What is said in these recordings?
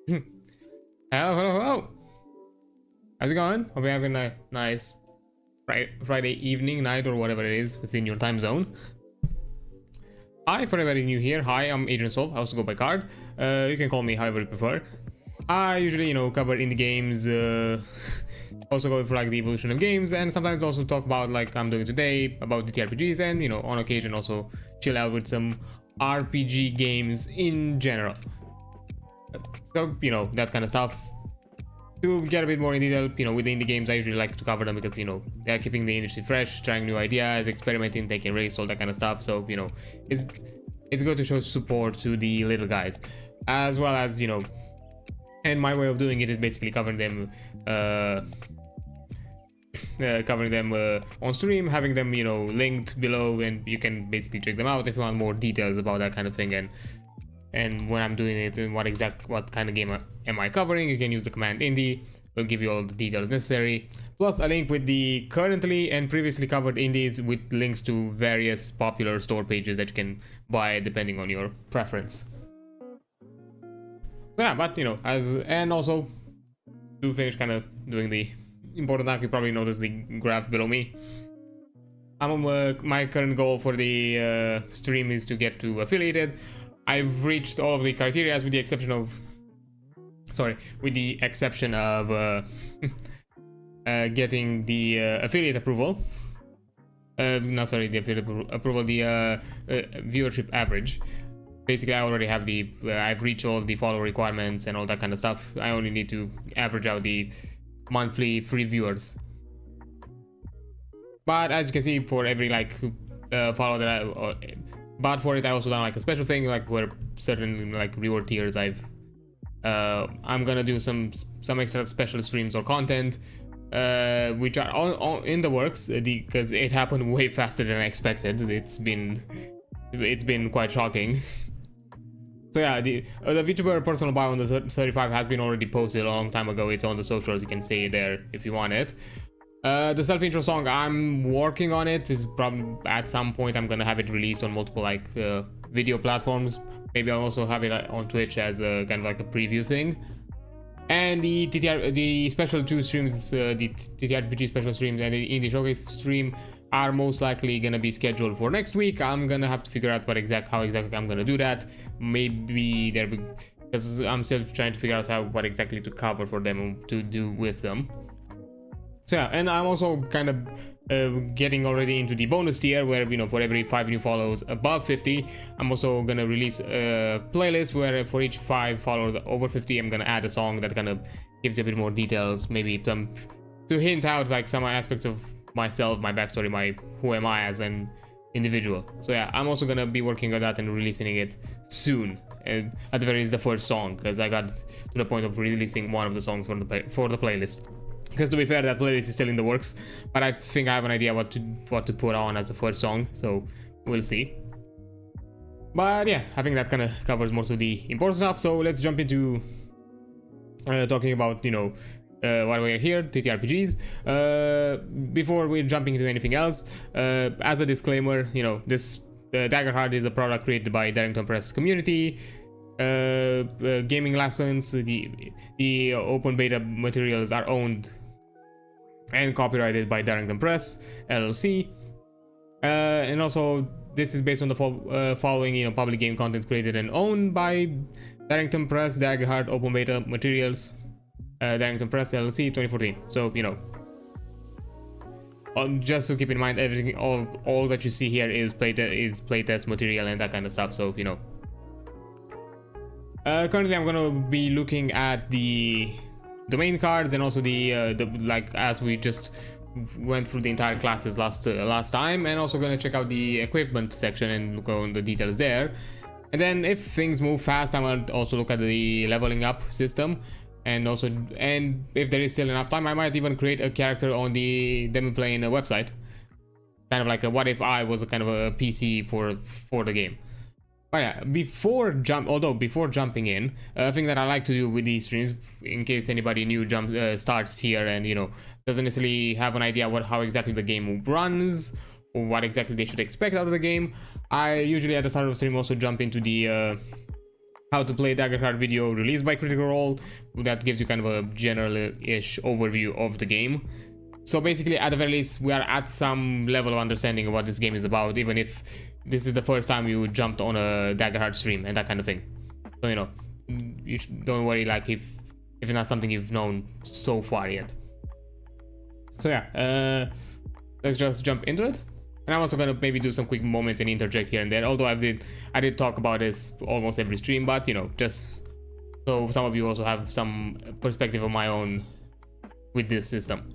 Hello, hello, hello. How's it going? Hope you're having a nice Friday evening, night, or whatever it is within your time zone. Hi, for everybody new here. Hi, I'm Agent Solve. I also go by card. You can call me however you prefer. I usually, cover indie games, also go for like the evolution of games, and sometimes also talk about like I'm doing today about the ttrpgs, and on occasion also chill out with some RPG games in general. So that kind of stuff. To get a bit more in detail, with the indie games, I usually like to cover them because they're keeping the industry fresh, trying new ideas, experimenting, taking risks, all that kind of stuff. So it's good to show support to the little guys, as well as and my way of doing it is basically covering them on stream, having them linked below, and you can basically check them out if you want more details about that kind of thing, and when I'm doing it and what kind of game am I covering. You can use the command indie. Will give you all the details necessary, plus a link with the currently and previously covered indies with links to various popular store pages that you can buy depending on your preference. Yeah, but and also to finish kind of doing the important stuff, you probably noticed the graph below me. My current goal for the stream is to get to affiliated. I've reached all of the criteria with the exception of getting the affiliate approval. The affiliate approval, the viewership average. Basically, I already have I've reached all of the follow requirements and all that kind of stuff. I only need to average out the monthly free viewers. But as you can see, for every follow that but for it, I also done like a special thing, like where certain reward tiers I'm gonna do some extra special streams or content, which are all in the works, because it happened way faster than I expected. It's been quite shocking. So yeah, the VTuber personal bio on the 35 has been already posted a long time ago. It's on the socials. You can see it there if you want it. The self-intro song, I'm working on it. It's probably at some point I'm gonna have it released on multiple video platforms. Maybe I'll also have it on Twitch as a kind of like a preview thing. And the special two streams, the ttrpg special streams and the indie showcase stream, are most likely gonna be scheduled for next week. I'm gonna have to figure out how exactly I'm gonna do that. Maybe because I'm still trying to figure out what exactly to cover for them, to do with them. So yeah, and I'm also kind of getting already into the bonus tier, where for every 5 new follows above 50, I'm also gonna release a playlist where for each 5 followers over 50, I'm gonna add a song that kind of gives you a bit more details, maybe some to hint out some aspects of myself, my backstory, who am I as an individual. So yeah, I'm also gonna be working on that and releasing it soon. At the very least, the first song, because I got to the point of releasing one of the songs for the playlist. Because to be fair, that playlist is still in the works, but I think I have an idea what to put on as the first song, so we'll see. But yeah, I think that kind of covers most of the important stuff. So let's jump into talking about why we're here, ttrpgs. Before we're jumping into anything else, as a disclaimer, this Daggerheart is a product created by Darrington Press community. Gaming license, the open beta materials are owned and copyrighted by Darrington Press LLC, and also this is based on the following public game content created and owned by Darrington Press, Daggerheart Open Beta Materials, Darrington Press LLC 2014. So just to keep in mind, everything, all that you see here is playtest material and that kind of stuff. So currently I'm gonna be looking at the domain cards, and also the as we just went through the entire classes last time, and also gonna check out the equipment section and look on the details there. And then if things move fast, I'm gonna also look at the leveling up system, and if there is still enough time, I might even create a character on the demo playing website, kind of like a what if I was a kind of a PC for the game. But yeah, before jumping in, a thing that I like to do with these streams, in case anybody new starts here and doesn't necessarily have an idea how exactly the game runs or what exactly they should expect out of the game, I usually at the start of the stream also jump into the how to play Daggerheart video released by Critical Role that gives you kind of a general-ish overview of the game. So basically, at the very least, we are at some level of understanding of what this game is about, even if this is the first time you jumped on a Daggerheart stream and that kind of thing. So, you know, don't worry, like, if it's not something you've known so far yet. So yeah, let's just jump into it. And I'm also gonna maybe do some quick moments and interject here and there, although I did talk about this almost every stream, but you know, just so some of you also have some perspective of my own with this system.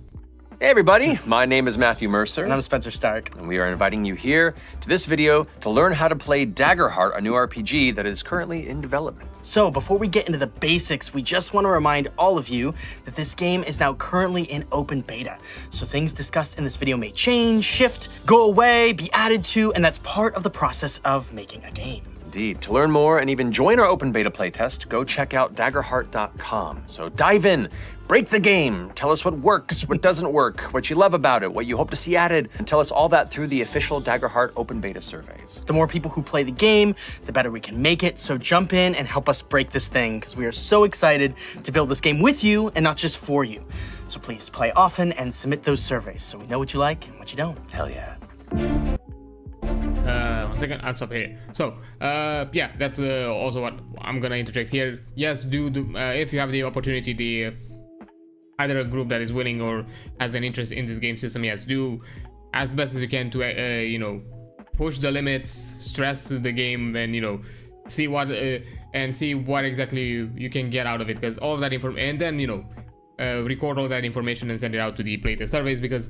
Hey everybody, my name is Matthew Mercer. And I'm Spencer Stark. And we are inviting you here to this video to learn how to play Daggerheart, a new RPG that is currently in development. So before we get into the basics, we just want to remind all of you that this game is now currently in open beta. So things discussed in this video may change, shift, go away, be added to, and that's part of the process of making a game. Indeed. To learn more and even join our open beta playtest, go check out daggerheart.com. So dive in, break the game, tell us what works, what doesn't work, what you love about it, what you hope to see added, and tell us all that through the official Daggerheart open beta surveys. The more people who play the game, the better we can make it. So jump in and help us break this thing, because we are so excited to build this game with you and not just for you. So please play often and submit those surveys so we know what you like and what you don't. Hell yeah. 1 second, I'll stop here. So, yeah, that's also what I'm gonna interject here. Yes, if you have the opportunity, either a group that is willing or has an interest in this game system, yes, do as best as you can to, you know, push the limits, stress the game, and, you know, see what exactly you can get out of it, because all of that information, and then, you know, record all that information and send it out to the playtest surveys, because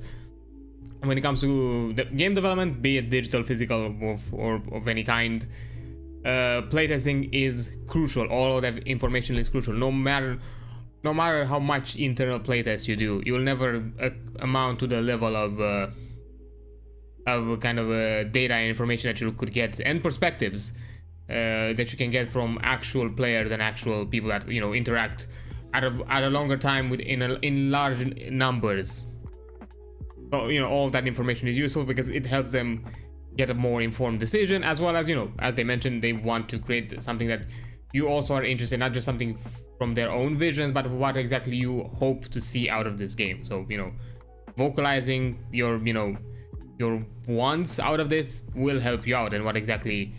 when it comes to the game development, be it digital, physical, or of any kind, playtesting is crucial. All of that information is crucial. No matter how much internal playtest you do, you will never amount to the level of kind of data and information that you could get, and perspectives that you can get from actual players and actual people that, you know, interact at a longer time in large numbers. So, you know, all that information is useful because it helps them get a more informed decision, as well as, you know, as they mentioned, they want to create something that you also are interested in, not just something from their own visions, but what exactly you hope to see out of this game. So, you know, vocalizing your wants out of this will help you out, and what exactly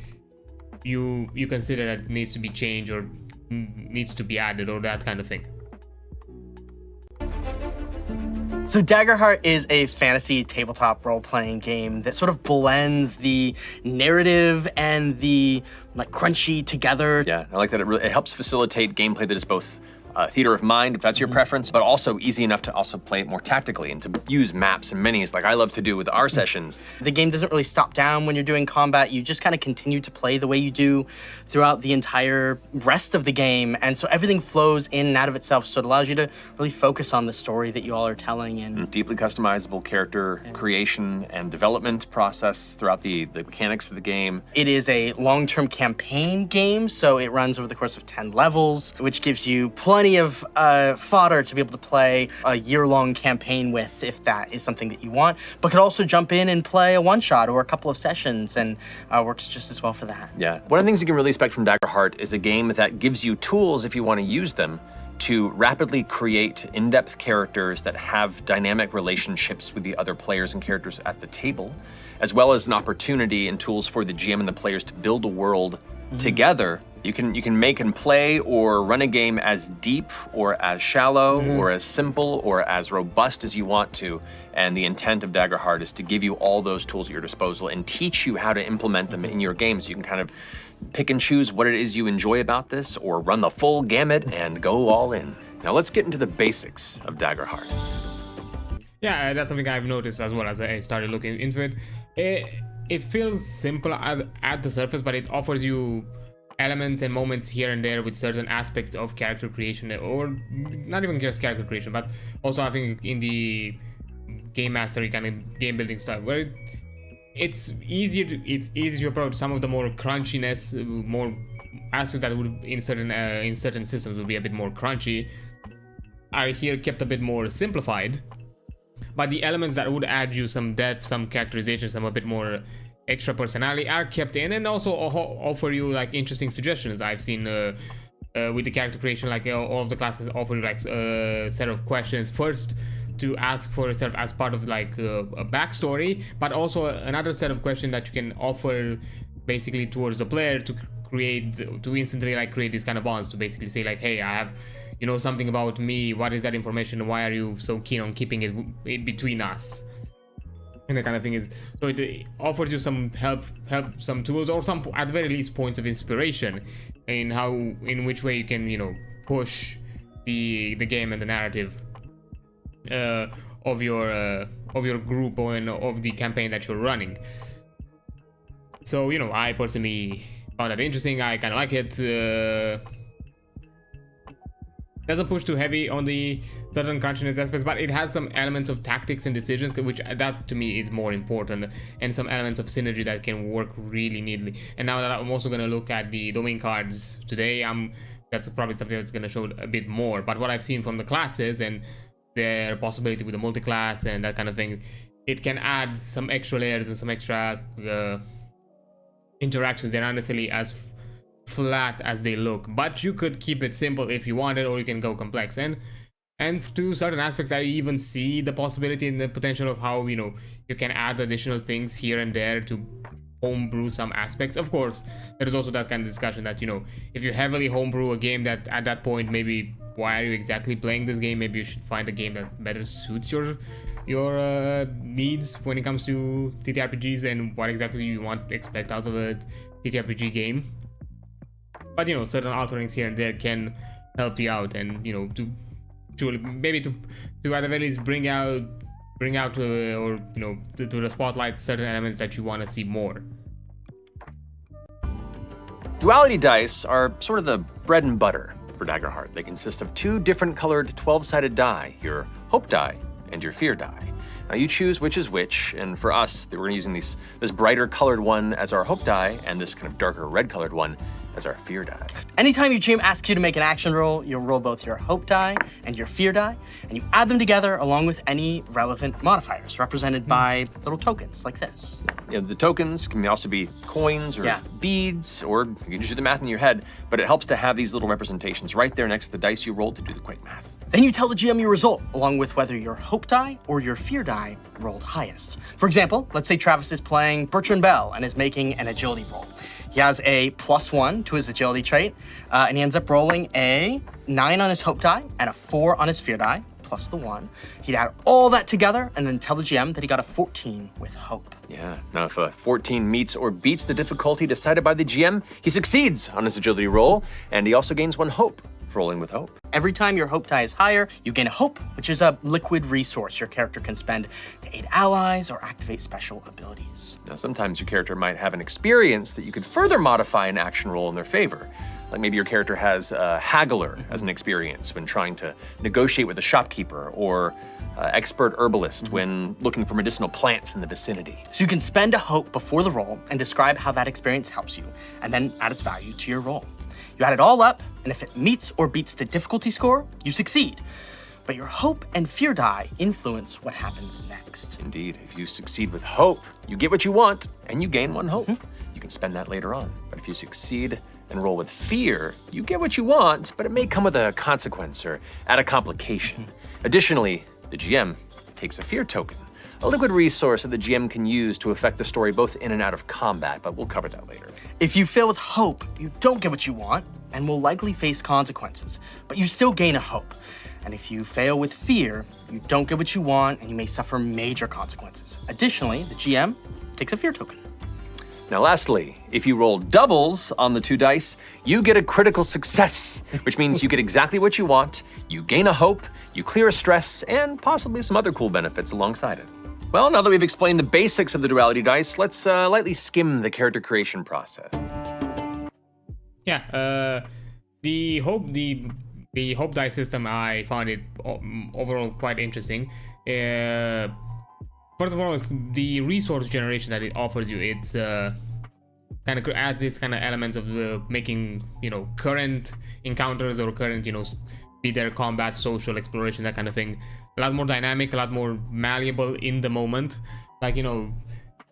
you consider that needs to be changed or needs to be added, or that kind of thing. So Daggerheart is a fantasy tabletop role-playing game that sort of blends the narrative and the like crunchy together. Yeah, I like that it helps facilitate gameplay that is both theater of mind, if that's your preference, but also easy enough to also play it more tactically and to use maps and minis like I love to do with our sessions. The game doesn't really stop down when you're doing combat. You just kind of continue to play the way you do throughout the entire rest of the game. And so everything flows in and out of itself. So it allows you to really focus on the story that you all are telling. And deeply customizable character creation and development process throughout the mechanics of the game. It is a long-term campaign game, so it runs over the course of 10 levels, which gives you plenty of fodder to be able to play a year-long campaign with, if that is something that you want, but could also jump in and play a one-shot or a couple of sessions, and works just as well for that. Yeah, one of the things you can really expect from Daggerheart is a game that gives you tools, if you want to use them, to rapidly create in-depth characters that have dynamic relationships with the other players and characters at the table, as well as an opportunity and tools for the GM and the players to build a world together. You can make and play or run a game as deep or as shallow or as simple or as robust as you want to. And the intent of Daggerheart is to give you all those tools at your disposal and teach you how to implement them in your game, so you can kind of pick and choose what it is you enjoy about this, or run the full gamut and go all in. Now let's get into the basics of Daggerheart. Yeah, that's something I've noticed as well as I started looking into it. It feels simple at the surface, but it offers you elements and moments here and there with certain aspects of character creation, or not even just character creation, but also I think in the game mastery kind of game building stuff, where it's easy to approach some of the more crunchiness, more aspects that would in certain systems would be a bit more crunchy, are here kept a bit more simplified. But the elements that would add you some depth, some characterization, some a bit more extra personality are kept in, and also offer you like interesting suggestions. I've seen with the character creation, like all of the classes offer you like a set of questions first to ask for yourself as part of like a backstory, but also another set of questions that you can offer basically towards the player to instantly like create these kind of bonds, to basically say like, hey, I have, you know, something about me, what is that information, why are you so keen on keeping it between us, and that kind of thing. Is so it offers you some help, some tools, or some at the very least points of inspiration in which way you can, you know, push the game and the narrative of your group or of the campaign that you're running. So, you know, I personally found that interesting. I kind of like it. Doesn't push too heavy on the certain consciousness aspects, but it has some elements of tactics and decisions, which that to me is more important, and some elements of synergy that can work really neatly. And now that I'm also going to look at the domain cards today, that's probably something that's going to show a bit more. But what I've seen from the classes and their possibility with the multi-class and that kind of thing, it can add some extra layers and some extra interactions. They're not necessarily as flat as they look, but you could keep it simple if you wanted, or you can go complex. And to certain aspects, I even see the possibility and the potential of how, you know, you can add additional things here and there to homebrew some aspects. Of course, there is also that kind of discussion that, you know, if you heavily homebrew a game, that at that point, maybe why are you exactly playing this game? Maybe you should find a game that better suits your needs when it comes to TTRPGs and what exactly you want to expect out of a TTRPG game. But, you know, certain alterings here and there can help you out, and, you know, to at the very least bring out or, you know, to the spotlight certain elements that you want to see more. Duality dice are sort of the bread and butter for Daggerheart. They consist of 2 different colored 12-sided die, your hope die and your fear die. Now you choose which is which, and for us, we're using this brighter colored one as our hope die, and this kind of darker red colored one as our fear die. Anytime your GM asks you to make an action roll, you'll roll both your hope die and your fear die, and you add them together along with any relevant modifiers represented by little tokens like this. You know, the tokens can also be coins or beads, or you can just do the math in your head, but it helps to have these little representations right there next to the dice you rolled to do the quick math. Then you tell the GM your result, along with whether your hope die or your fear die rolled highest. For example, let's say Travis is playing Bertrand Bell and is making an agility roll. He has a +1 to his agility trait, and he ends up rolling a 9 on his hope die and a 4 on his fear die, plus the 1. He'd add all that together and then tell the GM that he got a 14 with hope. Yeah, now if a 14 meets or beats the difficulty decided by the GM, he succeeds on his agility roll, and he also gains 1 hope for rolling with hope. Every time your hope die is higher, you gain a hope, which is a liquid resource your character can spend to aid allies or activate special abilities. Now, sometimes your character might have an experience that you could further modify an action roll in their favor. Like maybe your character has Haggler as an experience when trying to negotiate with a shopkeeper, or expert herbalist when looking for medicinal plants in the vicinity. So you can spend a hope before the roll and describe how that experience helps you, and then add its value to your roll. You add it all up, and if it meets or beats the difficulty score, you succeed. But your hope and fear die influence what happens next. Indeed, if you succeed with hope, you get what you want, and you gain 1 hope. You can spend that later on. But if you succeed and roll with fear, you get what you want, but it may come with a consequence or add a complication. Additionally, the GM takes a fear token, a liquid resource that the GM can use to affect the story both in and out of combat, but we'll cover that later. If you fail with hope, you don't get what you want and will likely face consequences, but you still gain a hope. And if you fail with fear, you don't get what you want and you may suffer major consequences. Additionally, the GM takes a fear token. Now lastly, if you roll doubles on the 2 dice, you get a critical success, which means you get exactly what you want, you gain a hope, you clear a stress, and possibly some other cool benefits alongside it. Well, now that we've explained the basics of the duality dice, let's lightly skim the character creation process. Yeah, the hope die system, I found it overall quite interesting. First of all, it's the resource generation that it offers you. It's kind of adds this kind of elements of making, you know, current encounters or current, you know, be there combat, social exploration, that kind of thing, a lot more dynamic, a lot more malleable in the moment. Like, you know,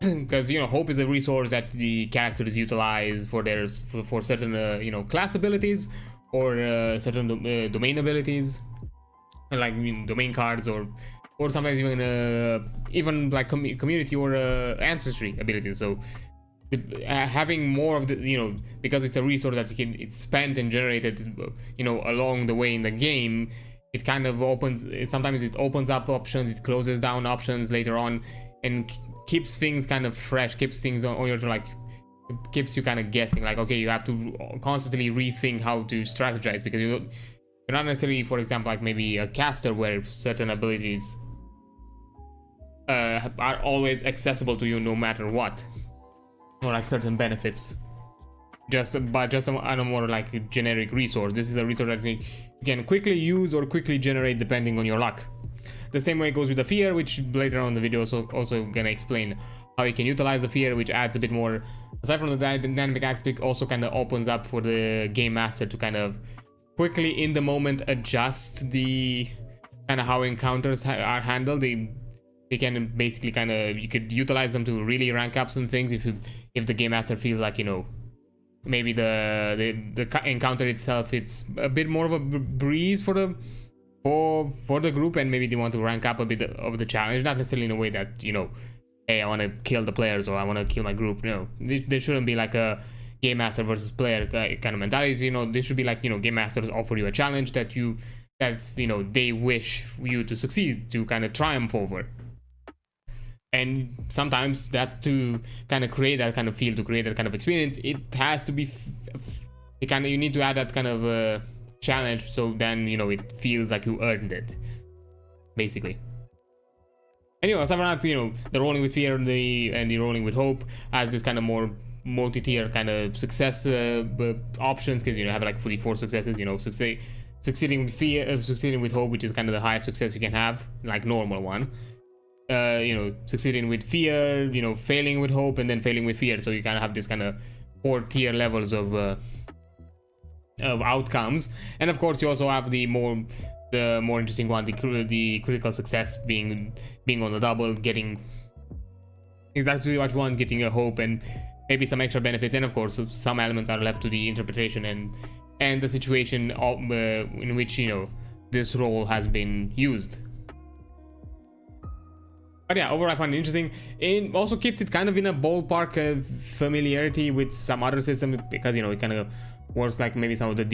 because hope is a resource that the characters utilize for their for certain class abilities or certain domain abilities, like domain cards, or sometimes even like community or ancestry abilities. So having more of the because it's a resource that it's spent and generated along the way in the game, it kind of sometimes it opens up options, it closes down options later on, and keeps things kind of fresh, keeps things on your keeps you kind of guessing, like, okay, you have to constantly rethink how to strategize, because you're not necessarily, for example, like maybe a caster where certain abilities are always accessible to you no matter what, or like certain benefits, but just on a more like generic resource. This is a resource that you can quickly use or quickly generate depending on your luck. The same way it goes with the fear, which later on in the video also gonna explain how you can utilize the fear, which adds a bit more, aside from the dynamic aspect, also kind of opens up for the game master to kind of quickly in the moment adjust the kind of how encounters are handled. They can basically you could utilize them to really rank up some things if the game master feels like maybe the encounter itself, it's a bit more of a breeze for the group, and maybe they want to rank up a bit of the challenge, not necessarily in a way that hey, I want to kill the players or I want to kill my group. No, there shouldn't be like a game master versus player kind of mentality. This should be like game masters offer you a challenge that they wish you to succeed, to kind of triumph over. And sometimes that, to kind of create that kind of feel, to create that kind of experience, it has to be you need to add that kind of challenge, so then it feels like you earned it, basically. Anyway, aside from that, the rolling with fear and the rolling with hope as this kind of more multi-tier kind of success options, because you have like 44 successes. Succeeding with fear, succeeding with hope, which is kind of the highest success you can have, like normal one. Succeeding with fear, failing with hope, and then failing with fear. So you kind of have this kind of 4-tier levels of outcomes. And of course, you also have the more interesting one, the critical success being on the double, getting exactly what you want, getting a hope and maybe some extra benefits. And of course, some elements are left to the interpretation and the situation in which this role has been used. But yeah, overall I find it interesting. It also keeps it kind of in a ballpark of familiarity with some other systems, because it kind of works like maybe some of the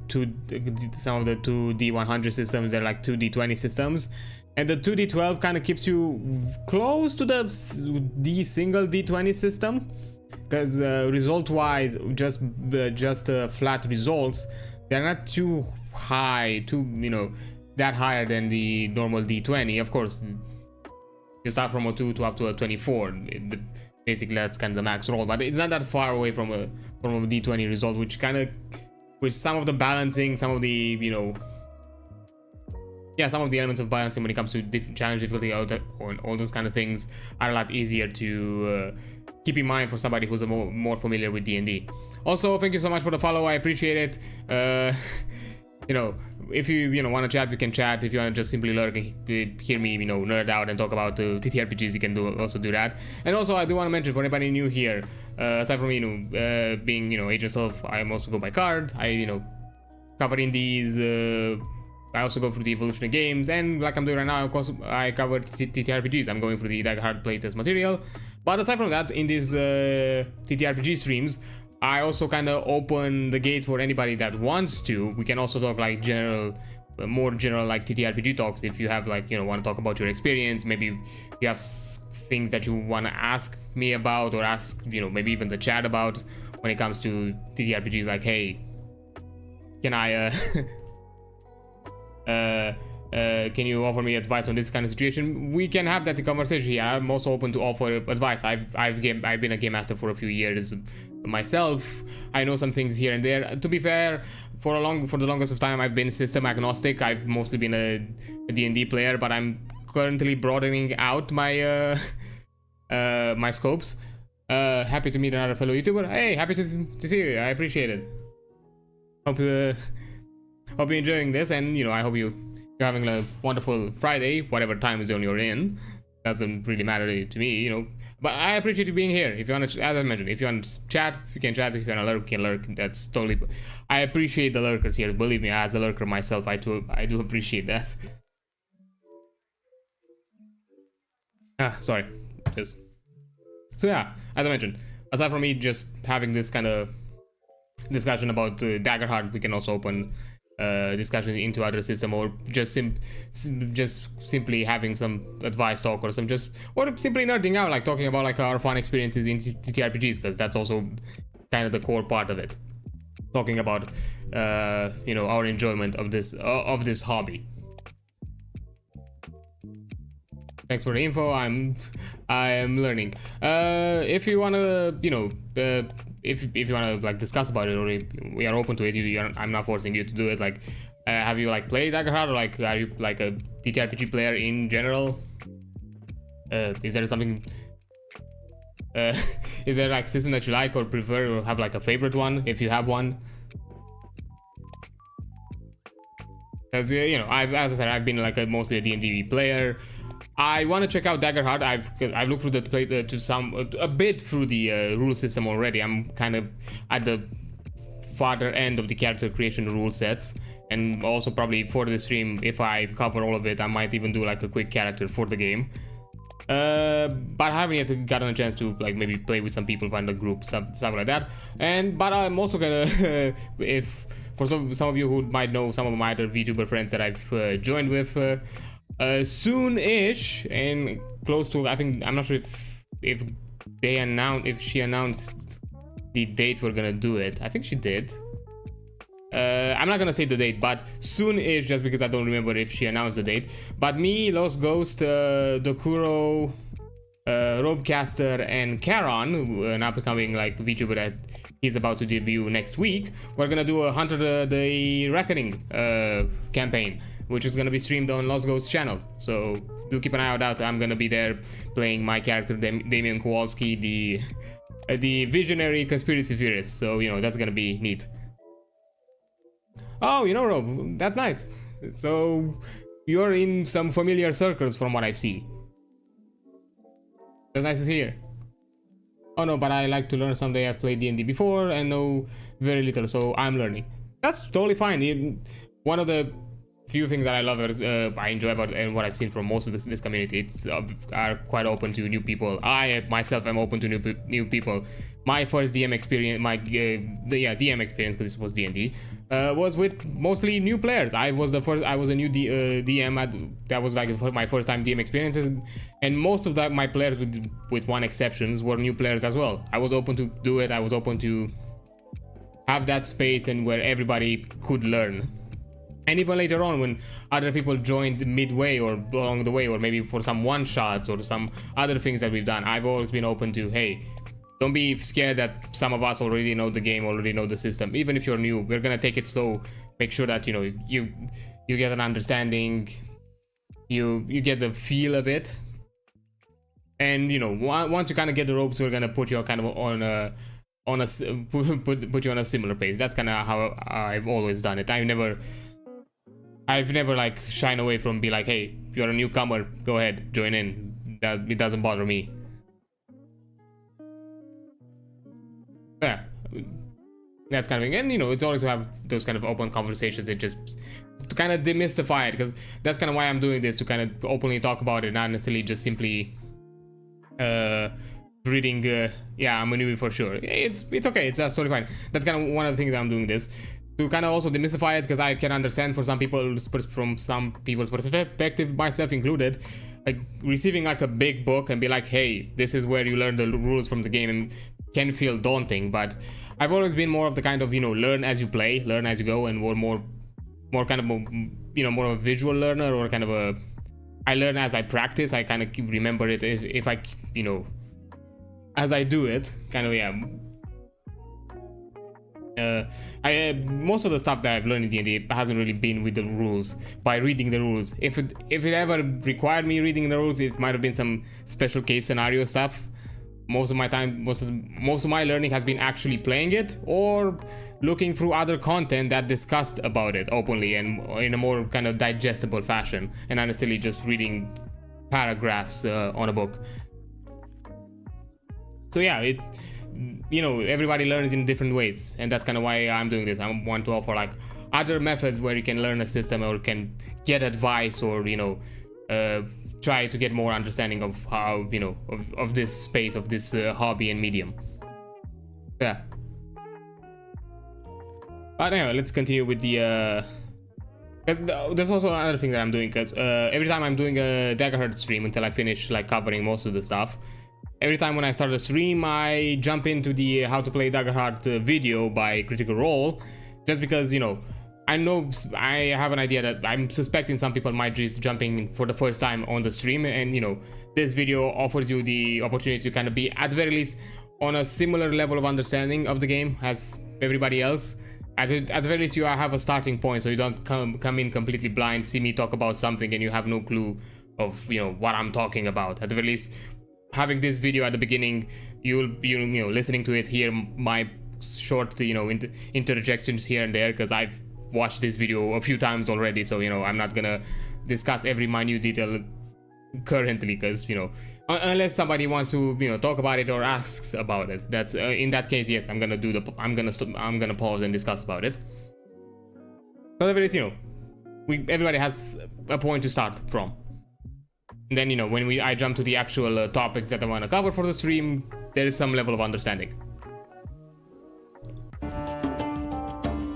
two D100 systems. They're like 2 D20 systems, and the 2 D12 kind of keeps you close to the single D20 system, because result wise, just flat results, they're not too high, that higher than the normal D20. Of course, you start from a 2 to up to a 24. Basically, that's kind of the max roll, but it's not that far away from a D20 result, which with some of the balancing, some of the some of the elements of balancing when it comes to challenge difficulty, all those kind of things are a lot easier to keep in mind for somebody who's more familiar with D&D. Also, thank you so much for the follow. I appreciate it. If you want to chat, we can chat. If you want to just simply lurk and hear me nerd out and talk about ttrpgs, you can also do that. And also, I do want to mention, for anybody new here, aside from being Agents of, I also go by card. I cover indies. I also go through the evolution of games, and like I'm doing right now, of course, I cover ttrpgs. I'm going through the Daggerheart playtest material. But aside from that, in these ttrpg streams, I also kind of open the gates for anybody that wants to. We can also talk like more general like TTRPG talks. If you have like, want to talk about your experience, maybe you have things that you want to ask me about, or ask, maybe even the chat about when it comes to TTRPGs, like, hey, can I, can you offer me advice on this kind of situation? We can have that conversation here. I'm also open to offer advice. I've been a game master for a few years myself. I know some things here and there. To be fair, for the longest of time, I've been system agnostic. I've mostly been a D&D player, but I'm currently broadening out my my scopes. Happy to meet another fellow YouTuber. Hey, happy to see you. I appreciate it. Hope you're enjoying this, and I hope you're having a wonderful Friday, whatever time zone you're in. Doesn't really matter to me, But I appreciate you being here. If you want to, as I mentioned, if you want to chat, you can chat. If you want to lurk, you can lurk. That's totally. I appreciate the lurkers here. Believe me, as a lurker myself, I do appreciate that. Sorry. Just. So yeah, as I mentioned, aside from me just having this kind of discussion about Daggerheart, we can also open discussion into other system, or just simply having some advice talk, or simply nerding out, like talking about like our fun experiences in ttrpgs, because that's also kind of the core part of it, talking about you know, our enjoyment of this hobby. Thanks for the info. I am learning. If you wanna, you know, if you wanna like discuss about it, or we are open to it. I'm not forcing you to do it. Like, have you like played Daggerheart, or like are you like a ttrpg player in general? Is there something? Is there like system that you like or prefer, or have like a favorite one if you have one? Because you know, as I said, I've been like mostly a D&D player. I want to check out Daggerheart. I've looked through a bit through the rule system already. I'm kind of at the farther end of the character creation rule sets, and also probably for the stream, if I cover all of it, I might even do like a quick character for the game. But I haven't yet gotten a chance to like maybe play with some people, find a group, stuff like that. But I'm also gonna if for some of you who might know some of my other VTuber friends that I've joined with. Soon-ish, and close to, I think, I'm not sure if she announced the date we're gonna do it. I think she did. I'm not gonna say the date, but soon-ish, just because I don't remember if she announced the date. But me, Lost Ghost, Dokuro, Robecaster, and Karon, who are now becoming like VTuber that he's about to debut next week, we're gonna do a Hunter the Reckoning campaign, which is going to be streamed on Lost Ghost channel. So do keep an eye out. I'm going to be there playing my character Damian Kowalski, the visionary conspiracy theorist. So, you know, that's going to be neat. Oh, you know, Rob, that's nice. So you're in some familiar circles from what I've seen. That's nice to hear. Oh no, but I like to learn someday. I've played D&D before and know very little, so I'm learning. That's totally fine. One of the few things that I love, I enjoy about, and what I've seen from most of this community, it's are quite open to new people. I myself am open to new people. My first DM experience, DM experience, because this was D&D, was with mostly new players. I was a new DM that was like my first time DM experiences, and most of my players, with one exception, were new players as well. I was open to do it. I was open to have that space and where everybody could learn. And even later on, when other people joined midway or along the way, or maybe for some one-shots or some other things that we've done, I've always been open to, hey, don't be scared that some of us already know the game, already know the system. Even if you're new, we're gonna take it slow. Make sure that, you know, you get an understanding, you get the feel of it. And, you know, once you kind of get the ropes, we're gonna put you kind of put you on a similar pace. That's kind of how I've always done it. I've never like shied away from be like, hey, if you're a newcomer, go ahead, join in. That it doesn't bother me. Yeah, that's kind of thing. And you know, it's always to have those kind of open conversations that just to kind of demystify it, because that's kind of why I'm doing this, to kind of openly talk about it, not necessarily just simply reading. Yeah, I'm a newbie for sure. It's okay. That's totally fine. That's kind of one of the things that I'm doing this. To kind of also demystify it, because I can understand from some people's perspective, myself included, like receiving like a big book and be like, hey, this is where you learn the rules from the game, and can feel daunting. But I've always been more of the kind of, you know, learn as you play, learn as you go, and more kind of, you know, more of a visual learner, or kind of I learn as I practice. I kind of remember it if I, you know, as I do it, kind of, yeah. Most of the stuff that I've learned in D&D hasn't really been with the rules, by reading the rules. If it ever required me reading the rules, it might have been some special case scenario stuff. Most of my time, most of my learning has been actually playing it, or looking through other content that discussed about it openly and in a more kind of digestible fashion, and not necessarily just reading paragraphs on a book. So yeah, everybody learns in different ways, and that's kind of why I'm doing this. I want to offer like other methods where you can learn a system or can get advice or try to get more understanding of how of this space, of this hobby and medium. Yeah. But anyway, let's continue with the because there's also another thing that I'm doing, because every time I'm doing a Daggerheart stream until I finish like covering most of the stuff, every time when I start a stream I jump into the how to play Daggerheart video by Critical Role, just because I know I have an idea that I'm suspecting some people might just jumping in for the first time on the stream, and this video offers you the opportunity to kind of be at the very least on a similar level of understanding of the game as everybody else. At the very least you have a starting point, so you don't come in completely blind, see me talk about something and you have no clue of what I'm talking about. At the very least, having this video at the beginning, you'll be listening to it, hear my short interjections here and there, because I've watched this video a few times already, so I'm not gonna discuss every minute detail currently, because unless somebody wants to talk about it or asks about it, that's in that case, yes, I'm gonna pause and discuss about it. But everybody has a point to start from. And then when I jump to the actual topics that I want to cover for the stream, there is some level of understanding.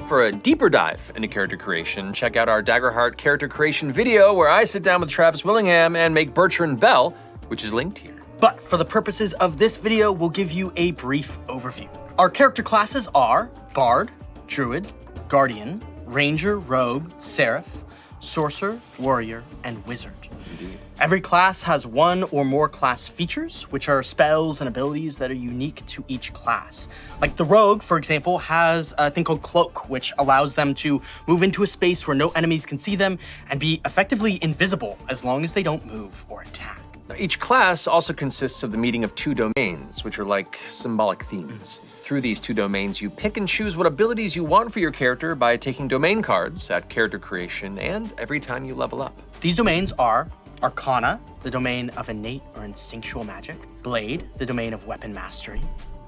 For a deeper dive into character creation, check out our Daggerheart character creation video where I sit down with Travis Willingham and make Bertrand Bell, which is linked here. But for the purposes of this video, we'll give you a brief overview. Our character classes are Bard, Druid, Guardian, Ranger, Rogue, Seraph, Sorcerer, Warrior, and Wizard. Indeed. Every class has one or more class features, which are spells and abilities that are unique to each class. Like the Rogue, for example, has a thing called Cloak, which allows them to move into a space where no enemies can see them and be effectively invisible as long as they don't move or attack. Each class also consists of the meeting of 2 domains, which are like symbolic themes. Through these 2 domains, you pick and choose what abilities you want for your character by taking domain cards at character creation and every time you level up. These domains are Arcana, the domain of innate or instinctual magic; Blade, the domain of weapon mastery;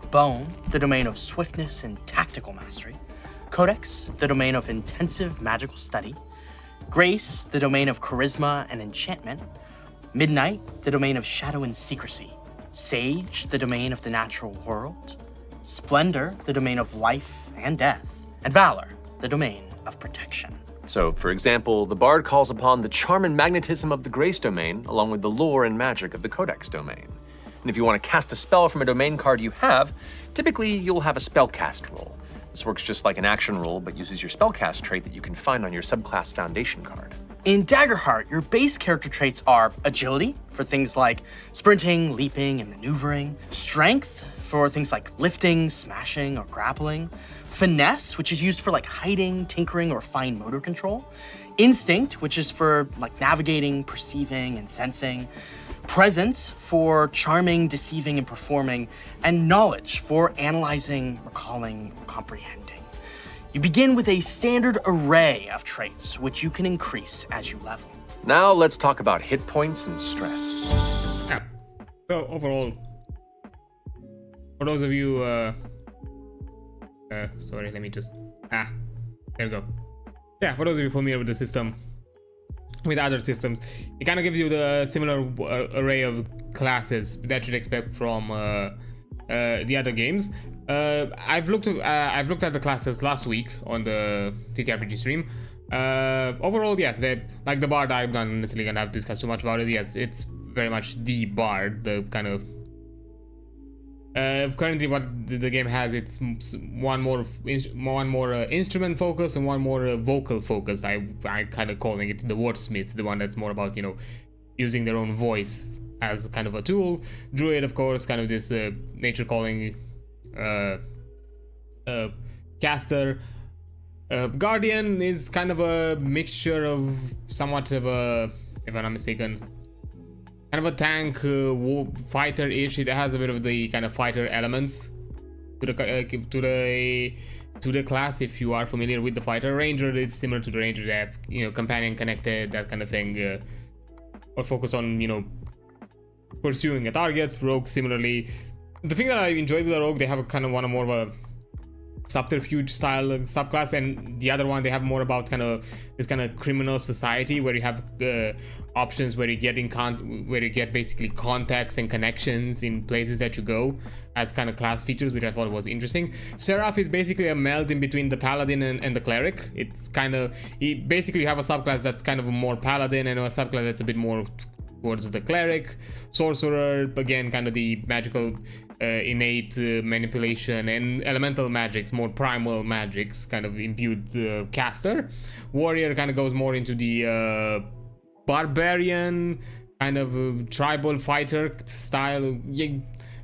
Bone, the domain of swiftness and tactical mastery; Codex, the domain of intensive magical study; Grace, the domain of charisma and enchantment; Midnight, the domain of shadow and secrecy; Sage, the domain of the natural world; Splendor, the domain of life and death; and Valor, the domain of protection. So, for example, the Bard calls upon the charm and magnetism of the Grace domain, along with the lore and magic of the Codex domain. And if you want to cast a spell from a domain card you have, typically you'll have a spellcast roll. This works just like an action roll, but uses your spellcast trait that you can find on your subclass foundation card. In Daggerheart, your base character traits are Agility, for things like sprinting, leaping, and maneuvering; Strength, for things like lifting, smashing, or grappling; Finesse, which is used for like hiding, tinkering, or fine motor control; Instinct, which is for like navigating, perceiving, and sensing; Presence, for charming, deceiving, and performing; and Knowledge, for analyzing, recalling, or comprehending. You begin with a standard array of traits, which you can increase as you level. Now let's talk about hit points and stress. Yeah. So overall, for those of you, sorry, let me just, there we go. Yeah, for those of you familiar with the system, with other systems, it kind of gives you the similar array of classes that you'd expect from the other games. I've looked at the classes last week on the ttrpg stream. Overall, yes, they like the Bard. I'm not necessarily gonna have to discuss too much about it. Yes, it's very much the Bard, the kind of currently what the game has. It's one more instrument focus and one more vocal focus. I kind of calling it the wordsmith, the one that's more about using their own voice as kind of a tool. Druid, of course, kind of this nature calling caster. Guardian is kind of a mixture of somewhat of a, if I'm not mistaken, kind of a tank fighter-ish. It has a bit of the kind of fighter elements to the class. If you are familiar with the fighter. Ranger, it's similar to the Ranger. They have companion connected, that kind of thing, or focus on pursuing a target. Rogue, similarly, the thing that I enjoy with the rogue, they have a kind of more of a subterfuge style subclass, and the other one they have more about kind of this kind of criminal society where you have options where you get basically contacts and connections in places that you go as kind of class features, which I thought was interesting. Seraph is basically a meld in between the paladin and the cleric. It's kind of basically you have a subclass that's kind of a more paladin and a subclass that's a bit more towards the cleric. Sorcerer, again, kind of the magical innate manipulation and elemental magics, more primal magics, kind of imbued caster. Warrior kind of goes more into the barbarian kind of tribal fighter style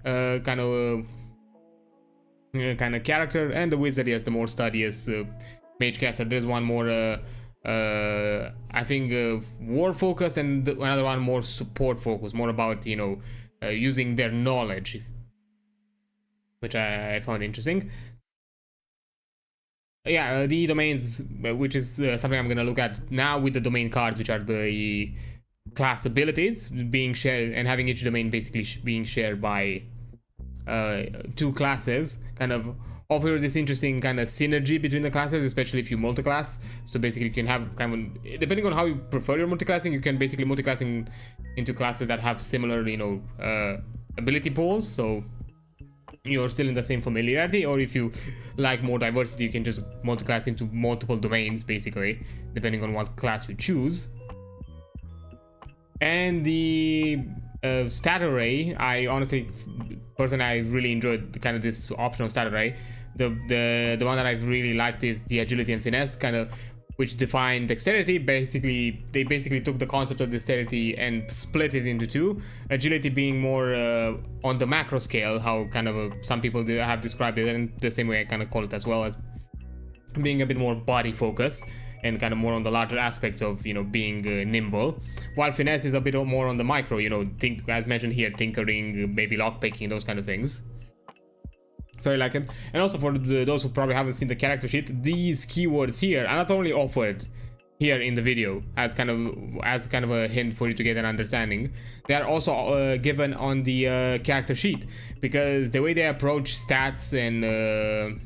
kind of character, and the wizard is the more studious mage caster. There's one more I think war focused, and another one more support focused, more about using their knowledge, which I found interesting. Yeah, the domains, which is something I'm gonna look at now with the domain cards, which are the class abilities being shared, and having each domain basically being shared by 2 classes, kind of offer this interesting kind of synergy between the classes, especially if you multiclass. So basically you can have kind of, depending on how you prefer your multiclassing, you can basically multiclassing into classes that have similar ability pools, so you're still in the same familiarity. Or if you like more diversity, you can just multiclass into multiple domains, basically, depending on what class you choose. And the stat array, I honestly, personally, I really enjoyed kind of this optional stat array. The one that I've really liked is the agility and finesse, kind of, which define dexterity. Basically, they basically took the concept of dexterity and split it into 2. Agility being more on the macro scale, how kind of some people have described it, and the same way I kind of call it as well, as being a bit more body focused and kind of more on the larger aspects of being nimble, while finesse is a bit more on the micro, think, as mentioned here, tinkering, maybe lockpicking, those kind of things. So I like it. And also for those who probably haven't seen the character sheet, these keywords here are not only offered here in the video as kind of a hint for you to get an understanding, they are also given on the character sheet, because the way they approach stats and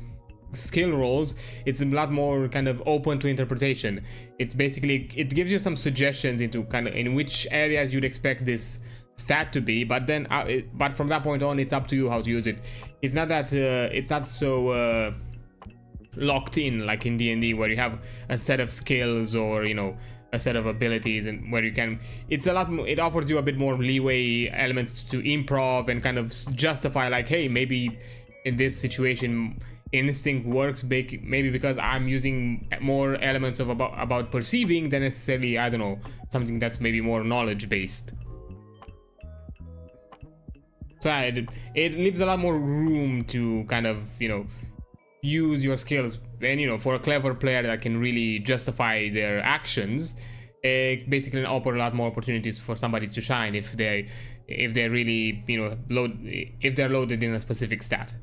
skill rolls, it's a lot more kind of open to interpretation. It's basically, it gives you some suggestions into kind of in which areas you'd expect this stat to be, but then but from that point on, it's up to you how to use it. It's not that it's not so locked in like in D&D, where you have a set of skills or a set of abilities, and where you can, it's a lot more, it offers you a bit more leeway elements to improv and kind of justify, like, hey, maybe in this situation instinct works maybe because I'm using more elements of about perceiving than necessarily, I don't know, something that's maybe more knowledge based. So it leaves a lot more room to kind of use your skills, and for a clever player that can really justify their actions, it basically offer a lot more opportunities for somebody to shine if they're really if they're loaded in a specific stat.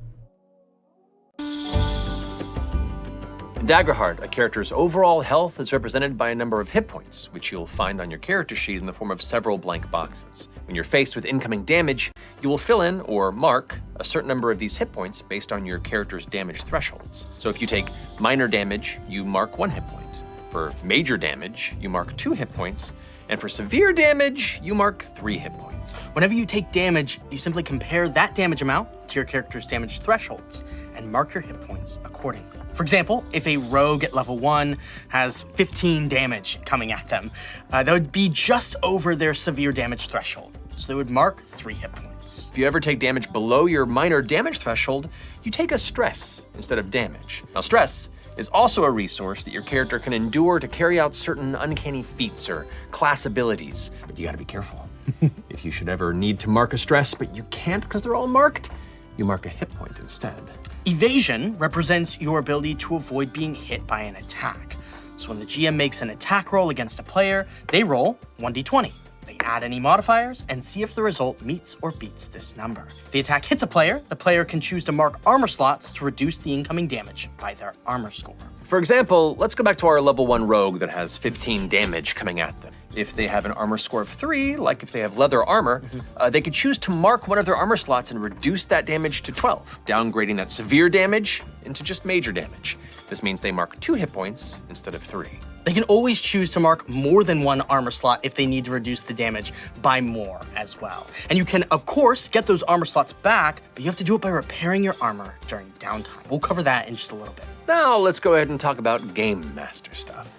In Daggerheart, a character's overall health is represented by a number of hit points, which you'll find on your character sheet in the form of several blank boxes. When you're faced with incoming damage, you will fill in or mark a certain number of these hit points based on your character's damage thresholds. So if you take minor damage, you mark 1 hit point. For major damage, you mark 2 hit points. And for severe damage, you mark 3 hit points. Whenever you take damage, you simply compare that damage amount to your character's damage thresholds and mark your hit points accordingly. For example, if a rogue at level 1 has 15 damage coming at them, that would be just over their severe damage threshold. So they would mark 3 hit points. If you ever take damage below your minor damage threshold, you take a stress instead of damage. Now, stress is also a resource that your character can endure to carry out certain uncanny feats or class abilities. But you gotta be careful. If you should ever need to mark a stress, but you can't because they're all marked, you mark a hit point instead. Evasion represents your ability to avoid being hit by an attack. So when the GM makes an attack roll against a player, they roll 1d20. They add any modifiers and see if the result meets or beats this number. If the attack hits a player, the player can choose to mark armor slots to reduce the incoming damage by their armor score. For example, let's go back to our level 1 rogue that has 15 damage coming at them. If they have an armor score of 3, like if they have leather armor, they could choose to mark one of their armor slots and reduce that damage to 12, downgrading that severe damage into just major damage. This means they mark 2 hit points instead of 3. They can always choose to mark more than one armor slot if they need to reduce the damage by more as well. And you can, of course, get those armor slots back, but you have to do it by repairing your armor during downtime. We'll cover that in just a little bit. Now let's go ahead and talk about Game Master stuff.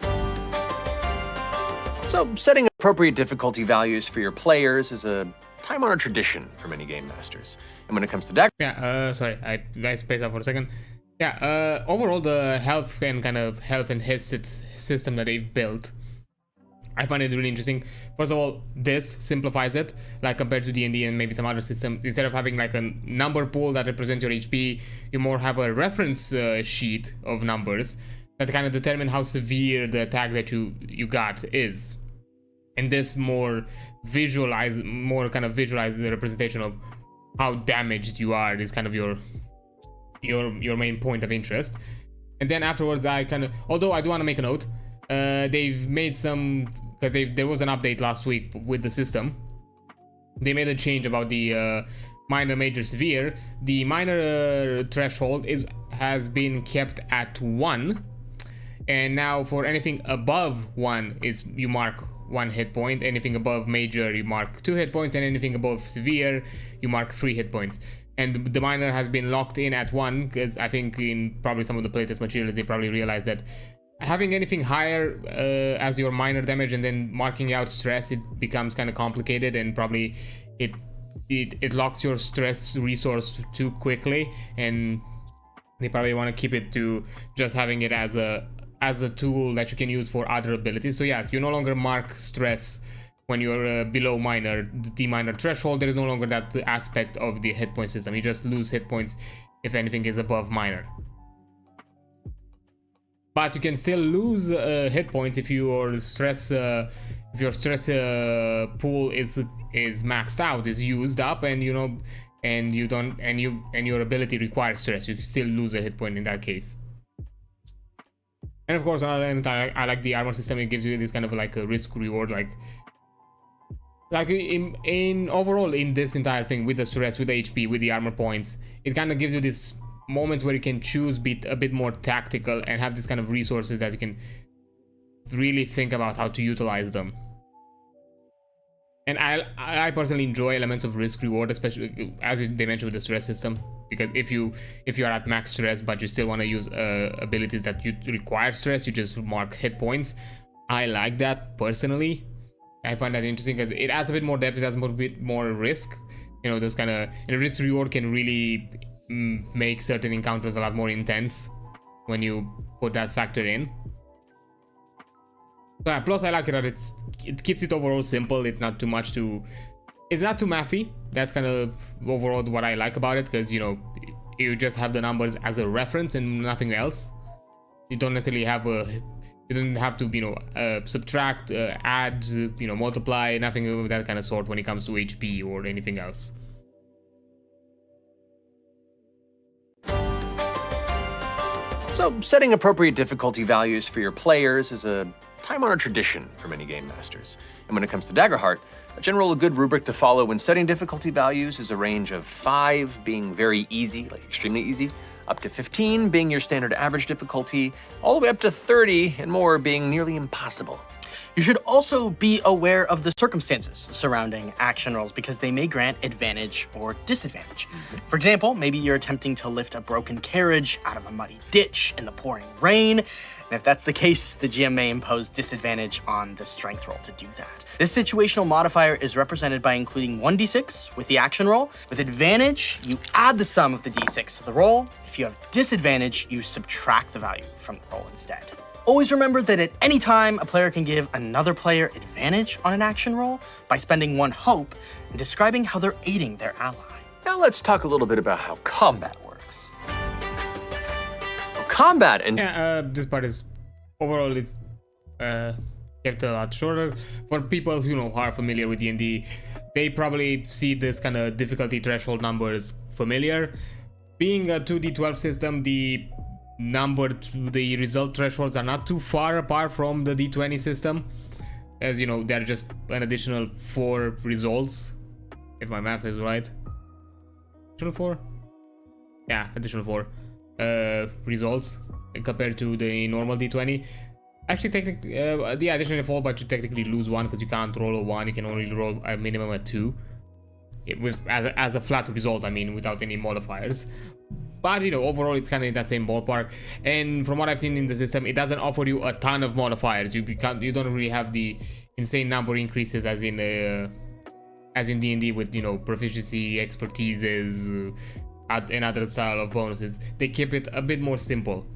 So setting appropriate difficulty values for your players is a time-honored tradition for many Game Masters. And when it comes to Daggerheart, sorry, I spaced out for a second. Overall, the health and hit system that they've built, I find it really interesting. First of all, this simplifies it, like compared to D&D and maybe some other systems. Instead of having like a number pool that represents your HP, you more have a reference sheet of numbers that kind of determine how severe the attack that you got is. And this more visualize the representation of how damaged you are is kind of your main point of interest. And then afterwards, although I do want to make a note, they've made some, because there was an update last week with the system. They made a change about the minor, major, severe. The minor threshold has been kept at 1, and now for anything above 1 is you mark 1 hit point. Anything above major you mark 2 hit points, and anything above severe you mark 3 hit points. And the minor has been locked in at 1 because I think in probably some of the playtest materials they probably realized that having anything higher as your minor damage and then marking out stress, it becomes kind of complicated, and probably it locks your stress resource too quickly, and they probably want to keep it to just having it as a tool that you can use for other abilities. So yes, you no longer mark stress when you're below the minor threshold. There is no longer that aspect of the hit point system. You just lose hit points if anything is above minor. But you can still lose hit points if your stress pool is maxed out, is used up, and your ability requires stress. You still lose a hit point in that case. And of course, another element I like the armor system. It gives you this kind of like a risk reward, like in overall in this entire thing with the stress, with the HP, with the armor points. It kind of gives you these moments where you can choose a bit more tactical and have this kind of resources that you can really think about how to utilize them. And I personally enjoy elements of risk reward, especially as they mentioned with the stress system, because if you're at max stress but you still want to use abilities that you require stress, you just mark hit points. I like that personally. I find that interesting because it adds a bit more depth, it adds a bit more risk. Those kind of, and risk reward can really make certain encounters a lot more intense when you put that factor in. So yeah, plus I like it that it keeps it overall simple. It's not too mathy. That's kind of overall what I like about it, because you just have the numbers as a reference and nothing else. You don't necessarily have you don't have to subtract, add, multiply, nothing of that kind of sort when it comes to HP or anything else. So setting appropriate difficulty values for your players is a time-honored tradition for many Game Masters. And when it comes to Daggerheart, a general good rubric to follow when setting difficulty values is a range of 5 being very easy, like extremely easy, up to 15 being your standard average difficulty, all the way up to 30 and more being nearly impossible. You should also be aware of the circumstances surrounding action rolls, because they may grant advantage or disadvantage. For example, maybe you're attempting to lift a broken carriage out of a muddy ditch in the pouring rain. And if that's the case, the GM may impose disadvantage on the strength roll to do that. This situational modifier is represented by including 1d6 with the action roll. With advantage, you add the sum of the d6 to the roll. If you have disadvantage, you subtract the value from the roll instead. Always remember that at any time, a player can give another player advantage on an action roll by spending 1 hope and describing how they're aiding their ally. Now let's talk a little bit about how combat works. Combat and this part is overall it's kept a lot shorter for people who are familiar with D&D. They probably see this kind of difficulty threshold numbers familiar. Being a 2d12 system, the result thresholds are not too far apart from the d20 system. As you know, there are just an additional 4 results, if my math is right. Additional 4? Yeah, additional 4 results compared to the normal d20. Actually, technically, the additional 4, but you technically lose 1 because you can't roll a 1. You can only roll a minimum at 2. As a flat result, I mean, without any modifiers. But you know, overall, it's kind of in that same ballpark. And from what I've seen in the system, it doesn't offer you a ton of modifiers. You don't really have the insane number increases as in D&D with, you know, proficiency, expertises, and other style of bonuses. They keep it a bit more simple.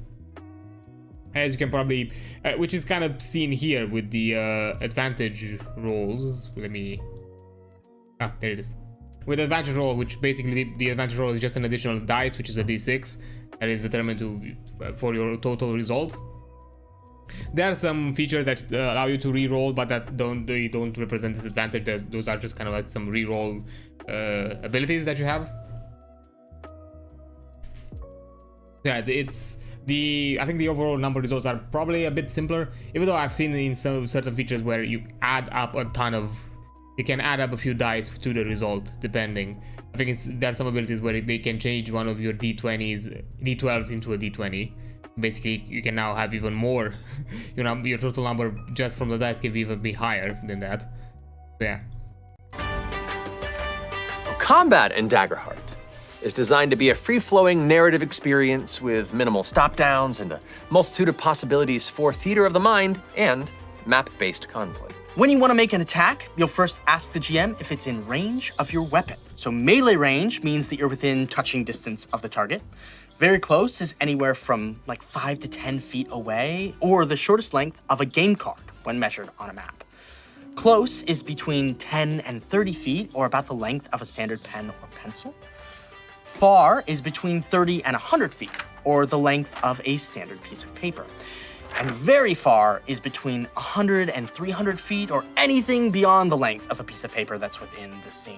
As you can probably, which is kind of seen here with the advantage rolls. Let me. There it is. With advantage roll, which basically the advantage roll is just an additional dice, which is a d6 that is determined for your total result. There are some features that allow you to re-roll, but they don't represent disadvantage. Those are just kind of like some re-roll abilities that you have. Yeah, I think the overall number results are probably a bit simpler, even though I've seen in some certain features where you add up a ton of. You can add up a few dice to the result, depending. I think there are some abilities where they can change one of your d12s into a d20. Basically, you can now have even more. Your total number just from the dice can even be higher than that. So, yeah. Combat in Daggerheart is designed to be a free-flowing narrative experience with minimal stop-downs and a multitude of possibilities for theater of the mind and map-based conflict. When you want to make an attack, you'll first ask the GM if it's in range of your weapon. So melee range means that you're within touching distance of the target. Very close is anywhere from like 5 to 10 feet away, or the shortest length of a game card when measured on a map. Close is between 10 and 30 feet, or about the length of a standard pen or pencil. Far is between 30 and 100 feet, or the length of a standard piece of paper. And very far is between 100 and 300 feet, or anything beyond the length of a piece of paper that's within the scene.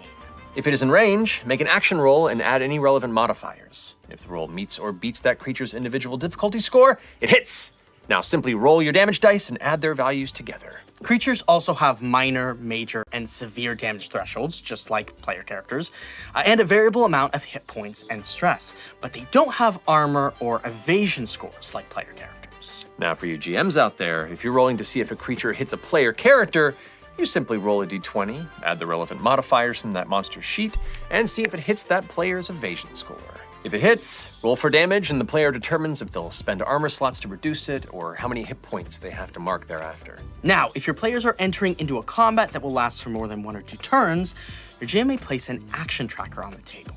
If it is in range, make an action roll and add any relevant modifiers. If the roll meets or beats that creature's individual difficulty score, it hits. Now simply roll your damage dice and add their values together. Creatures also have minor, major, and severe damage thresholds, just like player characters, and a variable amount of hit points and stress, but they don't have armor or evasion scores like player characters. Now for you GMs out there, if you're rolling to see if a creature hits a player character, you simply roll a d20, add the relevant modifiers from that monster's sheet, and see if it hits that player's evasion score. If it hits, roll for damage, and the player determines if they'll spend armor slots to reduce it or how many hit points they have to mark thereafter. Now, if your players are entering into a combat that will last for more than 1 or 2 turns, your GM may place an action tracker on the table.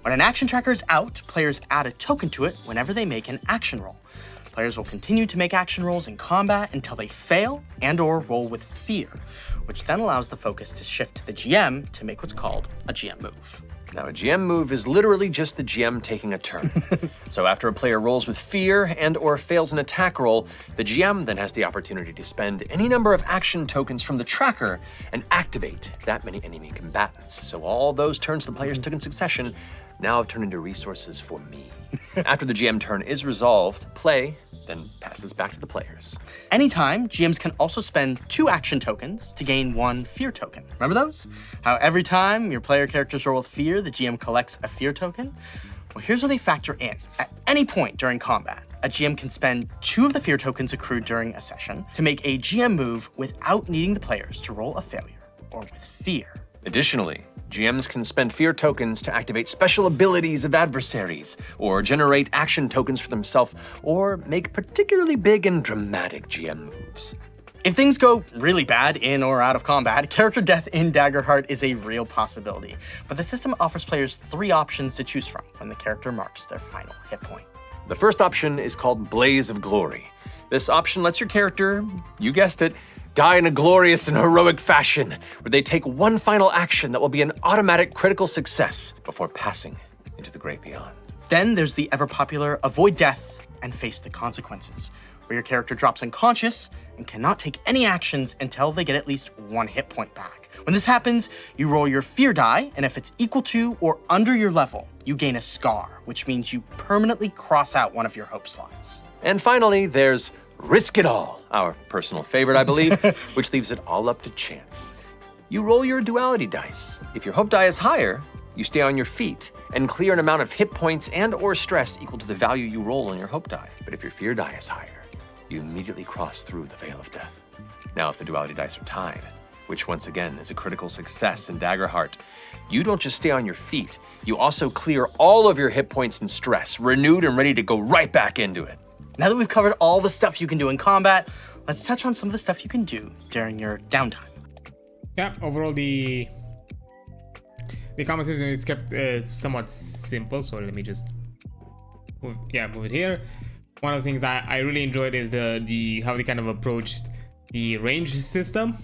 When an action tracker is out, players add a token to it whenever they make an action roll. Players will continue to make action rolls in combat until they fail and/or roll with fear, which then allows the focus to shift to the GM to make what's called a GM move. Now, a GM move is literally just the GM taking a turn. So after a player rolls with fear and/or fails an attack roll, the GM then has the opportunity to spend any number of action tokens from the tracker and activate that many enemy combatants. So all those turns the players took in succession now have turned into resources for me. After the GM turn is resolved, play then passes back to the players. Anytime, GMs can also spend 2 action tokens to gain 1 fear token. Remember those? How every time your player characters roll with fear, the GM collects a fear token? Well, here's how they factor in. At any point during combat, a GM can spend 2 of the fear tokens accrued during a session to make a GM move without needing the players to roll a failure or with fear. Additionally, GMs can spend fear tokens to activate special abilities of adversaries, or generate action tokens for themselves, or make particularly big and dramatic GM moves. If things go really bad in or out of combat, character death in Daggerheart is a real possibility, but the system offers players 3 options to choose from when the character marks their final hit point. The first option is called Blaze of Glory. This option lets your character, you guessed it, die in a glorious and heroic fashion, where they take one final action that will be an automatic critical success before passing into the great beyond. Then there's the ever-popular Avoid Death and Face the Consequences, where your character drops unconscious and cannot take any actions until they get at least 1 hit point back. When this happens, you roll your fear die, and if it's equal to or under your level, you gain a scar, which means you permanently cross out one of your hope slots. And finally, there's Risk It All, our personal favorite, I believe, which leaves it all up to chance. You roll your duality dice. If your hope die is higher, you stay on your feet and clear an amount of hit points and or stress equal to the value you roll on your hope die. But if your fear die is higher, you immediately cross through the veil of death. Now, if the duality dice are tied, which once again is a critical success in Daggerheart, you don't just stay on your feet, you also clear all of your hit points and stress, renewed and ready to go right back into it. Now that we've covered all the stuff you can do in combat, let's touch on some of the stuff you can do during your downtime. Yeah, overall the combat system is kept somewhat simple. So let me just move it here. One of the things I really enjoyed is the how they kind of approached the range system.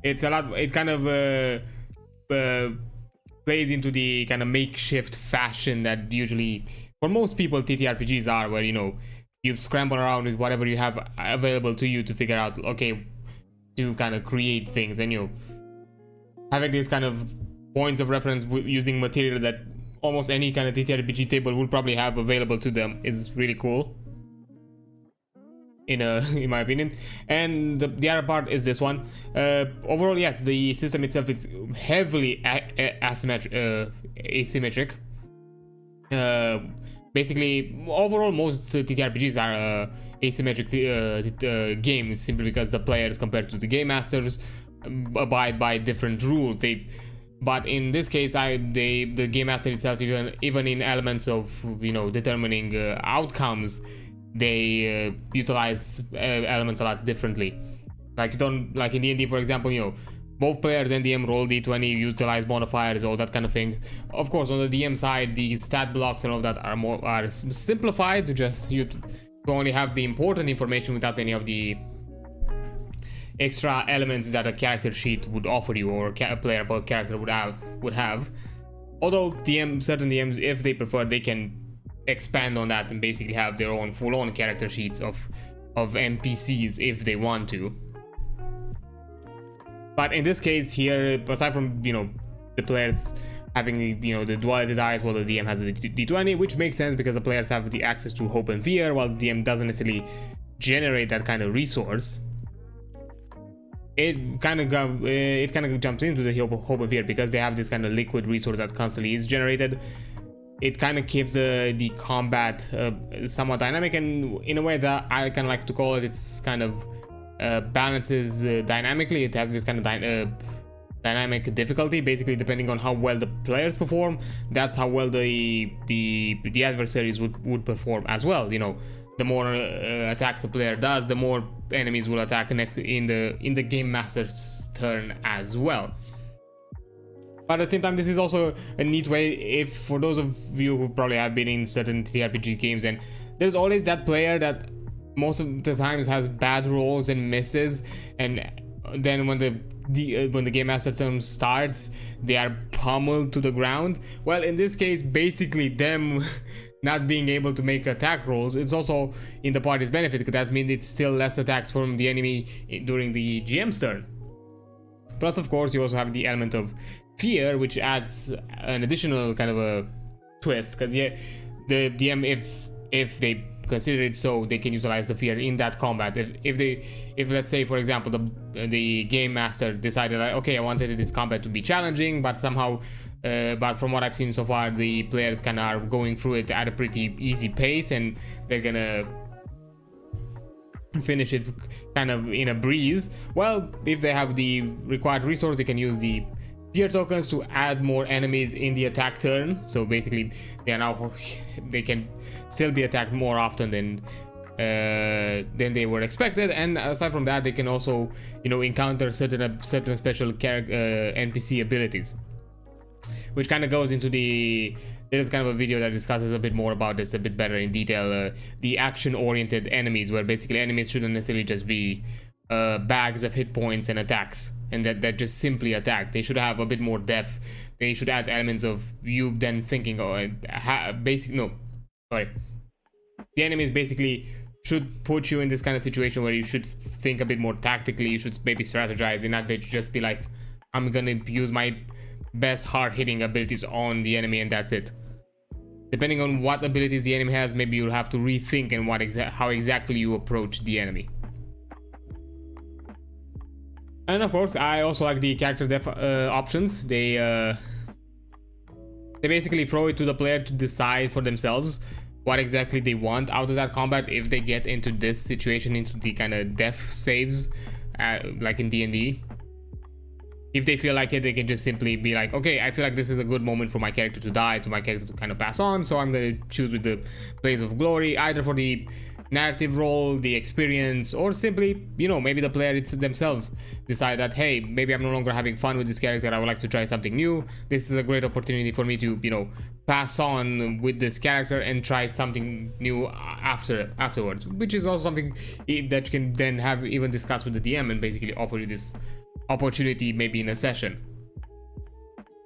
It's a lot. It kind of plays into the kind of makeshift fashion that usually for most people ttrpgs are, where you scramble around with whatever you have available to you to figure out, okay, to kind of create things, and having these kind of points of reference using material that almost any kind of ttrpg table will probably have available to them is really cool, in my opinion. And the other part is this one. Overall, yes, the system itself is heavily asymmetric. Basically, overall, most TTRPGs are asymmetric games, simply because the players, compared to the game masters, abide by different rules. But in this case, the game master itself, even in elements of determining outcomes, they utilize elements a lot differently. Like in D&D, for example, both players and DM roll d20, utilize modifiers, all that kind of thing. Of course, on the DM side, the stat blocks and all that are simplified to just to only have the important information without any of the extra elements that a character sheet would offer you, or a playable character would have. Although certain DMs, if they prefer, they can expand on that and basically have their own full-on character sheets of NPCs if they want to. But in this case here, aside from the players having the duality dice, while the DM has the d20, which makes sense because the players have the access to hope and fear, while the DM doesn't necessarily generate that kind of resource. It kind of jumps into the hope and fear because they have this kind of liquid resource that constantly is generated. It kind of keeps the combat somewhat dynamic, and in a way that I kind of like to call it, it's kind of balances dynamically. It has this kind of dynamic difficulty, basically depending on how well the players perform. That's how well the adversaries would perform as well. The more attacks a player does, the more enemies will attack in the game master's turn as well. But at the same time, this is also a neat way, if for those of you who probably have been in certain TRPG games, and there's always that player that most of the times has bad rolls and misses, and then when the game master turn starts, they are pummeled to the ground. Well, in this case, basically them not being able to make attack rolls, it's also in the party's benefit, because that means it's still less attacks from the enemy during the GM's turn. Plus, of course, you also have the element of fear, which adds an additional kind of a twist, because the DM, if they consider it so, they can utilize the fear in that combat. If let's say, for example, the game master decided, like, okay, I wanted this combat to be challenging, but somehow but from what I've seen so far, the players kind of are going through it at a pretty easy pace, and they're gonna finish it kind of in a breeze. Well, if they have the required resource, they can use the fear tokens to add more enemies in the attack turn. So basically, they can still be attacked more often than they were expected. And aside from that, they can also encounter certain special NPC abilities, which kind of goes into there's kind of a video that discusses a bit more about this a bit better in detail. The action-oriented enemies, where basically enemies shouldn't necessarily just be bags of hit points and attacks, and that just simply attack. They should have a bit more depth. They should add elements of you then thinking, the enemies basically should put you in this kind of situation where you should think a bit more tactically. You should maybe strategize, and not that you just be like, I'm gonna use my best hard-hitting abilities on the enemy and that's it. depending on what abilities the enemy has, maybe you'll have to rethink and how exactly you approach the enemy. And of course, I also like the character def options. They basically throw it to the player to decide for themselves what exactly they want out of that combat. If they get into this situation, into the kind of death saves, like in D&D, if they feel like it, they can just simply be like, okay, I feel like this is a good moment for my character to die, to my character to kind of pass on, so I'm going to choose with the Blaze of Glory, either for the narrative role, the experience, or simply, you know, maybe the player themselves decide that, hey, maybe I'm no longer having fun with this character, I would like to try something new. This is a great opportunity for me to, you know, pass on with this character and try something new afterwards, which is also something that you can then have even discuss with the DM and basically offer you this opportunity maybe in a session.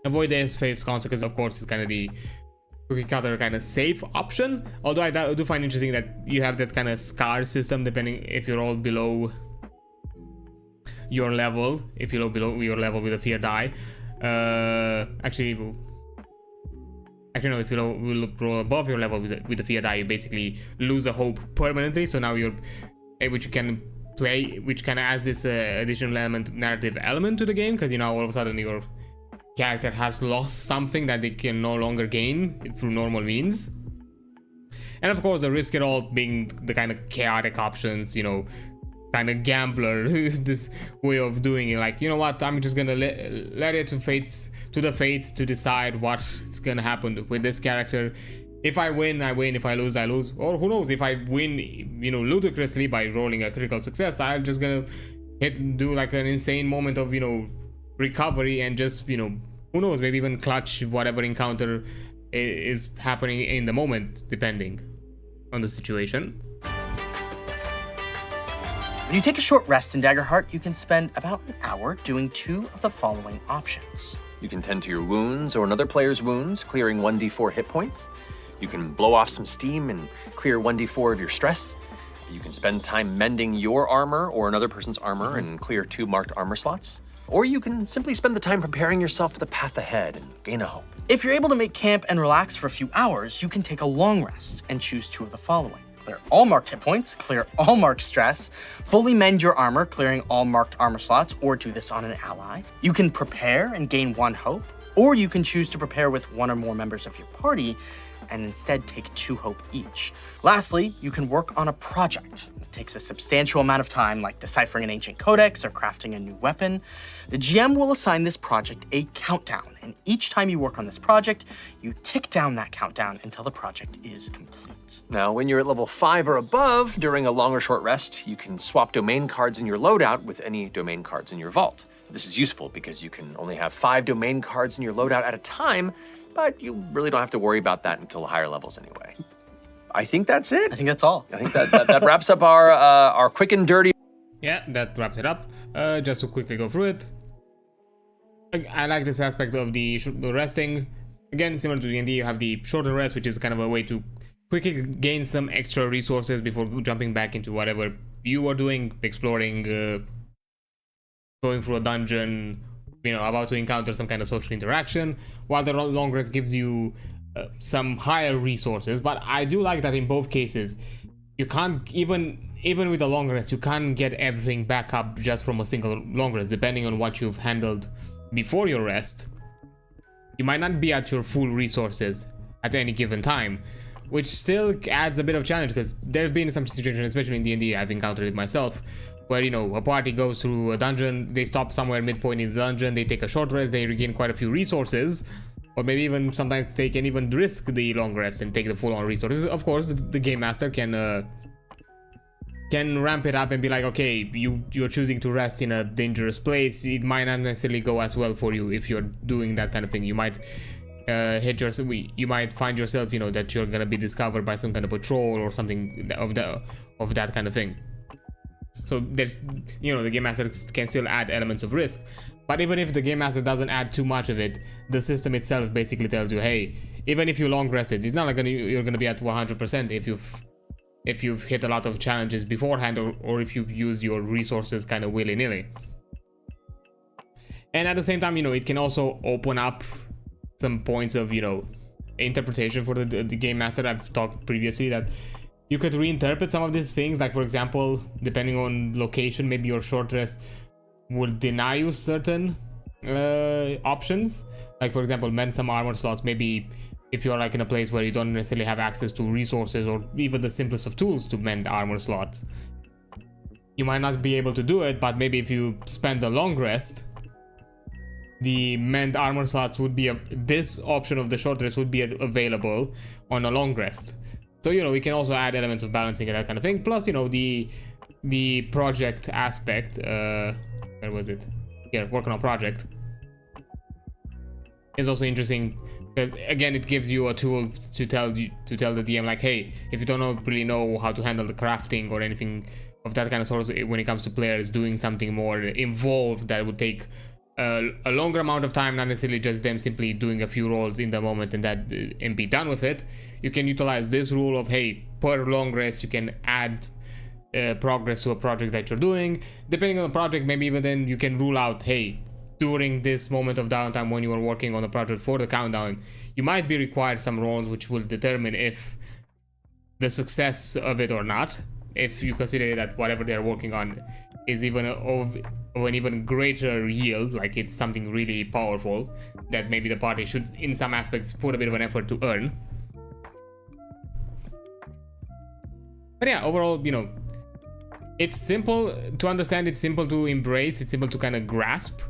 Avoid the faith's consequence, of course, is kind of the cookie cutter kind of safe option, although I do find interesting that you have that kind of scar system depending if you're all below your level. If you're below your level with a fear die, actually no, if you roll above your level with the fear die, you basically lose a hope permanently. So now you're which you can play, which kind of adds this additional narrative element to the game, because you know all of a sudden your character has lost something that they can no longer gain through normal means. And of course, the risk it all being the kind of chaotic options, you know, kind of gambler this way of doing it, like, you know what, I'm just gonna let it to the fates to decide what's gonna happen with this character. If I win, I win. If I lose, I lose. Or who knows, if I win, you know, ludicrously by rolling a critical success, I'm just gonna do like an insane moment of, you know, recovery and just, you know, who knows, maybe even clutch whatever encounter is happening in the moment, depending on the situation. When you take a short rest in Daggerheart, you can spend about an hour doing 2 of the following options. You can tend to your wounds or another player's wounds, clearing 1d4 hit points. You can blow off some steam and clear 1d4 of your stress. You can spend time mending your armor or another person's armor and clear 2 marked armor slots. Or you can simply spend the time preparing yourself for the path ahead and gain a hope. If you're able to make camp and relax for a few hours, you can take a long rest and choose 2 of the following. Clear all marked hit points, clear all marked stress, fully mend your armor, clearing all marked armor slots, or do this on an ally. You can prepare and gain 1 hope, or you can choose to prepare with 1 or more members of your party and instead take 2 hope each. Lastly, you can work on a project. It takes a substantial amount of time, like deciphering an ancient codex or crafting a new weapon. The GM will assign this project a countdown, and each time you work on this project, you tick down that countdown until the project is complete. Now, when you're at level 5 or above, during a long or short rest, you can swap domain cards in your loadout with any domain cards in your vault. This is useful because you can only have 5 domain cards in your loadout at a time, but you really don't have to worry about that until higher levels anyway. I think that's it. I think that's all. I think that wraps up our quick and dirty. Yeah, that wraps it up. Just to quickly go through it. I like this aspect of the resting. Again, similar to D&D, you have the shorter rest, which is kind of a way to quickly gain some extra resources before jumping back into whatever you are doing, exploring, going through a dungeon, you know, about to encounter some kind of social interaction, while the long rest gives you some higher resources. But I do like that in both cases, you can't, even with a long rest, you can't get everything back up just from a single long rest. Depending on what you've handled before your rest, you might not be at your full resources at any given time, which still adds a bit of challenge, because there have been some situations, especially in D&D, I've encountered it myself, where, you know, a party goes through a dungeon, they stop somewhere midpoint in the dungeon, they take a short rest, they regain quite a few resources, or maybe even sometimes they can even risk the long rest and take the full-on resources. Of course, the game master can ramp it up and be like, okay, you're choosing to rest in a dangerous place. It might not necessarily go as well for you if you're doing that kind of thing. You might you might find yourself, you know, that you're gonna be discovered by some kind of patrol or something of that kind of thing. So there's, you know, the game master can still add elements of risk, but even if the game master doesn't add too much of it, the system itself basically tells you, hey, even if you long rested, it's not like you're gonna be at 100% if you've hit a lot of challenges beforehand, or if you've used your resources kind of willy-nilly. And at the same time, you know, it can also open up some points of, you know, interpretation for the game master. I've talked previously that you could reinterpret some of these things. Like for example, depending on location, maybe your short rest will deny you certain options. Like for example, mend some armor slots. Maybe if you're like in a place where you don't necessarily have access to resources or even the simplest of tools to mend armor slots, you might not be able to do it. But maybe if you spend a long rest, the mend armor slots would be this option of the short rest would be available on a long rest. So you know, we can also add elements of balancing and that kind of thing. Plus, you know, the project aspect. Where was it? Here, working on project is also interesting because again, it gives you a tool to tell the DM like, hey, if you don't really know how to handle the crafting or anything of that kind of sort, when it comes to players doing something more involved that would take a longer amount of time, not necessarily just them simply doing a few rolls in the moment and be done with it, you can utilize this rule of, hey, per long rest you can add progress to a project that you're doing. Depending on the project, maybe even then you can rule out, hey, during this moment of downtime when you are working on the project for the countdown, you might be required some rolls which will determine if the success of it or not, if you consider that whatever they're working on is even of an even greater yield, like it's something really powerful that maybe the party should in some aspects put a bit of an effort to earn. But yeah, overall, you know, it's simple to understand, it's simple to embrace, it's simple to kind of grasp,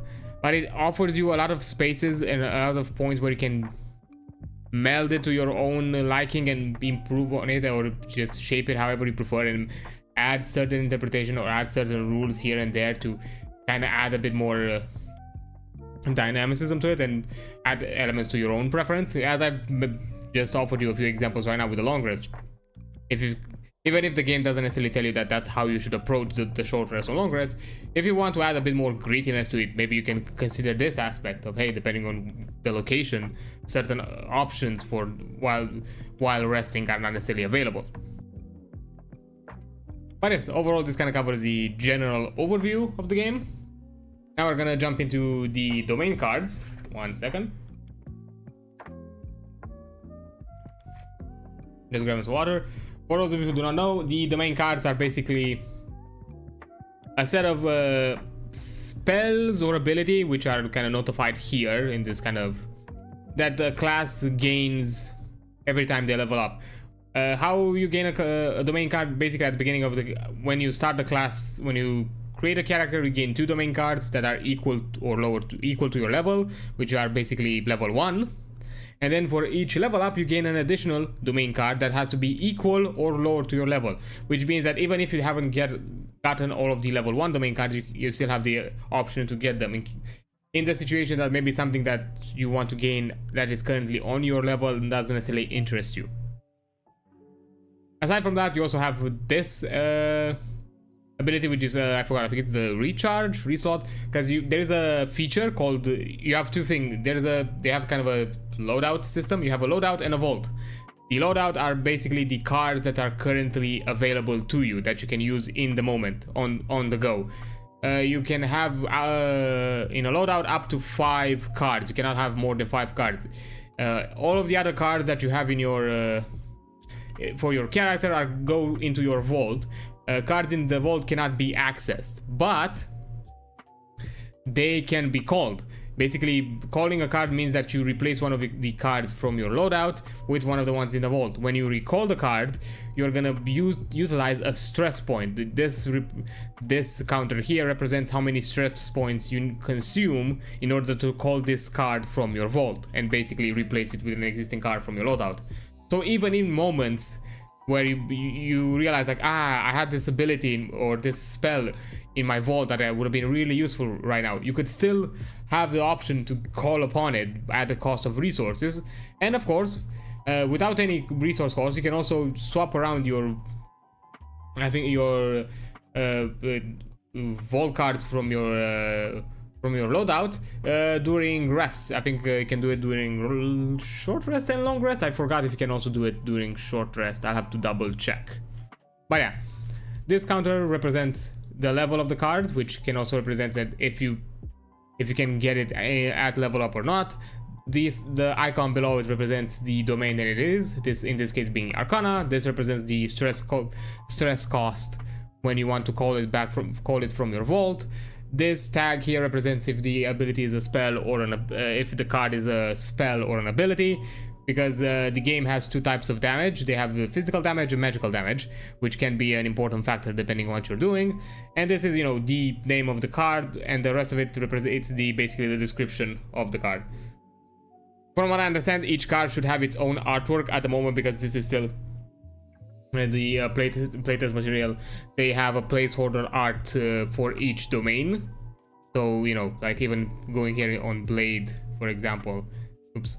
but it offers you a lot of spaces and a lot of points where you can meld it to your own liking and improve on it, or just shape it however you prefer and add certain interpretation or add certain rules here and there to kind of add a bit more dynamicism to it and add elements to your own preference. As I've just offered you a few examples right now with the long rest, even if the game doesn't necessarily tell you that that's how you should approach the short rest or long rest, if you want to add a bit more grittiness to it, maybe you can consider this aspect of, hey, depending on the location, certain options for while resting are not necessarily available. But yes, overall this kind of covers the general overview of the game. Now we're gonna jump into the domain cards. 1 second. Just grab some water. For those of you who do not know, the domain cards are basically a set of spells or ability which are kind of notified here in this kind of that the class gains every time they level up. How you gain a domain card, basically at the beginning of when you start the class, when you create a character, you gain 2 domain cards that are equal to your level, which are basically level 1. And then for each level up, you gain an additional domain card that has to be equal or lower to your level, which means that even if you haven't gotten all of the level 1 domain cards, you still have the option to get them in the situation that maybe something that you want to gain that is currently on your level and doesn't necessarily interest you. Aside from that, you also have this ability, which is I forgot, I think it's the recharge reslot, because there is a feature called, you have 2 things. They have kind of a loadout system. You have a loadout and a vault. The loadout are basically the cards that are currently available to you that you can use in the moment on the go. You can have in a loadout up to 5 cards. You cannot have more than 5 cards. All of the other cards that you have in your for your character go into your vault. Cards in the vault cannot be accessed, but they can be called. Basically, calling a card means that you replace one of the cards from your loadout with one of the ones in the vault. When you recall the card, you're gonna utilize a stress point. This counter here represents how many stress points you consume in order to call this card from your vault and basically replace it with an existing card from your loadout. So even in moments where you realize like, I had this ability or this spell in my vault that would have been really useful right now, you could still have the option to call upon it at the cost of resources. And of course, without any resource cost, you can also swap around your vault cards from your loadout during rests. I think you can do it during short rest and long rest. I forgot if you can also do it during short rest. I'll have to double check. But yeah, this counter represents the level of the card, which can also represent that if you can get it at level up or not. the icon below it represents the domain that it is. This, in this case, being Arcana. This represents the stress cost when you want to call it from your vault. This tag here represents if the ability is a spell or if the card is a spell or an ability, because the game has two types of damage. They have physical damage and magical damage, which can be an important factor depending on what you're doing. And this is, you know, the name of the card, and the rest of it represents basically the description of the card. From what I understand, each card should have its own artwork at the moment, because this is still the playtest material. They have a placeholder art for each domain. So, you know, like even going here on Blade, for example. Oops.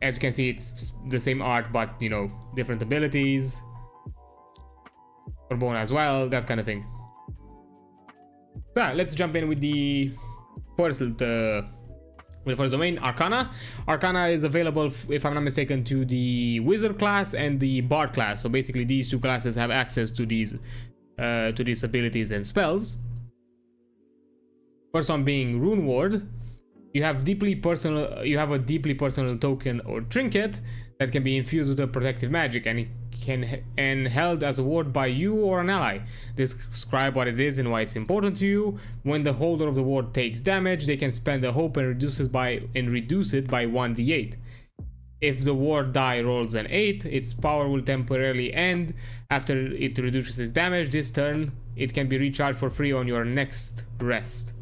As you can see, it's the same art, but, you know, different abilities. For Bone as well, that kind of thing. So yeah, let's jump in with the first domain, Arcana. Arcana is available, if I'm not mistaken, to the Wizard class and the Bard class. So basically, these two classes have access to these abilities and spells. First one being Rune Ward. You have a deeply personal token or trinket that can be infused with a protective magic, and held as a ward by you or an ally. Describe what it is and why it's important to you. When the holder of the ward takes damage, they can spend a hope and reduce it by 1d8. If the ward die rolls an 8, its power will temporarily end. After it reduces its damage this turn, it can be recharged for free on your next rest.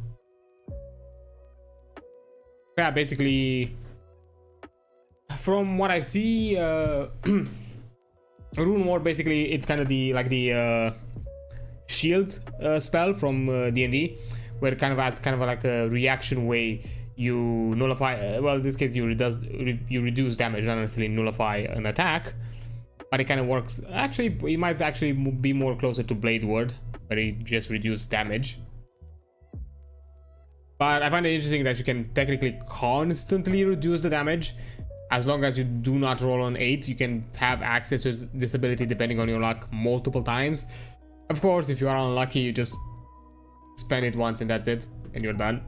Yeah, basically, from what I see, Rune Ward, basically it's kind of the shield spell from D&D, where it kind of has like a reaction way. You nullify, well, in this case you reduce damage, not necessarily nullify an attack, but it kind of works. Actually, it might actually be more closer to Blade Ward, where it just reduces damage. But I find it interesting that you can technically constantly reduce the damage. As long as you do not roll on 8, you can have access to this ability depending on your luck multiple times. Of course, if you are unlucky, you just spend it once and that's it, and you're done.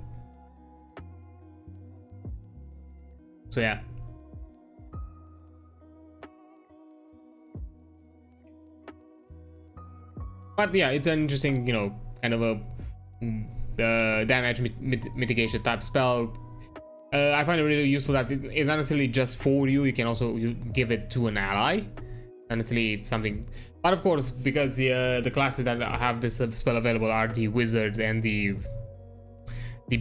So yeah. But yeah, it's an interesting, you know, kind of a damage mitigation type spell. I find it really useful that it's not necessarily just for you. You can also give it to an ally. Not necessarily something. But of course, because the classes that have this spell available are the Wizard and the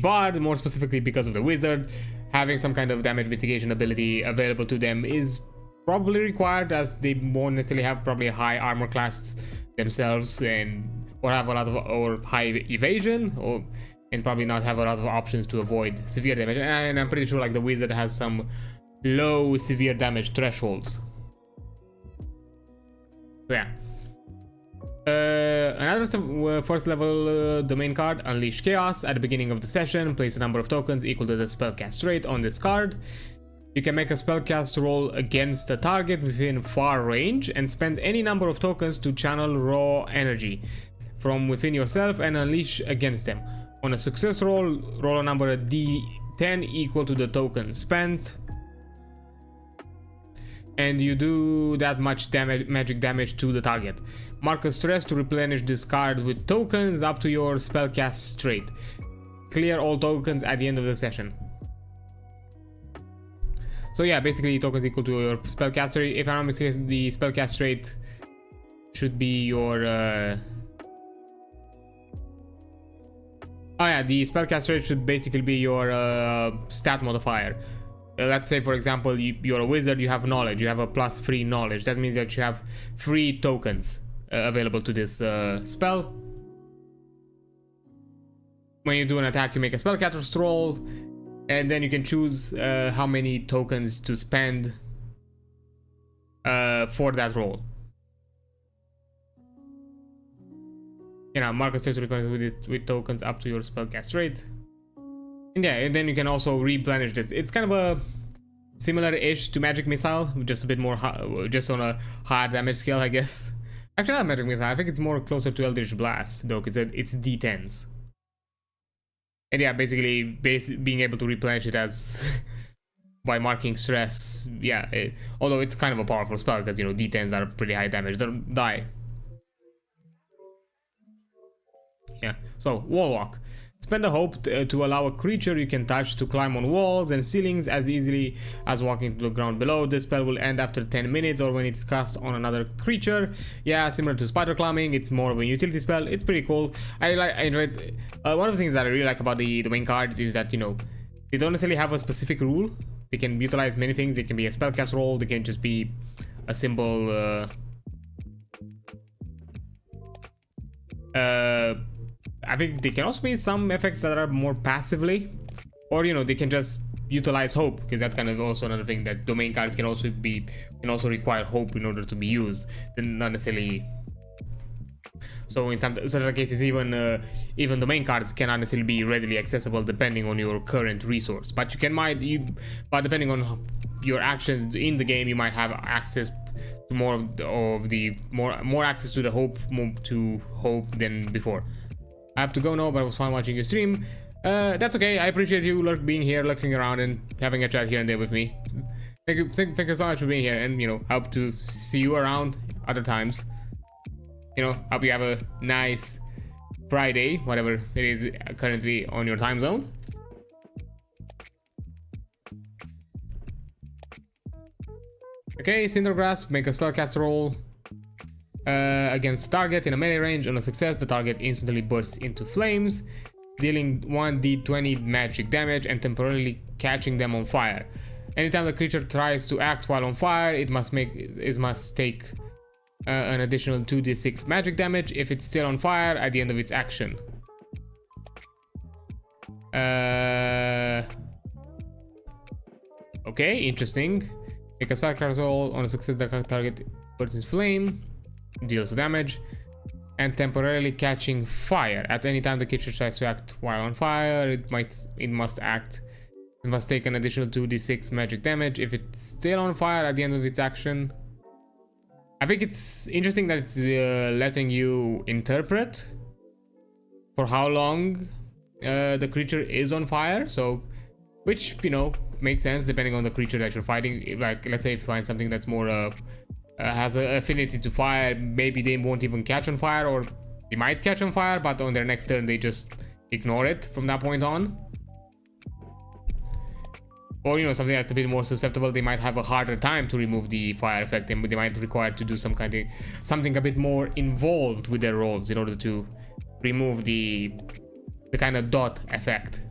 Bard, more specifically because of the Wizard, having some kind of damage mitigation ability available to them is probably required, as they won't necessarily have probably a high armor class themselves, or have a lot of high evasion, and probably not have a lot of options to avoid severe damage. And I'm pretty sure like the Wizard has some low severe damage thresholds. So yeah. Another first level domain card, Unleash Chaos. At the beginning of the session, place a number of tokens equal to the spellcast rate on this card. You can make a spellcast roll against a target within far range and spend any number of tokens to channel raw energy from within yourself and unleash against them. On a success roll, roll a number d10 equal to the token spent, and you do that much magic damage to the target. Mark a stress to replenish this card with tokens up to your spellcast rate. Clear all tokens at the end of the session. So yeah, basically tokens equal to your spellcast rate. If I'm not mistaken, the spellcast rate should be your oh yeah, the spellcast rate should basically be your stat modifier. Let's say, for example, you're a wizard, you have knowledge, you have a +3 knowledge. That means that you have 3 tokens available to this spell. When you do an attack, you make a spellcast roll, and then you can choose how many tokens to spend for that roll. You know, mark a stress with tokens up to your spellcast rate. And yeah, and then you can also replenish this. It's kind of a similar-ish to Magic Missile, just a bit more, just on a higher damage scale, I guess. Actually, not Magic Missile. I think it's more closer to Eldritch Blast, though, because it's D10s. And yeah, basically being able to replenish it as by marking stress. Yeah, although it's kind of a powerful spell because, you know, D10s are pretty high damage. Don't die. Yeah, so wall walk. Spend a hope to allow a creature you can touch to climb on walls and ceilings as easily as walking to the ground below. This spell will end after 10 minutes or when it's cast on another creature. Yeah, similar to spider climbing, it's more of a utility spell. It's pretty cool. I enjoy it. One of the things that I really like about the domain cards is that, you know, they don't necessarily have a specific rule. They can utilize many things. They can be a spellcast roll. They can just be a symbol. I think they can also be some effects that are more passively, or, you know, they can just utilize hope, because that's kind of also another thing that domain cards can also require hope in order to be used. Then not necessarily. So in some certain cases, even domain cards cannot necessarily be readily accessible depending on your current resource. But but depending on your actions in the game, you might have access to more access to the hope than before. I have to go now, but it was fun watching you stream. That's okay. I appreciate you being here, lurking around, and having a chat here and there with me. Thank you so much for being here, and, you know, hope to see you around other times. You know, hope you have a nice Friday, whatever it is currently on your time zone. Okay, Cindergrass, make a spellcast roll against target in a melee range. On a success, the target instantly bursts into flames, dealing 1d20 magic damage and temporarily catching them on fire. Anytime the creature tries to act while on fire, it must take an additional 2d6 magic damage if it's still on fire at the end of its action. Okay, interesting. Make a spellcast roll. On a success, the target bursts into flame, deals damage, and temporarily catching fire. At any time the creature tries to act while on fire, it must take an additional 2d6 magic damage if it's still on fire at the end of its action. I think it's interesting that it's letting you interpret for how long the creature is on fire. So, which, you know, makes sense depending on the creature that you're fighting. Like, let's say if you find something that's more has an affinity to fire, maybe they won't even catch on fire, or they might catch on fire, but on their next turn they just ignore it from that point on. Or, you know, something that's a bit more susceptible, they might have a harder time to remove the fire effect, and they might require to do something a bit more involved with their rolls in order to remove the kind of dot effect.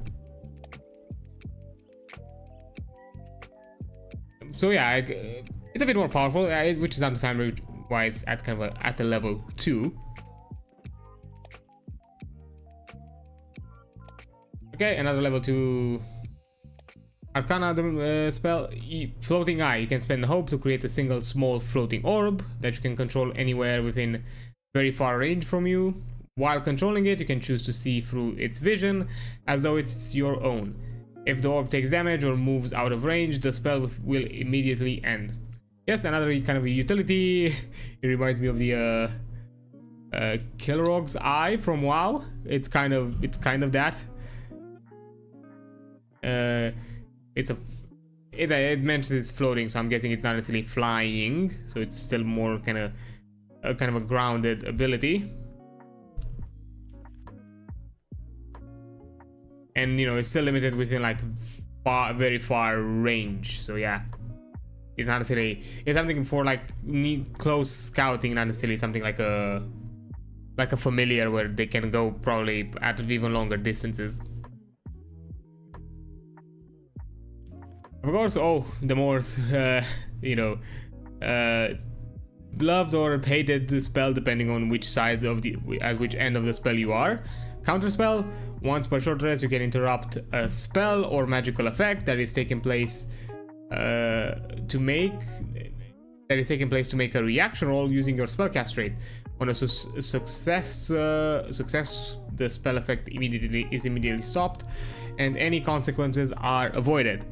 So yeah, it's a bit more powerful, which is understandable why it's at kind of at the level 2. Okay, another level 2 Arcana spell, Floating Eye. You can spend hope to create a single small floating orb that you can control anywhere within very far range from you. While controlling it, you can choose to see through its vision as though it's your own. If the orb takes damage or moves out of range, the spell will immediately end. Yes, another kind of a utility. It reminds me of the Kilrog's Eye from WoW. It's kind of that. It mentions it's floating, so I'm guessing it's not necessarily flying. So it's still more kind of a grounded ability. And, you know, it's still limited within like very far range. So yeah, it's not necessarily, it's something for like close scouting, not necessarily something like a familiar where they can go probably at even longer distances. Of course, the more you know, loved or hated spell depending on which side of at which end of the spell you are. Counterspell. Once per short rest, you can interrupt a spell or magical effect that is taking place to make a reaction roll using your spellcast rate. On a success, the spell effect is immediately stopped, and any consequences are avoided.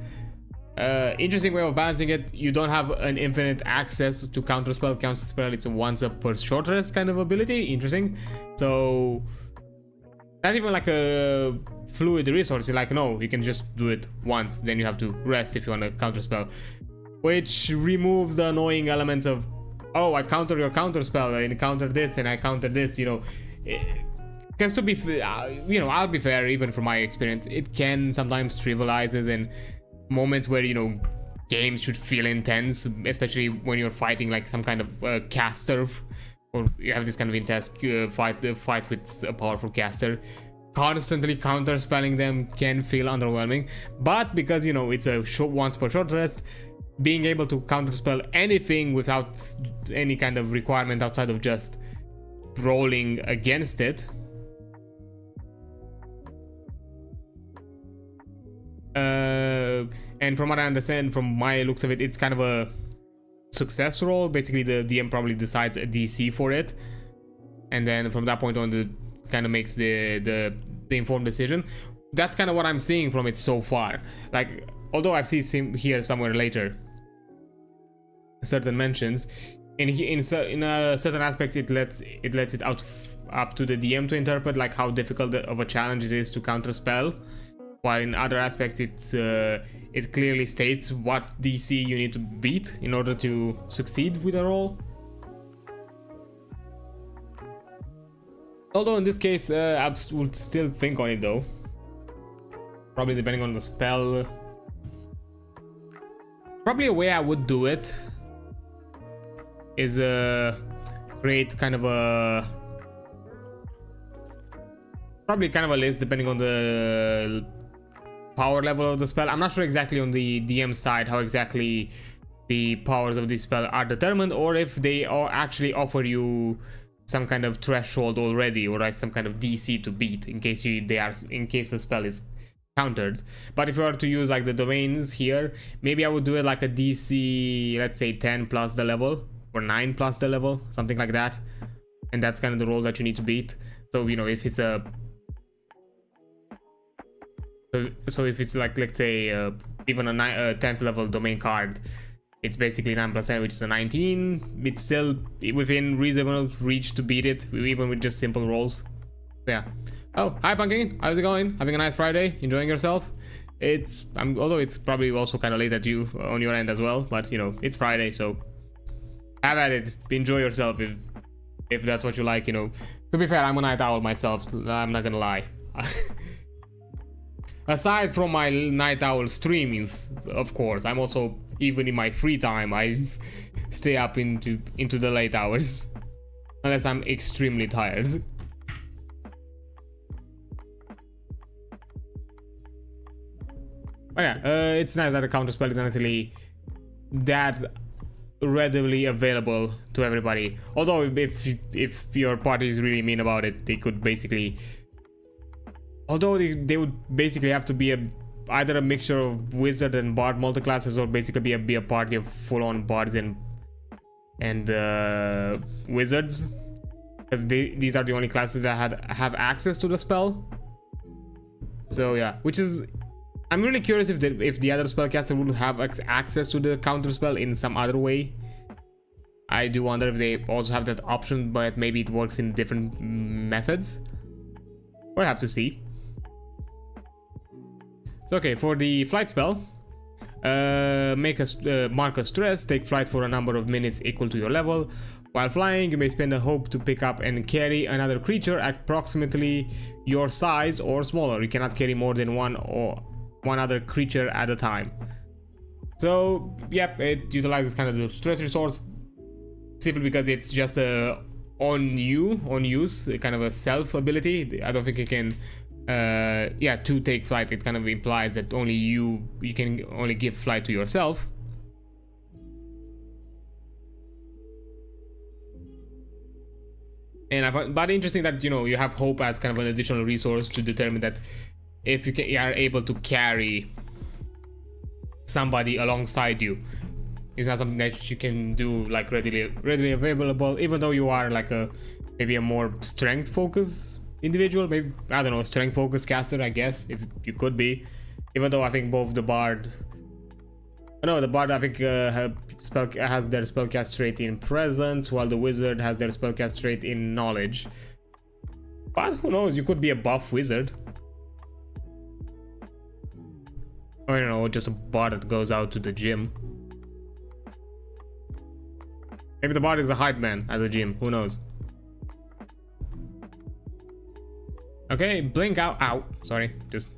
Interesting way of balancing it. You don't have an infinite access to counterspell. Counterspell, it's a once per short rest kind of ability. Interesting. So not even like a fluid resource. You're like, no, you can just do it once, then you have to rest if you want to counterspell, which removes the annoying elements of, oh, I counter your counterspell and counter this and I counter this, you know. Because to be, you know, I'll be fair, even from my experience, it can sometimes trivializes in moments where, you know, games should feel intense, especially when you're fighting like some kind of caster, or you have this kind of intense fight with a powerful caster. Constantly counterspelling them can feel underwhelming, but because, you know, it's a once per short rest, being able to counterspell anything without any kind of requirement outside of just rolling against it, and from what I understand, from my looks of it, it's kind of a success roll. Basically, the DM probably decides a DC for it, and then from that point on, the kind of makes the informed decision. That's kind of what I'm seeing from it so far. Like, although I've seen here somewhere later certain mentions, in certain aspects, it lets it up to the DM to interpret, like how difficult of a challenge it is to counterspell. While in other aspects, it clearly states what DC you need to beat in order to succeed with a roll. Although in this case, I would still think on it though. Probably depending on the spell. Probably a way I would do it is create kind of a... Probably kind of a list depending on the power level of the spell. I'm not sure exactly on the DM side how exactly the powers of the spell are determined, or if they actually offer you some kind of threshold already, or like some kind of DC to beat in case the spell is countered. But if you were to use like the domains here, maybe I would do it like a DC, let's say 10 plus the level, or 9 plus the level, something like that, and that's kind of the roll that you need to beat. So, you know, if it's a if it's like, let's say, even a 10th level domain card, it's basically 9%, which is a 19. It's still within reasonable reach to beat it, even with just simple rolls. So yeah. Oh, hi Pumpkin, how's it going? Having a nice Friday? Enjoying yourself? Although it's probably also kind of late at you on your end as well, but you know, it's Friday, so have at it. Enjoy yourself if that's what you like, you know. To be fair, I'm a night owl myself, I'm not gonna lie. Aside from my night owl streamings, of course, I'm also, even in my free time, I stay up into the late hours, unless I'm extremely tired. But yeah, it's nice that the counterspell is not necessarily that readily available to everybody. Although if your party is really mean about it, they could basically... Although they would basically have to be either a mixture of wizard and bard multiclasses, or basically be a party of full-on bards and wizards, because these are the only classes that have access to the spell. So yeah, which is... I'm really curious if the other spellcaster would have access to the counter spell in some other way. I do wonder if they also have that option, but maybe it works in different methods. We'll have to see. So okay, for the flight spell, mark a stress, take flight for a number of minutes equal to your level. While flying, you may spend a hope to pick up and carry another creature approximately your size or smaller. You cannot carry more than one other creature at a time. So yep, it utilizes kind of the stress resource simply because it's just a on use kind of a self ability. I don't think you can to take flight. It kind of implies that only you can only give flight to yourself. And I find but interesting that, you know, you have hope as kind of an additional resource to determine that if you are able to carry somebody alongside you. It's not something that you can do like readily available, even though you are like maybe a more strength focused individual, maybe, I don't know, strength focused caster, I guess, if you could be. Even though I think both the bard, I think has their spellcast trait in presence, while the wizard has their spellcast trait in knowledge. But who knows, you could be a buff wizard. I don't know, just a bot that goes out to the gym. Maybe the bot is a hype man at the gym, who knows. Okay, blink out. Ow, sorry, just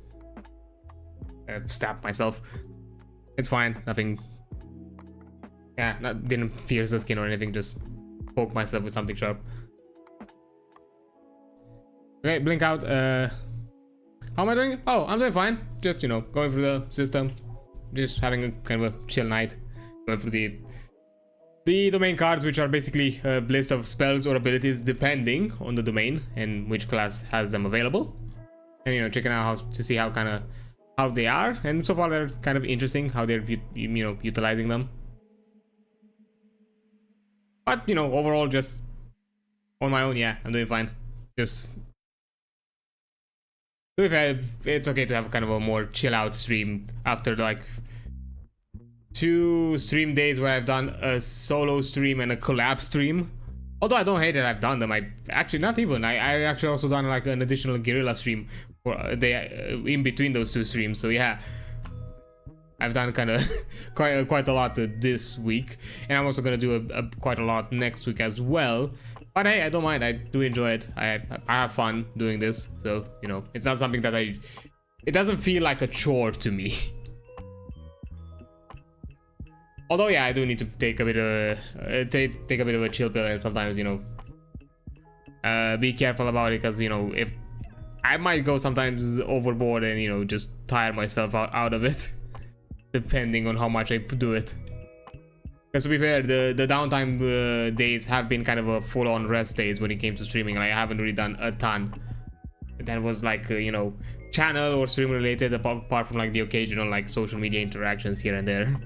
stabbed myself. It's fine, nothing. Yeah, didn't pierce the skin or anything, just poke myself with something sharp. Okay, blink out. How am I doing? Oh, I'm doing fine. Just, you know, going through the system. Just having a kind of a chill night. Going through the domain cards, which are basically a list of spells or abilities depending on the domain and which class has them available. And, you know, checking out how to see how they are. And so far they're kind of interesting how they're, you know, utilizing them. But, you know, overall, just on my own, yeah, I'm doing fine. Just, to be fair, it's okay to have kind of a more chill out stream after like 2 stream days where I've done a solo stream and a collab stream. Although I don't hate it, I've done them. I actually, not even. I actually also done like an additional guerrilla stream for in between those 2 streams. So yeah, I've done kind of quite a lot this week, and I'm also gonna do quite a lot next week as well. But hey, I don't mind. I do enjoy it. I have fun doing this. So, you know, it's not something that it doesn't feel like a chore to me. Although, yeah, I do need to take a bit of take a bit of a chill pill, and sometimes, you know, be careful about it, because, you know, if I might go sometimes overboard and, you know, just tire myself out of it, depending on how much I do it. Because to be fair, the downtime days have been kind of a full-on rest days when it came to streaming. Like, I haven't really done a ton. That was like, you know, channel or stream related, apart from like the occasional like social media interactions here and there.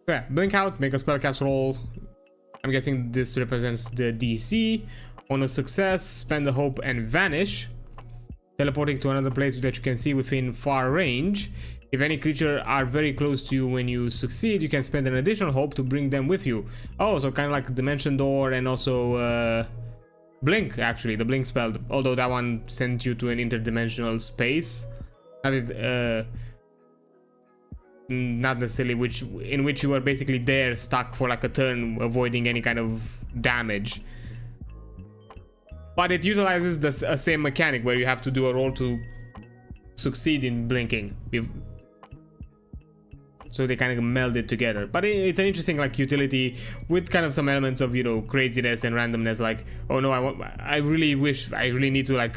Okay, blink out, make a spellcast roll. I'm guessing this represents the DC. On a success, spend the hope and vanish, teleporting to another place that you can see within far range. If any creature are very close to you when you succeed, you can spend an additional hope to bring them with you. Oh, so kind of like Dimension Door and also Blink, actually, the Blink spell. Although that one sent you to an interdimensional space. Not necessarily in which you were basically there, stuck for like a turn, avoiding any kind of damage. But it utilizes the same mechanic where you have to do a roll to succeed in blinking. So they kind of meld it together. But it's an interesting like utility with kind of some elements of, you know, craziness and randomness. Like, oh no, I really need to like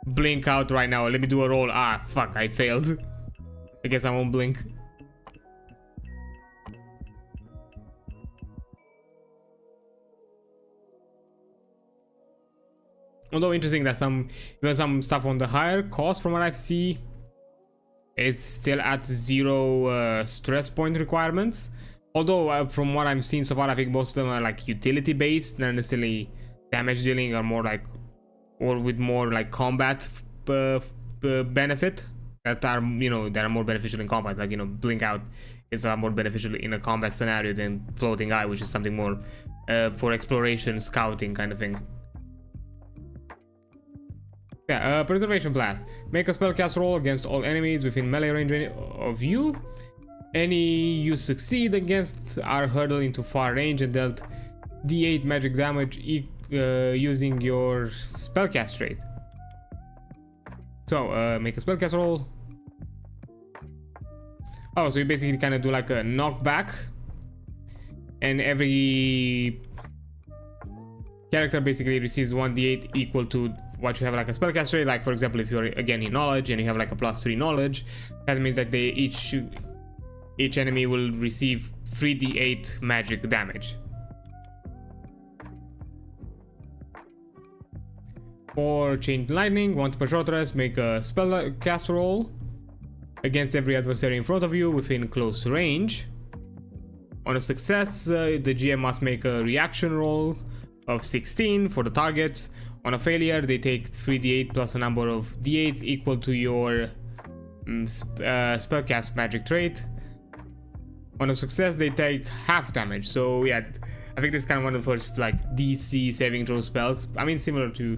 blink out right now. Let me do a roll. Ah, fuck, I failed. I guess I won't blink. Although interesting that even some stuff on the higher cost from what I see, it's still at 0 stress point requirements. Although from what I'm seeing so far, I think most of them are like utility based, not necessarily damage dealing, or more like, or with more like combat benefit that are, you know, that are more beneficial in combat. Like, you know, blink out is a lot more beneficial in a combat scenario than floating eye, which is something more for exploration, scouting kind of thing. Yeah, Preservation Blast. Make a spellcast roll against all enemies within melee range of you. Any you succeed against are hurled into far range and dealt d8 magic damage using your spellcast trait. So, make a spellcast roll. Oh, so you basically kind of do like a knockback. And every character basically receives 1d8 equal to what you have like a spellcast rate. Like, for example, if you're again in knowledge and you have like a +3 knowledge, that means that they each enemy will receive 3d8 magic damage. For Chain Lightning, once per short rest, make a spellcast roll against every adversary in front of you within close range. On a success, the GM must make a reaction roll of 16 for the target. On a failure, they take 3d8 plus a number of d8s equal to your spellcast magic trait. On a success, they take half damage. So yeah, I think this is kind of one of the first like DC saving throw spells. I mean, similar to.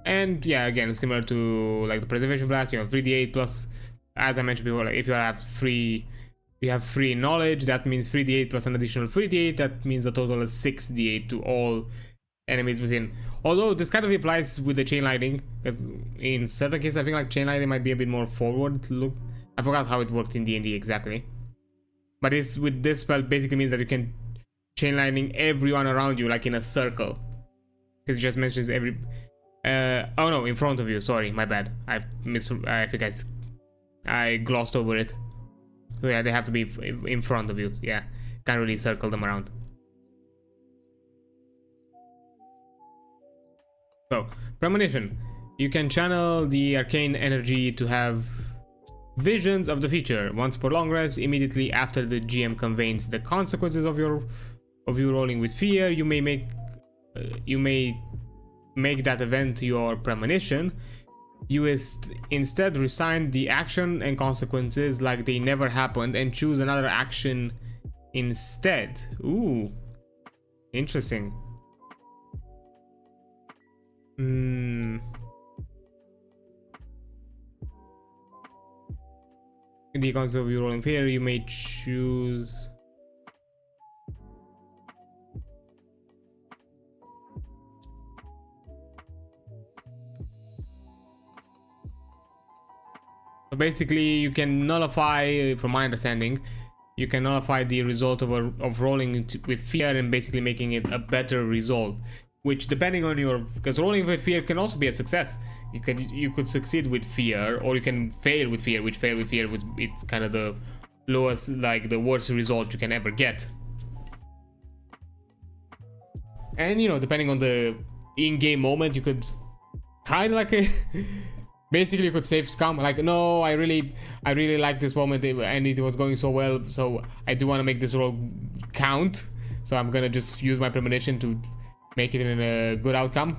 And yeah, again, similar to like the preservation blast, you have 3d8 plus, as I mentioned before, like if you have free knowledge, that means 3d8 plus an additional 3d8. That means a total of 6d8 to all enemies within. Although this kind of applies with the chain lightning, because in certain cases I think like chain lightning might be a bit more forward look. I forgot how it worked in D&D exactly, but it's with this spell basically means that you can chain lightning everyone around you like in a circle, because it just mentions every. Oh no, in front of you. Sorry, my bad. I think I glossed over it. So yeah, they have to be in front of you. Yeah, can't really circle them around. So, premonition. You can channel the arcane energy to have visions of the future. Once per long rest, immediately after the GM conveys the consequences of you rolling with fear, you may make that event your premonition. You instead resign the action and consequences like they never happened and choose another action instead. Ooh, interesting. In the concept of you rolling fear, you may choose. So basically, you can nullify, from my understanding, you can nullify the result of rolling with fear and basically making it a better result. Which, depending on your, because rolling with fear can also be a success. You could succeed with fear, or you can fail with fear. Which fail with fear was it's kind of the lowest, like the worst result you can ever get. And you know, depending on the in-game moment, you could kind of like a. Basically, you could save scum. Like, no, I really like this moment, and it was going so well. So I do want to make this roll count. So I'm gonna just use my premonition to make it in a good outcome.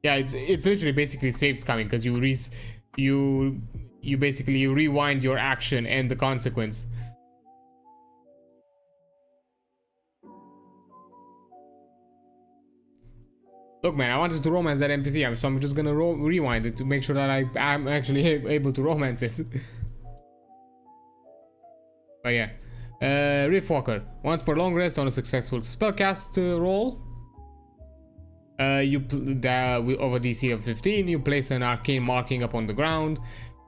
Yeah, it's literally basically save scumming, because you basically rewind your action and the consequence. Look, man, I wanted to romance that NPC, so I'm just gonna rewind it to make sure that I'm actually able to romance it. But yeah, Riftwalker. Once per long rest on a successful spellcast roll, over DC of 15, you place an arcane marking upon the ground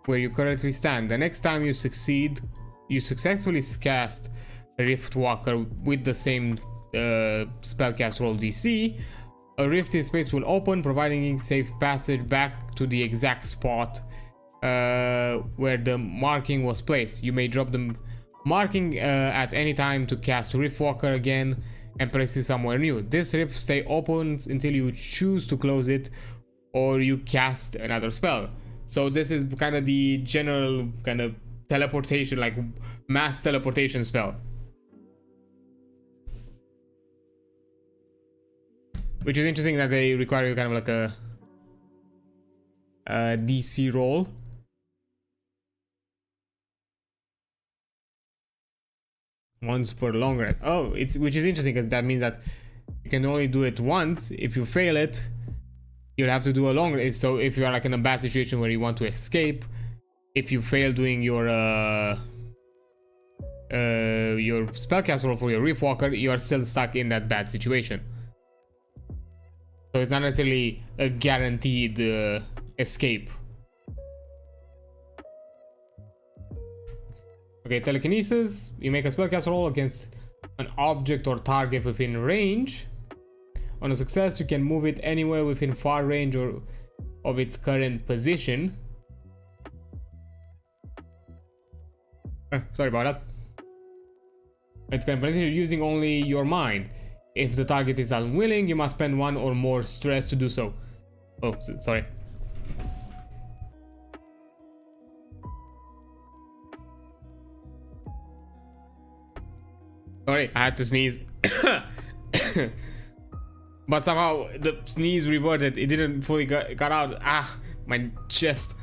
where you currently stand. The next time you successfully cast Riftwalker with the same spellcast roll DC, a rift in space will open, providing safe passage back to the exact spot where the marking was placed. You may drop the marking at any time to cast Riftwalker again and place it somewhere new. This rift stay open until you choose to close it or you cast another spell. So this is kind of the general kind of teleportation, like mass teleportation spell. Which is interesting that they require you kind of like a DC roll. Once per long rest. Oh, which is interesting because that means that you can only do it once. If you fail it, you'll have to do a long rest. So if you are like in a bad situation where you want to escape, if you fail doing your spellcast roll for your Riftwalker, you are still stuck in that bad situation. So it's not necessarily a guaranteed escape. Okay, telekinesis. You make a spellcast roll against an object or target within range. On a success, you can move it anywhere within far range or of its current position. Sorry about that. It's current position using only your mind. If the target is unwilling, you must spend 1 or more stress to do so. Oh, sorry. Sorry, I had to sneeze. But somehow the sneeze reverted. It didn't fully got out. Ah, my chest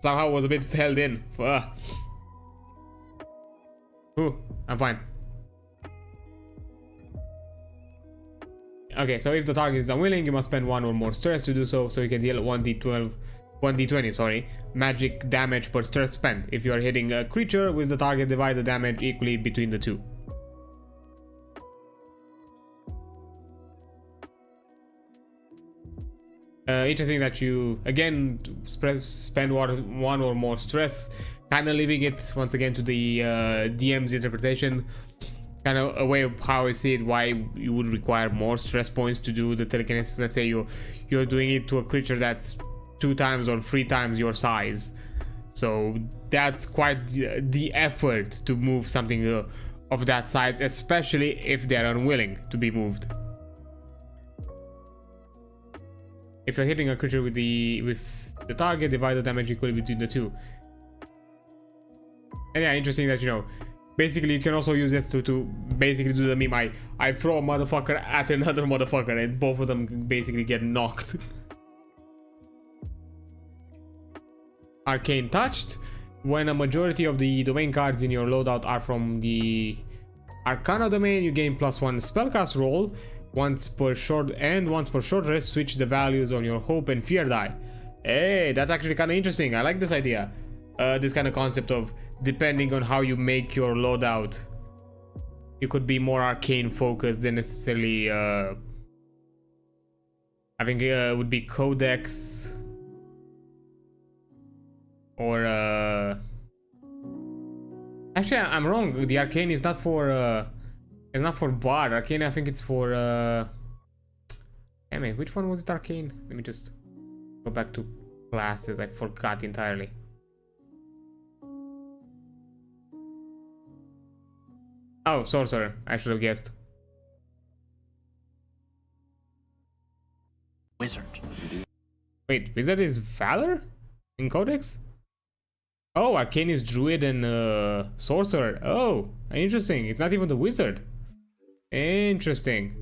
somehow was a bit held in. Ooh, I'm fine. Okay, so if the target is unwilling, you must spend 1 or more stress to do so you can deal 1d20, sorry, magic damage per stress spent. If you are hitting a creature with the target, divide the damage equally between the two. Interesting that you again spend 1 or more stress, kind of leaving it once again to the DM's interpretation. Kind of a way of how I see it, why you would require more stress points to do the telekinesis. Let's say you're doing it to a creature that's 2 times or 3 times your size, so that's quite the effort to move something of that size, especially if they're unwilling to be moved. If you're hitting a creature with the target, divide the damage equally between the two. And yeah, interesting that, you know, basically you can also use this to basically do the meme, I throw a motherfucker at another motherfucker and both of them basically get knocked. Arcane Touched. When a majority of the domain cards in your loadout are from the Arcana Domain, you gain +1 spellcast roll. Once per short rest, switch the values on your hope and fear die. Hey, that's actually kind of interesting. I like this idea. This kind of concept of depending on how you make your loadout, you could be more arcane focused than necessarily. I think it would be Codex or. Actually, I'm wrong. The arcane is not for. It's not for Bard. Arcane, I think it's for. Damn it, which one was it? Arcane? Let me just go back to classes. I forgot entirely. Oh, Sorcerer. I should have guessed. Wizard. Wait, Wizard is Valor? In Codex? Oh, Arcane is Druid and Sorcerer. Oh, interesting. It's not even the Wizard. Interesting.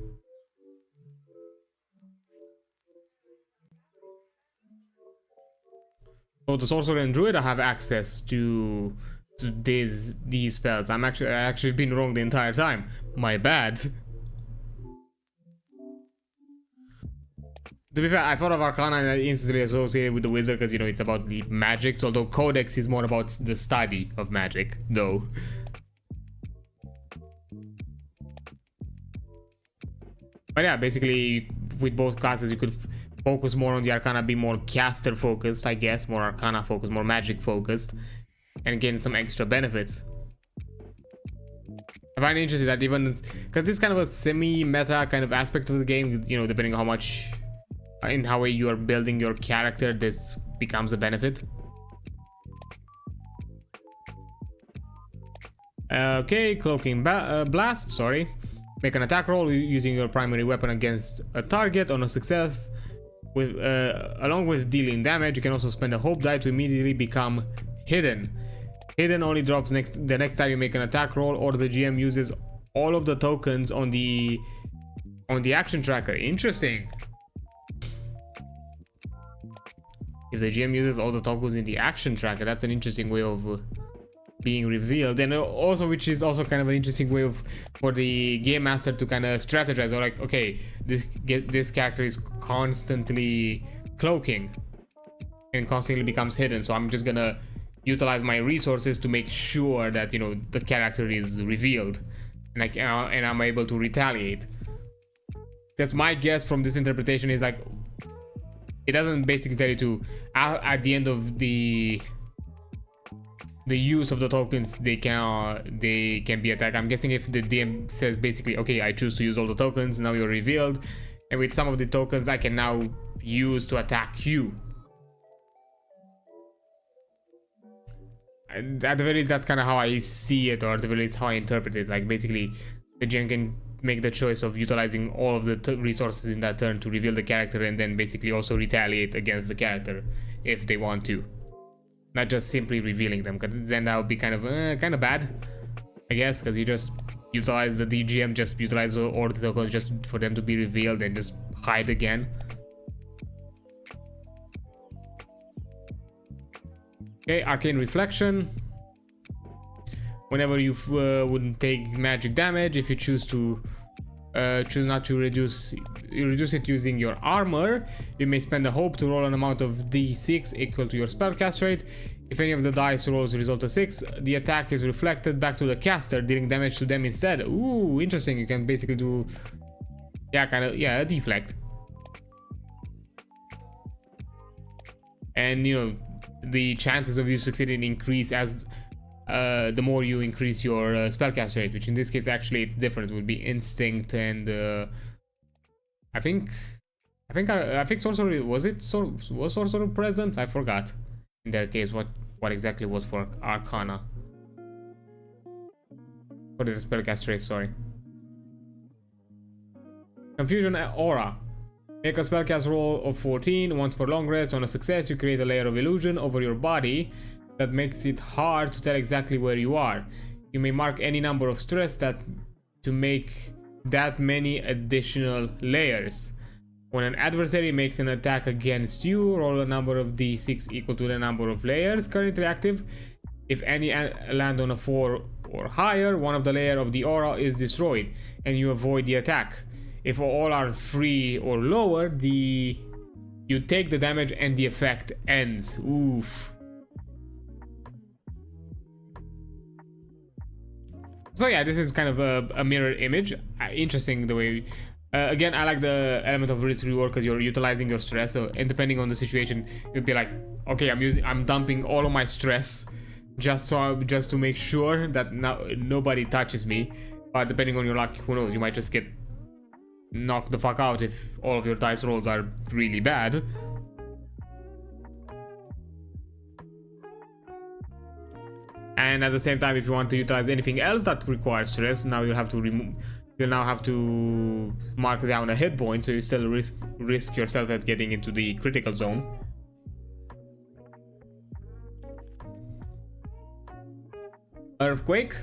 So the Sorcerer and Druid have access to these spells. I actually been wrong the entire time. My bad. To be fair, I thought of Arcana and instantly associated with the Wizard because, you know, it's about the magics, although Codex is more about the study of magic, though. But yeah, basically, with both classes, you could focus more on the Arcana, be more caster focused, I guess, more Arcana focused, more magic focused, and gain some extra benefits. I find it interesting that even, because this is kind of a semi-meta kind of aspect of the game, you know, depending on how much, in how way you are building your character, this becomes a benefit. Okay, Cloaking Blast, sorry. Make an attack roll using your primary weapon against a target on a success. Along with dealing damage, you can also spend a hope die to immediately become hidden. Hidden only drops the next time you make an attack roll, or the GM uses all of the tokens on the action tracker. Interesting. If the GM uses all the tokens in the action tracker, that's an interesting way of being revealed, and also, which is also kind of an interesting way for the game master to kind of strategize, or like, okay, this character is constantly cloaking and constantly becomes hidden, so I'm just gonna utilize my resources to make sure that, you know, the character is revealed, and I'm able to retaliate. That's my guess from this interpretation, is like, it doesn't basically tell you to at the end of the use of the tokens, they can be attacked. I'm guessing if the DM says basically, okay, I choose to use all the tokens, now you're revealed, and with some of the tokens I can now use to attack you. And at the very least, that's kind of how I see it, or at the very least how I interpret it. Like, basically, the GM can make the choice of utilizing all of the resources in that turn to reveal the character, and then basically also retaliate against the character if they want to. Not just simply revealing them, because then that would be kind of bad, I guess, because you just utilize the DGM, just utilize all the tokens just for them to be revealed and just hide again. Okay, Arcane Reflection. Whenever you wouldn't take magic damage, if you choose not to reduce it using your armor, you may spend a hope to roll an amount of d6 equal to your spellcast rate. If any of the dice rolls result a 6, the attack is reflected back to the caster, dealing damage to them instead. Ooh, interesting. You can basically do, a deflect. And you know, the chances of you succeeding increase as the more you increase your spellcast rate, which in this case actually it's different. It would be instinct and I think sorcery was sorcery present? I forgot. In their case, what exactly was for Arcana? For the spellcast rate, sorry. Confusion Aura. Make a spellcast roll of 14 once per long rest. On a success, you create a layer of illusion over your body that makes it hard to tell exactly where you are. You may mark any number of stress to make that many additional layers. When an adversary makes an attack against you, roll a number of d6 equal to the number of layers currently active. If any land on a 4 or higher, one of the layers of the aura is destroyed, and you avoid the attack. If all are 3 or lower, you take the damage and the effect ends. Oof. So yeah, this is kind of a mirror image. Interesting the way. Again, I like the element of risk reward because you're utilizing your stress. So, and depending on the situation, you'd be like, okay, I'm dumping all of my stress just to make sure that nobody touches me. But depending on your luck, who knows? You might just get knocked the fuck out if all of your dice rolls are really bad. And at the same time, if you want to utilize anything else that requires stress, now you'll have to mark down a hit point, so you still risk yourself at getting into the critical zone. Earthquake.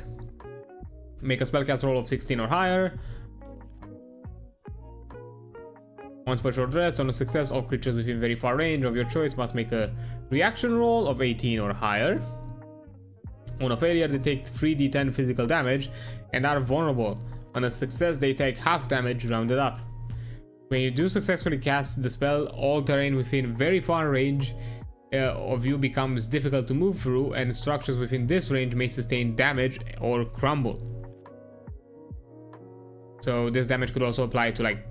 Make a spellcast roll of 16 or higher. Once per short rest. On a success, all creatures within very far range of your choice must make a reaction roll of 18 or higher. On a failure, they take 3d10 physical damage and are vulnerable. On a success, they take half damage rounded up. When you do successfully cast the spell, all terrain within very far range of you becomes difficult to move through, and structures within this range may sustain damage or crumble. So this damage could also apply to like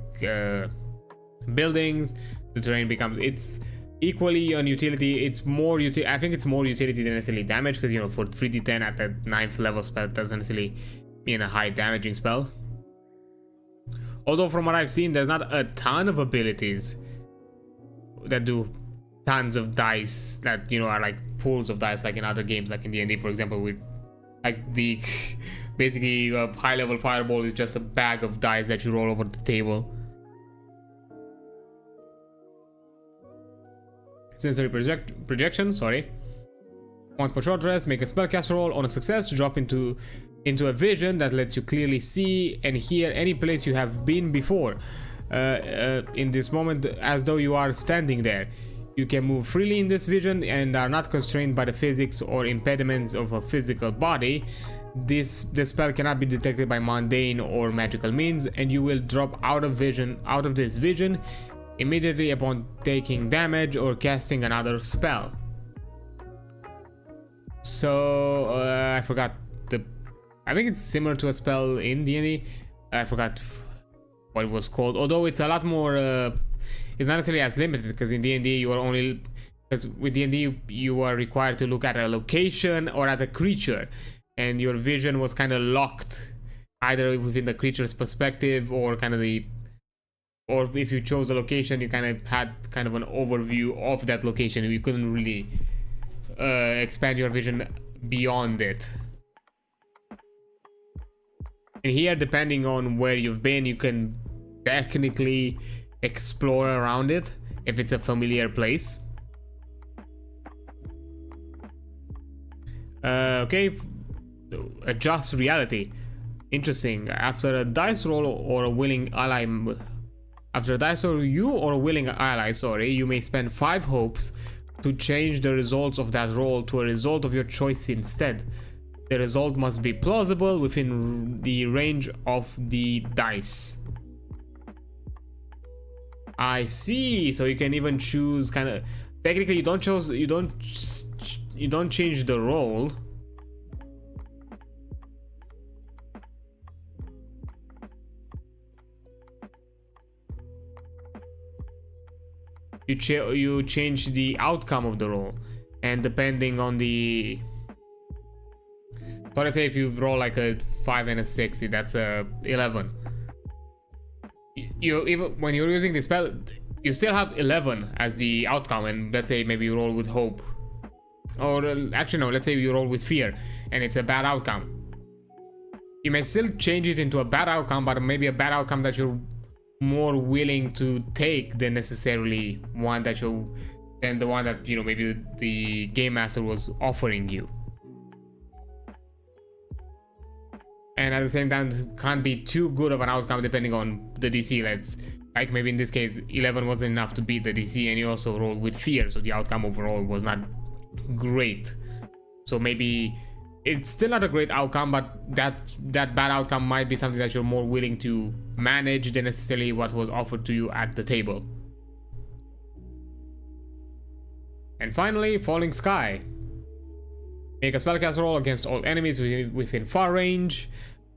buildings. The terrain becomes, it's equally on utility. It's more I think it's more utility than necessarily damage, because you know, for 3d10 at the 9th level spell, it doesn't necessarily mean a high damaging spell. Although from what I've seen, there's not a ton of abilities that do tons of dice that, you know, are like pools of dice like in other games, like in D&D for example, with like the basically a high level fireball is just a bag of dice that you roll over the table. Sensory projection, sorry. Once per short rest, make a spellcast roll. On a success, drop into a vision that lets you clearly see and hear any place you have been before. In this moment, as though you are standing there. You can move freely in this vision and are not constrained by the physics or impediments of a physical body. This spell cannot be detected by mundane or magical means, and you will drop out of this vision immediately upon taking damage or casting another spell. So I forgot I think it's similar to a spell in D&D. I forgot what it was called, although it's a lot more it's not necessarily as limited, because in D&D you are only, because with D&D you are required to look at a location or at a creature, and your vision was kind of locked either within the creature's perspective or kind of or if you chose a location, you kind of had kind of an overview of that location. You couldn't really expand your vision beyond it. And here, depending on where you've been, you can technically explore around it if it's a familiar place. Okay, adjust reality. Interesting. After a dice roll or a willing ally, you may spend 5 hopes to change the results of that roll to a result of your choice instead. The result must be plausible within the range of the dice. I see. So you can even choose kind of technically you don't change the roll. You change the outcome of the roll, and depending on the, so let's say if you roll like a 5 and a 6, that's a 11. You even when you're using the spell, you still have 11 as the outcome, and let's say maybe you roll with hope, or actually no, let's say you roll with fear, and it's a bad outcome. You may still change it into a bad outcome, but maybe a bad outcome that you're more willing to take than necessarily one that than the one that, you know, maybe the game master was offering you. And at the same time, it can't be too good of an outcome depending on the DC. Like maybe in this case 11 wasn't enough to beat the DC, and you also rolled with fear, so the outcome overall was not great. So maybe it's still not a great outcome, but that bad outcome might be something that you're more willing to manage than necessarily what was offered to you at the table. And finally, Falling Sky. Make a spellcast roll against all enemies within far range.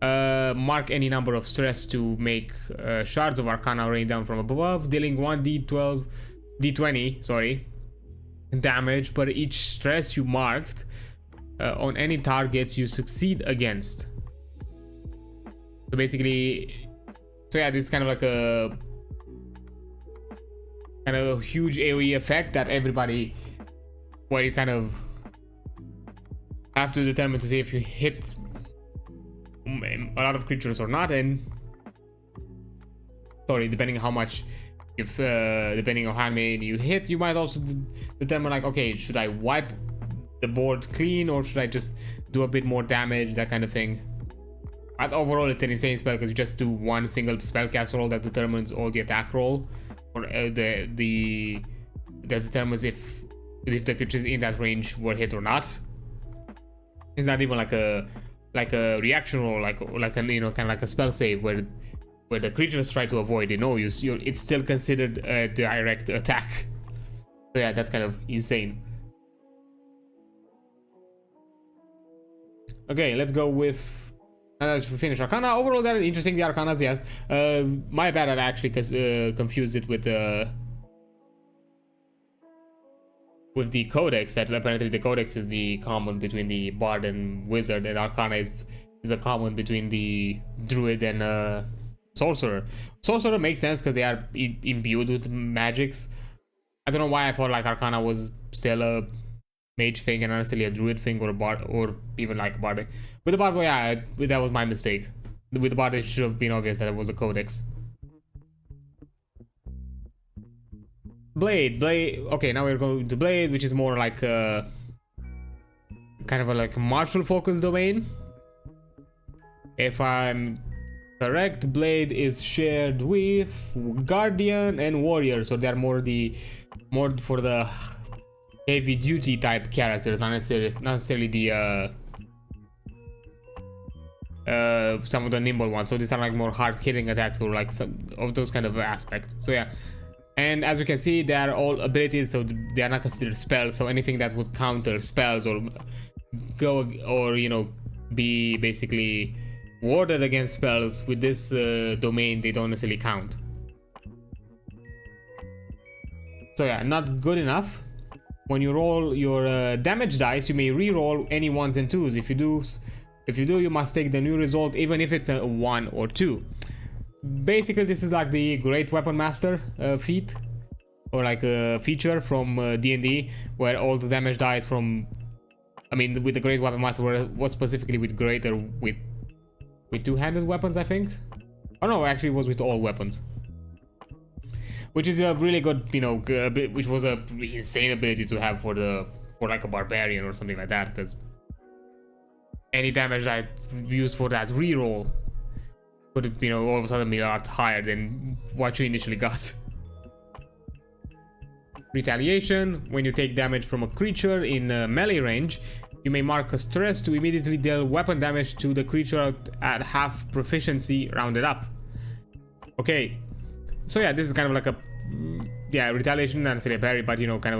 Mark any number of stress to make shards of Arcana rain down from above, dealing 1d20 damage per each stress you marked on any targets you succeed against. So basically, so yeah, this is kind of like a huge AoE effect that everybody, where you kind of have to determine to see if you hit a lot of creatures or not, and depending on how much, depending on how many you hit, you might also determine like, okay, should I wipe the board clean or should I just do a bit more damage, that kind of thing. But overall, it's an insane spell because you just do one single spellcast roll that determines all the attack roll, or that determines if the creatures in that range were hit or not. It's not even like a reaction roll, like a, you know, kind of like a spell save where the creatures try to avoid it. No, it's still considered a direct attack. So yeah, that's kind of insane. Okay, let's go with. Now that we finished Arcana, overall they're interesting, the Arcanas, yes. My bad, I actually confused it with the Codex. That apparently the Codex is the common between the Bard and Wizard, and Arcana is a common between the Druid and Sorcerer. Sorcerer makes sense because they are imbued with magics. I don't know why I thought like Arcana was still a mage thing and not necessarily a Druid thing, or a Bard, or even like a Bard. With the Bard, yeah, that was my mistake. With the Bard, it should have been obvious that it was a Codex. Blade. Okay, now we're going to Blade, which is more like a kind of like a martial focus domain. If I'm correct, Blade is shared with Guardian and Warrior, so they're more for the heavy duty type characters, not necessarily the some of the nimble ones. So these are like more hard hitting attacks, or like some of those kind of aspects. So yeah. And as we can see, they are all abilities, so they are not considered spells. So anything that would counter spells or go, or you know, be basically warded against spells with this domain, they don't necessarily count. So yeah, not good enough. When you roll your damage dice, you may re-roll any 1s and 2s. If you do, you must take the new result, even if it's a 1 or 2. Basically, this is like the Great Weapon Master feat, or like a feature from D&D, where all the damage dice from, I mean, with the Great Weapon Master was specifically with greater with two-handed weapons, I think. Oh no, actually, it was with all weapons, which is a really good, you know, which was a insane ability to have for like a barbarian or something like that, because any damage I used for that reroll would, you know, all of a sudden be a lot higher than what you initially got. Retaliation, when you take damage from a creature in melee range, you may mark a stress to immediately deal weapon damage to the creature at half proficiency rounded up. Okay, so yeah, this is kind of like a, yeah, retaliation, not necessarily a parry, but you know, kind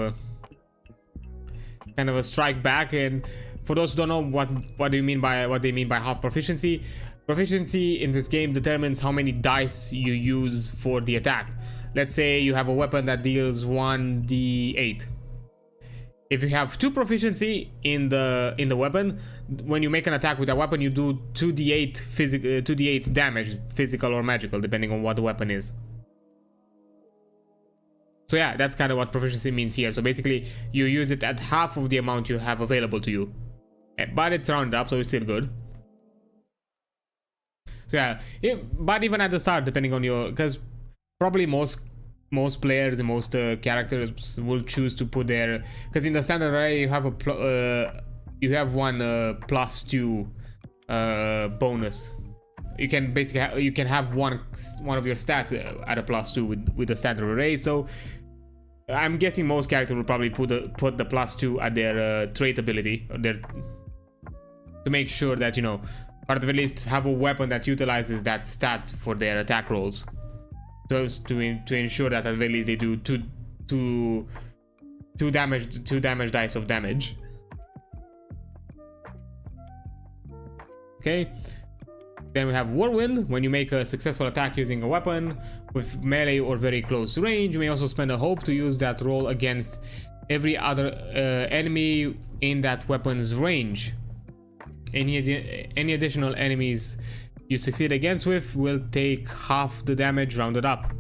of a strike back. And for those who don't know what they mean by half proficiency, proficiency in this game determines how many dice you use for the attack. Let's say you have a weapon that deals 1d8. If you have 2 proficiency in the weapon, when you make an attack with that weapon, you do 2d8 damage, physical or magical, depending on what the weapon is. So yeah, that's kind of what proficiency means here. So basically, you use it at half of the amount you have available to you, but it's rounded up, so it's still good. So yeah, but even at the start, depending on your, because probably most players and most characters will choose to put their, because in the standard array you have one +2 bonus. You can basically you can have one of your stats at a +2 with the standard array. So I'm guessing most characters will probably put the +2 at their trait ability, or their, to make sure that, you know, or at the least have a weapon that utilizes that stat for their attack rolls. So to ensure that at the very least they do two damage dice of damage. Okay. Then we have Whirlwind. When you make a successful attack using a weapon with melee or very close range, you may also spend a hope to use that roll against every other enemy in that weapon's range. Any additional enemies you succeed against with will take half the damage rounded up.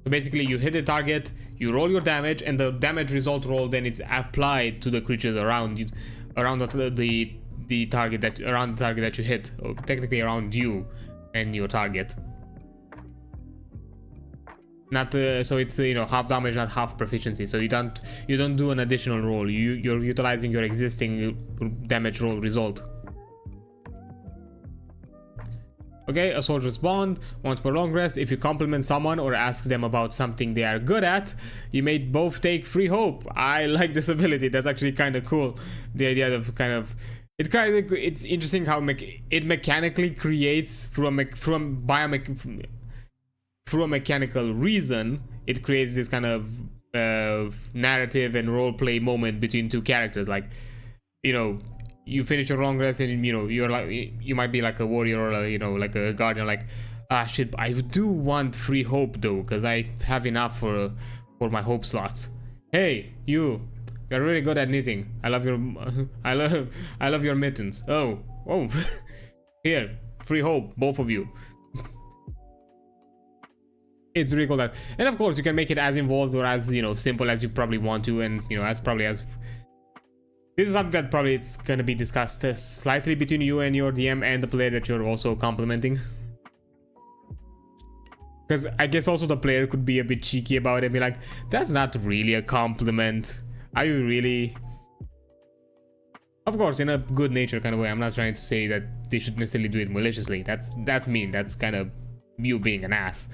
So basically, you hit the target, you roll your damage, and the damage result roll then it's applied to the creatures around you, around the target that you hit, or technically around you and your target. Not so it's you know, half damage, not half proficiency. So you don't do an additional roll. You're utilizing your existing damage roll result. Okay, a soldier's bond. Once per long rest, if you compliment someone or ask them about something they are good at, you may both take free hope. I like this ability. That's actually kind of cool. The idea of it's interesting how it mechanically creates through a mechanical reason. It creates this kind of narrative and role play moment between two characters. Like, you know, you finish your long rest and you know you might be like a warrior or you know, like a guardian, like, shit, I do want free hope though, because I have enough for my hope slots. Hey, you're really good at knitting. I love your mittens. Oh here, free hope, both of you. It's really cool that, and of course you can make it as involved or as, you know, simple as you probably want to, and you know, as this is something that probably it's gonna be discussed slightly between you and your DM and the player that you're also complimenting. Because I guess also the player could be a bit cheeky about it and be like, that's not really a compliment. Are you really? Of course, in a good natured kind of way. I'm not trying to say that they should necessarily do it maliciously. That's mean. That's kind of you being an ass.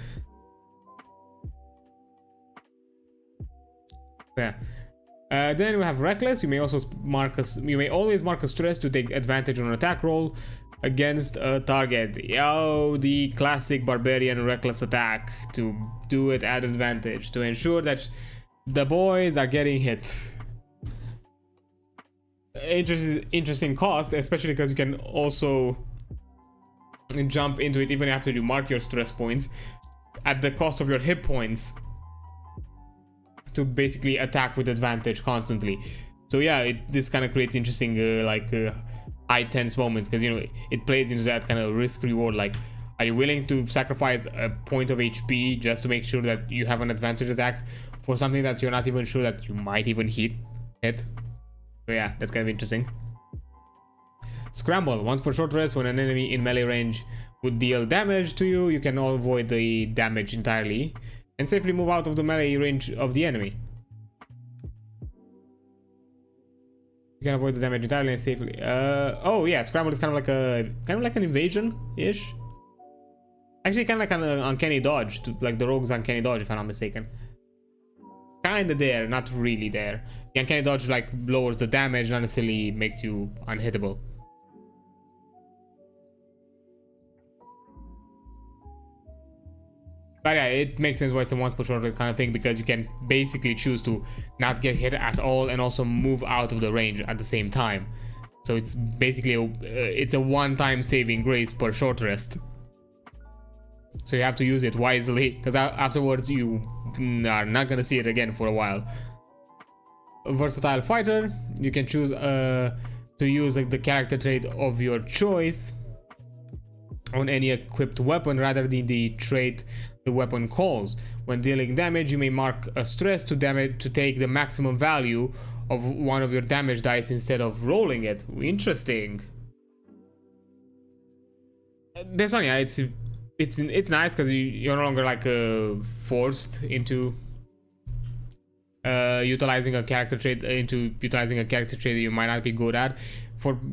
Yeah. Then we have Reckless. You may also always mark a stress to take advantage on an attack roll against a target. Yo, the classic barbarian Reckless attack, to do it at advantage to ensure that the boys are getting hit. Interesting cost, especially because you can also jump into it even after you mark your stress points at the cost of your hit points, to basically attack with advantage constantly. So yeah, this kind of creates interesting high tense moments, because you know, it plays into that kind of risk reward. Like, are you willing to sacrifice a point of HP just to make sure that you have an advantage attack for something that you're not even sure that you might even hit? So yeah, that's kind of interesting. Scramble. Once per short rest, when an enemy in melee range would deal damage to you, you can avoid the damage entirely and safely move out of the melee range of the enemy. You can avoid the damage entirely and safely. Oh yeah, Scramble is kind of like an invasion-ish. Actually, kind of like an uncanny dodge, like the rogue's uncanny dodge, if I'm not mistaken. kinda there, not really there. The uncanny dodge like lowers the damage, not necessarily makes you unhittable. But yeah, it makes sense why it's a once per short kind of thing, because you can basically choose to not get hit at all and also move out of the range at the same time. So it's basically it's a one-time saving grace per short rest. So you have to use it wisely, because afterwards you are not gonna see it again for a while. A versatile fighter, you can choose to use like the character trait of your choice on any equipped weapon rather than the trait the weapon calls. When dealing damage, you may mark a stress to take the maximum value of one of your damage dice instead of rolling it. Interesting. This one, yeah, it's nice because you're no longer like forced into utilizing a character trait that you might not be good at.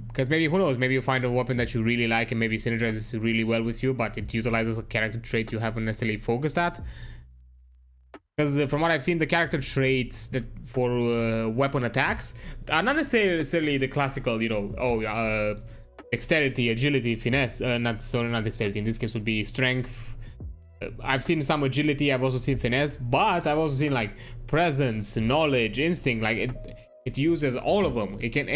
Because maybe, who knows, maybe you find a weapon that you really like and maybe synergizes really well with you, but it utilizes a character trait you haven't necessarily focused at. Because from what I've seen, the character traits that for weapon attacks are not necessarily the classical, you know, dexterity, agility, finesse. Not dexterity. In this case, would be strength. I've seen some agility. I've also seen finesse, but I've also seen like presence, knowledge, instinct. Like it uses all of them. It can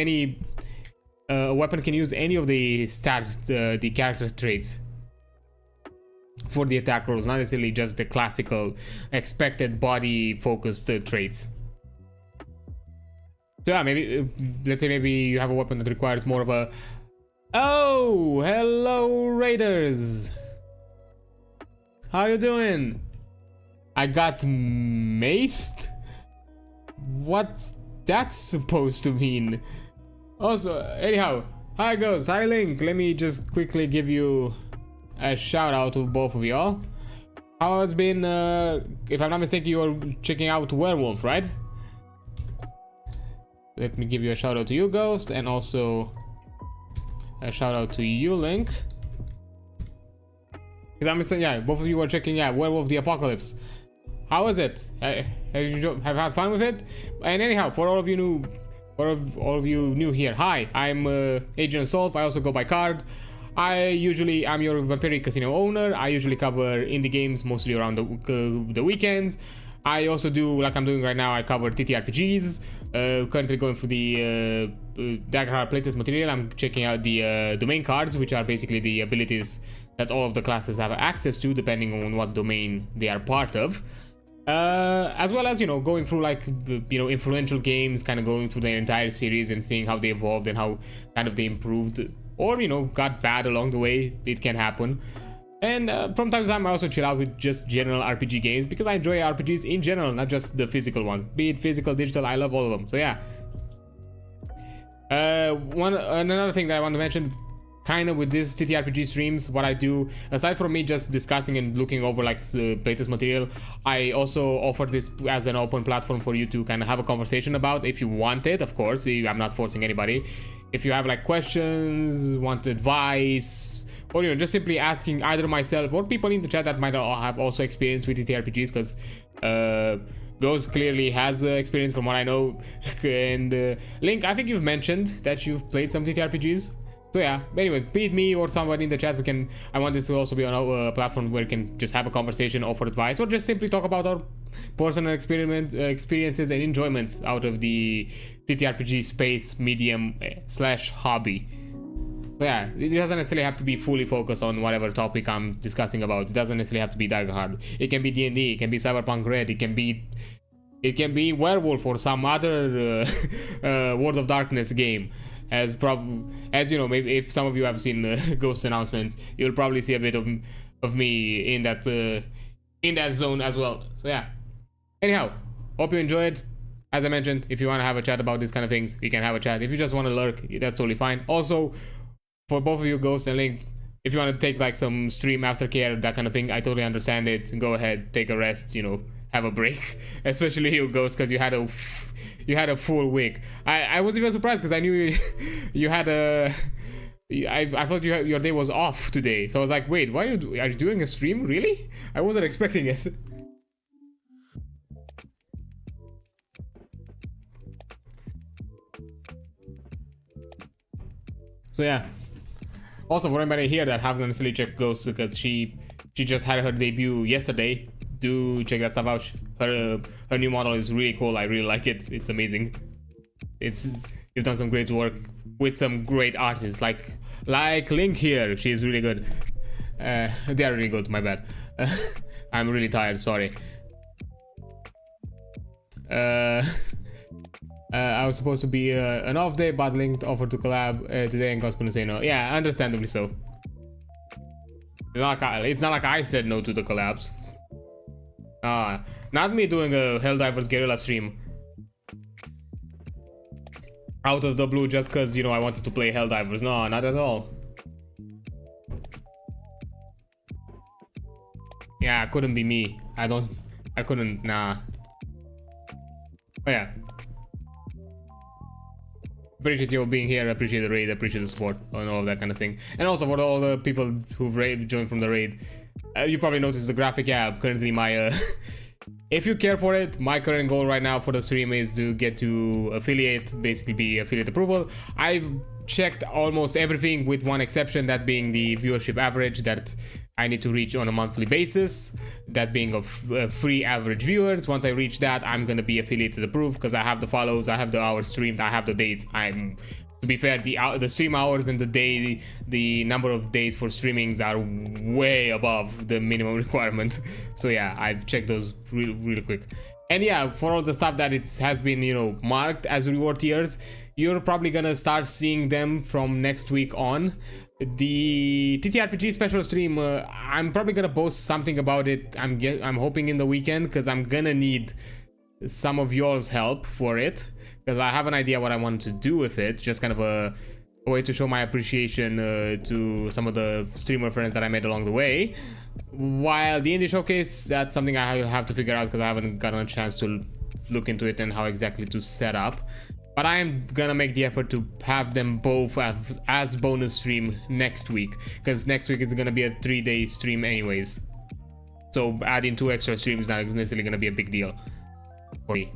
a weapon can use any of the stats, the character traits for the attack rolls, not necessarily just the classical expected body focused traits. So yeah, maybe let's say maybe you have a weapon that requires more of a oh, hello raiders, how you doing? I got maced? What's that supposed to mean? Also, anyhow, hi Ghost, hi Link. Let me just quickly give you a shout out to both of y'all. How has been, if I'm not mistaken, you were checking out Werewolf, right? Let me give you a shout out to you, Ghost, and also a shout out to you, Link. Because I'm saying, yeah, both of you were checking, yeah, Werewolf the Apocalypse. How is it? Have you had fun with it? And anyhow, for all of you new here, hi, I'm Agent Solve. I also go by Card. I'm your Vampiric Casino owner. I usually cover indie games mostly around the weekends. I also do, like I'm doing right now, I cover ttrpgs. Currently going through the Daggerheart playtest material. I'm checking out the domain cards, which are basically the abilities that all of the classes have access to depending on what domain they are part of. As well as, you know, going through like, you know, influential games, kind of going through their entire series and seeing how they evolved and how kind of they improved or, you know, got bad along the way. It can happen. And from time to time I also chill out with just general RPG games because I enjoy RPGs in general, not just the physical ones. Be it physical, digital, I love all of them. So yeah. Another thing that I want to mention, kind of with these TTRPG streams, what I do, aside from me just discussing and looking over like playtest material, I also offer this as an open platform for you to kind of have a conversation about if you want it. Of course, I'm not forcing anybody. If you have like questions, want advice, or, you know, just simply asking either myself or people in the chat that might have also experience with TTRPGs, because Ghost clearly has experience from what I know. And Link, I think you've mentioned that you've played some TTRPGs. So yeah, anyways, be it me or somebody in the chat, I want this to also be on a platform where we can just have a conversation, offer advice, or just simply talk about our personal experiences and enjoyments out of the TTRPG space, medium / hobby. So yeah, it doesn't necessarily have to be fully focused on whatever topic I'm discussing about. It doesn't necessarily have to be Daggerheart. It can be D&D, it can be Cyberpunk Red, it can be Werewolf or some other World of Darkness game. As you know, maybe if some of you have seen the Ghost announcements, you'll probably see a bit of me in that zone as well. So yeah. Anyhow, hope you enjoyed. As I mentioned, if you want to have a chat about these kind of things, we can have a chat. If you just want to lurk, that's totally fine. Also, for both of you, Ghost and Link, if you want to take like some stream aftercare, that kind of thing, I totally understand it. Go ahead, take a rest, you know, have a break. Especially you, Ghost, because you had a full week. I was even surprised because I knew you had a. I thought your day was off today, so I was like, wait, are you doing a stream? Really? I wasn't expecting it. So yeah. Also, for anybody here that hasn't necessarily checked Ghost, because she just had her debut yesterday, do check that stuff out. Her new model is really cool. I really like it. It's amazing. You've done some great work with some great artists like Link here. She's really good. They are really good. My bad. I'm really tired. Sorry. I was supposed to be an off day, but Link offered to collab today, and God's gonna say no. Yeah, understandably so. It's not like I said no to the collabs. Not me doing a Helldivers guerrilla stream out of the blue just because, you know, I wanted to play Helldivers. No, not at all. Yeah, it couldn't be me. I couldn't, nah. But yeah. Appreciate you being here, appreciate the raid, appreciate the support, and all that kind of thing. And also for all the people who've joined from the raid, you probably noticed the graphic. Yeah, currently my if you care for it, my current goal right now for the stream is to get to affiliate, basically be affiliate approval. I've checked almost everything with one exception, that being the viewership average that I need to reach on a monthly basis, that being of free average viewers. Once I reach that, I'm gonna be affiliated approved because I have the follows, I have the hours streamed, I have the days. To be fair, the stream hours and the number of days for streamings are way above the minimum requirement. So yeah, I've checked those really quick. And yeah, for all the stuff that has been, you know, marked as reward tiers, you're probably gonna start seeing them from next week on. The ttrpg special stream, I'm probably gonna post something about it. I'm hoping in the weekend, because I'm gonna need some of yours help for it, because I have an idea what I want to do with it. Just kind of a way to show my appreciation to some of the streamer friends that I made along the way. While the indie showcase, that's something I'll have to figure out, because I haven't gotten a chance to look into it and how exactly to set up. But I am gonna make the effort to have them both as bonus stream next week, because next week is gonna be a 3-day stream anyways. So adding 2 extra streams is not necessarily gonna be a big deal for me.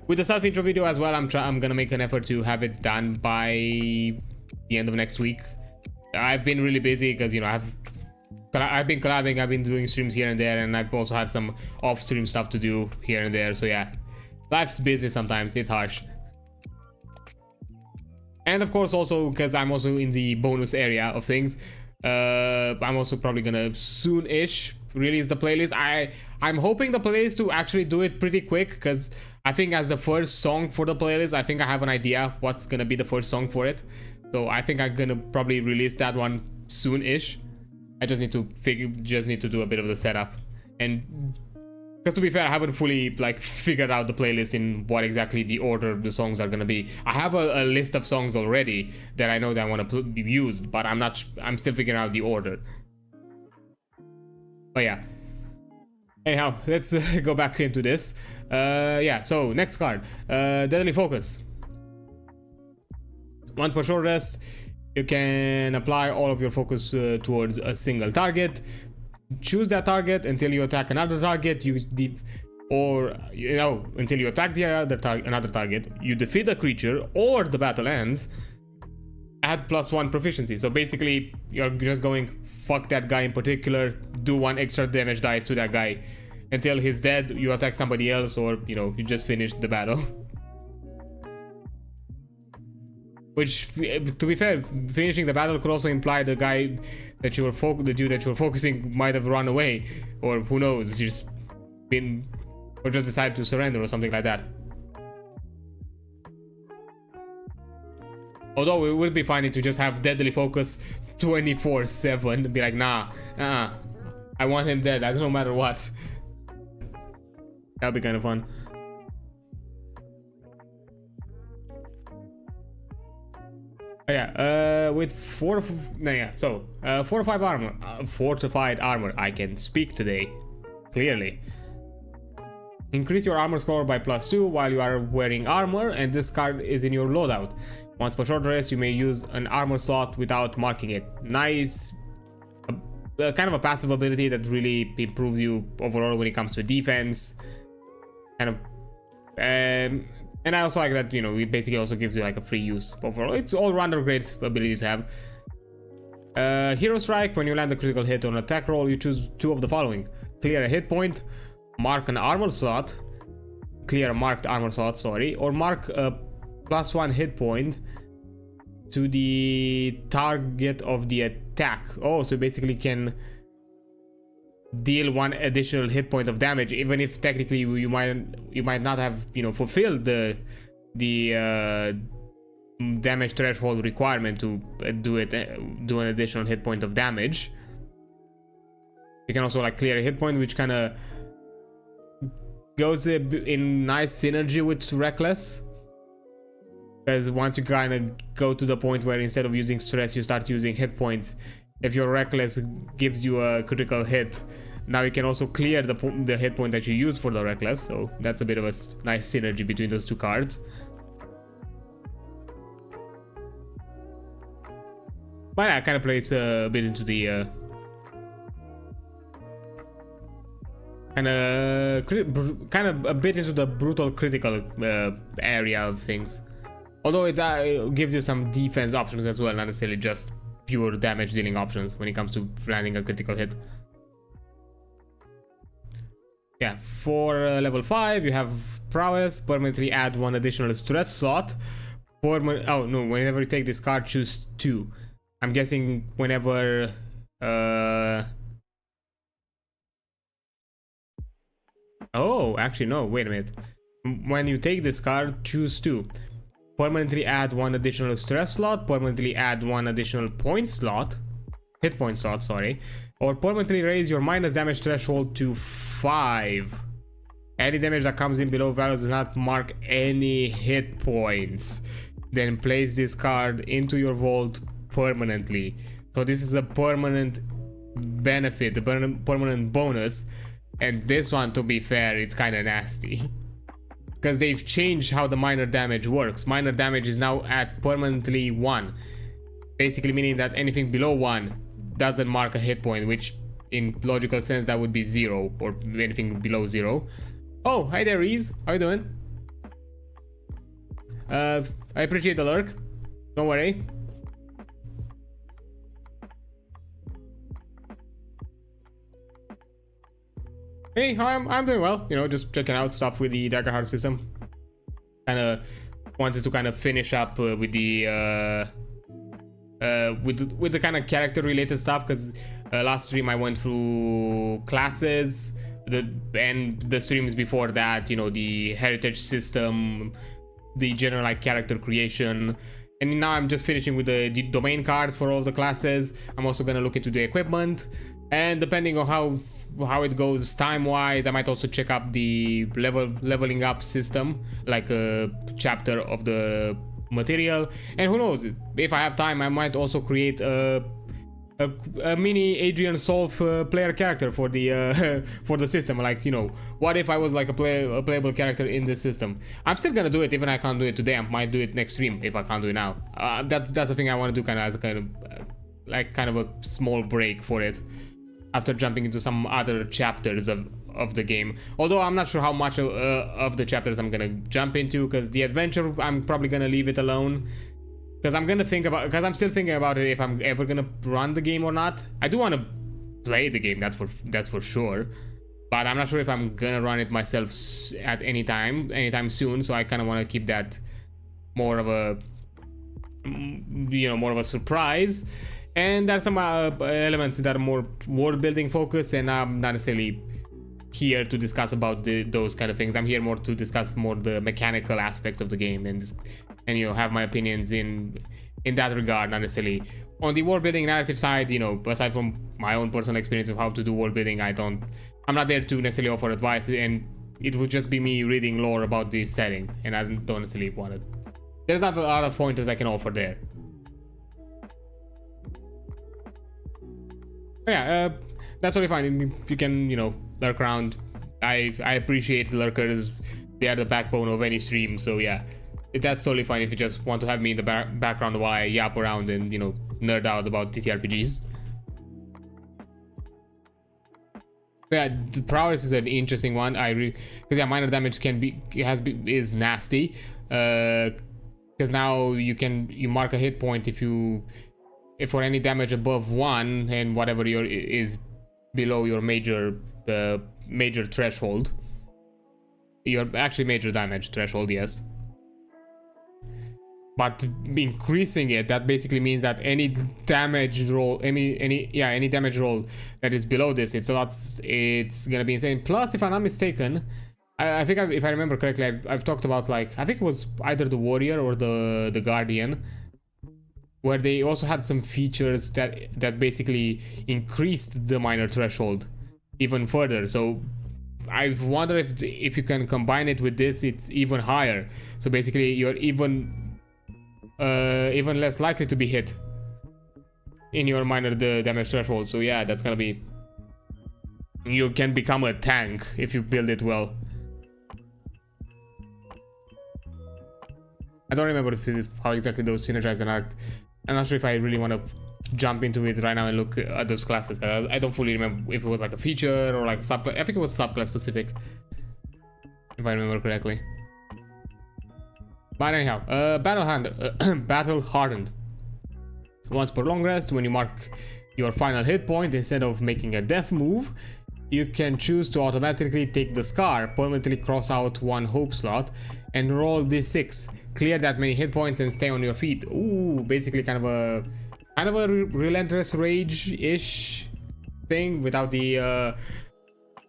With the self intro video as well, I'm gonna make an effort to have it done by the end of next week. I've been really busy because, you know, I've been collabing, I've been doing streams here and there, and I've also had some off-stream stuff to do here and there. So yeah, life's busy sometimes, it's harsh. And of course also because I'm also in the bonus area of things, I'm also probably gonna soon-ish release the playlist. I'm hoping the playlist to actually do it pretty quick, because I think as the first song for the playlist, I think I have an idea what's gonna be the first song for it. So I think I'm gonna probably release that one soon-ish. I just need to do a bit of the setup, and because to be fair, I haven't fully like figured out the playlist in what exactly the order the songs are gonna be. I have a list of songs already that I know that I want to be used, but I'm still figuring out the order. But yeah. Anyhow, let's go back into this. Yeah, so next card, Deadly Focus. Once per short rest, you can apply all of your focus towards a single target. Choose that target until you attack another target. Until you attack another target, you defeat the creature or the battle ends. Add +1 proficiency. So basically, you're just going fuck that guy in particular. Do 1 extra damage dice to that guy until he's dead. You attack somebody else, or you know, you just finish the battle. Which, to be fair, finishing the battle could also imply the guy that you were focusing might have run away, or who knows, just decided to surrender or something like that. Although it would be funny to just have Deadly Focus 24/7 and be like, nah, I want him dead. That's no matter what. That'd be kind of fun. Yeah, with fortified armor, I can speak today, clearly. Increase your armor score by +2 while you are wearing armor, and this card is in your loadout. Once per short rest, you may use an armor slot without marking it. Nice, kind of a passive ability that really improves you overall when it comes to defense. Kind of, And I also like that, you know, it basically also gives you like a free use overall. It's all-rounder great ability to have. Hero Strike, when you land a critical hit on an attack roll, you choose 2 of the following. Clear a hit point, mark an armor slot, clear a marked armor slot, sorry, or mark a +1 hit point to the target of the attack. Oh, so basically can deal 1 additional hit point of damage, even if technically you might not have, you know, fulfilled the damage threshold requirement to do an additional hit point of damage. You can also like clear a hit point, which kind of goes in nice synergy with Reckless, because once you kind of go to the point where instead of using stress you start using hit points, if your Reckless gives you a critical hit, now you can also clear the hit point that you use for the Reckless. So that's a bit of a nice synergy between those 2 cards. But yeah, kind of plays a bit into the kind of a bit into the brutal critical area of things. Although it gives you some defense options as well, not necessarily just pure damage dealing options when it comes to landing a critical hit. Yeah, for level 5 you have Prowess, permanently add 1 additional stress slot. Oh no, whenever you take this card, choose 2. I'm guessing whenever oh, actually no, wait a minute. When you take this card, choose 2. Permanently add 1 additional stress slot, permanently add 1 additional hit point slot, sorry, or permanently raise your minus damage threshold to 5. Any damage that comes in below value does not mark any hit points. Then place this card into your vault permanently. So this is a permanent benefit, a permanent bonus, and this one, to be fair, it's kind of nasty because they've changed how the minor damage works. Minor damage is now at permanently 1, basically meaning that anything below 1 doesn't mark a hit point, which in logical sense that would be 0, or anything below 0. Oh, hi there, Reese. How you doing? I appreciate the lurk. Don't worry. Hey, I'm doing well. You know, just checking out stuff with the Daggerheart system. Kind of wanted to kind of finish up with the with the kind of character related stuff, because last stream I went through classes, and the streams before that, you know, the heritage system, the general like character creation, and now I'm just finishing with the domain cards for all the classes. I'm also gonna look into the equipment, and depending on how it goes time wise, I might also check up the leveling up system, like a chapter of the material. And who knows, if I have time, I might also create a mini Adrian Solf player character for the for the system. Like, you know, what if I was like a playable character in this system? I'm still gonna do it even if I can't do it today. I might do it next stream if I can't do it now. That's the thing I want to do, kind of as a kind of a small break for it, after jumping into some other chapters of the game. Although I'm not sure how much of the chapters I'm gonna jump into, because the adventure, I'm probably gonna leave it alone, because I'm still thinking about it if I'm ever gonna run the game or not. I do want to play the game, that's for sure, but I'm not sure if I'm gonna run it myself at anytime soon. So I kind of want to keep that more of a, you know, more of a surprise. And there's some elements that are more world building focused, and I'm not necessarily here to discuss about those kind of things. I'm here more to discuss more the mechanical aspects of the game, and you know, have my opinions in that regard, not necessarily on the world building narrative side. You know, aside from my own personal experience of how to do world building, I'm not there to necessarily offer advice, and it would just be me reading lore about the setting, and I don't necessarily want to. There's not a lot of pointers I can offer there. Yeah, that's totally fine. You can, you know, lurk around. I appreciate lurkers. They are the backbone of any stream. So yeah, that's totally fine if you just want to have me in the background while I yap around and, you know, nerd out about ttrpgs. Yeah, the prowess is an interesting one. Because yeah, minor damage is nasty. Because now you mark a hit point if for any damage above 1 and whatever is below your major threshold. Your actually major damage threshold, yes. But increasing it, that basically means that any damage roll, any damage roll that is below this, it's gonna be insane. Plus, if I'm not mistaken, I think if I remember correctly, I've talked about, like, I think it was either the warrior or the guardian, where they also had some features that basically increased the minor threshold even further. So I wonder if you can combine it with this, it's even higher. So basically, you're even less likely to be hit in your minor damage threshold. So yeah, that's gonna be, you can become a tank if you build it well. I don't remember how exactly those synergize, and I'm not sure if I really want to jump into it right now and look at those classes. I don't fully remember if it was like a feature or like a subclass. I think it was subclass specific, if I remember correctly. But anyhow, battle hardened. Once per long rest, when you mark your final hit point, instead of making a death move, you can choose to automatically take the scar, permanently cross out 1 hope slot, and roll d6. Clear that many hit points and stay on your feet. Ooh, basically kind of a relentless rage-ish thing without the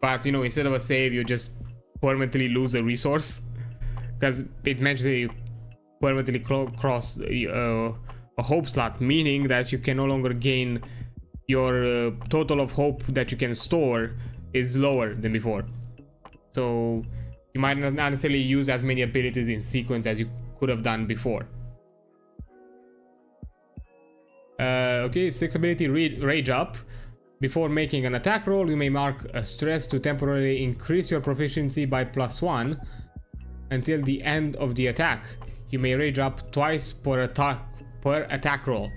but you know, instead of a save, you just permanently lose a resource, because it mentions that you permanently cross a hope slot, meaning that you can no longer gain your total of hope that you can store is lower than before. So you might not necessarily use as many abilities in sequence as you could have done before. Okay, 6th ability, Rage Up. Before making an attack roll, you may mark a stress to temporarily increase your proficiency by +1 until the end of the attack. You may Rage Up twice per attack roll.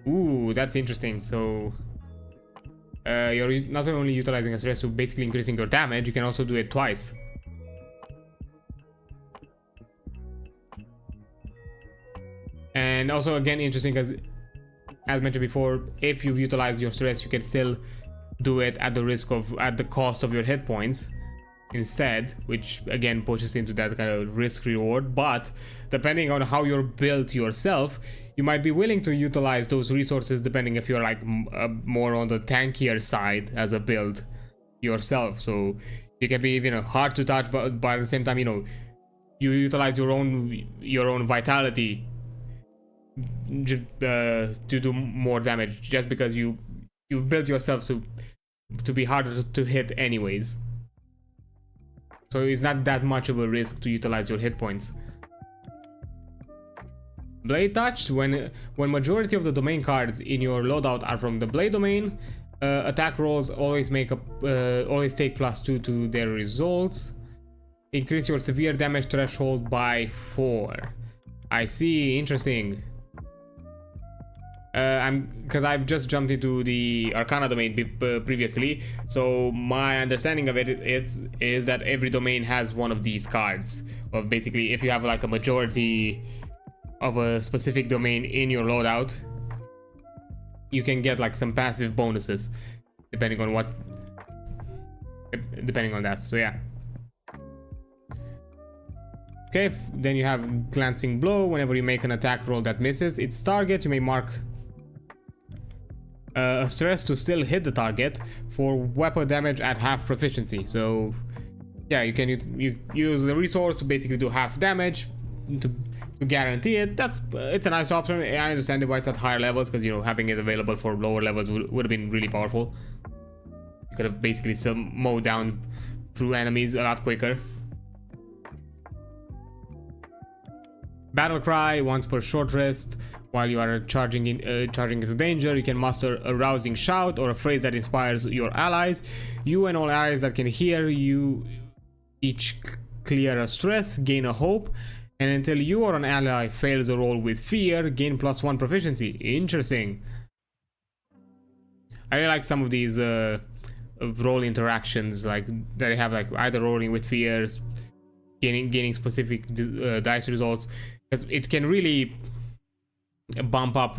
Ooh, that's interesting. So you're not only utilizing a stress to basically increasing your damage, you can also do it twice. And also, again, interesting because, as mentioned before, if you've utilized your stress, you can still do it at the cost of your hit points instead, which again pushes into that kind of risk reward. But depending on how you're built yourself, you might be willing to utilize those resources depending if you're like more on the tankier side as a build yourself. So you can be, you know, hard to touch, but at the same time, you know, you utilize your own vitality to do more damage just because you've built yourself to be harder to hit anyways. So it's not that much of a risk to utilize your hit points. Blade Touch. When majority of the domain cards in your loadout are from the Blade Domain, attack rolls always take +2 to their results. Increase your severe damage threshold by 4. I see, interesting. Because I've just jumped into the Arcana Domain previously, so my understanding of it is that every domain has one of these cards. Of basically, if you have like a majority of a specific domain in your loadout, you can get like some passive bonuses depending on that. So yeah. Okay, then you have Glancing Blow. Whenever you make an attack roll that misses its target, you may mark a stress to still hit the target for weapon damage at half proficiency. So yeah, you can use the resource to basically do half damage to guarantee it. It's a nice option. I understand why it's at higher levels, because, you know, having it available for lower levels would have been really powerful. You could have basically still mowed down through enemies a lot quicker. Battle Cry. Once per short rest, while you are charging into danger, you can muster a rousing shout or a phrase that inspires your allies. You and all allies that can hear you each clear a stress, gain a hope, and until you or an ally fails a roll with fear, gain +1 proficiency. Interesting. I really like some of these role interactions, like that you have, like either rolling with fears, gaining specific dice results, because it can really bump up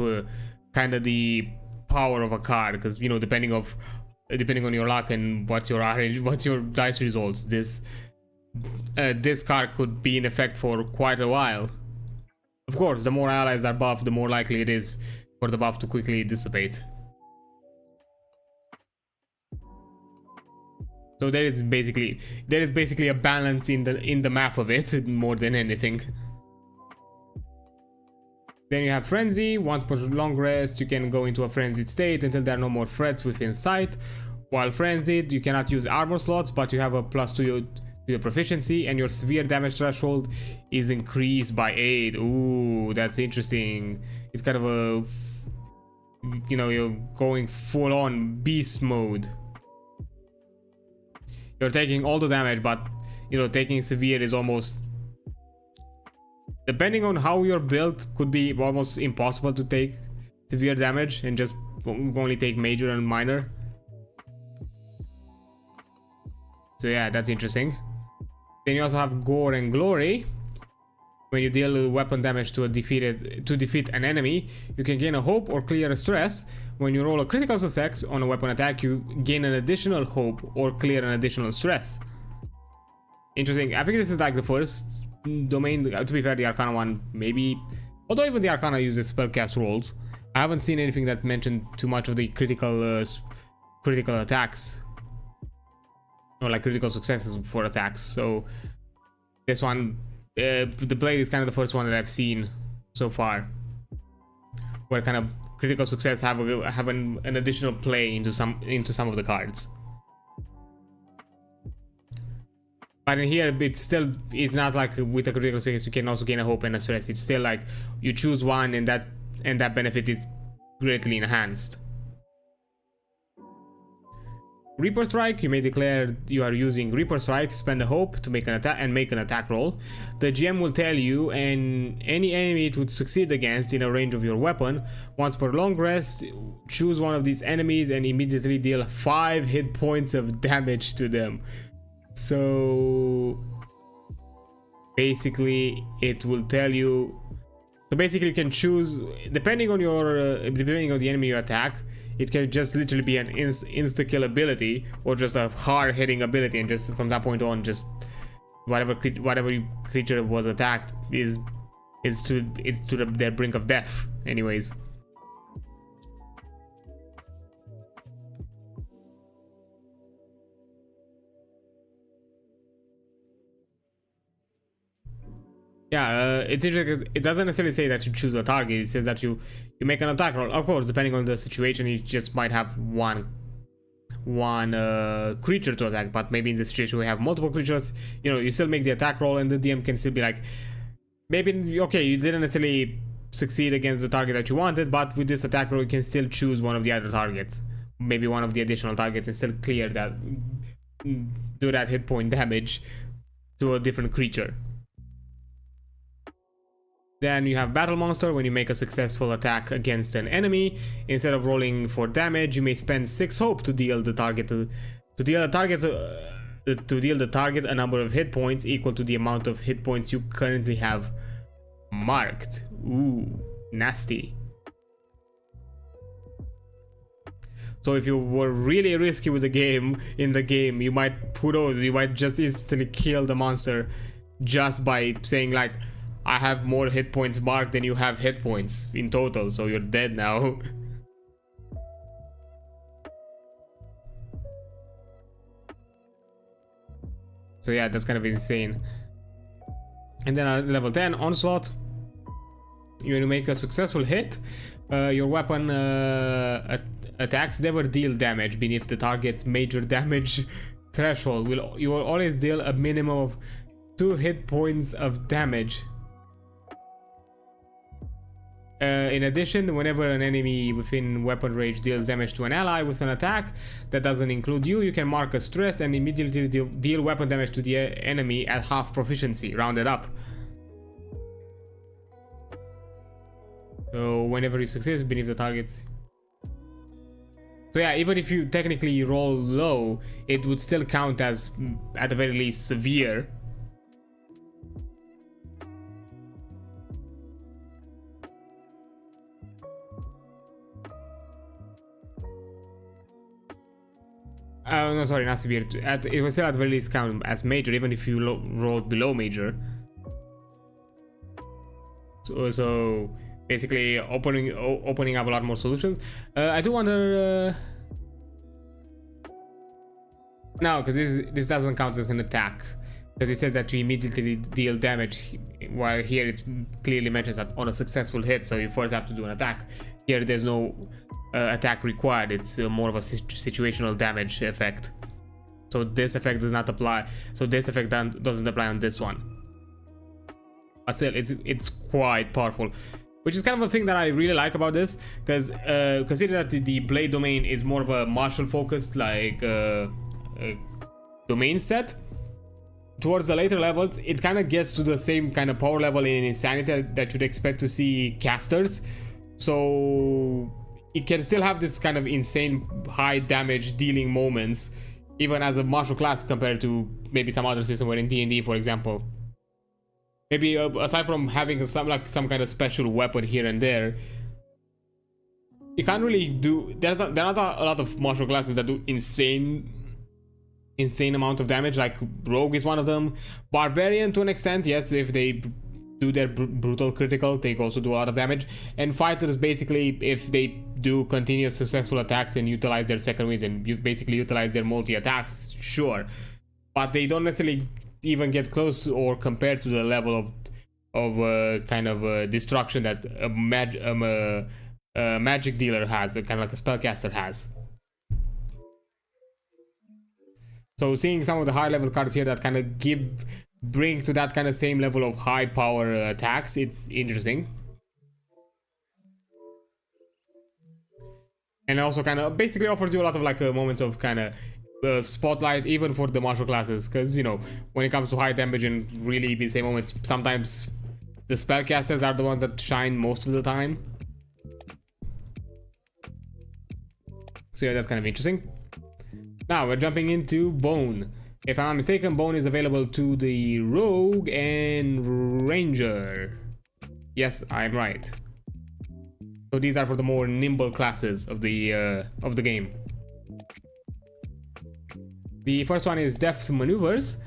kind of the power of a card, because you know, depending on your luck and what's your dice results, this card could be in effect for quite a while. Of course, the more allies are buffed, the more likely it is for the buff to quickly dissipate. So there is basically a balance in the math of it more than anything. Then you have Frenzy. Once per long rest, you can go into a frenzied state until there are no more threats within sight. While frenzied, you cannot use armor slots, but you have a +2 to your proficiency, and your severe damage threshold is increased by 8. Ooh, that's interesting. It's kind of a, you know, you're going full on beast mode. You're taking all the damage, but you know, taking severe is almost, depending on how you're built, could be almost impossible to take severe damage and just only take major and minor. So yeah, that's interesting. Then you also have Gore and Glory. When you deal weapon damage to defeat an enemy, you can gain a hope or clear a stress. When you roll a critical success on a weapon attack, you gain an additional hope or clear an additional stress. Interesting. I think this is like the first domain. To be fair, the Arcana one maybe, although even the Arcana uses spellcast rolls. I haven't seen anything that mentioned too much of the critical attacks, or like critical successes for attacks. So this one, the blade is kind of the first one that I've seen so far, where kind of critical success have an additional play into some of the cards. But in here, it's not like with a critical success you can also gain a hope and a stress. It's still like you choose one, and that benefit is greatly enhanced. Reaper Strike, you may declare you are using Reaper Strike, spend a hope to make an attack and make an attack roll. The GM will tell you and any enemy it would succeed against in a range of your weapon. Once per long rest, choose one of these enemies and immediately deal 5 hit points of damage to them. So basically it will tell you, so basically you can choose, depending on the enemy you attack, it can just literally be an insta-kill ability or just a hard-hitting ability, and just from that point on, just whatever creature was attacked is to their brink of death anyways. Yeah, it's interesting because it doesn't necessarily say that you choose a target. It says that you make an attack roll. Of course, depending on the situation, you just might have one creature to attack. But maybe in the situation we have multiple creatures, you know, you still make the attack roll, and the DM can still be like, maybe okay, you didn't necessarily succeed against the target that you wanted, but with this attack roll, you can still choose one of the other targets, maybe one of the additional targets, and still clear that, do that hit point damage to a different creature. Then you have Battle Monster. When you make a successful attack against an enemy, instead of rolling for damage, you may spend 6 hope to deal the target a number of hit points equal to the amount of hit points you currently have marked. Ooh, nasty. So if you were really risky with the game, you might just instantly kill the monster just by saying like, I have more hit points marked than you have hit points in total, so you're dead now. So yeah, that's kind of insane. And then at level 10, Onslaught. You want to make a successful hit. Your weapon attacks never deal damage beneath the target's major damage threshold. You will always deal a minimum of 2 hit points of damage. In addition, whenever an enemy within weapon range deals damage to an ally with an attack that doesn't include you, you can mark a stress and immediately deal weapon damage to the enemy at half proficiency, rounded up. So whenever you succeed beneath the targets. So yeah, even if you technically roll low, it would still count as, at the very least, severe. No, sorry, not severe. It will still at the very least count as major, even if you rolled below major. So basically, opening up a lot more solutions. I do wonder. No, because this doesn't count as an attack, because it says that you immediately deal damage, while here it clearly mentions that on a successful hit, so you first have to do an attack. Here there's no attack required, it's more of a situational damage effect. So this effect does not apply, so this effect doesn't apply on this one. But still, it's quite powerful, which is kind of a thing that I really like about this, because consider that the Blade domain is more of a martial focused, like domain set. Towards the later levels, it kind of gets to the same kind of power level in Insanity that you'd expect to see casters. So it can still have this kind of insane high damage dealing moments, even as a martial class, compared to maybe some other system where in D&D, for example. Maybe aside from having some kind of special weapon here and there, you can't really do. There are not a lot of martial classes that do insane amount of damage. Like Rogue is one of them. Barbarian to an extent, yes, if they do their brutal critical, they also do a lot of damage. And fighters, basically, if they do continuous successful attacks and utilize their second winds and basically utilize their multi attacks, sure, but they don't necessarily even get close or compared to the level of kind of destruction that a magic dealer has, kind of like a spellcaster has. So seeing some of the high level cards here that kind of bring to that kind of same level of high power attacks, it's interesting. And also kind of basically offers you a lot of like moments of kind of spotlight, even for the martial classes, because you know, when it comes to high damage and really insane moments, sometimes the spellcasters are the ones that shine most of the time. So yeah, that's kind of interesting. Now we're jumping into Bone. If I'm not mistaken, Bone is available to the Rogue and Ranger. Yes, I'm right. So these are for the more nimble classes of the game. The first one is Deft Maneuvers.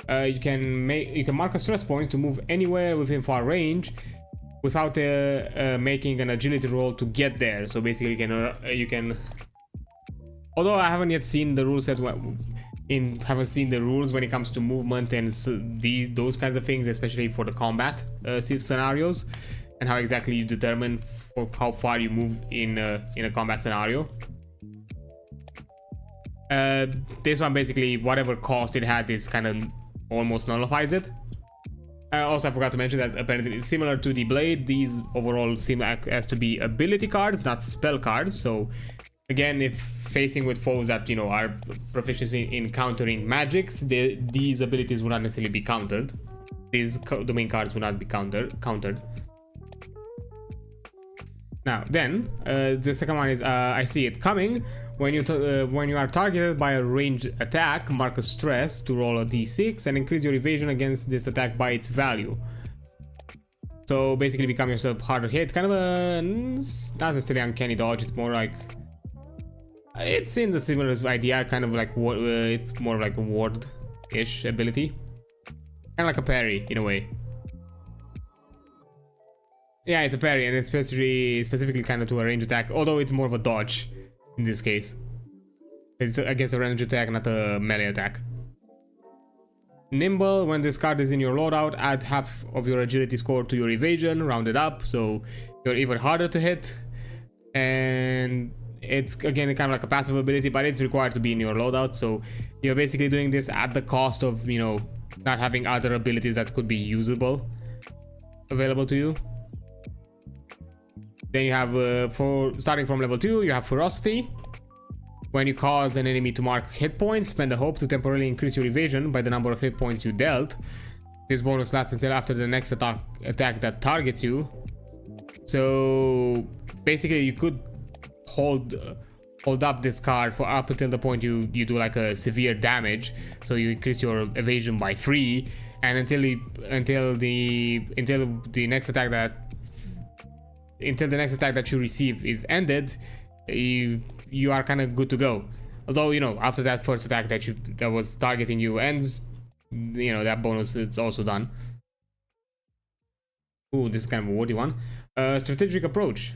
You can mark a stress point to move anywhere within far range without making an agility roll to get there. So basically, you can. Although I haven't yet seen the rule set, haven't seen the rules when it comes to movement and those kinds of things, especially for the combat scenarios, and how exactly you determine how far you move in a combat scenario. This one basically, whatever cost it had, is kind of almost nullifies it. Also, I forgot to mention that apparently, similar to the Blade, these overall seem as to be ability cards, not spell cards. So again, if facing with foes that, you know, are proficient in countering magics, these abilities will not necessarily be countered. These domain cards will not be countered. Now then, the second one is I see it coming. When you are targeted by a ranged attack, mark a stress to roll a d6 and increase your evasion against this attack by its value. So basically, become yourself harder hit. Kind of a not necessarily uncanny dodge. It's more like it's in the similar idea. Kind of like it's more like a ward-ish ability. Kind of like a parry in a way. Yeah, it's a parry, and it's specifically kind of to a range attack, although it's more of a dodge in this case. It's against a range attack, not a melee attack. Nimble, when this card is in your loadout, add half of your agility score to your evasion, rounded up, so you're even harder to hit. And it's again kind of like a passive ability, but it's required to be in your loadout, so you're basically doing this at the cost of, you know, not having other abilities that could be usable available to you. Then you have, starting from level 2, you have Ferocity. When you cause an enemy to mark hit points, spend a hope to temporarily increase your evasion by the number of hit points you dealt. This bonus lasts until after the next attack that targets you. So basically, you could hold hold up this card for up until the point you do like a severe damage, so you increase your evasion by 3, and until the next attack that you receive is ended, you are kind of good to go. Although, you know, after that first attack that was targeting you ends, you know, that bonus is also done. Ooh, this is kind of a wordy one. Strategic approach.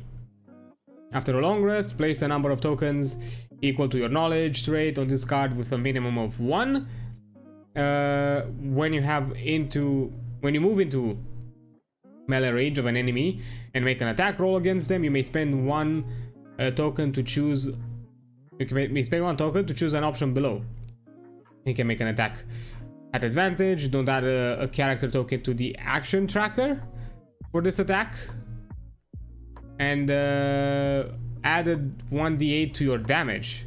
After a long rest, place a number of tokens equal to your knowledge trait on this card with a minimum of 1. When you move into melee range of an enemy and make an attack roll against them, you may spend 1 token to choose. You may spend 1 token to choose an option below. You can make an attack at advantage. Don't add a character token to the action tracker for this attack, and added 1d8 to your damage.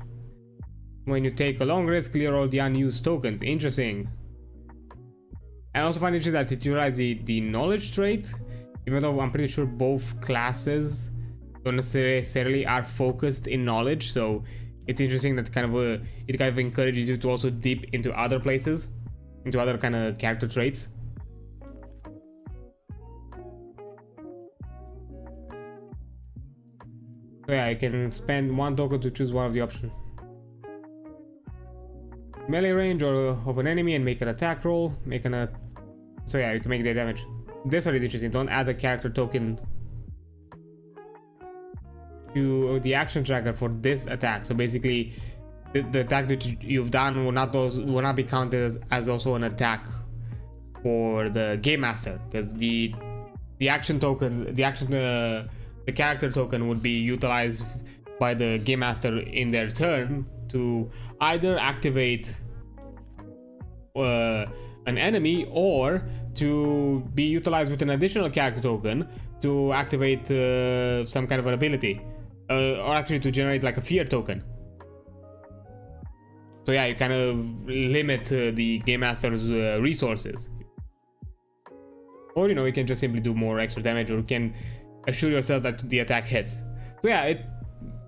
When you take a long rest, clear all the unused tokens. Interesting. I also find interesting that it utilizes the knowledge trait, even though I'm pretty sure both classes don't necessarily are focused in knowledge. So it's interesting that it kind of encourages you to also dip into other places, into other kind of character traits. So yeah, you can spend 1 token to choose one of the options. Melee range of an enemy and make an attack roll. So yeah, you can make the damage. This one is interesting. Don't add a character token to the action tracker for this attack. So basically, the attack that you've done will not be counted as also an attack for the game master, because the action token, the character token would be utilized by the game master in their turn to either activate an enemy, or to be utilized with an additional character token to activate some kind of an ability, or actually to generate like a fear token. So yeah, you kind of limit the game master's resources. Or, you know, you can just simply do more extra damage, or you can assure yourself that the attack hits. So yeah,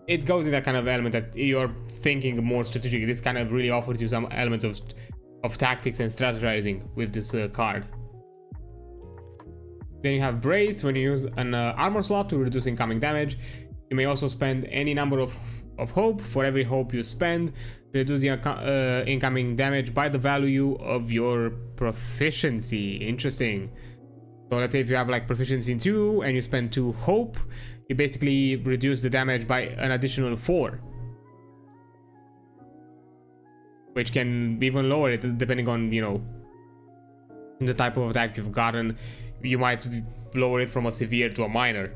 it goes in that kind of element that you're thinking more strategically. This kind of really offers you some elements of tactics and strategizing with this card. Then you have Brace. When you use an armor slot to reduce incoming damage, you may also spend any number of hope. For every hope you spend, reduce the incoming damage by the value of your proficiency. Interesting. So let's say if you have like proficiency in 2 and you spend 2 hope, you basically reduce the damage by an additional 4, which can be even lower it depending on, you know, the type of attack you've gotten. You might lower it from a severe to a minor.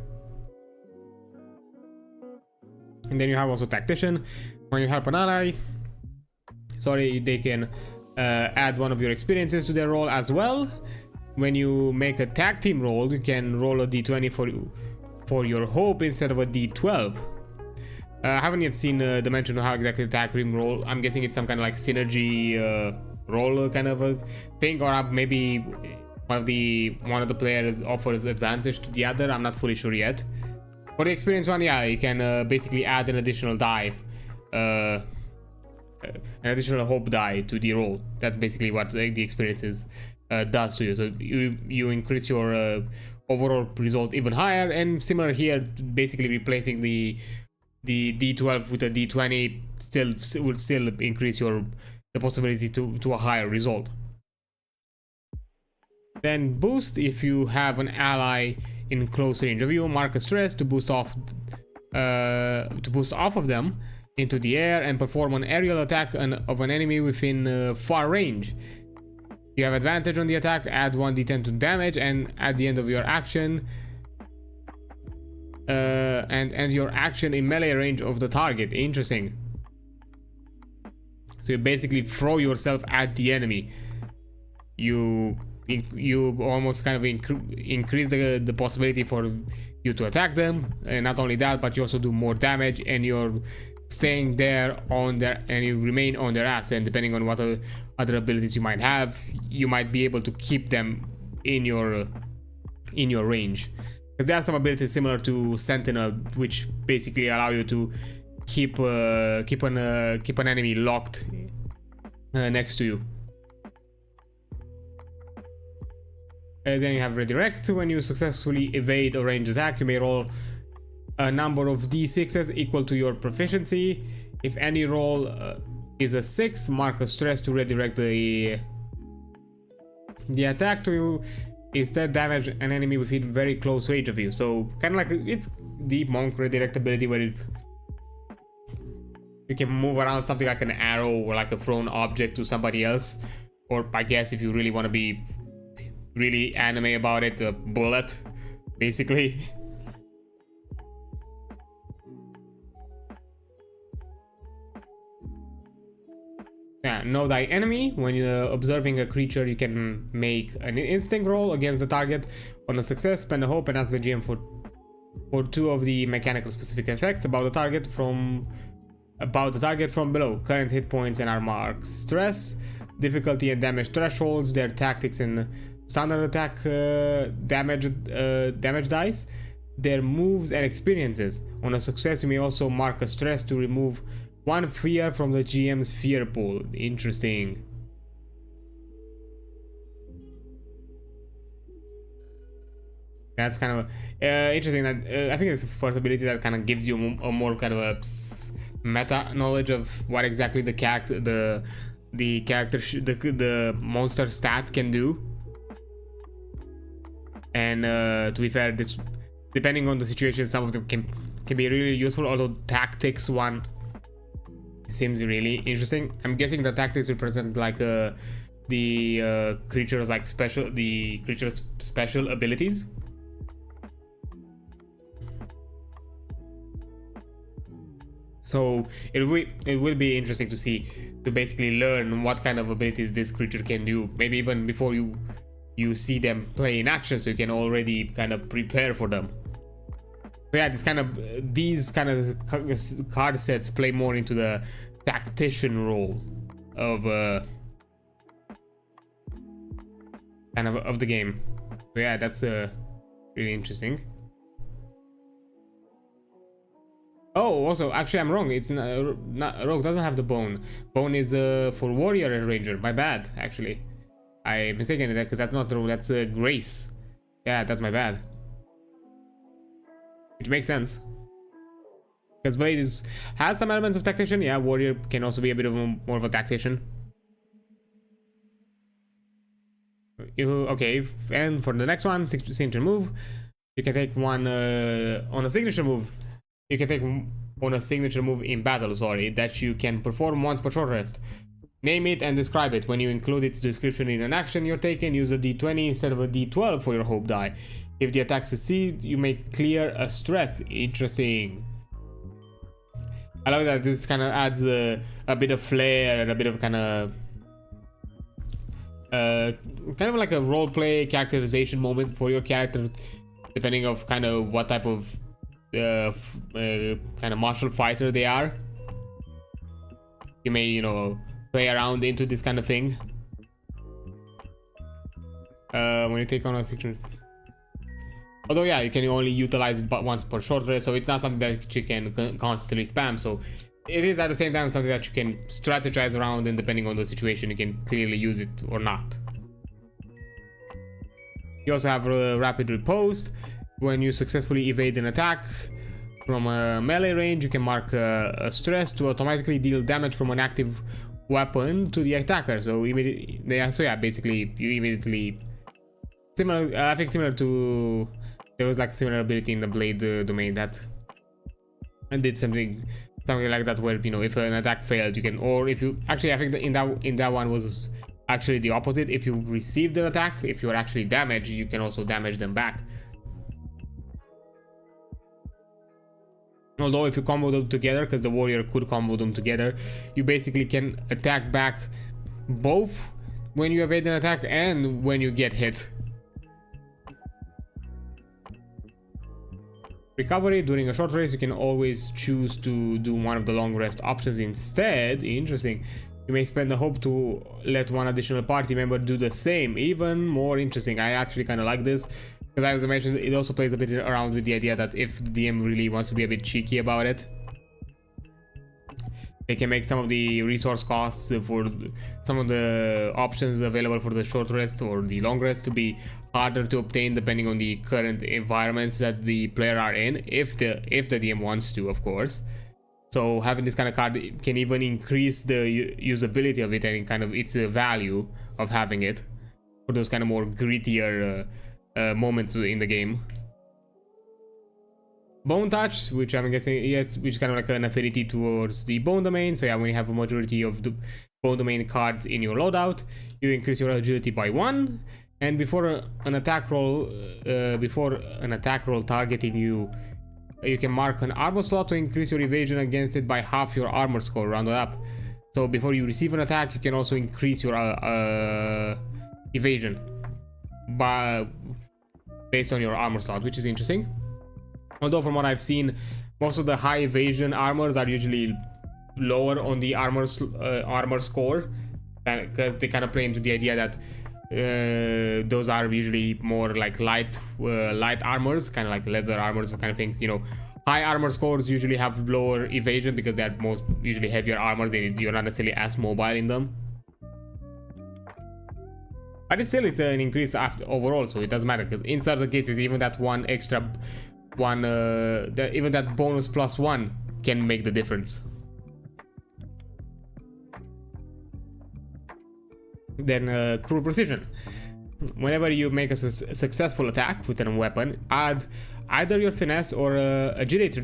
And then you have also Tactician. When you help an ally, they can add 1 of your experiences to their roll as well. When you make a tag team roll, you can roll a d20 for your hope instead of a d12. I haven't yet seen the mention of how exactly the tag team roll. I'm guessing it's some kind of like synergy roll kind of a thing, or maybe one of the players offers advantage to the other. I'm not fully sure yet. For the experience one, yeah, you can basically add an additional die, an additional hope die to the roll. That's basically what the experience does to you. So you increase your overall result even higher. And similar here, basically replacing the d12 with a d20 would still increase the possibility to a higher result. Then boost. If you have an ally in close range of you, mark a stress to boost off of them into the air and perform an aerial attack of an enemy within far range. You have advantage on the attack, add 1d10 to damage, and at the end of your action, and end your action in melee range of the target. Interesting. So you basically throw yourself at the enemy. You almost kind of increase the possibility for you to attack them, and not only that, but you also do more damage, and you're staying there and you remain on their ass. And depending on what other abilities you might have, you might be able to keep them in your range, because there are some abilities similar to Sentinel which basically allow you to keep an enemy locked next to you. Then you have redirect. When you successfully evade a ranged attack, you may roll a number of d6s equal to your proficiency. If any roll is a 6, mark a stress to redirect the attack to you. Instead, damage an enemy within very close range of you. So kind of like it's deep monk redirect ability where you can move around something like an arrow or like a thrown object to somebody else, or I guess if you really want to be really anime about it, a bullet, basically. Yeah, know thy enemy. When you're observing a creature, you can make an instinct roll against the target. On a success, spend a hope and ask the GM for 2 of the mechanical specific effects about the target from below. Current hit points and are marked. Stress, difficulty and damage thresholds, their tactics and standard attack damage dice, their moves and experiences. On a success, you may also mark a stress to remove 1 fear from the GM's fear pool. Interesting. That's kind of interesting. That I think it's the first ability that kind of gives you a more kind of a meta knowledge of what exactly the character, the monster stat can do. And to be fair, this, depending on the situation, some of them can be really useful. Although tactics one seems really interesting. I'm guessing the tactics represent like the creature's like special abilities. So it will be interesting to see, to basically learn what kind of abilities this creature can do. Maybe even before you see them play in action, so you can already kind of prepare for them. But yeah, these kind of card sets play more into the tactician role of kind of the game. So yeah, that's really interesting. Oh, also, actually, I'm wrong. It's not rogue doesn't have the bone. Bone is for warrior and ranger. My bad, actually. I mistaken that because that's not rogue. That's grace. Yeah, that's my bad. Which makes sense. Because blade has some elements of tactician. Yeah, warrior can also be a bit of more of a tactician. Okay, and for the next one, signature move, you can take one on a signature move. You can take on a signature move in battle, that you can perform once per short rest. Name it and describe it. When you include its description in an action you're taking, use a d20 instead of a d12 for your hope die. If the attack succeeds, you may clear a stress. Interesting. I love that this kind of adds a bit of flair and a bit of kind of like a roleplay characterization moment for your character, depending of kind of what type of kind of martial fighter they are. You may, play around into this kind of thing when you take on a section. Although yeah, you can only utilize it but once per short rest, so it's not something that you can constantly spam. So it is at the same time something that you can strategize around, and depending on the situation you can clearly use it or not. You also have rapid riposte. When you successfully evade an attack from a melee range, you can mark a stress to automatically deal damage from an active weapon to the attacker. So basically you immediately similar. I think similar to, there was like similar ability in the blade domain that did something like that, where if an attack failed, you can, or if you actually, I think that in that one was actually the opposite. If you received an attack, if you are actually damaged, you can also damage them back. Although if you combo them together, because the warrior could combo them together, you basically can attack back both when you evade an attack and when you get hit. Recovery. During a short rest, you can always choose to do one of the long rest options instead. Interesting. You may spend the hope to let one additional party member do the same. Even more interesting. I actually kind of like this, because as I mentioned, it also plays a bit around with the idea that if the DM really wants to be a bit cheeky about it, They can make some of the resource costs for some of the options available for the short rest or the long rest to be harder to obtain depending on the current environments that the player are in, if the DM wants to, of course. So having this kind of card can even increase the usability of it and kind of its value of having it for those kind of more grittier moments in the game. Bone Touch, which I'm guessing, yes, which is kind of like an affinity towards the Bone Domain. So yeah, when you have a majority of the Bone Domain cards in your loadout, you increase your agility by 1. And before an attack roll targeting you, you can mark an armor slot to increase your evasion against it by half your armor score, rounded up. So before you receive an attack, you can also increase your evasion based on your armor slot, which is interesting. Although from what I've seen, most of the high evasion armors are usually lower on the armor score, because they kind of play into the idea that those are usually more like light armors, kind of like leather armors, kind of things. You know, high armor scores usually have lower evasion because they are usually heavier armors and you're not necessarily as mobile in them. But it's an increase overall, so it doesn't matter, because in certain cases even that even that bonus +1 can make the difference. Then Cruel Precision. Whenever you make a successful attack with a weapon, add either your finesse or agility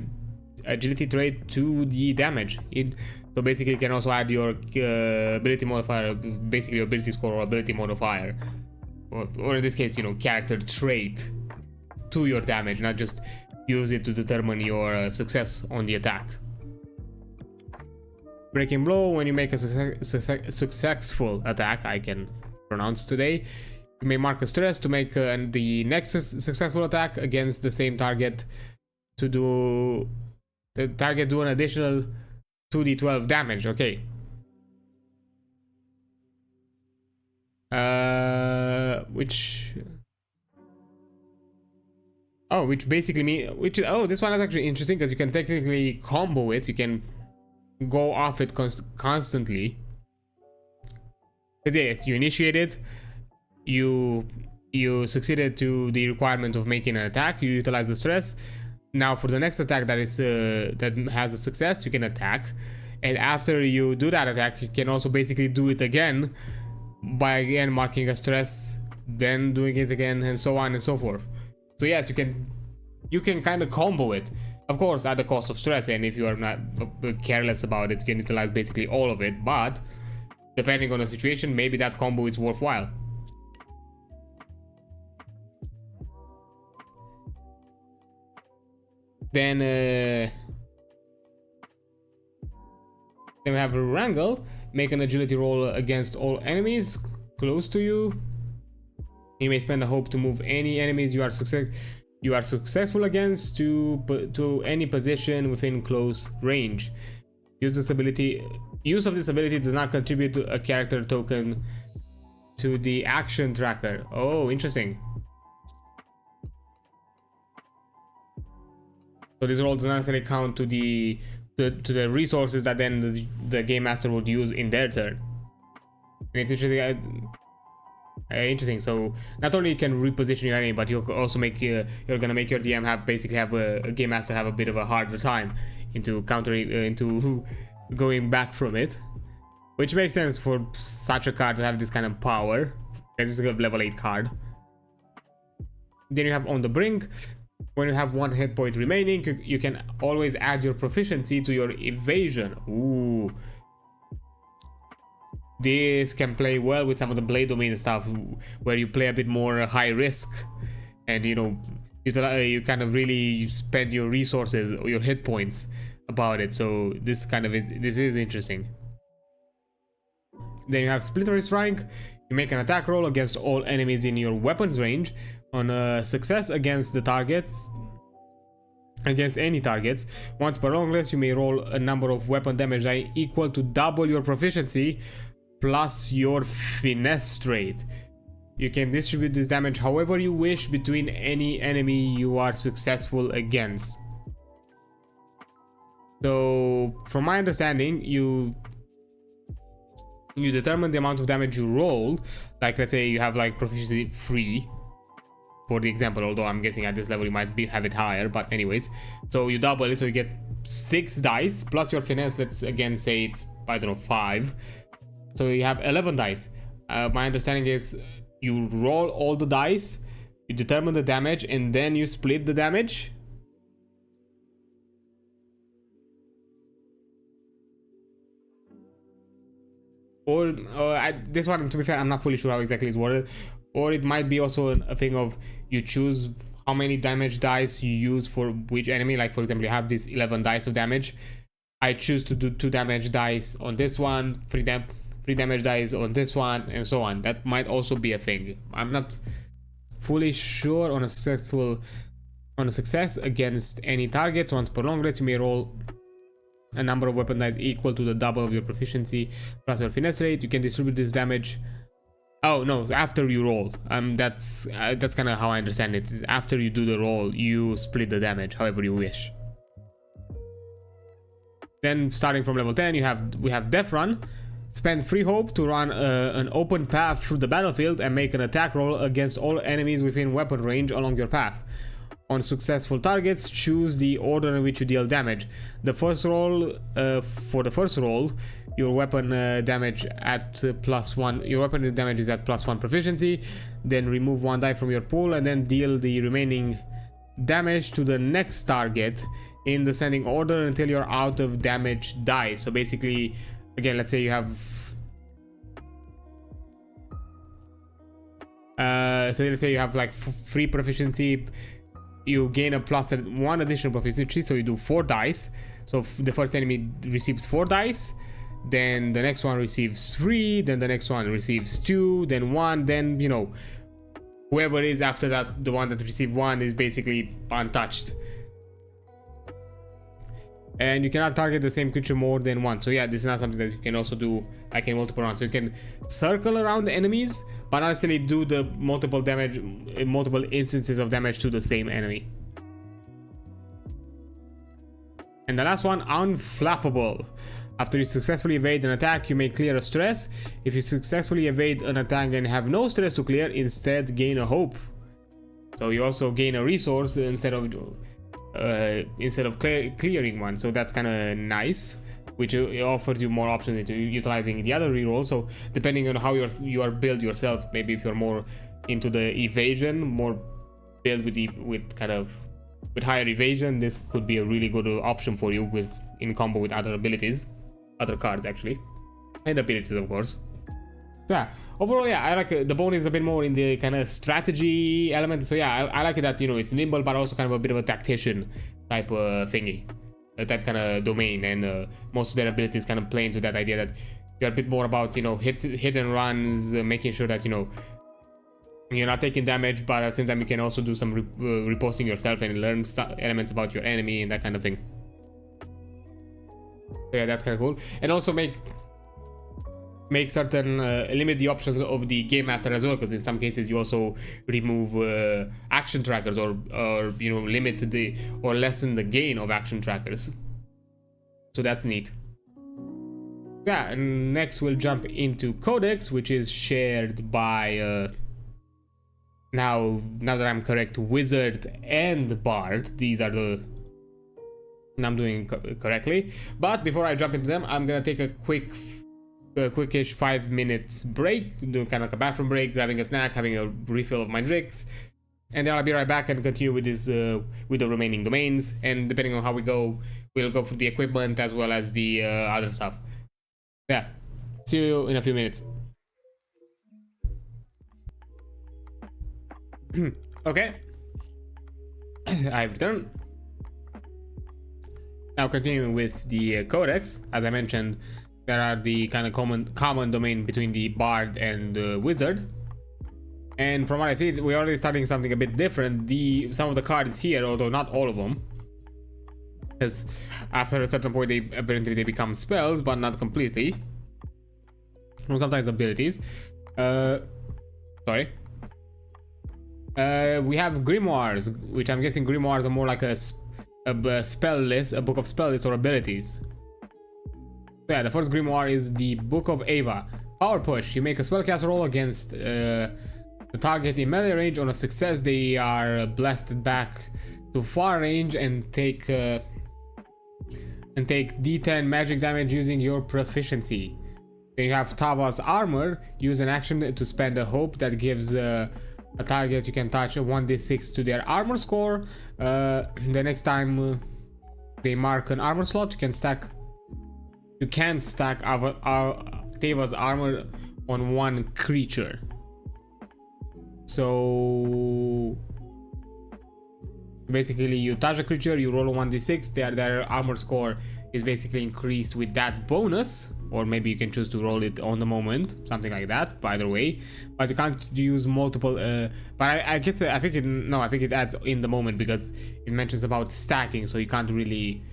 trait to the damage. So basically you can also add your ability modifier, basically your ability score or ability modifier, or in this case, you know, character trait to your damage, not just use it to determine your success on the attack. Breaking Blow. When you make a successful attack, I can pronounce today, you may mark a stress to make the next successful attack against the same target to do an additional 2d12 damage. Okay. Which basically means, this one is actually interesting because you can technically combo it. You can go off it constantly. Because yes, you initiate it, you succeeded to the requirement of making an attack, you utilize the stress. Now for the next attack that has a success, you can attack, and after you do that attack, you can also basically do it again by again marking a stress, then doing it again, and so on and so forth. So yes, you can kind of combo it, of course at the cost of stress, and if you are not careless about it, you can utilize basically all of it, but depending on the situation, maybe that combo is worthwhile. Then we have a Wrangle. Make an agility roll against all enemies close to you. You may spend a hope to move any enemies you are successful against to any position within close range. Use of this ability does not contribute to a character token to the action tracker. Oh, interesting. So this roll does not necessarily count to the resources that then the game master would use in their turn. And it's interesting. Interesting. So not only you can reposition your enemy, but you'll also you're gonna make your DM have a game master have a bit of a harder time into countering into going back from it, which makes sense for such a card to have this kind of power, because it's a level 8 card. Then you have On the Brink. When you have 1 hit point remaining, you can always add your proficiency to your evasion. Ooh. This can play well with some of the Blade Domain stuff, where you play a bit more high risk, and you know, you kind of really spend your resources or your hit points about it. So this is interesting. Then you have Splintery Strike. You make an attack roll against all enemies in your weapons range. On a success against any targets, once per long rest, you may roll a number of weapon damage die equal to double your proficiency plus your finesse trait. You can distribute this damage however you wish between any enemy you are successful against. So from my understanding, you determine the amount of damage you roll. Like let's say you have like proficiency 3 for the example, although I'm guessing at this level you might have it higher, but anyways, so you double it, so you get 6 dice plus your finesse. Let's again say it's, I don't know, 5, so you have 11 dice. My understanding is you roll all the dice, you determine the damage, and then you split the damage. Or this one, to be fair, I'm not fully sure how exactly it's worded. Or it might be also a thing of you choose how many damage dice you use for which enemy. Like for example, you have this 11 dice of damage. I choose to do 2 damage dice on this one, 3 damage dice on this one, and so on. That might also be a thing. I'm not fully sure. On a success against any target once per long rest, you may roll a number of weapon dice equal to the double of your proficiency plus your finesse rate. You can distribute this damage. Oh no, after you roll. That's kind of how I understand it. After you do the roll, you split the damage however you wish. Then starting from level 10, we have Death Run. Spend free hope to run an open path through the battlefield and make an attack roll against all enemies within weapon range along your path. On successful targets, choose the order in which you deal damage. The first roll, for the first roll, your weapon damage at +1. Your weapon damage is at +1 proficiency. Then remove 1 die from your pool and then deal the remaining damage to the next target in descending order until you're out of damage dice. So basically, again, let's say you have. So let's say you have like 3 proficiency. You gain a +1 additional proficiency, so you do 4 dice. So the first enemy receives 4 dice, then the next one receives 3, then the next one receives 2, then 1, then, you know, whoever is after that, the one that received 1 is basically untouched. And you cannot target the same creature more than once. So yeah, this is not something that you can also do like in multiple rounds. So you can circle around the enemies, but not necessarily do the multiple instances of damage to the same enemy. And the last one, Unflappable. After you successfully evade an attack, you may clear a stress. If you successfully evade an attack and have no stress to clear, instead gain a hope. So you also gain a resource instead of clearing one. So that's kind of nice, which offers you more options into utilizing the other reroll. So depending on how you are built yourself, maybe if you're more into the evasion, more build with higher evasion, this could be a really good option for you in combo with other abilities, other cards actually, and abilities of course. So yeah, overall, yeah, I like the bonus a bit more in the kind of strategy element. So yeah, I like it that, you know, it's nimble, but also kind of a bit of a tactician type thingy, type kind of domain, and most of their abilities kind of play into that idea that you're a bit more about, you know, hit and runs, making sure that, you know, you're not taking damage, but at the same time you can also do some reposting yourself and learn elements about your enemy and that kind of thing. So yeah, that's kind of cool, and also make certain limit the options of the game master as well, because in some cases you also remove action trackers or you know, limit or lessen the gain of action trackers. So that's neat. Yeah, and next we'll jump into Codex, which is shared by now that I'm correct, Wizard and Bard. These are the, I'm doing correctly. But before I jump into them, I'm gonna take a quickish 5 minutes break, do kind of like a bathroom break, grabbing a snack, having a refill of my drinks, and then I'll be right back and continue with this with the remaining domains. And depending on how we go, we'll go through the equipment as well as the other stuff. Yeah, see you in a few minutes. Okay, I've returned. Now continuing with the Codex, as I mentioned, there are the kind of common domain between the Bard and the Wizard. And from what I see, we're already starting something a bit different. Some of the cards here, although not all of them, because after a certain point apparently they become spells, but not completely. Or sometimes abilities. Sorry. We have grimoires, which I'm guessing grimoires are more like a a spell list, a book of spell lists or abilities. So yeah, the first grimoire is the Book of Ava. Power push. You make a spellcast roll against the target in melee range. On a success, they are blasted back to far range and take D10 magic damage using your proficiency. Then you have Tava's Armor. Use an action to spend a hope that gives a target you can touch a 1d6 to their armor score. The next time they mark an armor slot, you can stack Tava's Armor on one creature. So basically, you touch a creature, you roll a 1d6, their armor score is basically increased with that bonus, or maybe you can choose to roll it on the moment, something like that. By the way, but you can't use multiple. But I think it adds in the moment because it mentions about stacking, so you can't really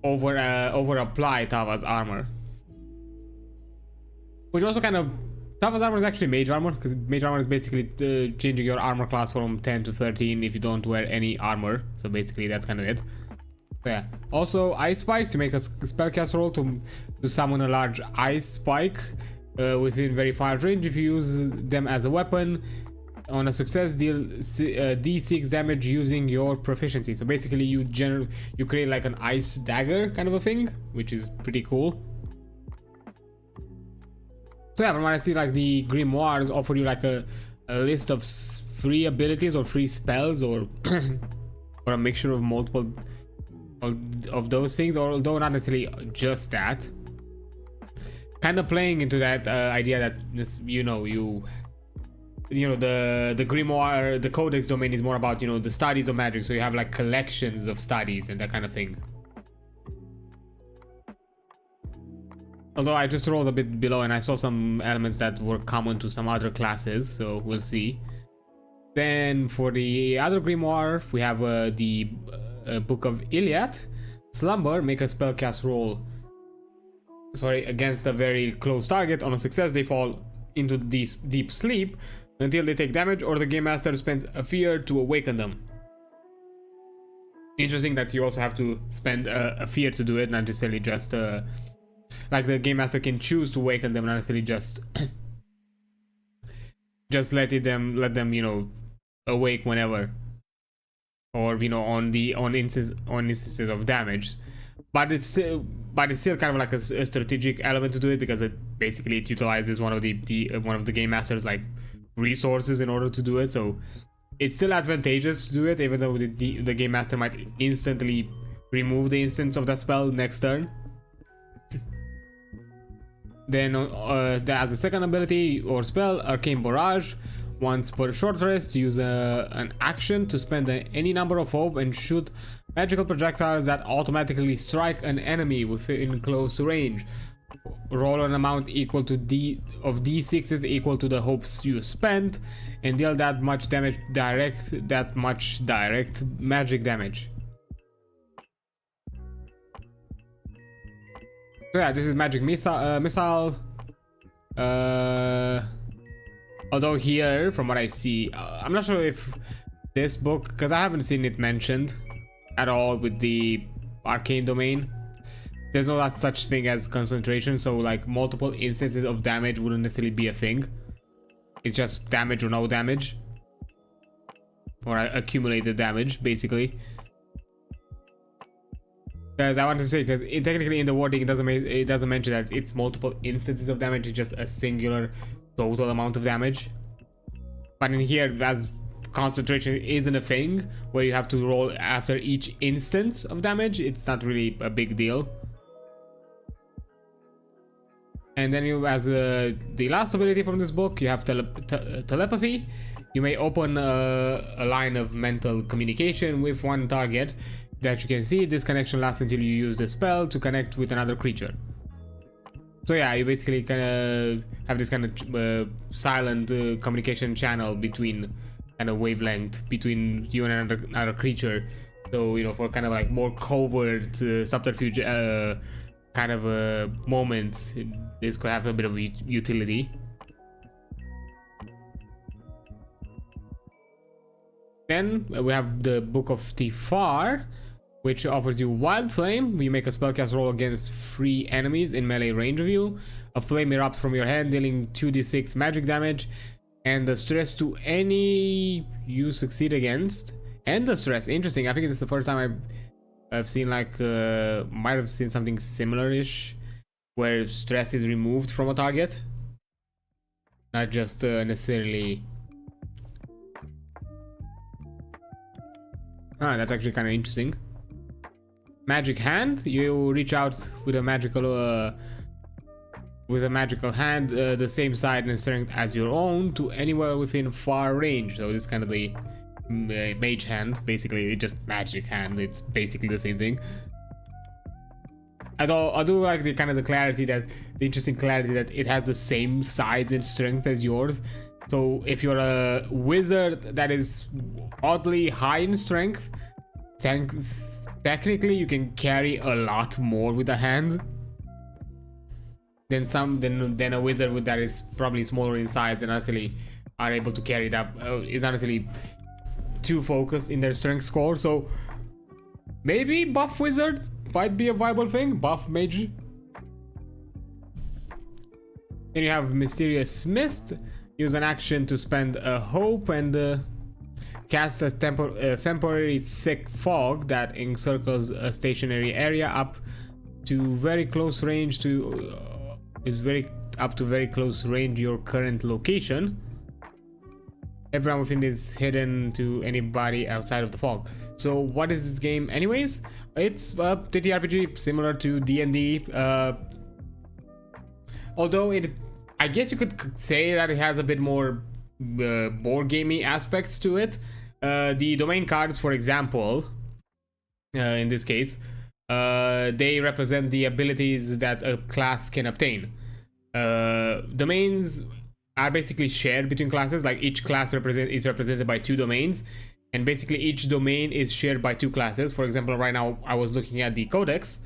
over apply Tava's Armor, which also kind of. Tava's Armor is actually Mage Armor, because Mage Armor is basically changing your armor class from 10 to 13 if you don't wear any armor. So basically that's kind of it. So yeah. Also Ice Spike, to make a spellcast roll to summon a large ice spike within very far range. If you use them as a weapon, on a success deal d6 damage using your proficiency. So basically you create like an ice dagger kind of a thing, which is pretty cool. So yeah, from what I see, like the grimoires offer you like a list of free abilities or free spells or or a mixture of multiple of those things, although not necessarily just that. Kind of playing into that idea that this, the grimoire, the Codex Domain is more about the studies of magic, so you have like collections of studies and that kind of thing. Although I just rolled a bit below and I saw some elements that were common to some other classes, so we'll see. Then for the other grimoire, we have the Book of Iliad. Slumber, make a spellcast roll against a very close target. On a success, they fall into deep sleep until they take damage, or the game master spends a fear to awaken them. Interesting that you also have to spend a fear to do it, not necessarily just like the game master can choose to awaken them, not necessarily just let them awake whenever, or on instances of damage. But it's still kind of like a strategic element to do it, because it utilizes one of the game master's like resources in order to do it. So it's still advantageous to do it, even though the game master might instantly remove the instance of that spell next turn. Then as a second ability or spell, Arcane Barrage. Once per short rest, use an action to spend any number of hope and shoot magical projectiles that automatically strike an enemy within close range. Roll an amount equal to d6s equal to the hopes you spent, and deal that much direct magic damage. So yeah, this is magic missile. Although here, from what I see, I'm not sure if this book, because I haven't seen it mentioned at all with the Arcane Domain. There's no such thing as concentration, so like multiple instances of damage wouldn't necessarily be a thing. It's just damage or no damage, or accumulated damage, basically. Because I want to say, because technically in the wording it doesn't mention that it's multiple instances of damage. It's just a singular total amount of damage. But in here, as concentration isn't a thing where you have to roll after each instance of damage, it's not really a big deal. And then you, as the last ability from this book, you have telepathy. You may open a line of mental communication with one target that you can see. This connection lasts until you use the spell to connect with another creature. So yeah, you basically kind of have this kind of silent communication channel between kind of wavelength between you and another creature. So for kind of like more covert subterfuge kind of moments, this could have a bit of utility. Then we have the Book of Tifar. which offers you Wild Flame. You make a spellcast roll against 3 enemies in melee range of you. A flame erupts from your hand, dealing 2d6 magic damage, and the stress to any you succeed against. And the stress, interesting. I think this is the first time I've seen like might have seen something similar-ish, where stress is removed from a target, not just necessarily. Ah, that's actually kind of interesting. Magic hand. You reach out with a magical hand, the same size and strength as your own, to anywhere within far range. So this is kind of the mage hand, basically. It's just magic hand. It's basically the same thing. I do like the kind of the interesting clarity that it has the same size and strength as yours. So if you're a wizard that is oddly high in strength, technically you can carry a lot more with a hand than a wizard that is probably smaller in size and honestly are able to carry that. Is honestly too focused in their strength score. So maybe buff wizard might be a viable thing. Buff mage. Then you have Mysterious Mist. Use an action to spend a hope and cast a temporary thick fog that encircles a stationary area up to very close range to very close range your current location. Everyone within is hidden to anybody outside of the fog. So what is this game anyways? It's a ttrpg similar to D&D, although I guess you could say that it has a bit more board gamey aspects to it. The domain cards, for example, in this case, they represent the abilities that a class can obtain. Domains are basically shared between classes. Like each class is represented by 2 domains, and basically each domain is shared by 2 classes. For example, right now I was looking at the Codex.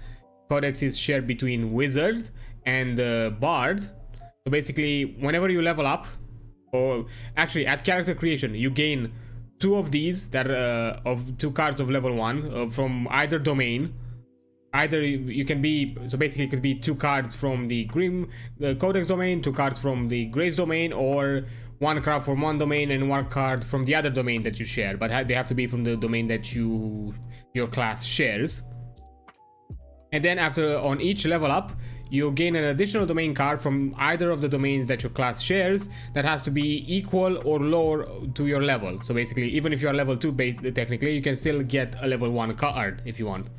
Codex is shared between Wizard and Bard. So basically, whenever you level up, or actually at character creation, you gain 2 of these that of 2 cards of level 1 from either domain. Either you can be, so basically it could be 2 cards from the Codex domain, 2 cards from the Grace domain, or 1 card from one domain and 1 card from the other domain that you share, but they have to be from the domain that your class shares. And then after, on each level up, you gain an additional domain card from either of the domains that your class shares that has to be equal or lower to your level. So basically, even if you're level 2 technically, you can still get a level 1 card if you want.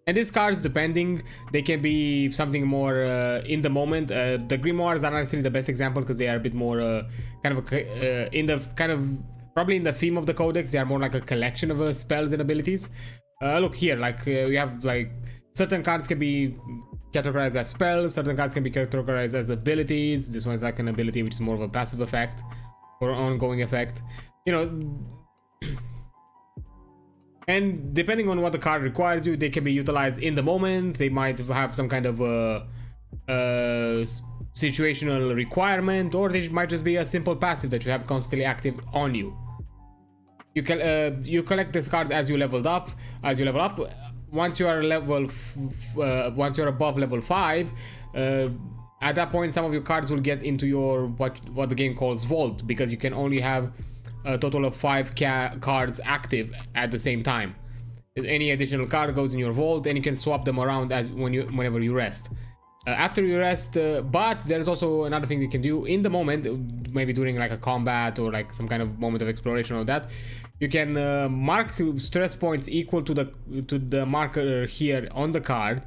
And these cards, depending, they can be something more in the moment. The grimoires are not necessarily the best example because they are a bit more probably in the theme of the Codex. They are more like a collection of spells and abilities. Look here, like we have like certain cards can be categorized as spells, certain cards can be categorized as abilities. This one is like an ability which is more of a passive effect or ongoing effect, you know. And depending on what the card requires you, they can be utilized in the moment. They might have some kind of situational requirement, or they might just be a simple passive that you have constantly active on you. You collect these cards as you level up. Once you are once you're above level 5, at that point some of your cards will get into your what the game calls vault, because you can only have a total of 5 cards active at the same time. Any additional card goes in your vault, and you can swap them around whenever you rest. After you rest, but there's also another thing you can do in the moment, maybe during like a combat or like some kind of moment of exploration or that. You can mark stress points equal to the marker here on the card,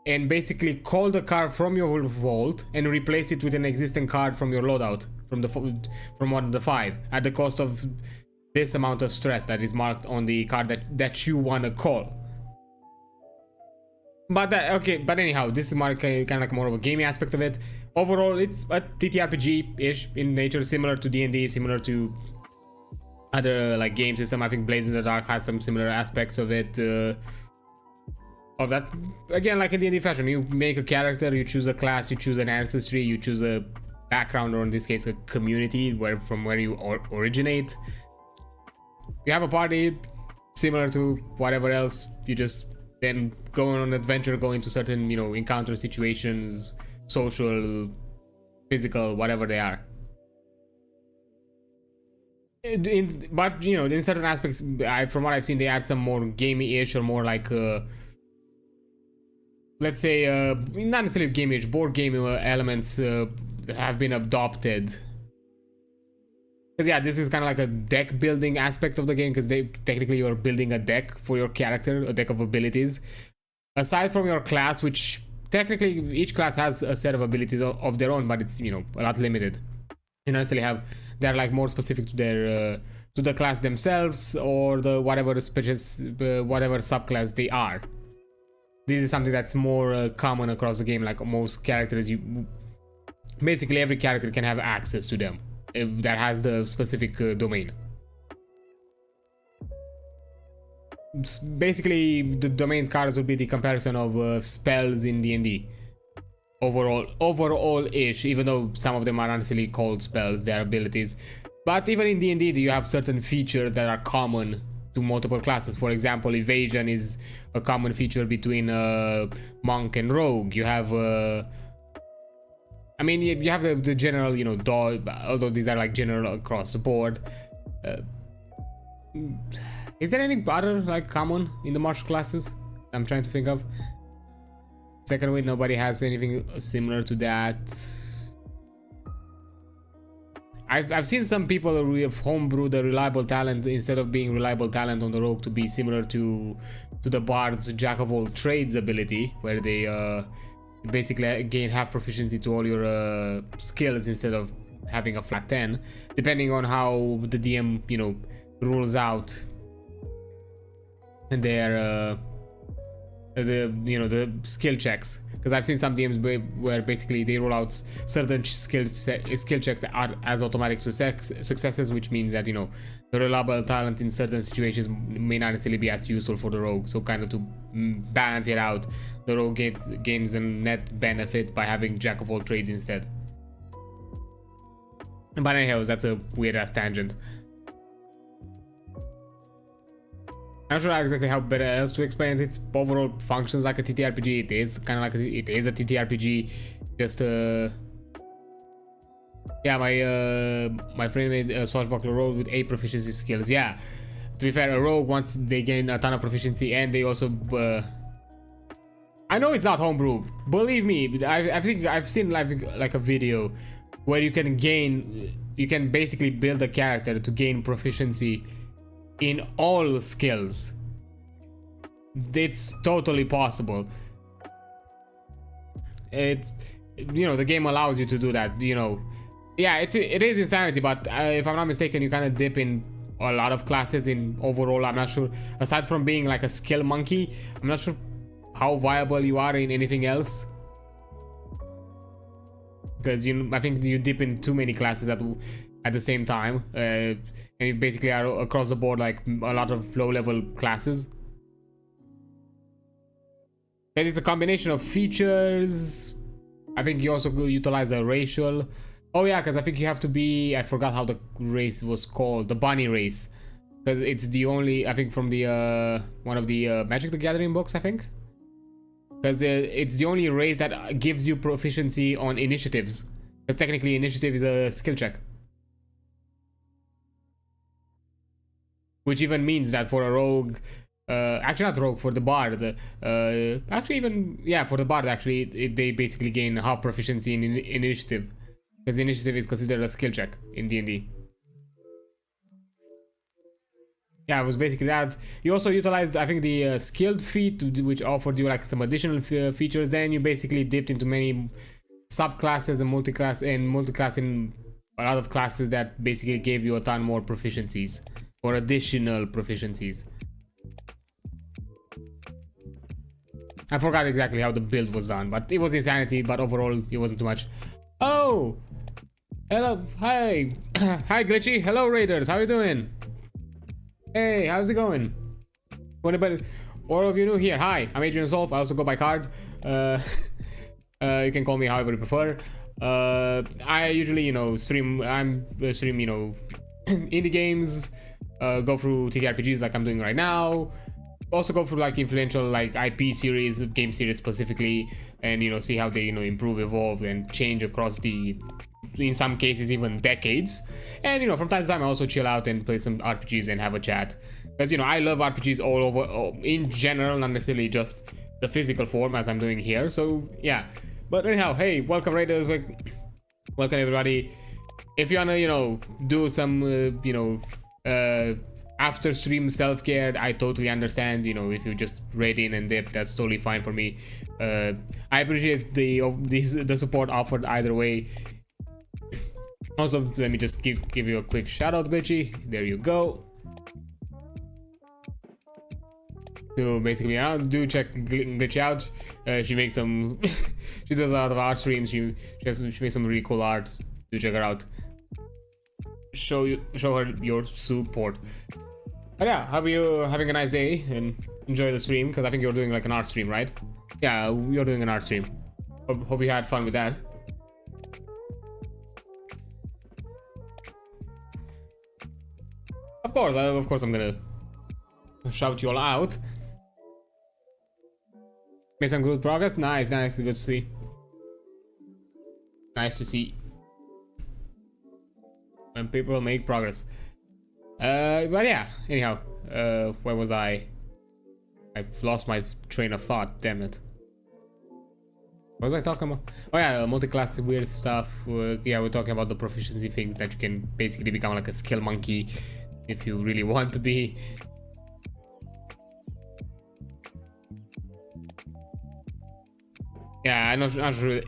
and basically call the card from your vault and replace it with an existing card from your loadout from one of the 5 at the cost of this amount of stress that is marked on the card that you want to call. But anyhow, this is kind of like more of a gaming aspect of it. Overall, it's a TTRPG-ish in nature, similar to D&D, similar to other like game system. I think Blades in the Dark has some similar aspects of it. Of that, again, like in D&D fashion, you make a character, you choose a class, you choose an ancestry, you choose a background, or in this case a community from where you originate. You have a party similar to whatever else. You just then go on an adventure, go into certain, you know, encounter situations, social, physical, whatever they are. But you know, in certain aspects, from what I've seen, they add some more gamey-ish or more like, let's say, not necessarily gamey-ish, board game elements have been adopted. Because yeah, this is kind of like a deck building aspect of the game, because technically you're building a deck for your character, a deck of abilities. Aside from your class, which technically each class has a set of abilities of their own, but it's, you know, a lot limited. You don't necessarily have, they're like more specific to their to the class themselves, or the whatever whatever subclass they are. This is something that's more common across the game. Like most characters, basically every character can have access to them that has the specific domain. Basically, the domain cards would be the comparison of spells in D&D. Overall-ish, even though some of them are not necessarily called spells, they are abilities. But even in D&D, you have certain features that are common to multiple classes. For example, evasion is a common feature between monk and rogue. You have, I mean, you have the general, you know, dodge, although these are like general across the board. Is there any other like common in the martial classes? I'm trying to think of. Second win, nobody has anything similar to that. I've seen some people who have homebrewed the reliable talent instead of being reliable talent on the rogue to be similar to the bard's jack of all trades ability, where they basically gain half proficiency to all your skills instead of having a flat 10, depending on how the DM, you know, rules out their the skill checks. Because I've seen some DMs where basically they roll out certain skill checks that are as automatic successes, which means that, you know, the reliable talent in certain situations may not necessarily be as useful for the rogue. So kind of to balance it out, the rogue gains a net benefit by having jack of all trades instead. But anyhow, that's a weird ass tangent. I'm not sure exactly how better else to explain it. It's overall functions like a TTRPG. It is kind of like it is a TTRPG. Just yeah, my friend made a swashbuckler rogue with 8 proficiency skills. Yeah, to be fair, a rogue, once they gain a ton of proficiency, and they also I know it's not homebrew. Believe me, I think I've seen like a video where you can basically build a character to gain proficiency in all skills. It's totally possible. It's, you know, the game allows you to do that, you know. Yeah, it is insanity, but if I'm not mistaken, you kind of dip in a lot of classes in overall. I'm not sure, aside from being like a skill monkey, I'm not sure how viable you are in anything else. Because I think you dip in too many classes at the same time, and you basically are across the board like a lot of low-level classes. And it's a combination of features. I think you also utilize a racial. Oh yeah, because I think you have to be, I forgot how the race was called, the bunny race, because it's the only, I think, from the one of the Magic the Gathering books, I think. Because it's the only race that gives you proficiency on initiatives. Because technically initiative is a skill check. Which even means that for a rogue, actually not rogue, for the bard, actually even, yeah, for the bard actually, they basically gain half proficiency in initiative. Because initiative is considered a skill check in D&D. Yeah, it was basically that. You also utilized, I think, the skilled feat, which offered you like some additional features. Then you basically dipped into many subclasses and multiclass in a lot of classes that basically gave you a ton more proficiencies or additional proficiencies. I forgot exactly how the build was done, but it was insanity. But overall, it wasn't too much. Oh, hello, hi, hi, Glitchy. Hello, Raiders. How you doing? Hey, how's it going? What about all of you new here? Hi, I'm Adrian Solf. I also go by card. You can call me however you prefer. I usually, you know, stream, you know, indie games, go through TTRPGs like I'm doing right now. also go through like influential like IP series, game series specifically, and see how they improve, evolve, and change across the, in some cases, even decades. And from time to time I also chill out and play some RPGs and have a chat, because I love RPGs all over, in general, not necessarily just the physical form as I'm doing here. So yeah, but anyhow, hey, welcome Raiders, welcome everybody. If you wanna do some after stream self-care, I totally understand. If you just raid in and dip, that's totally fine for me. I appreciate the support offered either way. Also, let me just give you a quick shout out, Glitchy. There you go. So basically, do check Glitchy out. She makes some she does a lot of art streams. She makes some really cool art. Do check her out. Show her your support. But yeah, hope you having a nice day and enjoy the stream, because I think you're doing like an art stream, right? Yeah, you're doing an art stream. Hope you had fun with that. Of course I'm gonna shout you all out. Made some good progress. Nice, good to see. Nice to see when people make progress. But yeah, anyhow, where was I? I've lost my train of thought, damn it. What was I talking about? Oh yeah, multi-class weird stuff. Yeah, we're talking about the proficiency things that you can basically become like a skill monkey if you really want to be. Yeah, I'm not sure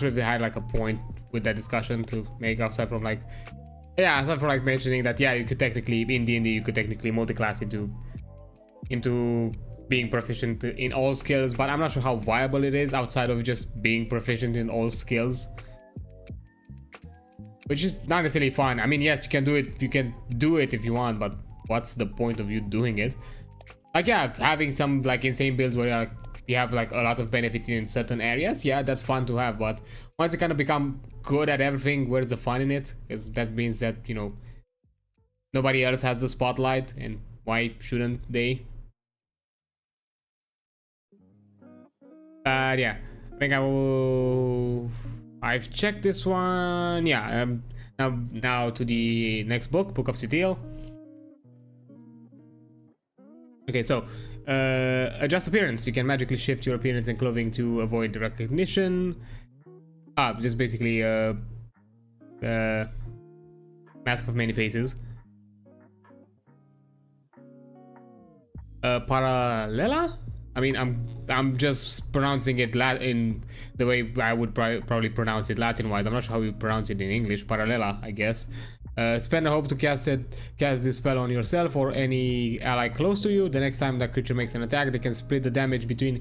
if they had like a point with that discussion to make, aside from like, yeah, aside from like mentioning that, yeah, you could technically in D&D you could technically multi-class into being proficient in all skills, but I'm not sure how viable it is outside of just being proficient in all skills, which is not necessarily fun. I mean, yes, you can do it if you want, but what's the point of you doing it? Like, yeah, having some like insane builds where you have like a lot of benefits in certain areas, yeah, that's fun to have, but once you kind of become good at everything, where's the fun in it? Because that means that nobody else has the spotlight, and why shouldn't they? Yeah, I think I've checked this one. Yeah, now to the next book of Citille. Okay, so adjust appearance. You can magically shift your appearance and clothing to avoid recognition. Just basically mask of many faces. Paralela? I mean, I'm just pronouncing it in the way I would probably pronounce it Latin-wise. I'm not sure how you pronounce it in English. Paralela, I guess. Spend a hope to cast this spell on yourself or any ally close to you. The next time that creature makes an attack, they can split the damage between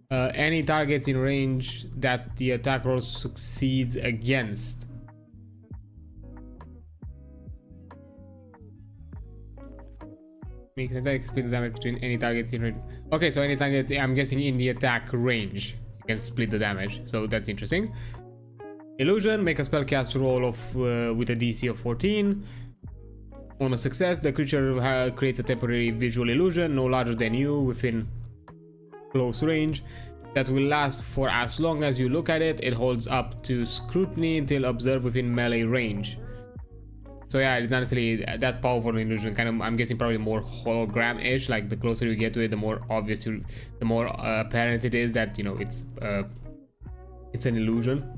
any targets in range that the attack roll succeeds against. Make an attack, split the damage between any targets in range. Okay, so any targets, I'm guessing in the attack range, you can split the damage. So that's interesting. Illusion, make a spellcast roll with a DC of 14. On a success, the creature creates a temporary visual illusion no larger than you within close range that will last for as long as you look at it. It holds up to scrutiny until observed within melee range. So yeah, it's not necessarily that powerful an illusion. Kind of, I'm guessing probably more hologram-ish. Like the closer you get to it, the more obvious, the more apparent it is that it's an illusion.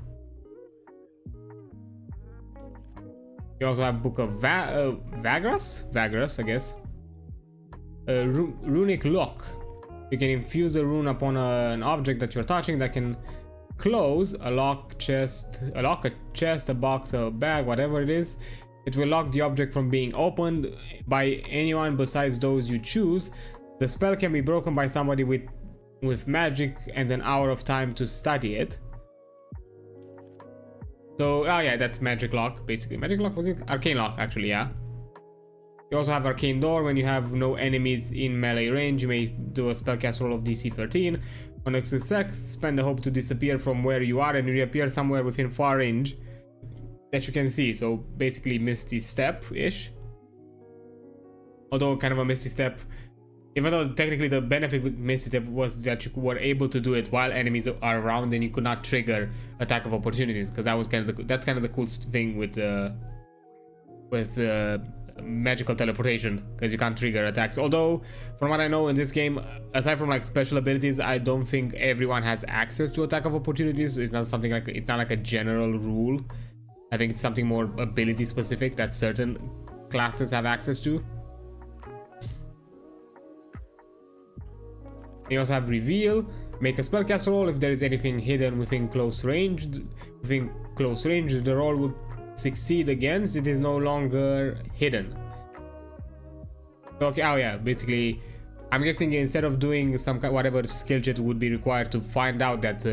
You also have Book of Vagras, I guess. Runic Lock. You can infuse a rune upon an object that you're touching that can close a chest, a box, a bag, whatever it is. It will lock the object from being opened by anyone besides those you choose. The spell can be broken by somebody with magic and an hour of time to study it. So, oh yeah, that's Magic Lock, basically. Magic Lock, was it? Arcane Lock, actually, yeah. You also have Arcane Door. When you have no enemies in melee range, you may do a spellcast roll of DC 13. On a success, spend the hope to disappear from where you are and reappear somewhere within far range that you can see. So, basically, Misty Step-ish. Although, kind of a Misty Step Even though technically the benefit with Misty Step was that you were able to do it while enemies are around, and you could not trigger attack of opportunities, because that was kind of that's kind of the cool thing with magical teleportation, because you can't trigger attacks. Although from what I know in this game, aside from like special abilities, I don't think everyone has access to attack of opportunities. So it's not something like, it's not like a general rule. I think it's something more ability specific that certain classes have access to. You also have reveal. Make a spellcast roll. If there is anything hidden within close range, the roll will succeed against. It is no longer hidden. Okay. Oh yeah. Basically, I'm guessing instead of doing some kind, whatever skill check would be required to find out that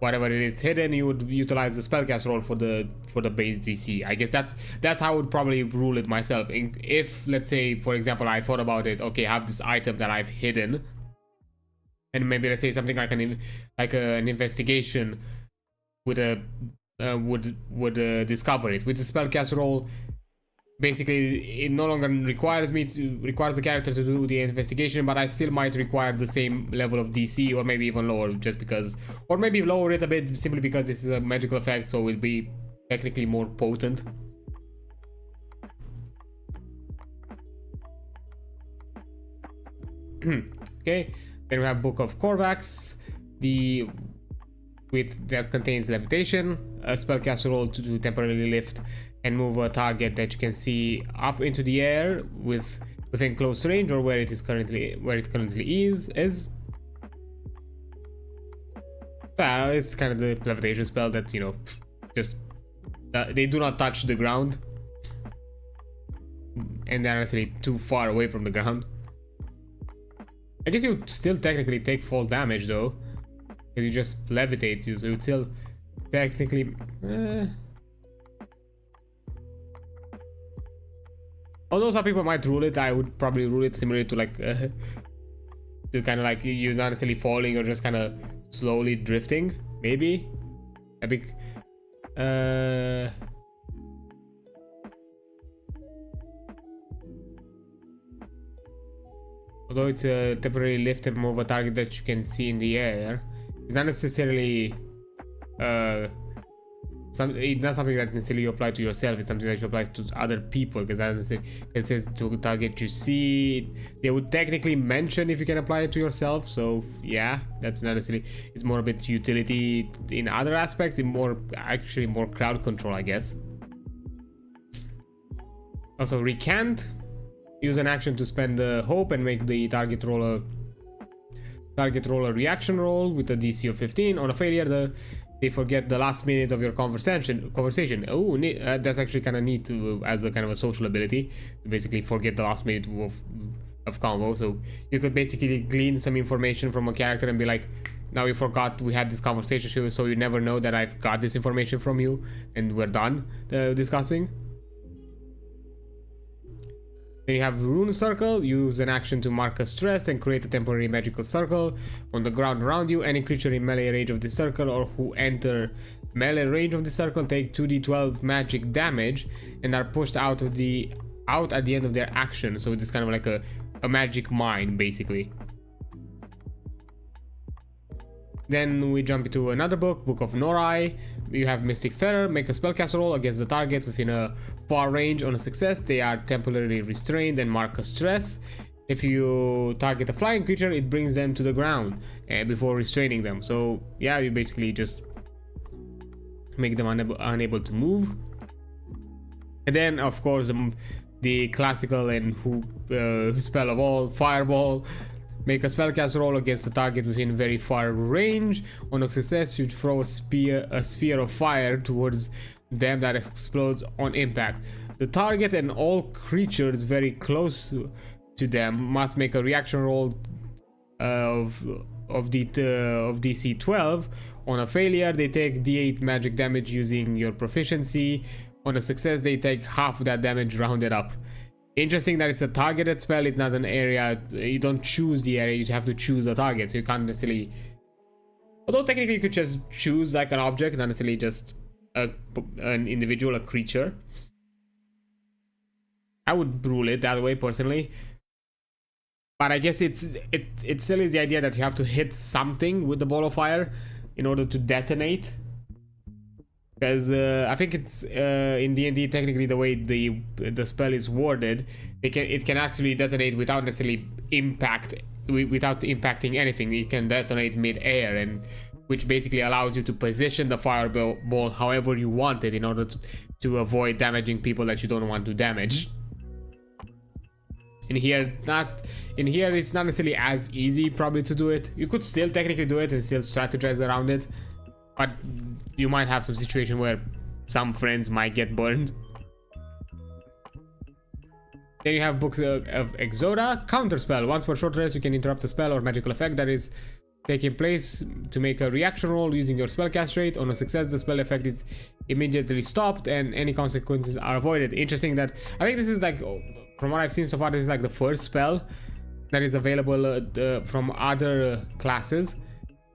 whatever it is hidden, you would utilize the spellcast roll for the base DC. I guess that's how I would probably rule it myself. If, let's say, for example, I thought about it, okay, I have this item that I've hidden, and maybe let's say something like an investigation would discover it with the spellcast roll. Basically, it no longer requires the character to do the investigation, but I still might require the same level of DC, or maybe even lower, just because, or maybe lower it a bit simply because this is a magical effect, so it will be technically more potent. Okay, then we have Book of Korvax, that contains levitation, a spellcast roll to temporarily lift and move a target that you can see up into the air within close range, or where it currently is. Well, it's kind of the levitation spell that, you know, just they do not touch the ground, and they're necessarily too far away from the ground. I guess you would still technically take fall damage though, because you just levitate you, so you would still technically. Although some people might rule it, I would probably rule it similarly to like to kind of like you're not necessarily falling, or just kind of slowly drifting, maybe. Although it's a temporary lift and move a target that you can see in the air, it's not necessarily it's not something that necessarily you apply to yourself. It's something that you apply to other people, because it says to target you see. They would technically mention if you can apply it to yourself, so yeah, that's not necessarily, it's more a bit utility in other aspects, actually more crowd control, I guess. Also, recant. Use an action to spend the hope and make the target roll a reaction roll with a DC of 15. On a failure, they forget the last minute of your conversation. Oh, that's actually kind of neat as a kind of a social ability, to basically forget the last minute of convo. So you could basically glean some information from a character and be like, now you forgot we had this conversation, so you never know that I've got this information from you, and we're done discussing. Then you have Rune Circle. Use an action to mark a stress and create a temporary magical circle on the ground around you. Any creature in melee range of the circle or who enter melee range of the circle take 2d12 magic damage and are pushed out at the end of their action. So it's kind of like a magic mine, basically. Then we jump into another book, Book of Norai. You have Mystic Terror. Make a spellcast roll against the target within a far range. On a success, they are temporarily restrained and mark a stress. If you target a flying creature, it brings them to the ground before restraining them. So yeah, you basically just make them unable to move. And then, of course, the classical and who spell of all, Fireball. Make a spellcast roll against the target within very far range. On a success, you throw a sphere of fire towards them that explodes on impact. The target and all creatures very close to them must make a reaction roll of DC 12. On a failure, they take D8 magic damage using your proficiency. On a success, they take half that damage rounded up. Interesting that it's a targeted spell, it's not an area. You don't choose the area, you have to choose the target, so you can't necessarily. Although technically you could just choose like an object, not necessarily just an individual, a creature. I would rule it that way personally. But I guess it still is the idea that you have to hit something with the ball of fire in order to detonate. Because I think it's in D&D technically the way the spell is worded, it can actually detonate without necessarily without impacting anything. It can detonate mid-air, and which basically allows you to position the fireball however you want it in order to avoid damaging people that you don't want to damage. In here it's not necessarily as easy probably to do it. You could still technically do it and still strategize around it, but you might have some situation where some friends might get burned. Then you have books of Exoda. Counterspell. Once per short rest you can interrupt a spell or magical effect that is taking place to make a reaction roll using your spellcast rate. On a success, the spell effect is immediately stopped and any consequences are avoided. Interesting that I think this is like, from what I've seen so far, this is like the first spell that is available from other classes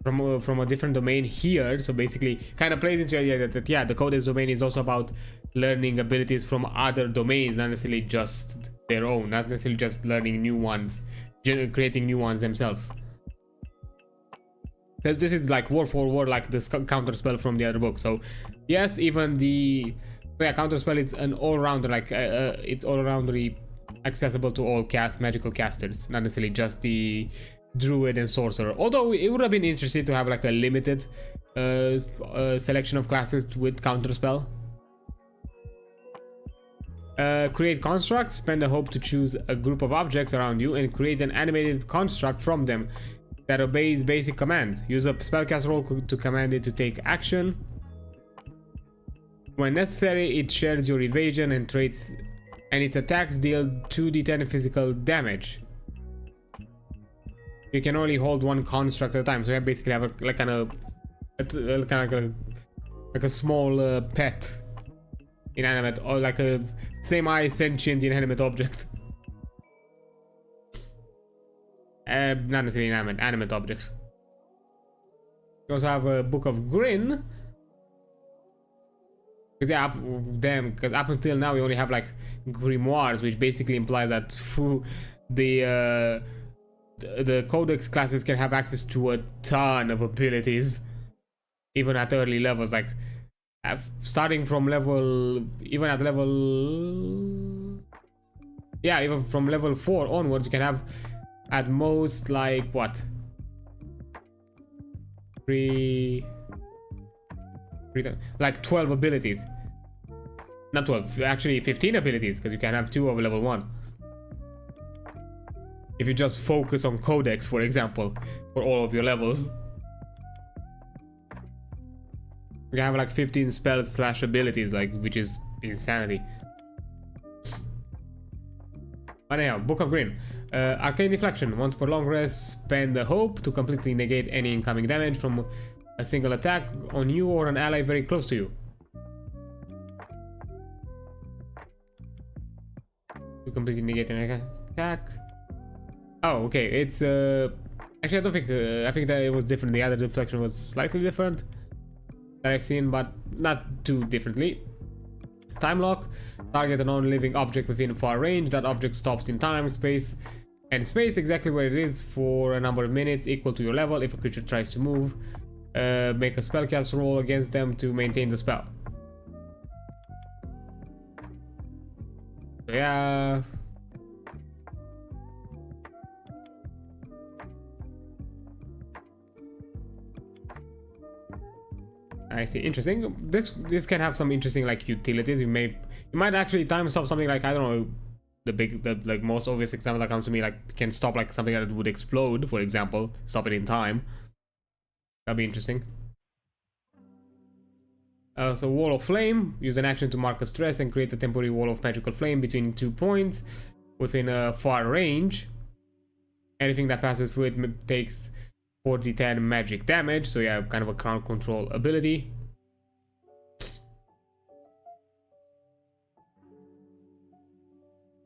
from a different domain here. So basically kind of plays into the idea that yeah, the Codex Domain is also about learning abilities from other domains, not necessarily just their own, not necessarily just learning new ones, creating new ones themselves. Because this is like word for word like this counter spell from the other book. So yes, even the counter spell is an all-rounder, like it's all-roundery accessible to all magical casters, not necessarily just the druid and sorcerer. Although it would have been interesting to have like a limited selection of classes with counter spell. Create constructs. Spend a hope to choose a group of objects around you and create an animated construct from them that obeys basic commands. Use a spellcast roll to command it to take action. When necessary, it shares your evasion and traits, and its attacks deal 2d10 physical damage. You can only hold one construct at a time, so you basically have like a small pet, inanimate, or like a semi-sentient inanimate object. Not necessarily animate objects. You also have a Book of Grin. Because up until now we only have like grimoires, which basically implies that the Codex classes can have access to a ton of abilities, even at early levels. Like starting from even from level 4 onwards, you can have at most like what? 12 abilities. Not 12, actually 15 abilities, because you can have 2 over level 1. If you just focus on Codex, for example, for all of your levels. You can have like 15 spells / abilities, like, which is insanity. But anyhow, Book of Grin. Arcane Deflection. Once per long rest, spend the hope to completely negate any incoming damage from a single attack on you or an ally very close to you. To completely negate an attack. Oh, okay. It's actually, I don't think I think that it was different. The other deflection was slightly different that I've seen, but not too differently. Time lock. Target a non-living object within far range. That object stops in time, space, and space exactly where it is for a number of minutes equal to your level. If a creature tries to move, make a spellcast roll against them to maintain the spell. So yeah. I see. Interesting. This can have some interesting like utilities. You might actually time stop something like, I don't know, the like most obvious example that comes to me, like can stop like something that would explode, for example, stop it in time. That'd be interesting. So Wall of Flame. Use an action to mark a stress and create a temporary wall of magical flame between 2 points within a far range. Anything that passes through it takes 4d10 magic damage. So yeah, kind of a crowd control ability.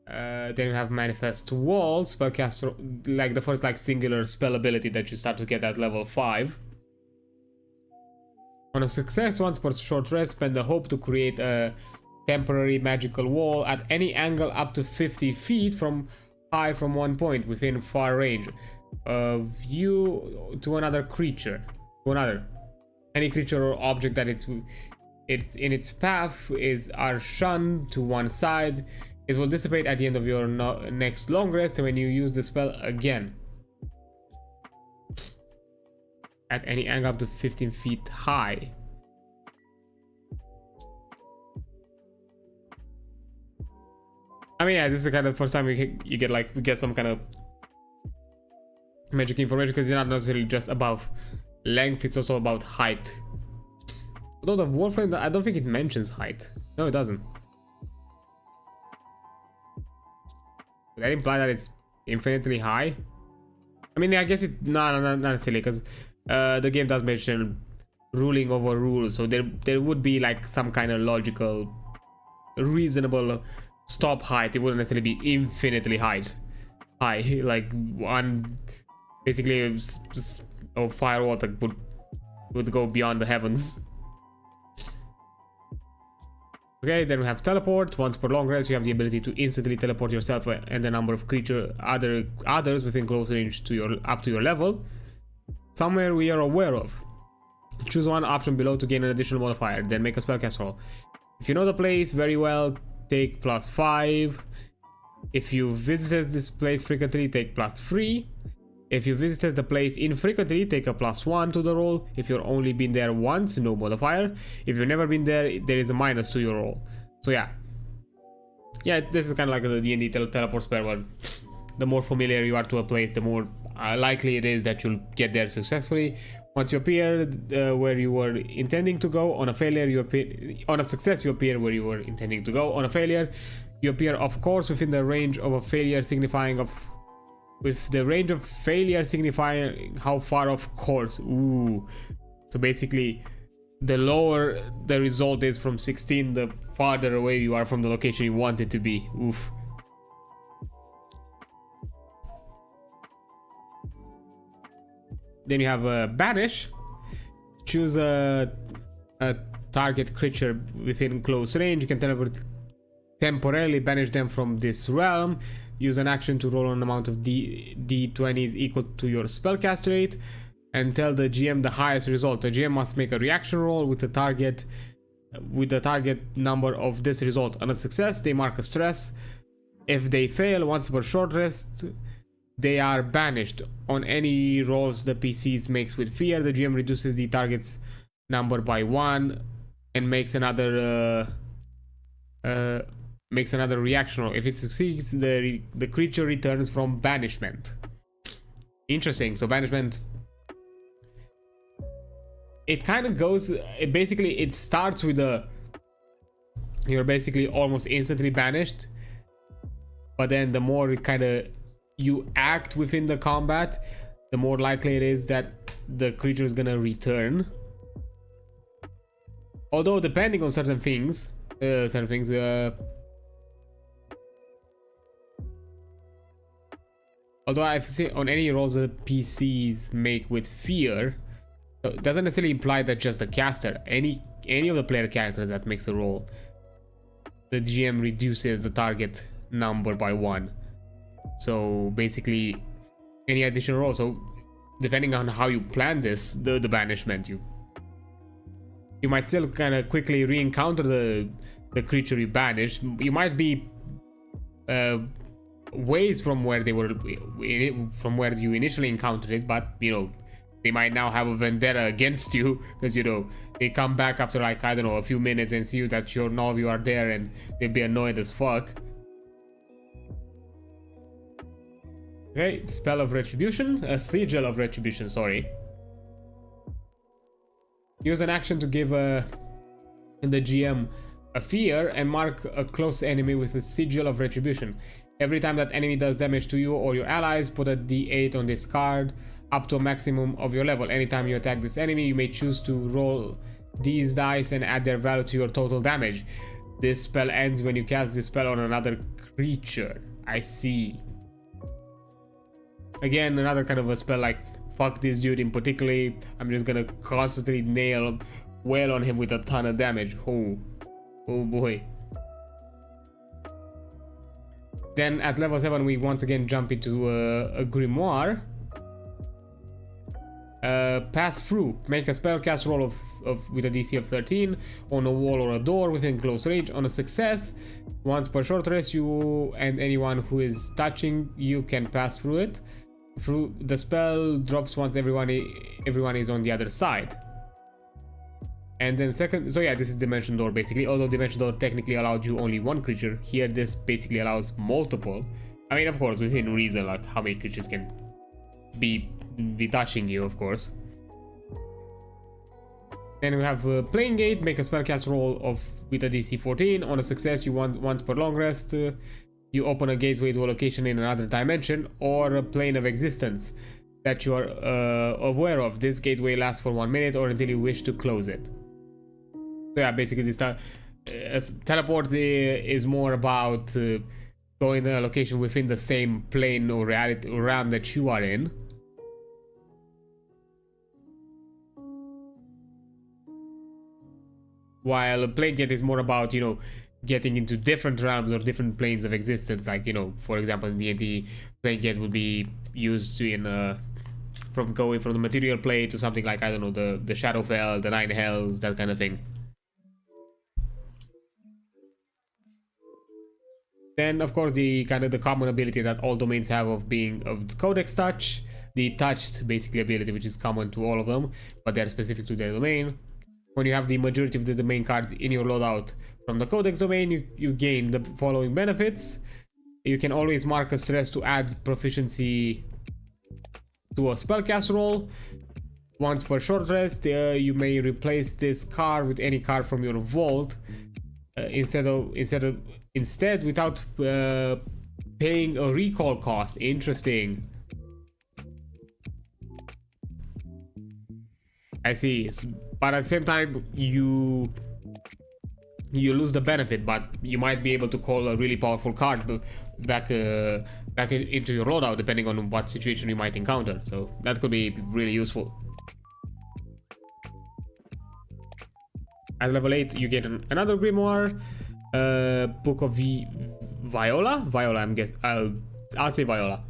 Then you have Manifest Wall, spellcast, like the first like singular spell ability that you start to get at level 5. On a success, once per short rest, spend the hope to create a temporary magical wall at any angle up to 50 feet from high from one point within far range of you to another creature, any creature or object that it's in its path are shunned to one side. It will dissipate at the end of your next long rest when you use the spell again. At any angle up to 15 feet high. I mean, yeah, this is the kind of first time we get some kind of magic information, because it's not necessarily just above length, it's also about height. Although the Warframe, I don't think it mentions height. No, it doesn't. Would that imply that it's infinitely high? I mean, I guess it not necessarily, because the game does mention ruling over rules, so there would be like some kind of logical, reasonable stop height. It wouldn't necessarily be infinitely high, like one basically a firewall that would go beyond the heavens. Okay, then we have teleport. Once per long rest, you have the ability to instantly teleport yourself and a number of others within close range to up to your level, somewhere we are aware of. Choose one option below to gain an additional modifier, then make a spellcast roll. If you know the place very well, take +5. If you visited this place frequently, take +3. If you visited the place infrequently, take a +1 to the roll. If you've only been there once, no modifier. If you've never been there, there is a minus to your roll. So yeah, this is kind of like the D&D teleport spell, where the more familiar you are to a place, the more likely it is that you'll get there successfully. Once you appear where you were intending to go, on a failure you appear, on a success you appear where you were intending to go. On a failure, you appear off course within the range of a failure, with the range of failure signifying how far off course. Ooh. So basically, the lower the result is from 16, the farther away you are from the location you want it to be. Oof. Then you have Banish. Choose a target creature within close range. You can temporarily banish them from this realm. Use an action to roll an amount of d20s equal to your spellcast rate, and tell the GM the highest result. The GM must make a reaction roll with the target number of this result. On a success, they mark a stress. If they fail once per short rest, they are banished. On any rolls the PCs makes with fear, the GM reduces the target's number by 1 and makes another reaction roll. If it succeeds, the creature returns from banishment. Interesting. So banishment, it kind of goes, it starts with you're basically almost instantly banished, but then the more you act within the combat, the more likely it is that the creature is gonna return. Although depending on certain things, although I've seen on any rolls that PCs make with fear, it doesn't necessarily imply that just the caster, any of the player characters that makes a roll, the GM reduces the target number by 1. So basically, any additional roll. So depending on how you plan this, the banishment, you might still kind of quickly re-encounter the creature you banished. You might be ways from where you initially encountered it, but they might now have a vendetta against you, because they come back after like, I don't know, a few minutes and see that none of you are there, and they'll be annoyed as fuck. Okay, spell of retribution, a sigil of retribution, sorry. Use an action to give the GM a fear and mark a close enemy with a sigil of retribution. Every time that enemy does damage to you or your allies, put a d8 on this card up to a maximum of your level. Anytime you attack this enemy, you may choose to roll these dice and add their value to your total damage. This spell ends when you cast this spell on another creature. I see. Again, another kind of a spell like, fuck this dude in particular, I'm just gonna constantly wail on him with a ton of damage. Oh boy. Then at level 7 we once again jump into a grimoire. Pass through. Make a spellcast roll with a DC of 13 on a wall or a door within close range. On a success, once per short rest, you and anyone who is touching you can pass through it. Through the spell drops once everyone is on the other side. And then second, so yeah, this is Dimension Door basically. Although Dimension Door technically allowed you only one creature, here this basically allows multiple. I mean, of course, within reason, like how many creatures can be touching you, of course. Then we have Playing Gate. Make a spellcast roll with a DC 14. On a success, you want once per long rest. You open a gateway to a location in another dimension or a plane of existence that you are aware of. This gateway lasts for 1 minute or until you wish to close it. So yeah, basically this teleport is more about going to a location within the same plane or reality or realm that you are in. While Playing Gate is more about, you know, getting into different realms or different planes of existence. Like, you know, for example, in D&D, Playing Gate would be used in from going from the material plane to something like, I don't know, the Shadowfell, the Nine Hells, that kind of thing. Then, of course, the kind of the common ability that all domains have of being of the Codex Touch, the touched basically ability, which is common to all of them, but they're specific to their domain. When you have the majority of the domain cards in your loadout from the Codex Domain, you gain the following benefits. You can always mark a stress to add proficiency to a spellcast roll. Once per short rest, you may replace this card with any card from your vault instead without paying a recall cost. Interesting. I see. But at the same time, you lose the benefit, but you might be able to call a really powerful card back into your loadout, depending on what situation you might encounter. So that could be really useful. At level 8, you get another grimoire, Book of Viola. I'm guessing. I'll say Viola.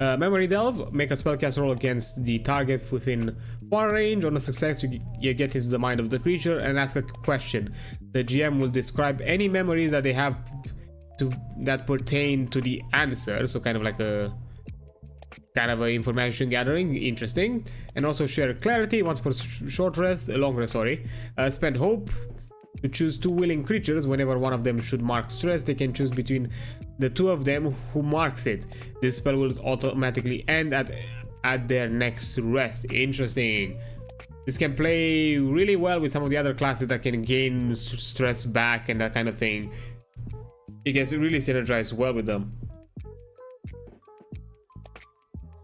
Memory Delve. Make a spellcast roll against the target within far range. On a success, you get into the mind of the creature and ask a question. The GM will describe any memories that they have that pertain to the answer. So kind of like a information gathering. Interesting. And also share clarity once per short rest, long rest. Sorry. Spend hope to choose 2 willing creatures. Whenever one of them should mark stress, they can choose between the 2 of them who marks it. This spell will automatically end at their next rest. Interesting. This can play really well with some of the other classes that can gain stress back and that kind of thing. It gets really synergized well with them.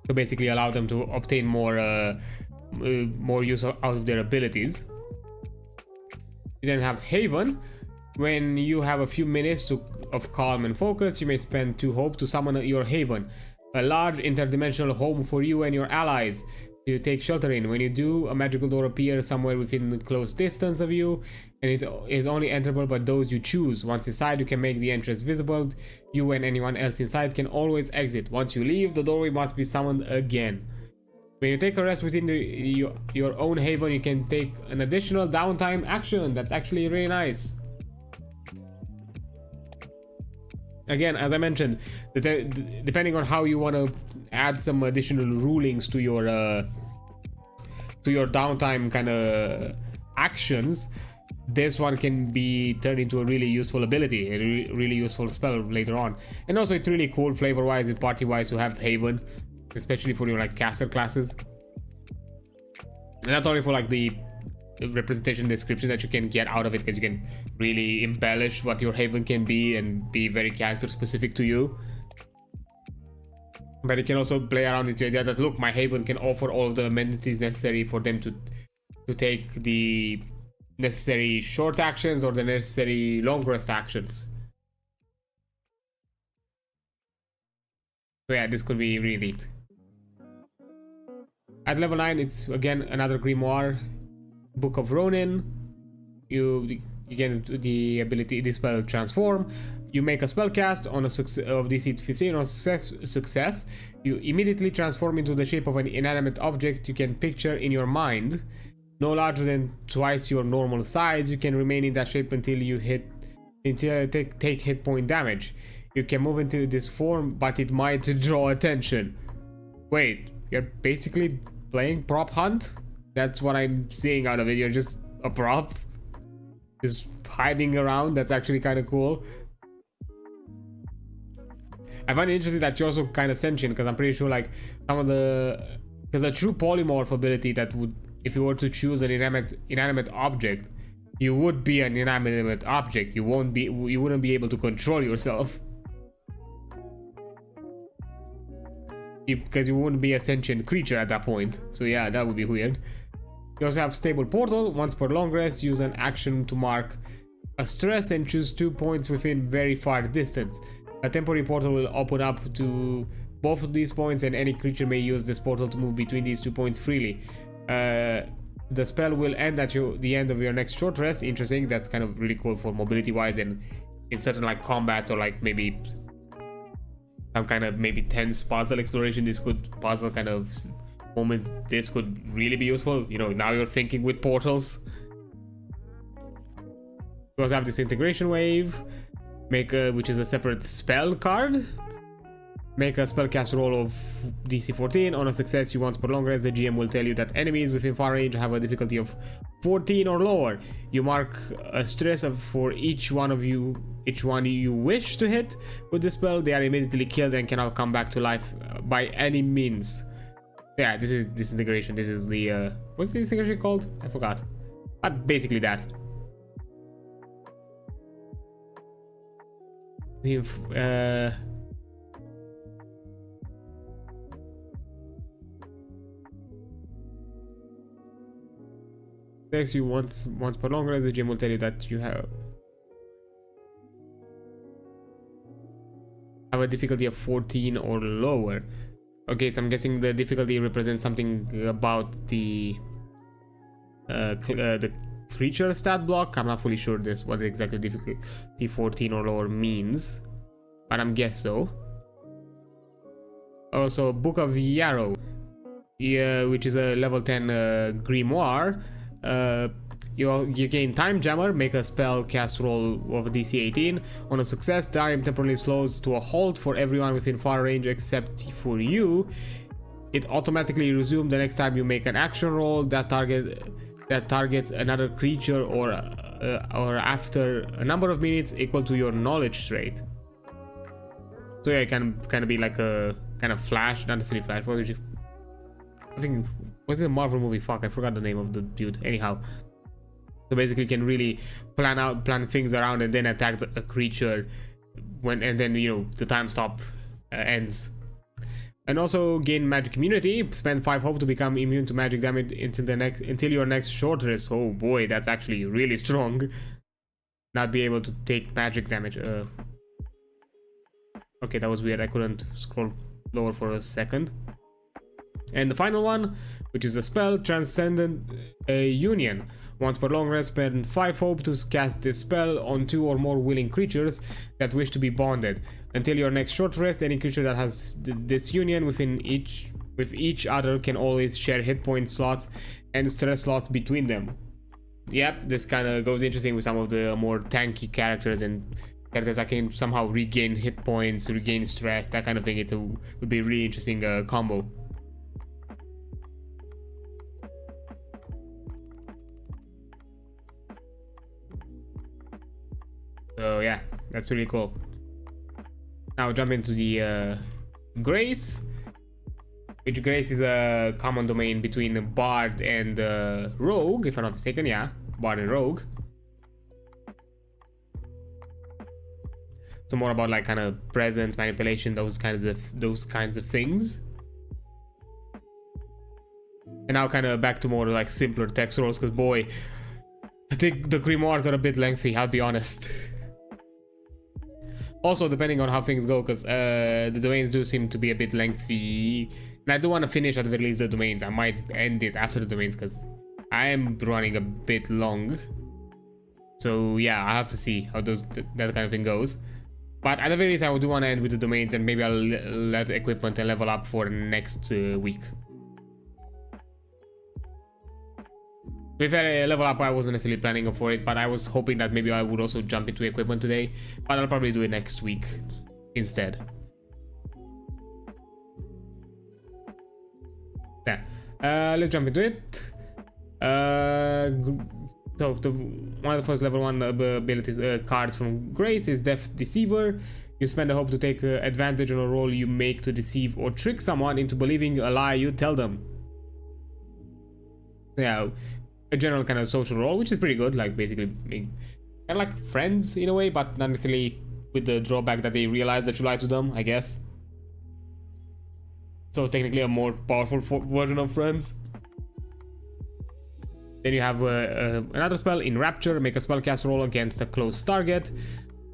To basically allow them to obtain more use out of their abilities. You then have Haven. When you have a few minutes of calm and focus, you may spend 2 hope to summon your Haven, a large interdimensional home for you and your allies to take shelter in. When you do, a magical door appears somewhere within close distance of you, and it is only enterable by those you choose. Once inside, you can make the entrance visible. You and anyone else inside can always exit. Once you leave, the doorway must be summoned again. When you take a rest within your own Haven, you can take an additional downtime action. That's actually really nice. Again, as I mentioned, depending on how you want to add some additional rulings to your downtime kind of actions, this one can be turned into a really useful ability, a really useful spell later on. And also, it's really cool flavor-wise and party-wise to have Haven, especially for your like caster classes. And not only for like the representation description that you can get out of it, because you can really embellish what your Haven can be and be very character specific to you, but you can also play around with the idea that, look, my Haven can offer all of the amenities necessary for them to take the necessary short actions or the necessary long rest actions. So yeah, this could be really neat. At level 9, it's again another grimoire, Book of Ronin. You you get the ability, the spell transform. You make a spell cast on a of DC 15 on success. You immediately transform into the shape of an inanimate object you can picture in your mind. No larger than twice your normal size. You can remain in that shape until you take hit point damage. You can move into this form, but it might draw attention. Wait, you're basically playing prop hunt? That's what I'm seeing out of it. You're just a prop, just hiding around. That's actually kind of cool. I find it interesting that you're also kind of sentient, because I'm pretty sure like some of the, because a true polymorph ability that would, if you were to choose an inanimate object, you would be an inanimate object. You wouldn't be able to control yourself, because you wouldn't be a sentient creature at that point. So yeah, that would be weird. You also have stable portal. Once per long rest, use an action to mark a stress and choose 2 points within very far distance. A temporary portal will open up to both of these points, and any creature may use this portal to move between these 2 points freely. The spell will end at the end of your next short rest. Interesting. That's kind of really cool for mobility wise, and in certain like combats or like maybe some kind of maybe tense puzzle exploration, this could puzzle kind of moments, this could really be useful. You know, now you're thinking with portals. You also have this integration wave, which is a separate spell card. Make a spellcast roll of DC 14. On a success, you once per long rest, the GM will tell you that enemies within far range have a difficulty of 14 or lower. You mark a stress for each one you wish to hit with the spell. They are immediately killed and cannot come back to life by any means. Yeah, this is disintegration. This is the what's the disintegration called? I forgot. But basically that. Next, you once per long rest, the GM will tell you that you have a difficulty of 14 or lower. Okay, so I'm guessing the difficulty represents something about the creature stat block. I'm not fully sure what exactly difficulty 14 or lower means, but I'm guess so. Also, Book of Yarrow, which is a level 10 grimoire. You gain Time Jammer. Make a spell cast roll of a DC 18. On a success, time temporarily slows to a halt for everyone within far range except for you. It automatically resumes the next time you make an action roll that targets another creature or after a number of minutes equal to your knowledge trait. So yeah, it can kind of be like a kind of Flash, not necessarily Flash. What would you? I think, was it a Marvel movie? Fuck, I forgot the name of the dude. Anyhow, so basically, you can really plan things around and then attack a creature and then you know the time stop ends. And also gain magic immunity. Spend 5 hope to become immune to magic damage until your next short rest. Oh boy, that's actually really strong. Not be able to take magic damage. Okay, that was weird. I couldn't scroll lower for a second. And the final one, which is a spell, Transcendent Union. Once per long rest, spend 5 hope to cast this spell on 2 or more willing creatures that wish to be bonded. Until your next short rest, any creature that has this union with each other can always share hit point slots and stress slots between them. Yep, this kind of goes interesting with some of the more tanky characters and characters that can somehow regain hit points, regain stress, that kind of thing. Would be a really interesting combo. So yeah, that's really cool. Now jump into the Grace, which Grace is a common domain between Bard and Rogue, if I'm not mistaken. Yeah, Bard and Rogue. So more about like kind of presence, manipulation, those kinds of things. And now kind of back to more like simpler text rolls, because boy, I think the grimoires are a bit lengthy, I'll be honest. Also, depending on how things go, because the domains do seem to be a bit lengthy. And I do want to finish at the very least the domains. I might end it after the domains, because I am running a bit long. So yeah, I have to see how that kind of thing goes. But at the very least, I do want to end with the domains, and maybe I'll let equipment and level up for next week. With a level up, I wasn't necessarily planning for it, but I was hoping that maybe I would also jump into equipment today. But I'll probably do it next week instead. Yeah, let's jump into it. So one of the first level 1 abilities cards from Grace is Deaf Deceiver. You spend a hope to take advantage on a roll you make to deceive or trick someone into believing a lie you tell them. Yeah, a general kind of social role, which is pretty good. Like basically kind of like friends in a way, but not necessarily with the drawback that they realize that you lie to them, I guess. So technically a more powerful version of friends. Then you have another spell, Enrapture. Make a spellcast roll against a close target.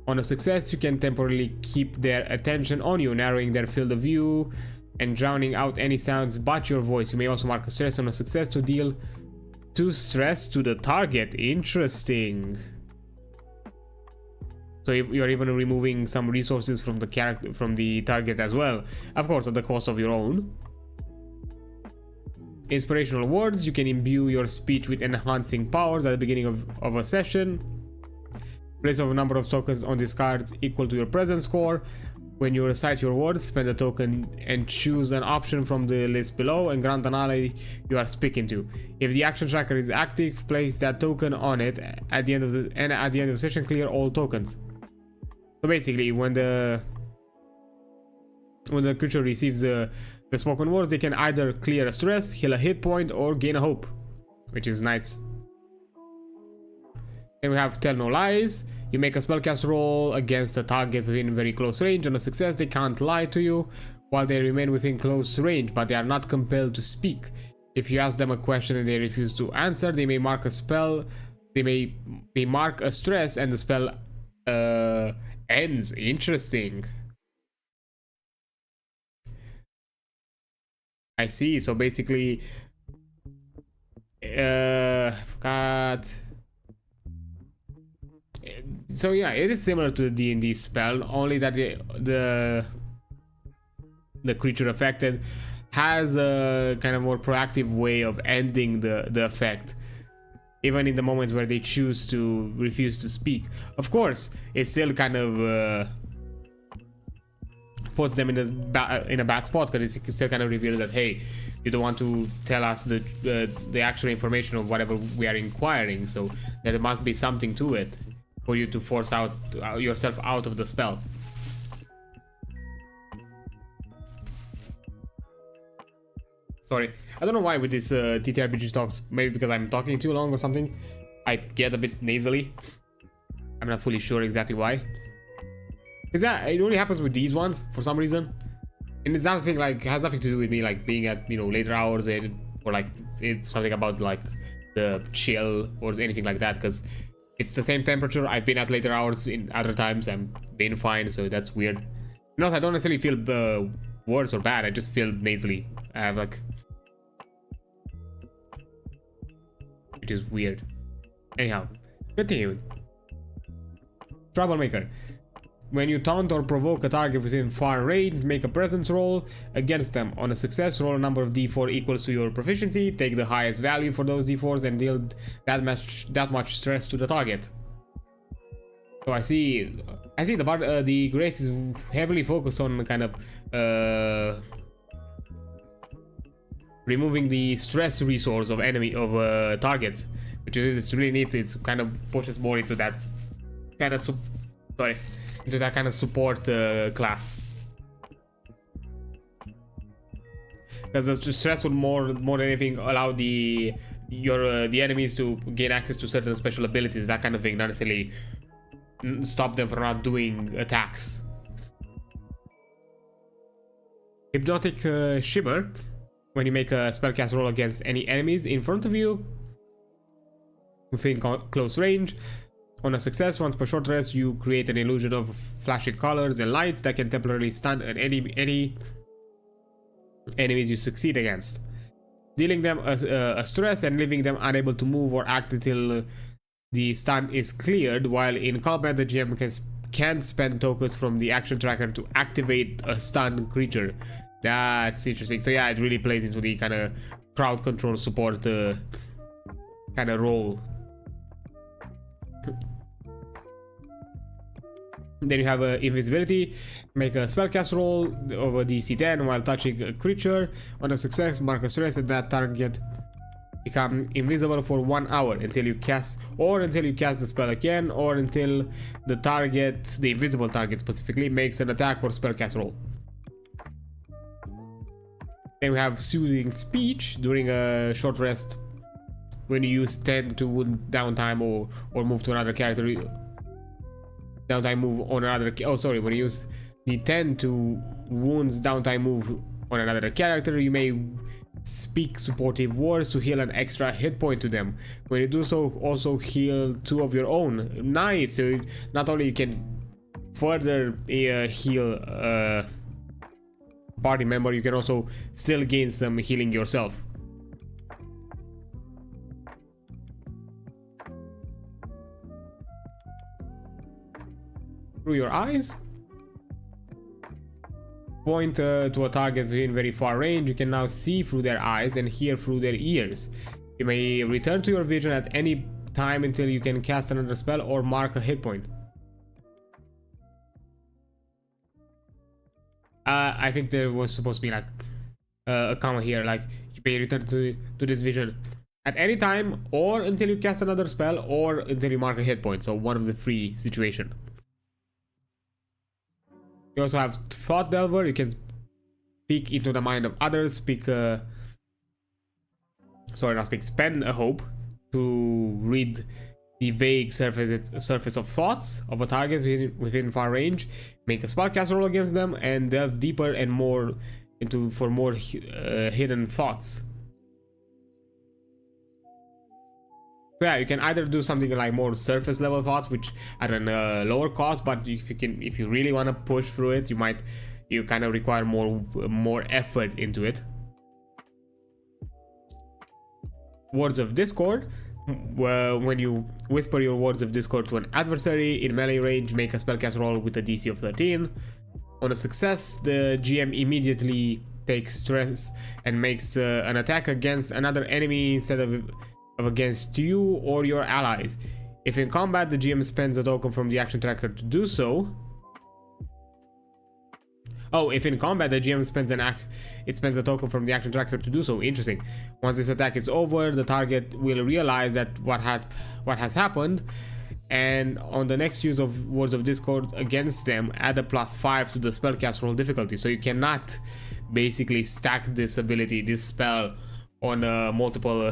On a success, you can temporarily keep their attention on you, narrowing their field of view and drowning out any sounds but your voice. You may also mark a stress on a success to deal 2 stress to the target. Interesting. So you're even removing some resources from the target as well, of course at the cost of your own. Inspirational words. You can imbue your speech with enhancing powers at the beginning of a session. Place of a number of tokens on these cards equal to your present score. When you recite your words, spend a token and choose an option from the list below and grant an ally you are speaking to. If the action tracker is active, place that token on it. At the end of the session, clear all tokens. So basically, when the creature receives the spoken words, they can either clear a stress, heal a hit point, or gain a hope, which is nice. Then we have Tell No Lies. You make a spellcast roll against a target within very close range. On a success, they can't lie to you while they remain within close range, but they are not compelled to speak. If you ask them a question and they refuse to answer, they may mark a spell. They mark a stress, and the spell ends. Interesting. I see. So basically, forgot. So yeah, it is similar to the D&D spell, only that the creature affected has a kind of more proactive way of ending the effect, even in the moments where they choose to refuse to speak. Of course, it still kind of puts them in a bad spot, because it still kind of reveals that, hey, you don't want to tell us the actual information of whatever we are inquiring, so there must be something to it for you to force yourself out of the spell. Sorry, I don't know why with this ttrpg talks, maybe because I'm talking too long or something, I get a bit nasally. I'm not fully sure exactly why. Is that it only happens with these ones for some reason, and it's nothing like, has nothing to do with me like being at, you know, later hours or like something about like the chill or anything like that, because it's the same temperature. I've been at later hours in other times, I'm been fine, so that's weird. And also, I don't necessarily feel worse or bad, I just feel nasally. I have like, which is weird. Anyhow, continuing. Troublemaker. When you taunt or provoke a target within far range, make a presence roll against them. On a success, roll a number of d4 equals to your proficiency. Take the highest value for those d4s and deal that much stress to the target. So I see the Grace is heavily focused on kind of removing the stress resource of targets, which is really neat. It's kind of pushes more into that kind of into that kind of support class, because the stress would more than anything allow the enemies to gain access to certain special abilities, that kind of thing, not necessarily stop them from not doing attacks. Hypnotic Shimmer. When you make a spellcast roll against any enemies in front of you within close range, on a success, once per short rest, you create an illusion of flashing colors and lights that can temporarily stun any enemies you succeed against, dealing them a stress and leaving them unable to move or act until the stun is cleared, while in combat the GM can spend tokens from the action tracker to activate a stunned creature. That's interesting. So yeah, it really plays into the kind of crowd control support kind of role. Then you have invisibility. Make a spellcast roll over DC 10 while touching a creature. On a success, mark a stress and that target become invisible for 1 hour until you cast the spell again, or until the invisible target specifically, makes an attack or spellcast roll. Then we have soothing speech during a short rest. When you use 10 to wound downtime or move to another character. Downtime move on another. Oh, sorry. When you use the 10 to wounds downtime move on another character, you may speak supportive words to heal an extra hit point to them. When you do so, also heal 2 of your own. Nice. So not only you can further heal party member, you can also still gain some healing yourself. Through your eyes. Point to a target within very far range. You can now see through their eyes and hear through their ears. You may return to your vision at any time until you can cast another spell or mark a hit point. I think there was supposed to be like a comma here, like you may return to this vision at any time or until you cast another spell or until you mark a hit point. So one of the 3 situation. You also have Thought Delver. You can peek into the mind of others. Spend a hope to read the vague surface of thoughts of a target within far range. Make a spellcast roll against them and delve deeper and more for more hidden thoughts. So yeah, you can either do something like more surface level thoughts, which at a lower cost, but if you really want to push through it, you kind of require more effort into it. Words of Discord. When you whisper your words of discord to an adversary in melee range, make a spellcast roll with a DC of 13. On a success, the GM immediately takes stress and makes an attack against another enemy instead of against you or your allies. If in combat, the GM spends a token from the action tracker to do so. Oh, if in combat the GM spends a token from the action tracker to do so. Interesting. Once this attack is over, the target will realize that what has happened, and on the next use of Words of Discord against them, add a +5 to the spellcast roll difficulty. So you cannot basically stack this spell on multiple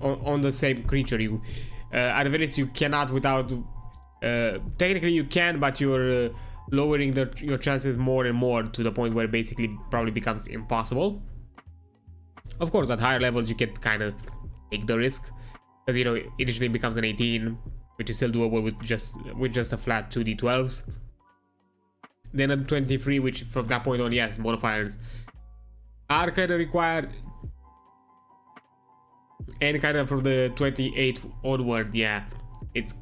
on the same creature. At the very least, you cannot without. Technically, you can, but you're lowering your chances more and more to the point where it basically probably becomes impossible. Of course, at higher levels, you can kind of take the risk, because initially it becomes an 18, which is still doable with just a flat 2d12s. Then a 23, which from that point on, yes, modifiers are kind of required. And kind of from the 28 onward, yeah, it's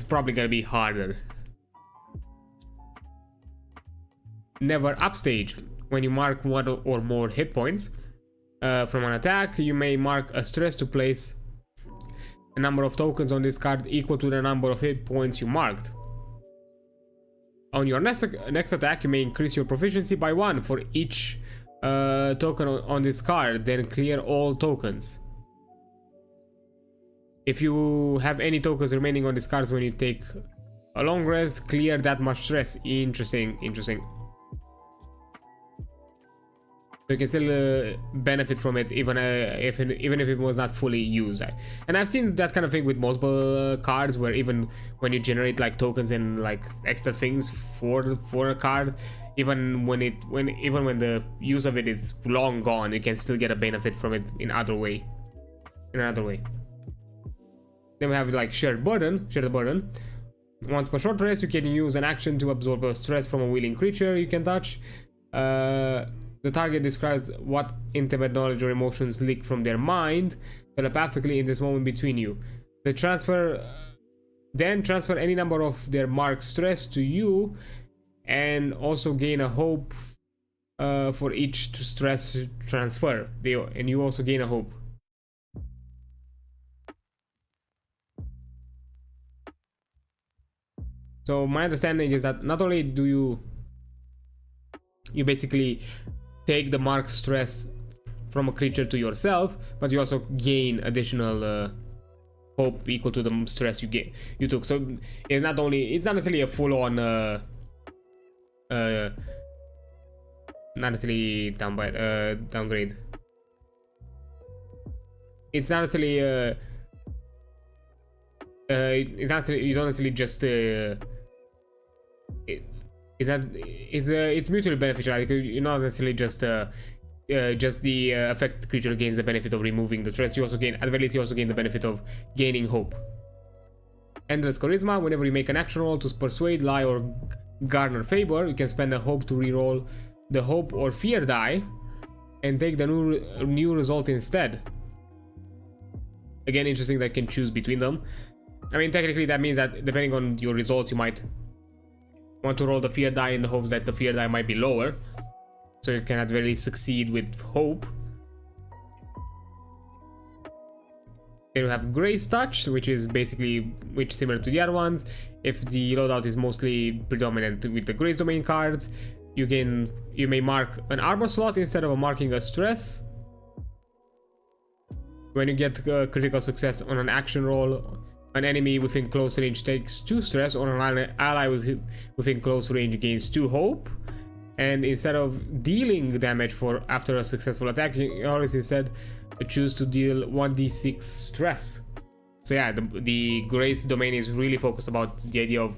probably gonna be harder. Never upstage. When you mark 1 or more hit points from an attack, you may mark a stress to place a number of tokens on this card equal to the number of hit points you marked. On your next attack, you may increase your proficiency by 1 for each token on this card, then clear all tokens. If you have any tokens remaining on these cards when you take a long rest, clear that much stress. Interesting. So you can still benefit from it even if it was not fully used. And I've seen that kind of thing with multiple cards, where even when you generate like tokens and like extra things for a card, even when the use of it is long gone, you can still get a benefit from it in another way. Then we have like share the burden. Once per short rest, you can use an action to absorb a stress from a willing creature you can touch. The target describes what intimate knowledge or emotions leak from their mind. telepathically in this moment between you. Then transfer any number of their marked stress to you, and also gain a hope for each stress transfer. And you also gain a hope. So my understanding is that not only do you basically take the marked stress from a creature to yourself, but you also gain additional hope equal to the stress you took. So it's not necessarily a full-on not necessarily downgrade. It's not necessarily it's not necessarily, you don't necessarily just it's mutually beneficial. Like, you're not necessarily just the affected creature gains the benefit of removing the stress. You also gain, at the very least, you also gain the benefit of gaining hope. Endless charisma. Whenever you make an action roll to persuade, lie, or garner favor, you can spend a hope to reroll the hope or fear die and take the new result instead. Again, interesting that you can choose between them. I mean, technically that means that depending on your results, you might want to roll the fear die in the hopes that the fear die might be lower, so you can at the very least succeed with hope. Then we have Grace Touch, which is similar to the other ones. If the loadout is mostly predominant with the Grace Domain cards, you may mark an armor slot instead of marking a stress. When you get critical success on an action roll, an enemy within close range takes 2 stress, or an ally within close range gains 2 hope. And instead of dealing damage after a successful attack, you always instead choose to deal 1d6 stress. So yeah, the Grace Domain is really focused about the idea of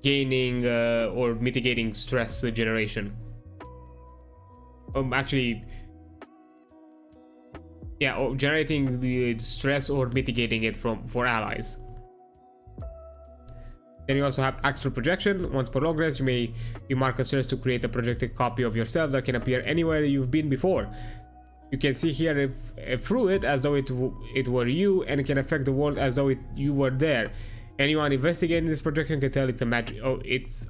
gaining or mitigating stress generation. Generating the stress or mitigating it for allies. Then you also have Astral Projection. Once per long rest, you mark a stress to create a projected copy of yourself that can appear anywhere you've been before. You can see here through it as though it were you, and it can affect the world as though you were there. Anyone investigating this projection can tell it's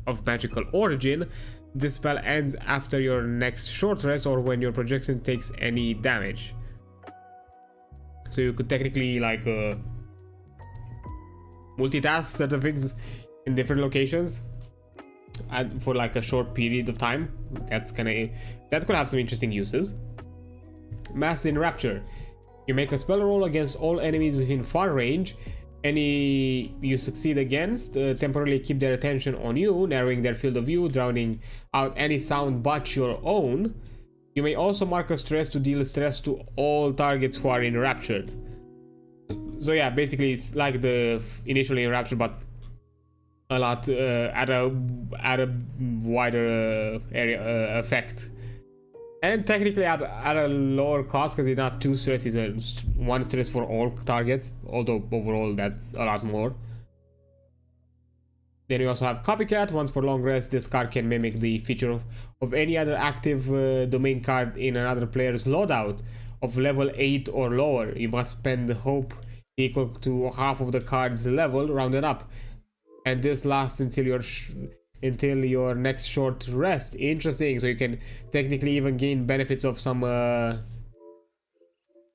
of magical origin. This spell ends after your next short rest or when your projection takes any damage. So you could technically multitask certain things in different locations and for like a short period of time. That could have some interesting uses. Mass Enrapture. You make a spell roll against all enemies within far range. Any you succeed against temporarily keep their attention on you, narrowing their field of view, drowning out any sound but your own. You may also mark a stress to deal stress to all targets who are enraptured. So yeah, basically it's like the initially enraptured, but a lot at a wider area effect. And technically at a lower cost, because it's not 2 stress, it's 1 stress for all targets, although overall that's a lot more. Then you also have Copycat. Once per long rest, this card can mimic the feature of any other active domain card in another player's loadout of level 8 or lower. You must spend hope equal to half of the card's level, rounded up. And this lasts until your next short rest. Interesting. So you can technically even gain benefits of some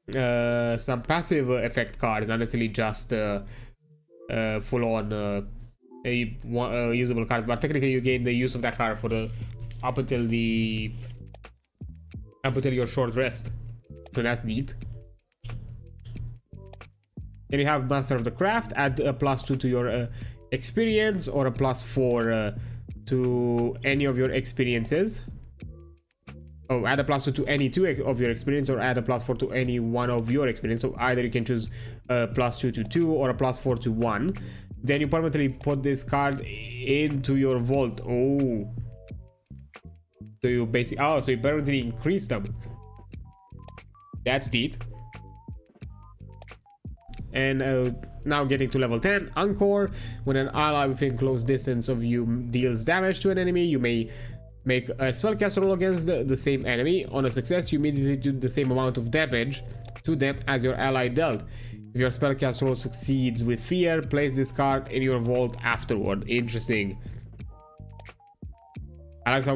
passive effect cards, not necessarily just full-on usable cards, but technically you gain the use of that card for up until your short rest. So that's neat. Then you have Master of the Craft. Add a +2 to your experience, or a +4 to any of your experiences. Oh, add a +2 to any 2 of your experience, or add a +4 to any 1 of your experience. So either you can choose a +2 to 2 or a +4 to 1. Then you permanently put this card into your vault. Oh, so you permanently increase them. That's neat. And now getting to level 10, Encore. When an ally within close distance of you deals damage to an enemy, you may make a spellcast roll against the same enemy. On a success, you immediately do the same amount of damage to them as your ally dealt. If your spellcast roll succeeds with fear, place this card in your vault afterward. Interesting. I like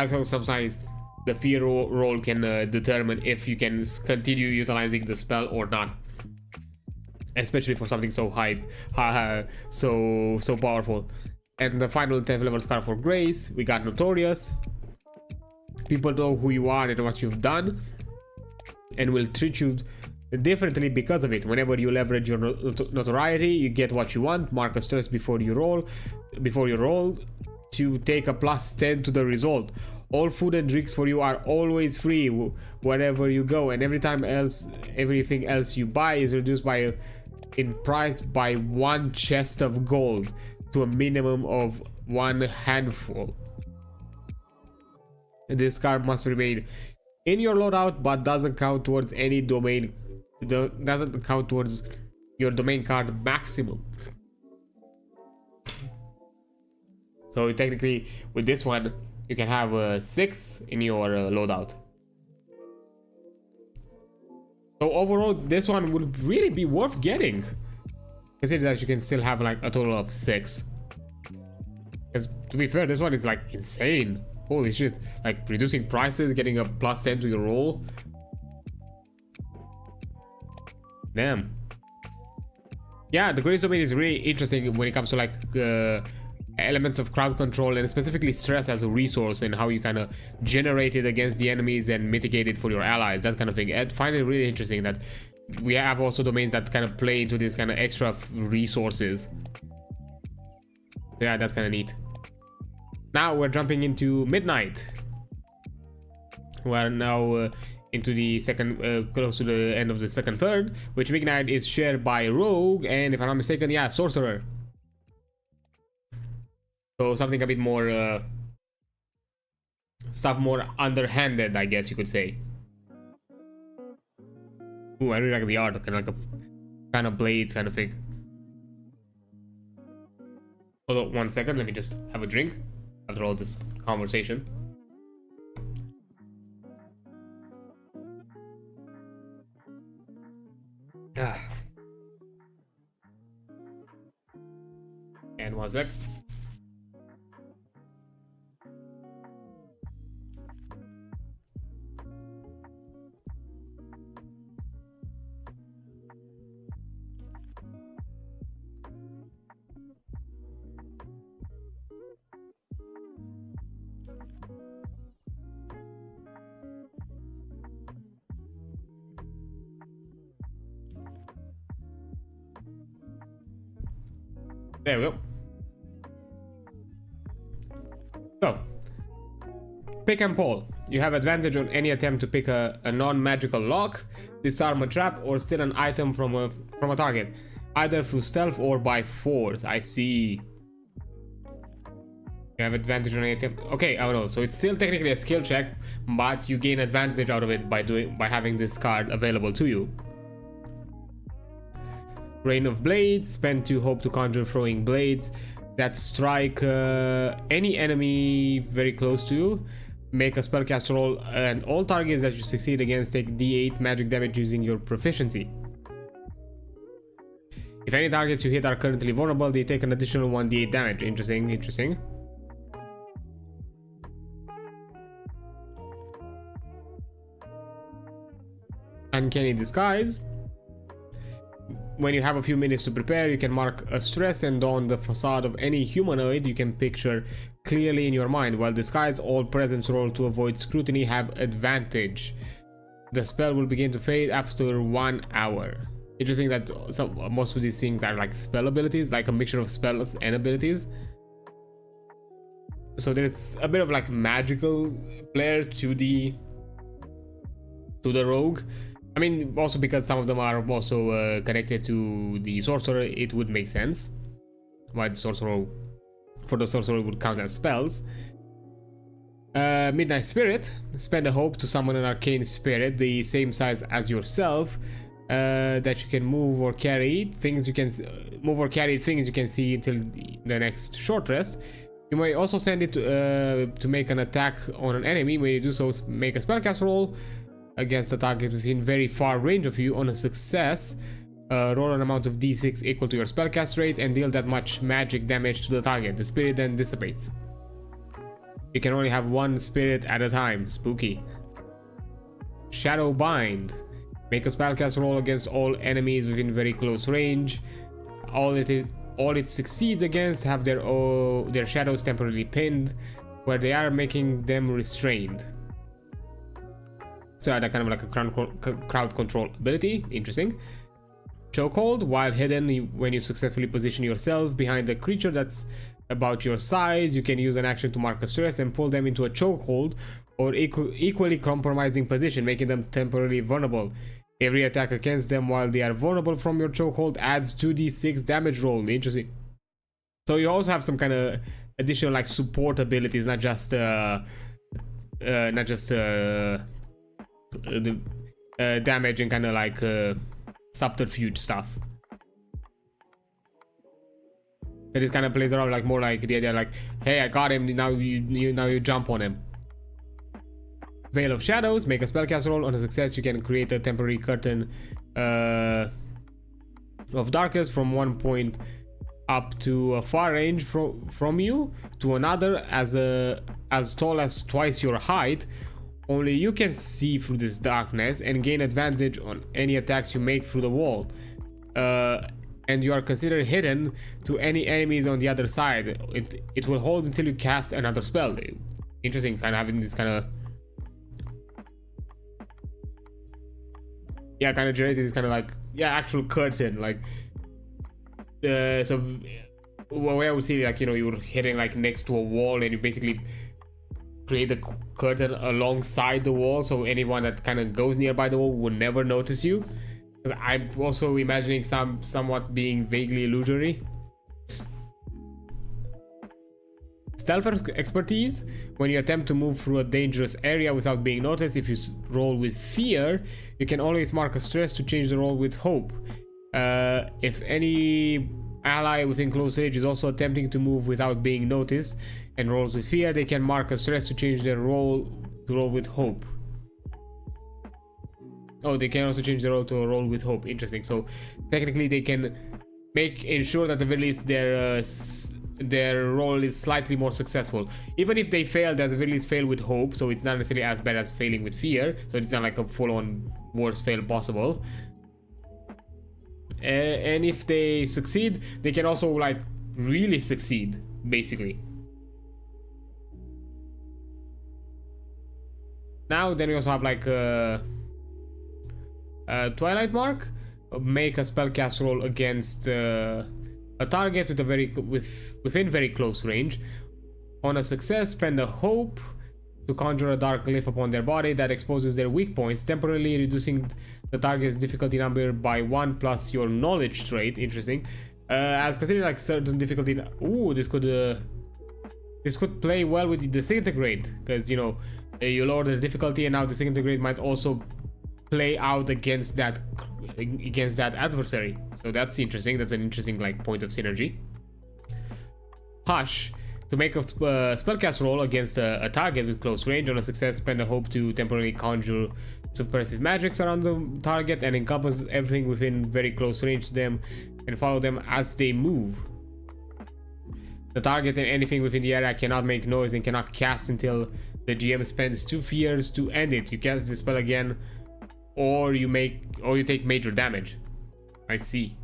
how sometimes the fear roll can determine if you can continue utilizing the spell or not, especially for something so so powerful. And the final 10th level card for Grace, we got Notorious. People know who you are and what you've done, and will treat you differently because of it. Whenever you leverage your notoriety, you get what you want. Mark a stress before you roll to take a +10 to the result. All food and drinks for you are always free wherever you go, and everything else you buy is reduced in price by 1 chest of gold to a minimum of 1 handful. This card must remain in your loadout, but doesn't count towards any domain. Doesn't count towards your domain card maximum. So technically, with this one, you can have 6 in your loadout. So overall, this one would really be worth getting. Consider that you can still have like a total of 6. Because to be fair, this one is like insane. Holy shit! Like reducing prices, getting a +10 to your roll. Damn. Yeah, the Codex Domain is really interesting when it comes to like elements of crowd control and specifically stress as a resource and how you kind of generate it against the enemies and mitigate it for your allies, that kind of thing. I find it really interesting that we have also domains that kind of play into this kind of extra resources. Yeah, that's kind of neat. Now we're jumping into Midnight. We're now into the second, close to the end of the second third, which Midnight is shared by Rogue and, if I'm not mistaken, yeah, Sorcerer. So something a bit more stuff more underhanded, I guess you could say. Ooh, I really like the art, kind of like a kind of blades kind of thing. Hold on 1 second, let me just have a drink after all this conversation. And 1 sec. There we go. So, pick and pull. You have advantage on any attempt to pick a non-magical lock, disarm a trap, or steal an item from a target, either through stealth or by force. I see. You have advantage on any attempt. Okay, I don't know. So it's still technically a skill check, but you gain advantage out of it by having this card available to you. Rain of Blades. Spend 2 hope to conjure throwing blades that strike any enemy very close to you. Make a spellcast roll, and all targets that you succeed against take d8 magic damage using your proficiency. If any targets you hit are currently vulnerable, they take an additional 1d8 damage. Interesting, interesting. Uncanny Disguise. When you have a few minutes to prepare, you can mark a stress and don the facade of any humanoid you can picture clearly in your mind. While disguise, all presence roll to avoid scrutiny have advantage. The spell will begin to fade after 1 hour. Interesting that most of these things are like spell abilities, like a mixture of spells and abilities. So there's a bit of like magical flair to the rogue. I mean, also because some of them are also connected to the sorcerer, it would make sense why the sorcerer would count as spells. Midnight Spirit. Spend a hope to summon an arcane spirit the same size as yourself that you can move or carry things you can see until the next short rest. You may also send it to make an attack on an enemy. When you do so, make a spellcast roll. against a target within very far range of you. On a success, roll an amount of d6 equal to your spellcast rate and deal that much magic damage to the target. The spirit then dissipates. You can only have one spirit at a time. Spooky. Shadow Bind. Make a spellcast roll against all enemies within very close range. All it succeeds against have their shadows temporarily pinned where they are, making them restrained. So that kind of like a crowd control ability. Interesting. Chokehold. While hidden, when you successfully position yourself behind a creature that's about your size, you can use an action to mark a stress and pull them into a chokehold or equally compromising position, making them temporarily vulnerable. Every attack against them while they are vulnerable from your chokehold adds 2d6 damage roll. Interesting. So you also have some kind of additional like support abilities, not just damage and kind of like subterfuge stuff. It is kind of plays around like more like the idea like, hey, I got him, now you jump on him. Veil of Shadows. Make a spellcast roll. On a success, you can create a temporary curtain of darkness from one point up to a far range from you to another as tall as twice your height. Only you can see through this darkness and gain advantage on any attacks you make through the wall. And you are considered hidden to any enemies on the other side. It will hold until you cast another spell. Interesting, kind of having this kind of kind of generated this kind of like actual curtain, like so where I would see like, you know, you're hitting like next to a wall and you basically create a curtain alongside the wall, so anyone that kind of goes nearby the wall will never notice you. I'm also imagining somewhat being vaguely illusory. Stealth expertise. When you attempt to move through a dangerous area without being noticed, if you roll with fear, you can always mark a stress to change the roll with hope. If any ally within close range is also attempting to move without being noticed and rolls with fear, they can mark a stress to change their roll to roll with hope. Oh, they can also change the roll to a roll with hope. Interesting. So technically they can ensure that at the very least their roll is slightly more successful. Even if they fail, they at the very least fail with hope, so it's not necessarily as bad as failing with fear, so it's not like a full-on worst fail possible. And if they succeed, they can also like really succeed, basically. Now then we also have like Twilight Mark. Make a spellcast roll against a target within very close range. On a success, spend a hope to conjure a dark glyph upon their body that exposes their weak points, temporarily reducing the target's difficulty number by 1 plus your knowledge trait. Interesting. As considered like certain difficulty. Ooh, this could play well with the disintegrate, because you know you lower the difficulty and now disintegrate might also play out against that adversary. So that's interesting. That's an interesting like point of synergy. Hush. To make a spellcast roll against a target with close range. On a success, spend a hope to temporarily conjure suppressive magics around the target and encompass everything within very close range to them and follow them as they move. The target and anything within the area cannot make noise and cannot cast until the GM spends 2 fears to end it. You cast the spell again, or you take major damage. I see.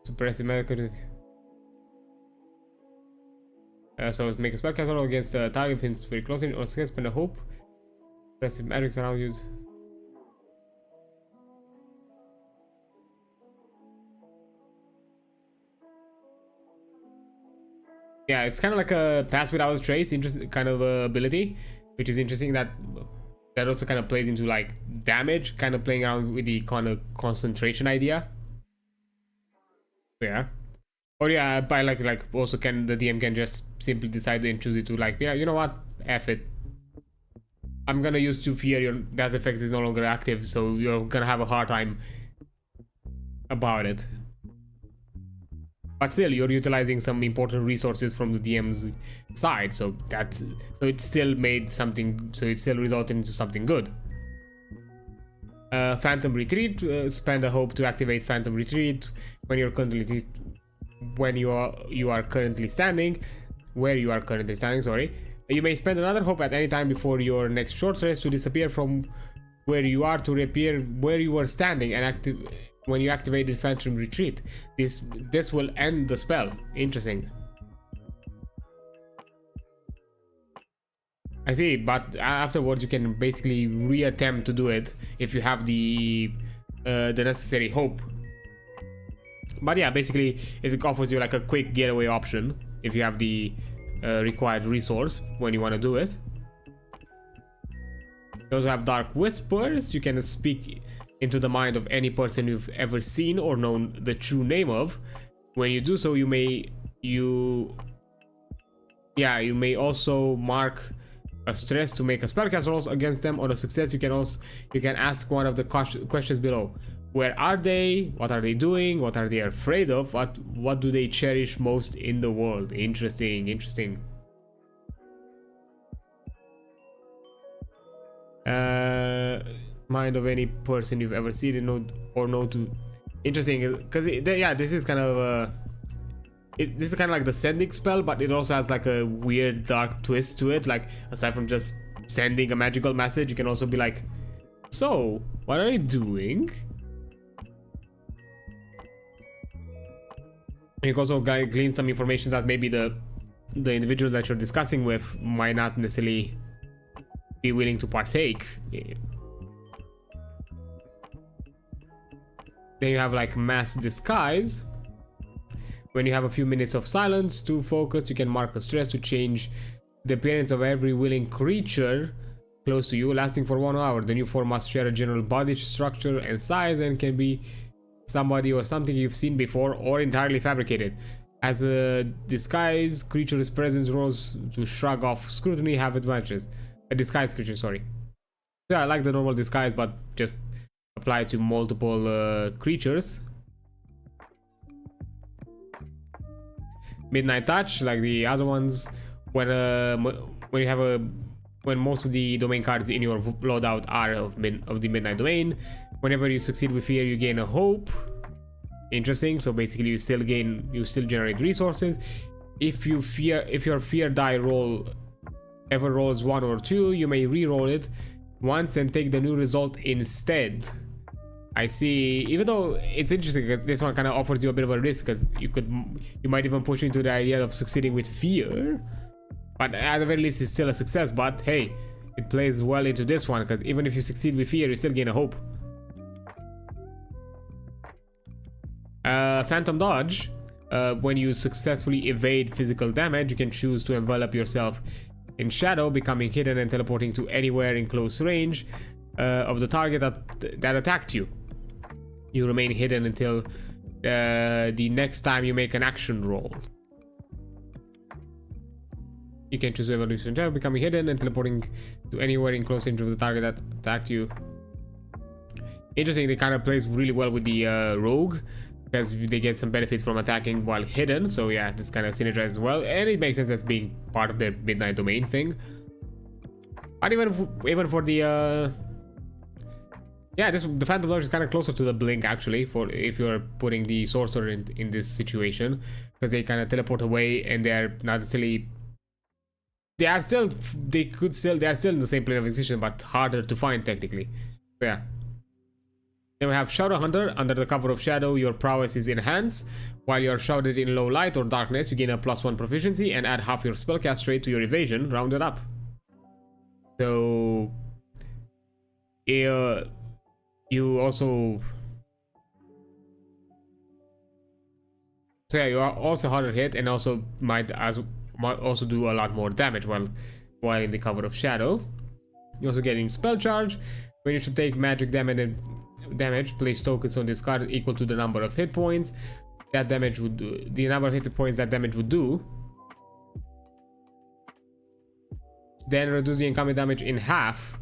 Suppressive magic. So make a spellcast roll against a target within very close range, or spend a hope. Suppressive magics around you. Yeah, it's kind of like a pass without a trace, interesting kind of ability, which is interesting. That also kind of plays into like damage, kind of playing around with the kind of concentration idea. Yeah. Or yeah, by like also can the DM can just simply decide and choose it to like, yeah, you know what, F it. I'm gonna use 2 fear. That effect is no longer active, so you're gonna have a hard time about it. but still you're utilizing some important resources from the DM's side, so it still made something, so it still resulted into something good. Phantom Retreat, spend a hope to activate Phantom Retreat when you are currently standing, where you are currently standing, sorry. You may spend another hope at any time before your next short rest to disappear from where you are to reappear where you were standing and when you activated Phantom Retreat. This will end the spell. Interesting. I see, but afterwards you can basically reattempt to do it if you have the necessary hope. But yeah, basically it offers you like a quick getaway option if you have the required resource when you want to do it. You also have Dark Whispers. You can speak into the mind of any person you've ever seen or known the true name of. When you do so, you may also mark a stress to make a spellcast roll against them. On a success, you can ask one of the questions below. Where are they? What are they doing? What are they afraid of? What do they cherish most in the world? Interesting. Mind of any person you've ever seen or know to. Interesting, because this is kind of this is kind of like the sending spell, but it also has like a weird dark twist to it. Like, aside from just sending a magical message, you can also be like, so what are you doing? And you can also glean some information that maybe the individual that you're discussing with might not necessarily be willing to partake. Then you have like Mass Disguise. When you have a few minutes of silence to focus, you can mark a stress to change the appearance of every willing creature close to you, lasting for 1 hour. The new form must share a general body structure and size and can be somebody or something you've seen before or entirely fabricated. As a disguise, creature's presence rolls to shrug off scrutiny have advantages. A disguise creature, sorry. Yeah, I like the normal disguise, but just apply to multiple creatures. Midnight Touch, like the other ones, when most of the domain cards in your loadout are of the Midnight Domain. Whenever you succeed with fear, you gain a hope. Interesting. So basically, you still generate resources. If your fear die ever rolls 1 or 2, you may re-roll it once and take the new result instead. I see. Even though it's interesting, because this one kind of offers you a bit of a risk, because you might even push into the idea of succeeding with fear, but at the very least it's still a success. But hey, it plays well into this one, because even if you succeed with fear, you still gain a hope. Phantom Dodge. When you successfully evade physical damage, you can choose to envelop yourself in shadow, becoming hidden and teleporting to anywhere in close range of the target that attacked you. You remain hidden until the next time you make an action roll. You can choose evolution, becoming hidden and teleporting to anywhere in close range of the target that attacked you. Interesting, it kind of plays really well with the rogue, because they get some benefits from attacking while hidden. So yeah, this kind of synergizes as well, and it makes sense as being part of the Midnight Domain thing. But even for the the Phantom Dodge is kind of closer to the Blink, actually, for if you're putting the Sorcerer in this situation, because they kind of teleport away and they're not necessarily. They are still in the same plane of existence, but harder to find technically. So yeah. Then we have Shadow Hunter. Under the cover of shadow, your prowess is enhanced. While you're shrouded in low light or darkness, you gain a +1 proficiency and add half your spellcast rate to your evasion, rounded up. So you also. So yeah, you are also harder hit and also might also do a lot more damage while in the cover of shadow. You also get in spell charge. When you should take magic damage, place tokens on this card equal to the number of hit points that damage would do. The number of hit points that damage would do. Then reduce the incoming damage in half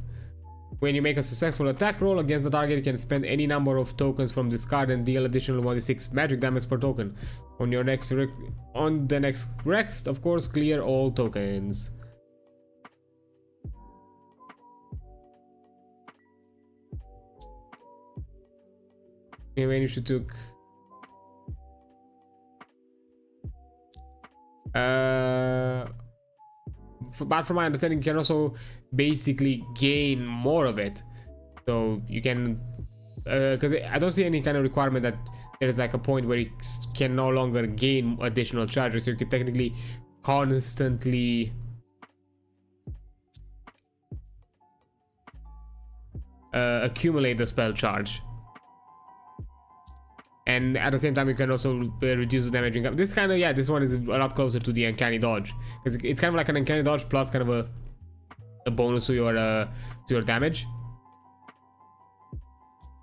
When you make a successful attack roll against the target, you can spend any number of tokens from this card and deal additional 1d6 magic damage per token. On the next rest, of course, clear all tokens. Okay, when you should took but from my understanding, you can also basically gain more of it. So you can, because I don't see any kind of requirement that there's like a point where you can no longer gain additional charges. So you can technically constantly accumulate the spell charge. And at the same time, you can also reduce the damage income. This kind of, yeah, this one is a lot closer to the Uncanny Dodge. Because it's kind of like an Uncanny Dodge plus kind of a bonus to your damage.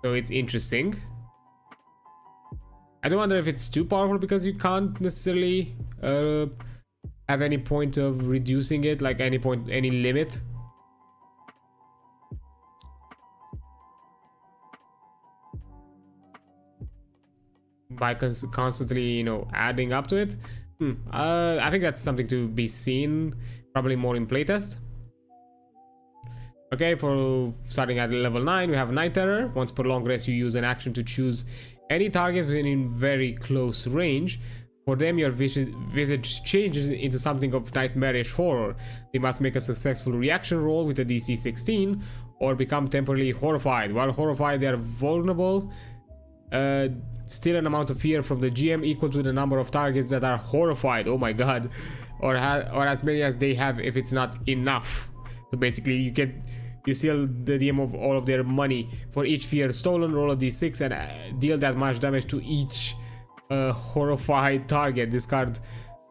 So it's interesting. I don't wonder if it's too powerful because you can't necessarily have any point of reducing it, like any limit. By constantly, you know, adding up to it. I think that's something to be seen, probably more in playtest. Okay, for starting at level 9, we have Night Terror. Once per long rest, you use an action to choose any target within very close range. For them, your visage changes into something of nightmarish horror. They must make a successful reaction roll with a DC 16 or become temporarily horrified. While horrified, they are vulnerable. Still an amount of fear from the GM equal to the number of targets that are horrified. Oh my god. Or as many as they have if it's not enough. So basically you steal the DM of all of their money. For each fear stolen, roll a d6 and deal that much damage to each horrified target. Discard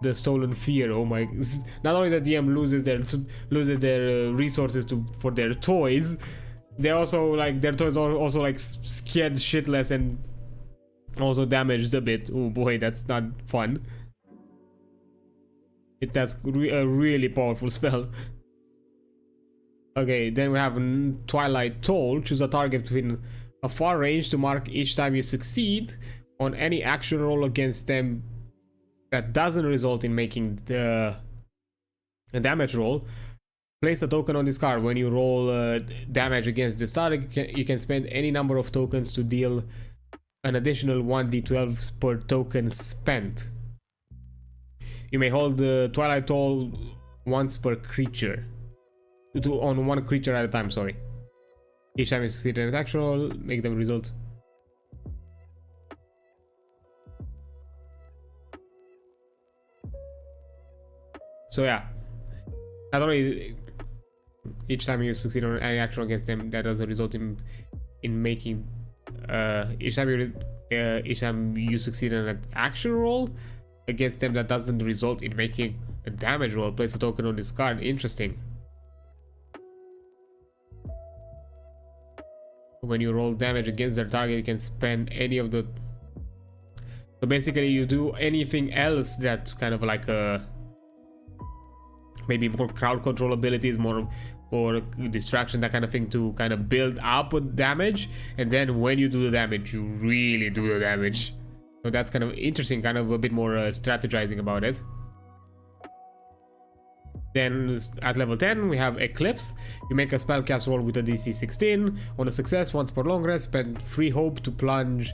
the stolen fear. Oh my, not only the DM loses their resources for their toys, they also like their toys are also like scared shitless and also damaged a bit. Oh boy, that's not fun. That's a really powerful spell. Okay, then we have Twilight Toll. Choose a target within a far range to mark each time you succeed on any action roll against them that doesn't result in making a damage roll. Place a token on this card. When you roll damage against this target, you can spend any number of tokens to deal an additional 1d12 per token spent. You may hold the Twilight Toll once per creature. On one creature at a time, sorry. Each time you succeed in an action roll, make them result. So yeah, not only each time you succeed on any action against them, that doesn't result in making each time you succeed in an action roll against them, that doesn't result in making a damage roll. Place a token on this card. Interesting. When you roll damage against their target, you can spend any of the. So basically, you do anything else that kind of like maybe more crowd control abilities, more or distraction, that kind of thing, to kind of build up damage, and then when you do the damage, you really do the damage. So that's kind of interesting, kind of a bit more strategizing about it. Then at level 10 we have Eclipse. You make a spellcast roll with a DC 16. On a success, once per long rest, spend free hope to plunge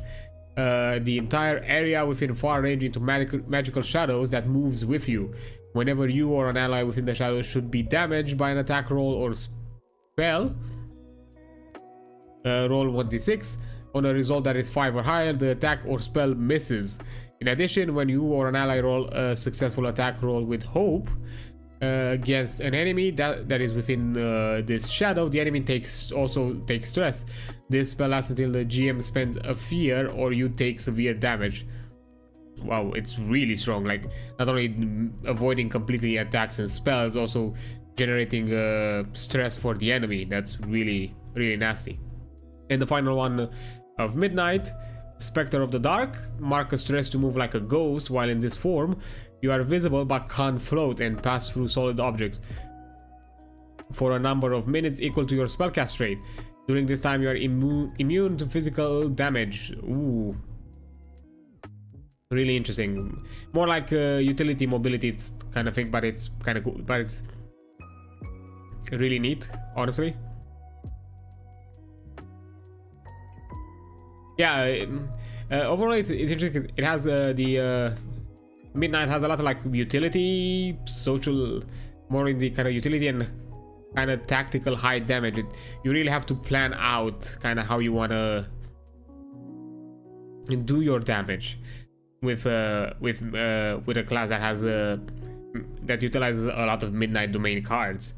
the entire area within far range into magical shadows that moves with you. Whenever you or an ally within the shadows should be damaged by an attack roll or spell, roll 1d6. On a result that is 5 or higher, the attack or spell misses. In addition, when you or an ally roll a successful attack roll with hope against an enemy that is within this shadow, the enemy also takes stress. This spell lasts until the GM spends a fear or you take severe damage. Wow, it's really strong. Like, not only avoiding completely attacks and spells, also generating stress for the enemy. That's really, really nasty. And the final one of Midnight, Spectre of the Dark. Mark a stress to move like a ghost. While in this form, you are visible but can't float and pass through solid objects. for a number of minutes equal to your spellcast rate. During this time, you are immune to physical damage. Ooh. Really interesting. More like utility mobility kind of thing, but it's kind of cool. But it's really neat, honestly. Yeah, overall it's interesting because it has the Midnight has a lot of like utility, social, more in the kind of utility and kind of tactical high damage. You really have to plan out kind of how you want to do your damage with a class that has that utilizes a lot of Midnight Domain cards.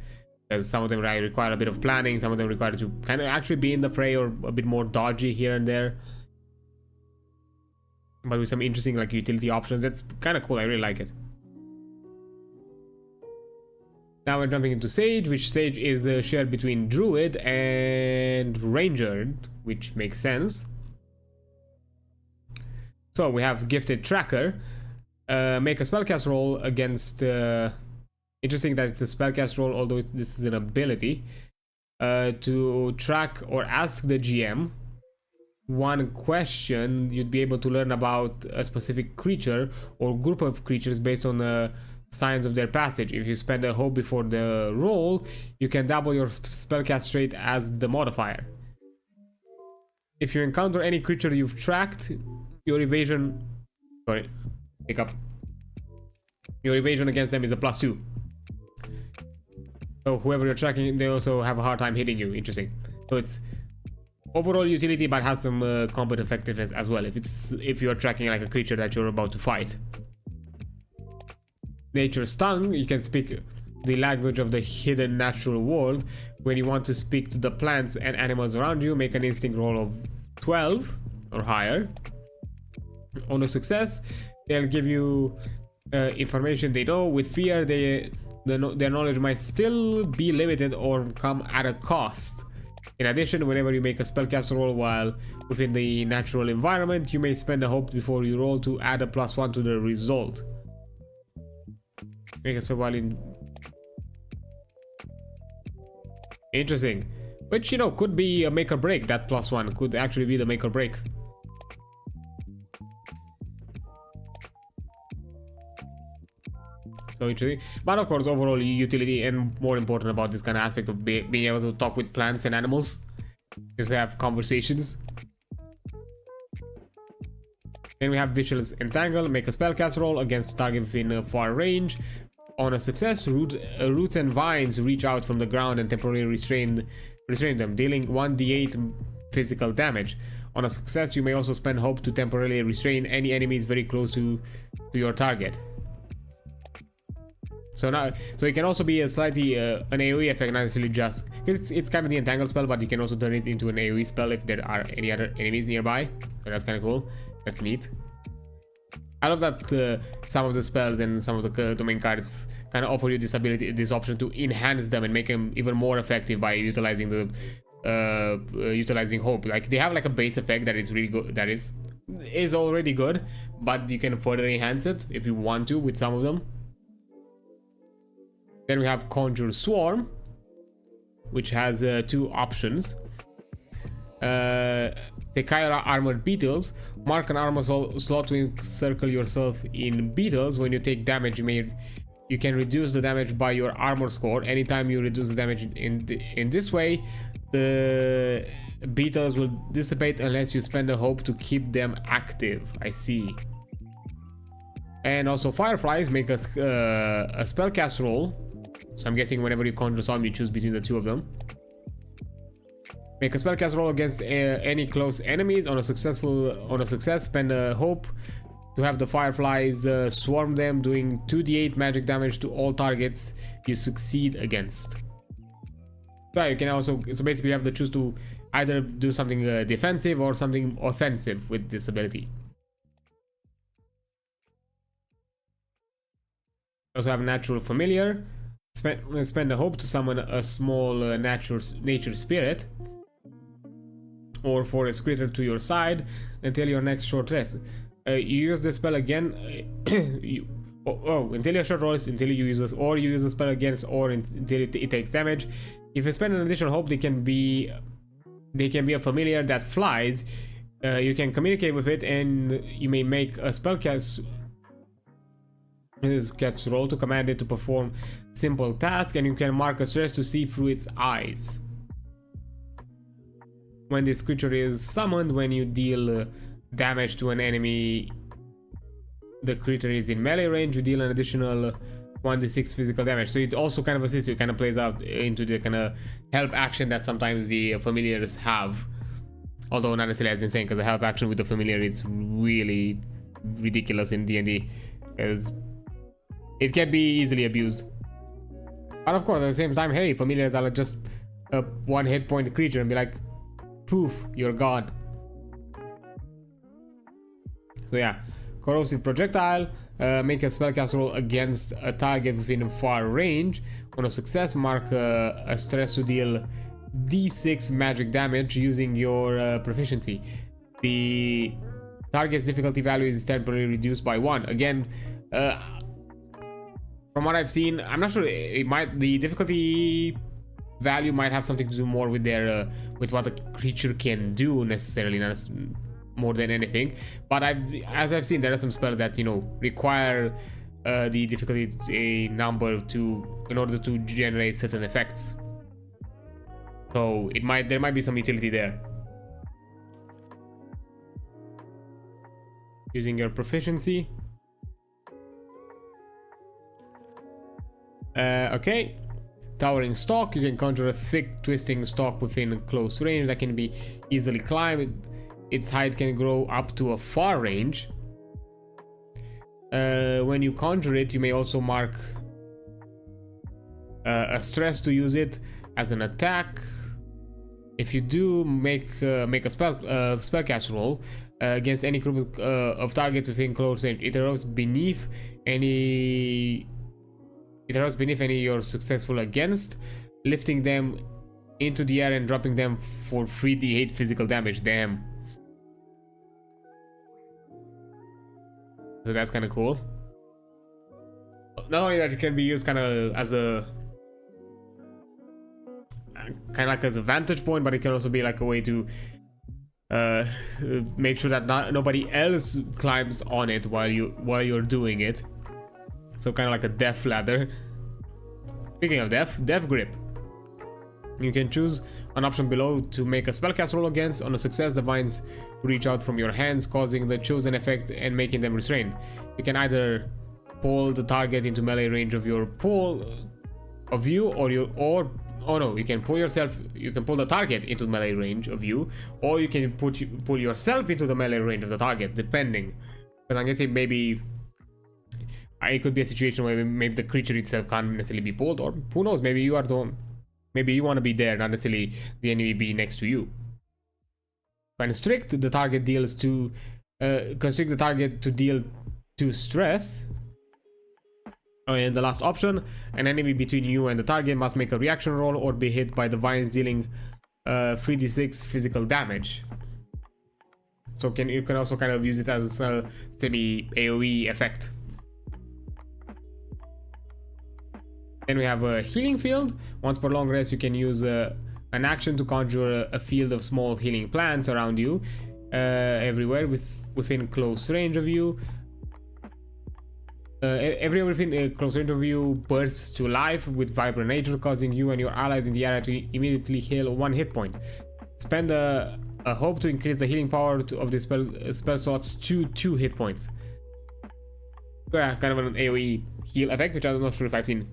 Because some of them require a bit of planning, some of them require to kind of actually be in the fray or a bit more dodgy here and there. But with some interesting like utility options, it's kind of cool. I really like it. Now we're jumping into Sage, which Sage is shared between Druid and Ranger, which makes sense. So we have Gifted Tracker. Make a spellcast roll against... interesting that it's a spellcast roll, although this is an ability. To track or ask the GM one question. You'd be able to learn about a specific creature or group of creatures based on the signs of their passage. If you spend a hope before the roll, you can double your spellcast rate as the modifier. If you encounter any creature you've tracked, your evasion... Sorry, pick up. Your evasion against them is a +2. So whoever you're tracking, they also have a hard time hitting you. Interesting. So it's overall utility, but has some combat effectiveness as well. If you're tracking like a creature that you're about to fight. Nature's Tongue. You can speak the language of the hidden natural world. When you want to speak to the plants and animals around you, make an instinct roll of 12 or higher. On a success, they'll give you information they know. With fear, their knowledge might still be limited or come at a cost. In addition, whenever you make a spellcast roll while within the natural environment, you may spend a hope before you roll to add a +1 to the result. Make a spell while in... Interesting. Which, you know, could be a make or break. That +1 could actually be the make or break. So interesting. But of course, overall utility, and more important about this kind of aspect of being able to talk with plants and animals, just have conversations. Then we have Vicious Entangle. Make a spellcast roll against target within a far range. On a success, roots and vines reach out from the ground and temporarily restrain them, dealing 1d8 physical damage. On a success, you may also spend hope to temporarily restrain any enemies very close to your target. So it can also be a slightly an AoE effect, not necessarily just because it's kind of the entangle spell, but you can also turn it into an AoE spell if there are any other enemies nearby. So that's kind of cool. That's neat. I love that some of the spells and some of the domain cards kind of offer you this option to enhance them and make them even more effective by utilizing utilizing hope. Like they have like a base effect that is really good, that is already good, but you can further enhance it if you want to with some of them. Then we have Conjure Swarm, which has 2 options. Tekaira Armored Beetles. Mark an armor slot to encircle yourself in beetles. When you take damage, you can reduce the damage by your armor score. Anytime you reduce the damage in this way, the beetles will dissipate unless you spend a hope to keep them active. I see. And also Fireflies. Make a spellcast roll. So I'm guessing whenever you conjure some, you choose between the 2 of them. Make a spellcast roll against any close enemies. On a success, spend a hope to have the Fireflies swarm them, doing 2d8 magic damage to all targets you succeed against. So you can also, so basically you have to choose to either do something defensive or something offensive with this ability. Also have Natural Familiar. Spend a hope to summon a small nature spirit or forest critter to your side until your next short rest. You use the spell again until your short rolls, until you use this, or you use a spell against, or until it takes damage. If you spend an additional hope, they can be a familiar that flies. You can communicate with it, and you may make a spellcast roll to command it to perform simple task, and you can mark a stress to see through its eyes. When this creature is summoned, when you deal damage to an enemy, the creature is in melee range, you deal an additional 1d6 physical damage. So it also kind of assists you, kind of plays out into the kind of help action that sometimes the familiars have. Although not necessarily as insane, because the help action with the familiar is really ridiculous in D&D, because it can be easily abused. But of course, at the same time, hey, familiars are just a 1 hit point creature and be like, poof, you're gone. So yeah, corrosive projectile. Make a spellcast roll against a target within far range. On a success, mark a stress to deal d6 magic damage using your proficiency. The target's difficulty value is temporarily reduced by 1. Again, from what I've seen, I'm not sure. The difficulty value might have something to do more with their with what the creature can do necessarily, not more than anything. But as I've seen, there are some spells that require the difficulty number in order to generate certain effects. So there might be some utility there. Using your proficiency. Okay. Towering stalk. You can conjure a thick, twisting stalk within close range that can be easily climbed. Its height can grow up to a far range. When you conjure it, you may also mark a stress to use it as an attack. If you do, make a spellcast roll against any group of targets within close range. It erupts beneath any you're successful against, lifting them into the air and dropping them for 3d8 physical damage. Damn. So that's kind of cool. Not only that, it can be used kind of as a as a vantage point, but it can also be like a way to make sure that nobody else climbs on it while you're doing it. So kind of like a death ladder. Speaking of death grip. You can choose an option below to make a spellcast roll against. On a success, the vines reach out from your hands, causing the chosen effect and making them restrained. You can either pull the target into melee range of your you can pull the target into melee range of you, or you can pull yourself into the melee range of the target, depending. But I'm guessing maybe it could be a situation where maybe the creature itself can't necessarily be pulled, or who knows, maybe you want to be there, not necessarily the enemy be next to you. Constrict the target to deal 2 stress. And the last option, an enemy between you and the target must make a reaction roll or be hit by the vines, dealing 3d6 physical damage. So you can also kind of use it as a semi AoE effect. Then we have a healing field. Once per long rest, you can use an action to conjure a field of small healing plants around you, everywhere within close range of you. Everywhere within close range of you bursts to life with vibrant nature, causing you and your allies in the area to immediately heal 1 hit point. Spend a hope to increase the healing power of the spell slots to 2 hit points. So yeah, kind of an AoE heal effect, which I'm not sure if I've seen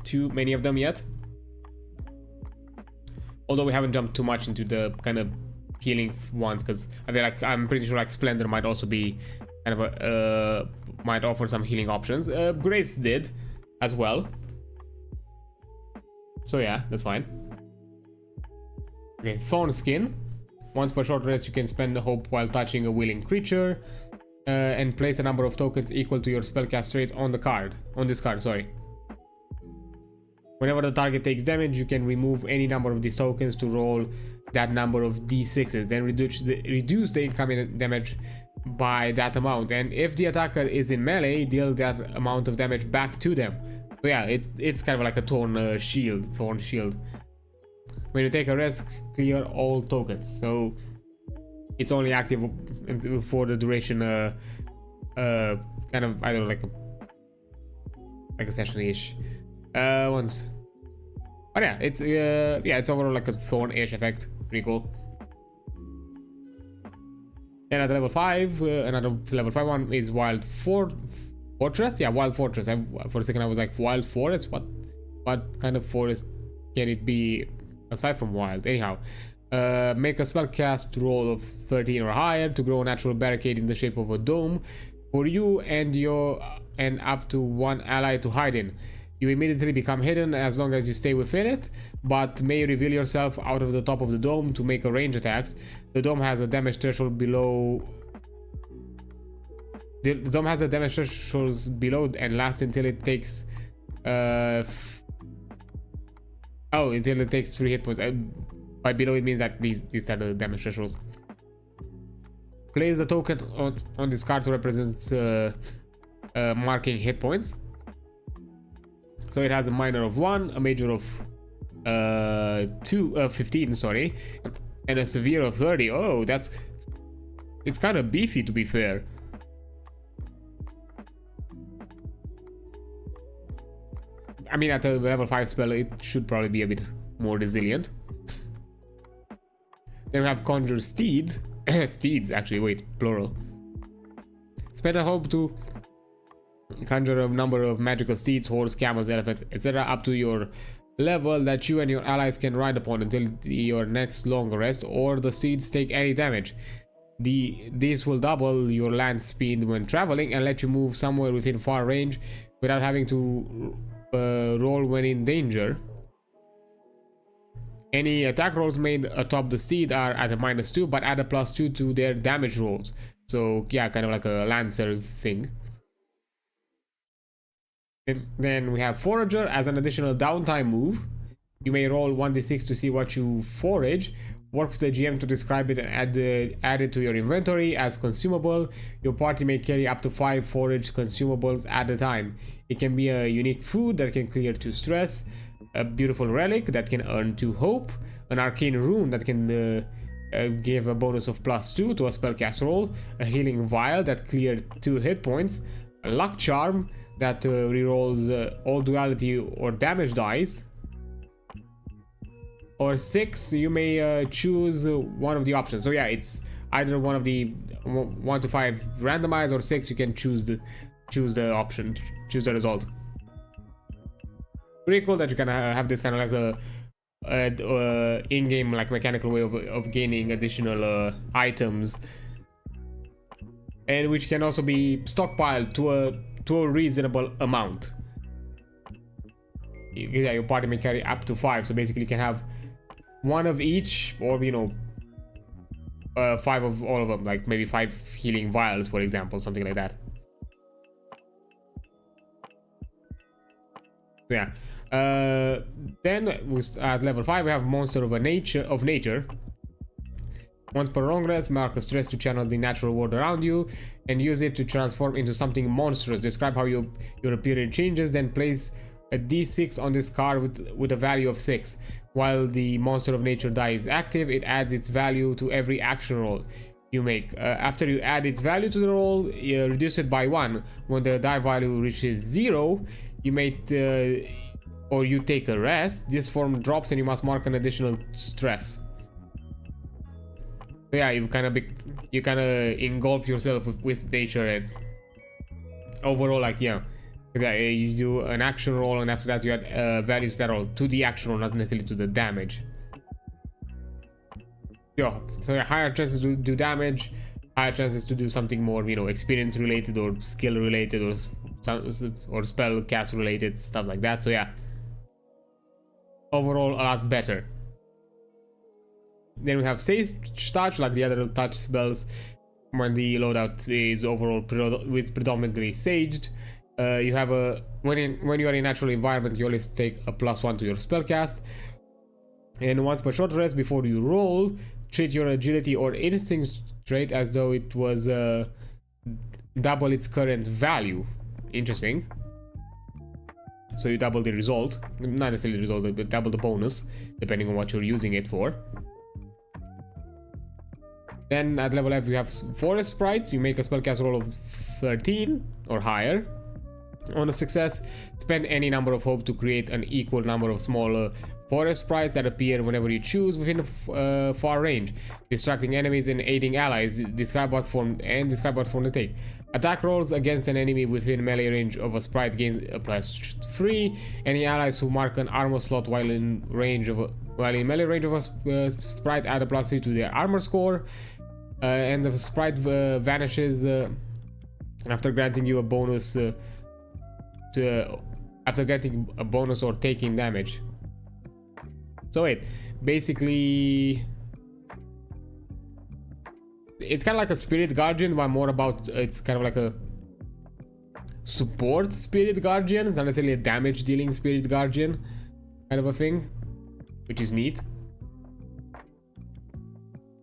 too many of them yet. Although we haven't jumped too much into the kind of healing ones, because I feel like I'm pretty sure like Splendor might also be kind of might offer some healing options. Grace did as well. So yeah, that's fine. Okay, Thorn Skin. Once per short rest, you can spend the hope while touching a willing creature, and place a number of tokens equal to your spellcast rate on this card, sorry. Whenever the target takes damage, you can remove any number of these tokens to roll that number of d6s, then reduce the incoming damage by that amount, and if the attacker is in melee, deal that amount of damage back to them. So yeah, it's kind of like a thorn shield. When you take a risk, clear all tokens. So it's only active for the duration, kind of, I don't know, like a session-ish. Once. But yeah, it's overall like a thorn-ish effect. Pretty cool. And at level 5, another level 5 one is Wild Fortress. Yeah, Wild Fortress. For a second I was like, Wild Forest? What kind of forest can it be aside from wild? Anyhow, make a spellcast roll of 13 or higher to grow a natural barricade in the shape of a dome for you and up to one ally to hide in. You immediately become hidden as long as you stay within it, but may reveal yourself out of the top of the dome to make a range attacks. The dome has a damage threshold below. The dome has a damage thresholds below and lasts until it takes. Until it takes 3 hit points. By below it means that these are the damage thresholds. Place a token on this card to represent marking hit points. So it has a minor of 1, a major of 15, sorry, and a severe of 30. Oh, it's kind of beefy, to be fair. I mean, at a level 5 spell, it should probably be a bit more resilient. Then we have Conjure Steeds. Steeds, actually, wait, plural. Spend a hope to conjure a number of magical steeds, horse, camels, elephants, etc. up to your level that you and your allies can ride upon until your next long rest, or the steeds take any damage. These will double your land speed when traveling and let you move somewhere within far range without having to roll when in danger. Any attack rolls made atop the steed are at a -2, but add a +2 to their damage rolls. So yeah, kind of like a lancer thing. Then we have Forager as an additional downtime move. You may roll 1d6 to see what you forage. Work with the GM to describe it and add it to your inventory as consumable. Your party may carry up to 5 forage consumables at a time. It can be a unique food that can clear 2 stress, a beautiful relic that can earn 2 hope, an arcane rune that can give a bonus of +2 to a spellcast roll, a healing vial that cleared 2 hit points, a luck charm that rerolls all duality or damage dice, or 6, you may choose one of the options. So yeah, it's either one of the 1 to 5 randomized, or 6 you can choose the option, choose the result. Pretty cool that you can have this kind of as a in-game like mechanical way of gaining additional items, and which can also be stockpiled to a reasonable amount. Yeah, your party may carry up to 5, so basically you can have 1 of each, or 5 of all of them, like maybe 5 healing vials, for example, something like that. Yeah. Then at level 5 we have Monster of Nature. Once per long rest, mark a stress to channel the natural world around you and use it to transform into something monstrous. Describe how your appearance changes, then place a d6 on this card with a value of 6. While the Monster of Nature die is active, it adds its value to every action roll you make. After you add its value to the roll, you reduce it by 1. When the die value reaches 0, you may or you take a rest. This form drops and you must mark an additional stress. So yeah, you kind of engulf yourself with nature, and overall, like, yeah, you do an action roll, and after that you add values to that roll, to the action roll, not necessarily to the damage. Yeah, so yeah, higher chances to do damage, higher chances to do something more, experience related or skill related or spell cast related, stuff like that. So yeah, overall a lot better. Then we have Sage Touch, like the other touch spells. When the loadout is overall predominantly saged, you have when you are in a natural environment, you always take a +1 to your spellcast. And once per short rest before you roll, treat your agility or instinct trait as though it was double its current value. Interesting. So you double the result, not necessarily the result, but double the bonus, depending on what you're using it for. Then at level F you have forest sprites. You make a spellcast roll of 13 or higher. On a success, spend any number of hope to create an equal number of smaller forest sprites that appear whenever you choose within a far range, distracting enemies and aiding allies. Describe what form they take. Attack rolls against an enemy within melee range of a sprite gains a +3. Any allies who mark an armor slot while in melee range of a sprite add a +3 to their armor score. And the sprite vanishes after granting you a bonus after getting a bonus or taking damage. So wait, basically it's kind of like a spirit guardian, but more about it's kind of like a support spirit guardian. It's not necessarily a damage dealing spirit guardian kind of a thing, which is neat.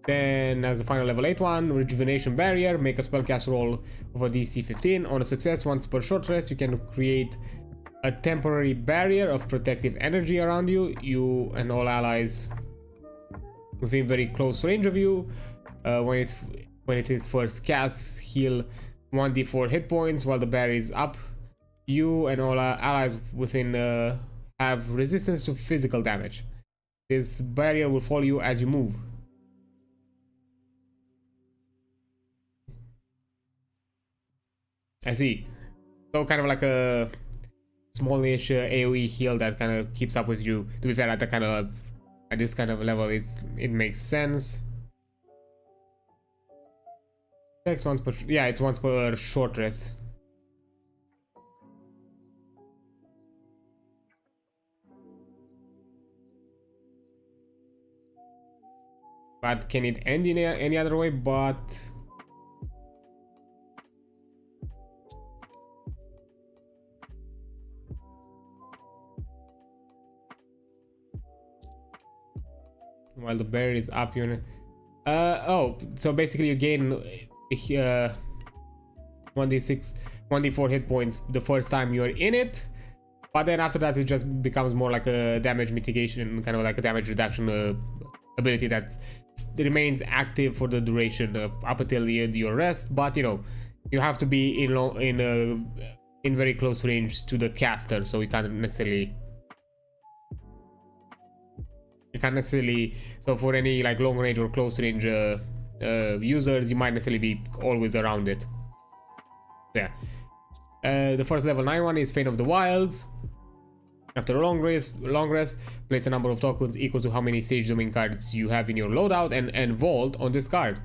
Then as a final level 8 one, rejuvenation barrier. Make a spellcast roll of a DC 15. On a success, once per short rest, you can create a temporary barrier of protective energy around you. You and all allies within very close range of you. When it is first cast, heal 1d4 hit points while the barrier is up. You and all allies within have resistance to physical damage. This barrier will follow you as you move. I see. So kind of like a smallish AoE heal that kind of keeps up with you. To be fair, at this kind of level, it makes sense. Takes once per it's once per short rest. But can it end in any other way? But while the barrier is up, you oh, so basically you gain 1d4 hit points the first time you're in it, but then after that it just becomes more like a damage mitigation, kind of like a damage reduction ability that remains active for the duration up until the end of your rest. But you know, you have to be in very close range to the caster, so you can't necessarily. So for any like long range or close range users, you might necessarily be always around it. Yeah. The first level 9 one is Fane of the Wilds. After a long rest, place a number of tokens equal to how many Sage Domain cards you have in your loadout and vault on this card.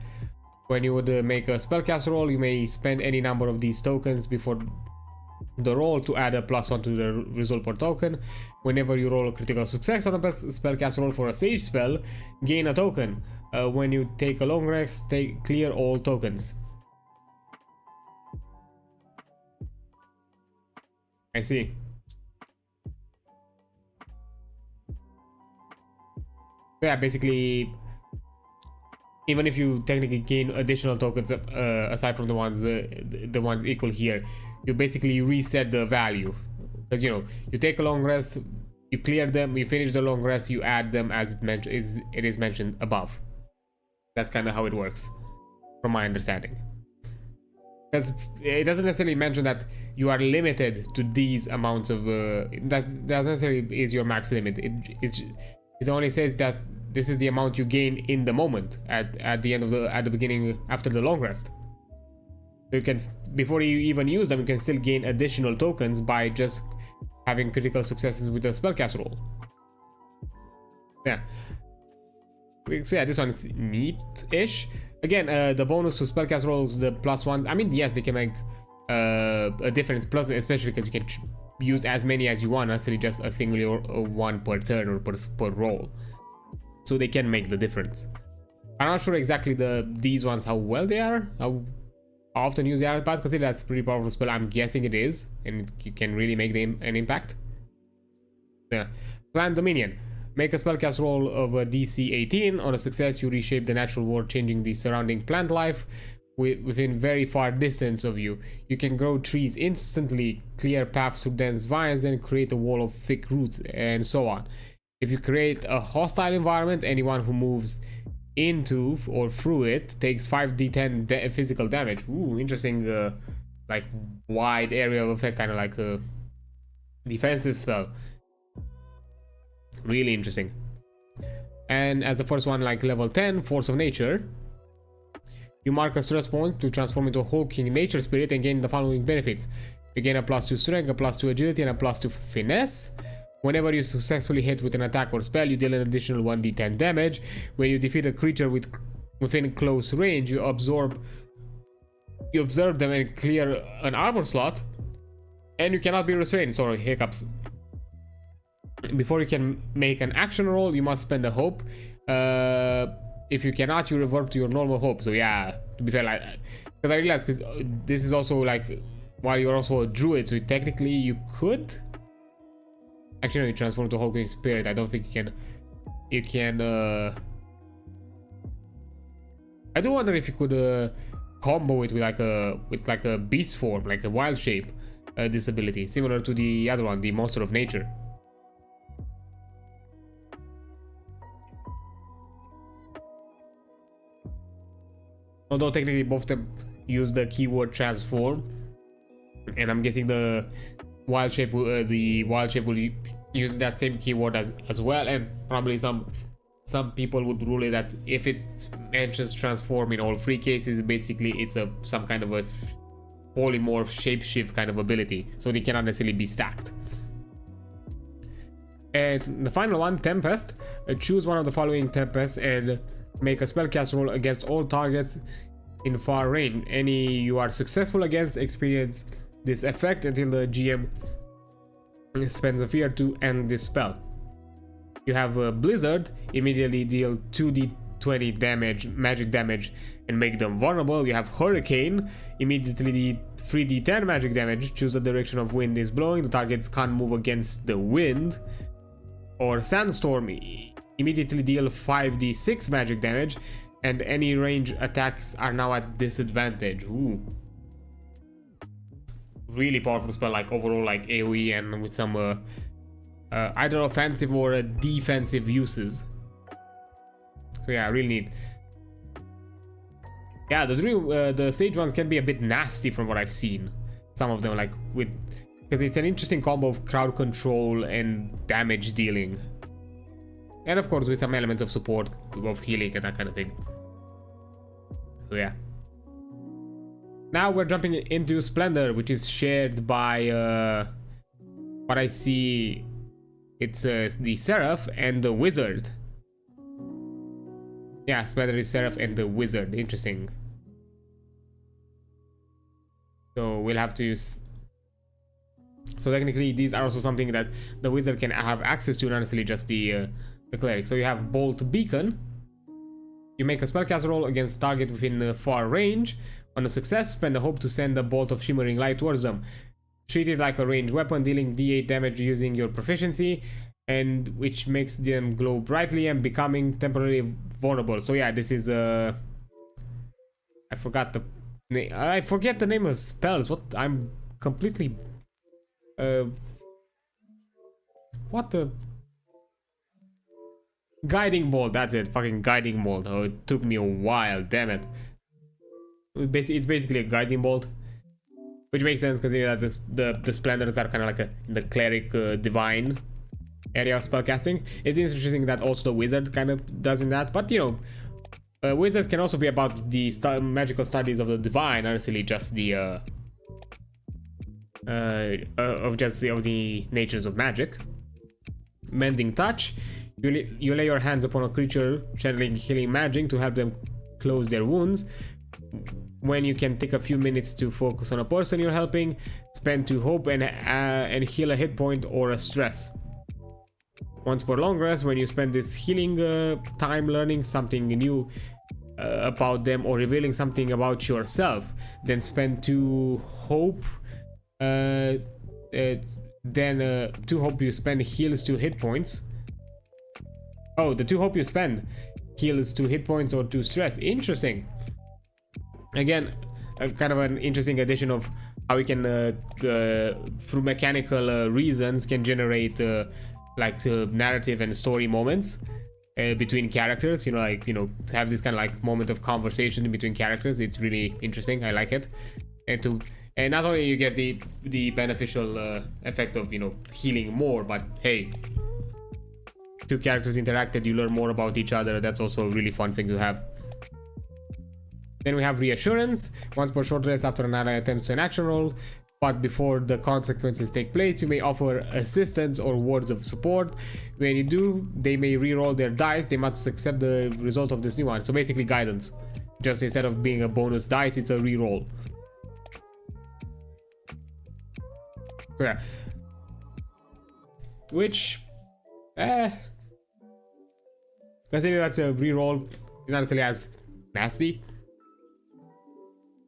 When you would make a spellcast roll, you may spend any number of these tokens before the roll to add a +1 to the result per token. Whenever you roll a critical success on a spellcast roll for a Sage spell, gain a token. When you take a long rest, clear all tokens. I see. Yeah, basically, even if you technically gain additional tokens aside from the ones equal here, you basically reset the value, because you know, you take a long rest, you clear them, you finish the long rest, you add them as it is mentioned above. That's kind of how it works, from my understanding. Because it doesn't necessarily mention that you are limited to these amounts of that doesn't necessarily is your max limit. It only says that this is the amount you gain in the moment at the beginning after the long rest. So you can, before you even use them, you can still gain additional tokens by just having critical successes with the spellcast roll. Yeah. So yeah, this one is neat-ish. Again, the bonus to spellcast rolls, the +1. I mean, yes, they can make a difference. Plus, especially because you can use as many as you want, not necessarily just a single or one per turn or per roll. So they can make the difference. I'm not sure exactly these ones how well they are, how often used they are, but consider that's a pretty powerful spell. I'm guessing it is, and you can really make an impact. Yeah. Plant Dominion. Make a spellcast roll of a DC 18. On a success, you reshape the natural world, changing the surrounding plant life within very far distance of you. You can grow trees instantly, clear paths through dense vines, and create a wall of thick roots, and so on. If you create a hostile environment, anyone who moves into or through it takes 5d10 physical damage. Ooh, interesting, like wide area of effect, kind of like a defensive spell. Really interesting. And as the first one, like level 10, Force of Nature. You mark a stress point to transform into a hulking nature spirit and gain the following benefits. You gain a +2 strength, a +2 agility, and a +2 finesse. Whenever you successfully hit with an attack or spell, you deal an additional 1d10 damage. When you defeat a creature within close range, you observe them and clear an armor slot. And you cannot be restrained. Sorry, hiccups. Before you can make an action roll, you must spend a hope. If you cannot, you revert to your normal hope. So yeah, to be fair, like, because I realized, because this is also like, while you're also a druid, so technically you could actually transform to hulking spirit. I don't think you can. I do wonder if you could combo it with like a beast form, like a wild shape disability, similar to the other one, the monster of nature. Although technically both of them use the keyword transform, and I'm guessing the wild shape will use that same keyword as well, and probably some people would rule it that if it mentions transform in all three cases, basically it's some kind of a polymorph shapeshift kind of ability, so they cannot necessarily be stacked. And the final one, Tempest. Choose one of the following Tempests and make a spellcast roll against all targets in far range. Any you are successful against experience this effect until the GM spends a fear to end this spell. You have a Blizzard. Immediately deal 2d20 damage, magic damage, and make them vulnerable. You have Hurricane. Immediately 3d10 magic damage. Choose the direction of wind is blowing. The targets can't move against the wind. Or Sandstorm. Immediately deal 5d6 magic damage, and any range attacks are now at disadvantage. Ooh. Really powerful spell, like overall, like AoE, and with some either offensive or defensive uses. So yeah, really neat. Yeah, the Sage ones can be a bit nasty from what I've seen. Some of them, like because it's an interesting combo of crowd control and damage dealing. And of course with some elements of support, of healing and that kind of thing. So yeah. Now we're jumping into Splendor, which is shared by what I see, it's the Seraph and the Wizard. Yeah, Splendor is Seraph and the Wizard. Interesting. So we'll have to use. So technically these are also something that the Wizard can have access to, not necessarily just the Cleric. So you have Bolt Beacon. You make a spellcast roll against target within far range. On a success, spend a hope to send a bolt of shimmering light towards them. Treat it like a ranged weapon, dealing d8 damage using your proficiency, and which makes them glow brightly and becoming temporarily vulnerable. So yeah, this is I forget the name of spells. What? I'm completely what the Guiding Bolt, that's it, fucking Guiding Bolt. Oh, it took me a while, damn it. It's basically a Guiding Bolt, which makes sense because you know, the Splendors are kind of like in the Cleric Divine area of spellcasting. It's interesting that also the Wizard kind of does in that, but you know, Wizards can also be about the magical studies of the Divine, honestly, just the of the natures of magic. Mending Touch. You lay your hands upon a creature, channeling healing magic to help them close their wounds. When you can take a few minutes to focus on a person you're helping, spend 2 hope and heal a hit point or a stress. Once per long rest, when you spend this healing time learning something new about them or revealing something about yourself, then spend 2 hope. Then 2 hope you spend heals 2 hit points. Oh, the 2 hope you spend heals 2 hit points or 2 stress. Interesting. Again, kind of an interesting addition of how we can, through mechanical reasons, can generate narrative and story moments between characters. You know, like, you know, have this kind of like moment of conversation between characters. It's really interesting. I like it. And not only you get the beneficial effect of, you know, healing more, but hey, 2 characters interacted, you learn more about each other. That's also a really fun thing to have. Then we have reassurance. Once per short rest after an ally attempts an action roll, but before the consequences take place, you may offer assistance or words of support. When you do, they may re-roll their dice. They must accept the result of this new one. So basically guidance. Just instead of being a bonus dice, it's a re-roll. Yeah. Which, considering that's a re-roll, it's not necessarily as nasty.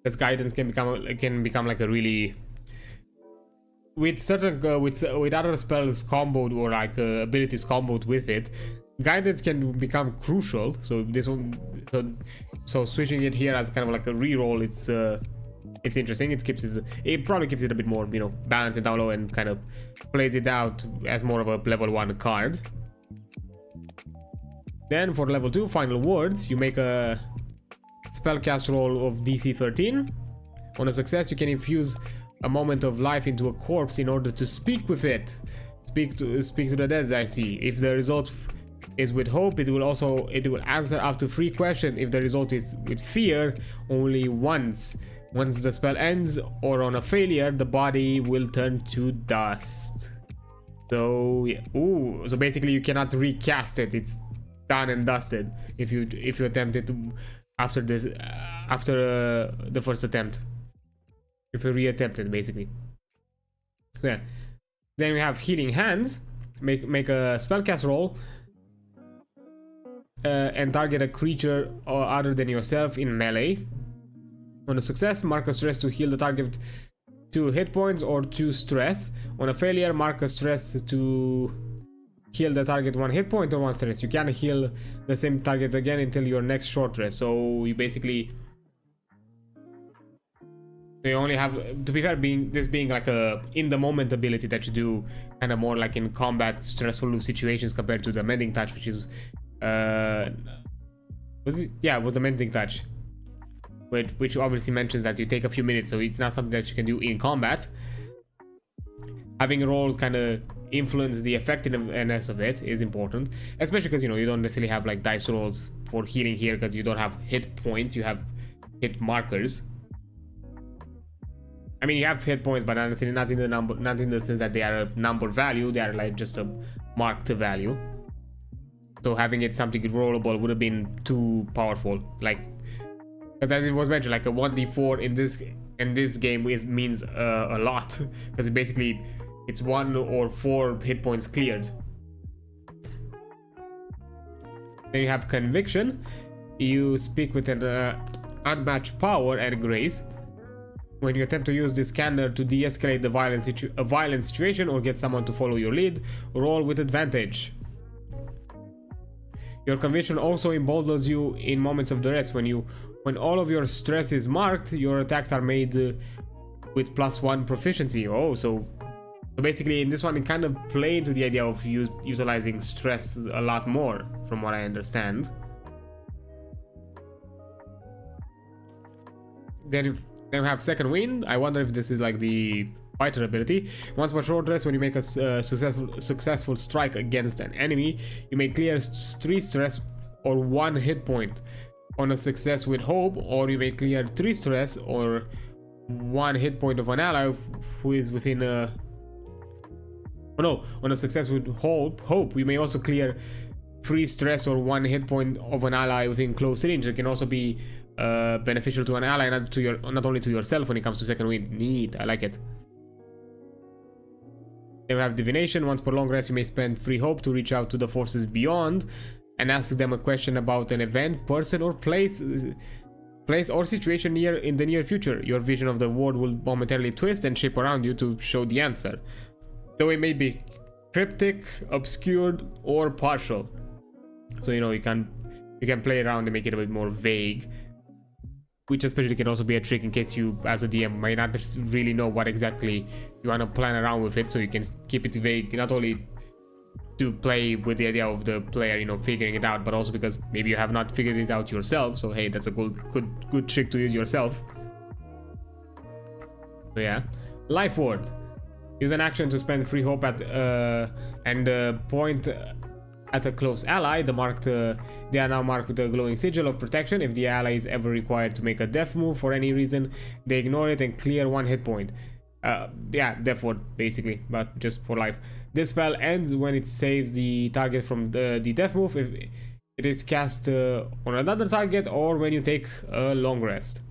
As guidance can become like a really, with certain with other spells comboed or like abilities comboed with it, guidance can become crucial. So this one, so switching it here as kind of like a re-roll, it's interesting. It probably keeps it a bit more, you know, balanced and down low, and kind of plays it out as more of a level 1 card. Then for level 2 final words, you make a spellcast roll of DC 13. On a success, you can infuse a moment of life into a corpse in order to speak with it. Speak to the dead, I see. If the result is with hope, it will answer up to 3 questions. If the result is with fear, only once. Once the spell ends or on a failure, the body will turn to dust. So yeah. Ooh, so basically you cannot recast it. It's done and dusted if you attempt it after the first attempt. If you reattempt it, basically. Yeah. Then we have healing hands. Make a spellcast roll and target a creature or other than yourself in melee. On a success, mark a stress to heal the target 2 hit points or 2 stress. On a failure, mark a stress to heal the target 1 hit point or 1 stress. You can't heal the same target again until your next short rest. So you basically, you only have, to be fair, being like a in the moment ability that you do kind of more like in combat stressful situations compared to the mending touch, which is was the mending touch, which obviously mentions that you take a few minutes, so it's not something that you can do in combat. Having rolls kind of influence the effectiveness of it is important, especially because, you know, you don't necessarily have like dice rolls for healing here because you don't have hit points, you have hit markers. I mean, you have hit points, but not necessarily not in the sense that they are a number value. They are like just a marked value. So having it something rollable would have been too powerful. Like, because as it was mentioned, like a 1d4 in this game means a lot, because basically it's 1 or 4 hit points cleared. Then you have conviction. You speak with an unmatched power and grace. When you attempt to use this scanner to de-escalate a violent situation or get someone to follow your lead, roll with advantage. Your conviction also emboldens you in moments of duress. When all of your stress is marked, your attacks are made with +1 proficiency. Oh, so basically in this one, it kind of play into the idea of utilizing stress a lot more, from what I understand. Then we have second wind. I wonder if this is like the fighter ability. Once per short rest, when you make a successful strike against an enemy, you may clear 3 stress or 1 hit point. On a success with hope, or you may clear 3 stress or 1 hit point of an ally who is within a... Oh no, on a success with hope, you may also clear 3 stress or 1 hit point of an ally within close range. It can also be beneficial to an ally, not only to yourself when it comes to second wind. Neat, I like it. Then we have divination. Once per long rest, you may spend 3 hope to reach out to the forces beyond and ask them a question about an event, person, or place or situation in the near future. Your vision of the world will momentarily twist and shape around you to show the answer, though it may be cryptic, obscured, or partial. So you know you can play around and make it a bit more vague, which especially can also be a trick in case you as a DM might not really know what exactly you want to plan around with it. So you can keep it vague, not only to play with the idea of the player, you know, figuring it out, but also because maybe you have not figured it out yourself. So hey, that's a good trick to use yourself. So yeah, life ward. Use an action to spend free hope at and point at a close ally. They are now marked with a glowing sigil of protection. If the ally is ever required to make a death move for any reason, they ignore it and clear 1 hit point. Yeah, death ward basically, but just for life. This spell ends when it saves the target from the death move, if it is cast on another target, or when you take a long rest.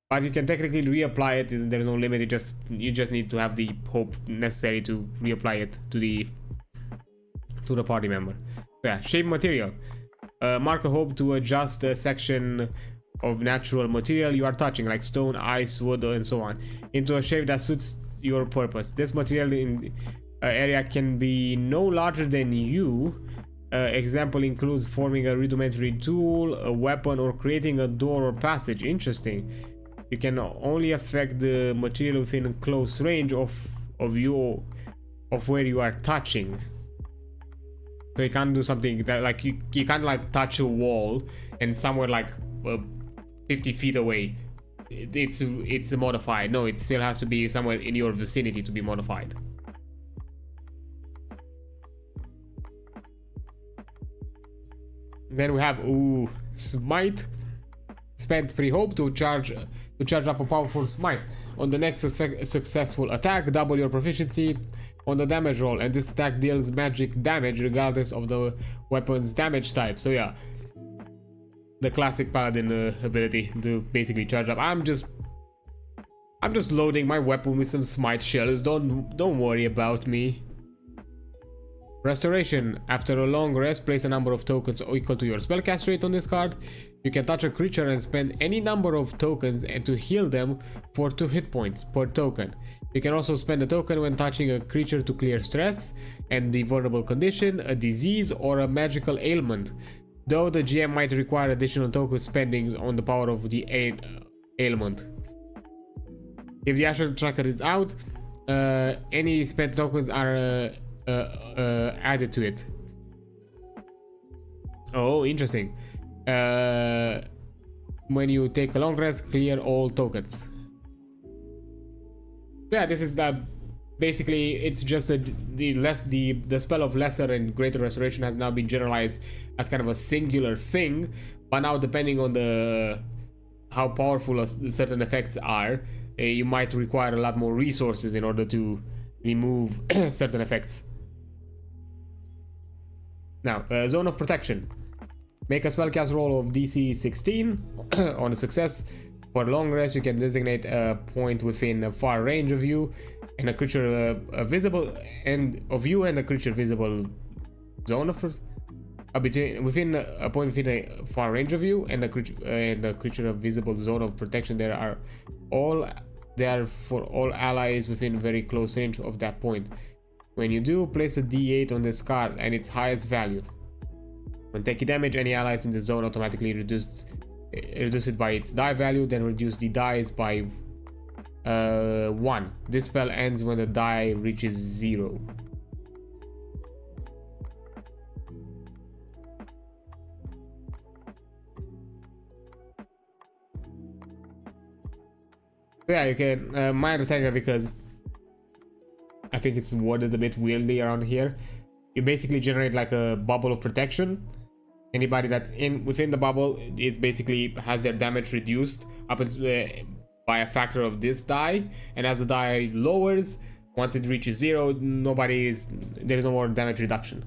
But you can technically reapply it. There is no limit. You just need to have the hope necessary to reapply it to the party member. Yeah, shape material. Mark a hope to adjust a section of natural material you are touching, like stone, ice, wood, and so on, into a shape that suits your purpose. This material in area can be no larger than you. Example includes forming a rudimentary tool, a weapon, or creating a door or passage. Interesting. You can only affect the material within close range of where you are touching. So you can't do something that like you can't like touch a wall and somewhere like 50 feet away it's modified. No, it still has to be somewhere in your vicinity to be modified. Then we have smite. Spend free hope to charge up a powerful smite. On the next successful attack, double your proficiency on the damage roll, and this attack deals magic damage regardless of the weapon's damage type. So yeah, the classic paladin ability to basically charge up. I'm just loading my weapon with some smite shells. Don't worry about me. Restoration. After a long rest, place a number of tokens equal to your spellcast rate on this card. You can touch a creature and spend any number of tokens and to heal them for 2 hit points per token. You can also spend a token when touching a creature to clear stress and the vulnerable condition, a disease, or a magical ailment, though the GM might require additional token spendings on the power of the ailment. If the astral tracker is out, any spent tokens are added to it. Oh, interesting. When you take a long rest, clear all tokens. Yeah, this is basically it's just the spell of lesser and greater restoration has now been generalized as kind of a singular thing, but now depending on how powerful certain effects are, you might require a lot more resources in order to remove certain effects. Now, zone of protection. Make a spellcast roll of DC 16. On a success, for a long rest, you can designate a point within a far range of you and a creature visible and of you and a creature visible zone of within a point within a far range of you and a creature of visible zone of protection. They are for all allies within very close range of that point. When you do, place a D8 on this card and its highest value. When taking damage, any allies in the zone automatically reduce it by its die value, then reduce the dice by 1. This spell ends when the die reaches 0. Yeah, you can. My understanding, because I think it's worded a bit weirdly around here. You basically generate like a bubble of protection. Anybody that's within the bubble, it basically has their damage reduced up by a factor of this die, and as the die lowers, once it reaches 0, there's no more damage reduction.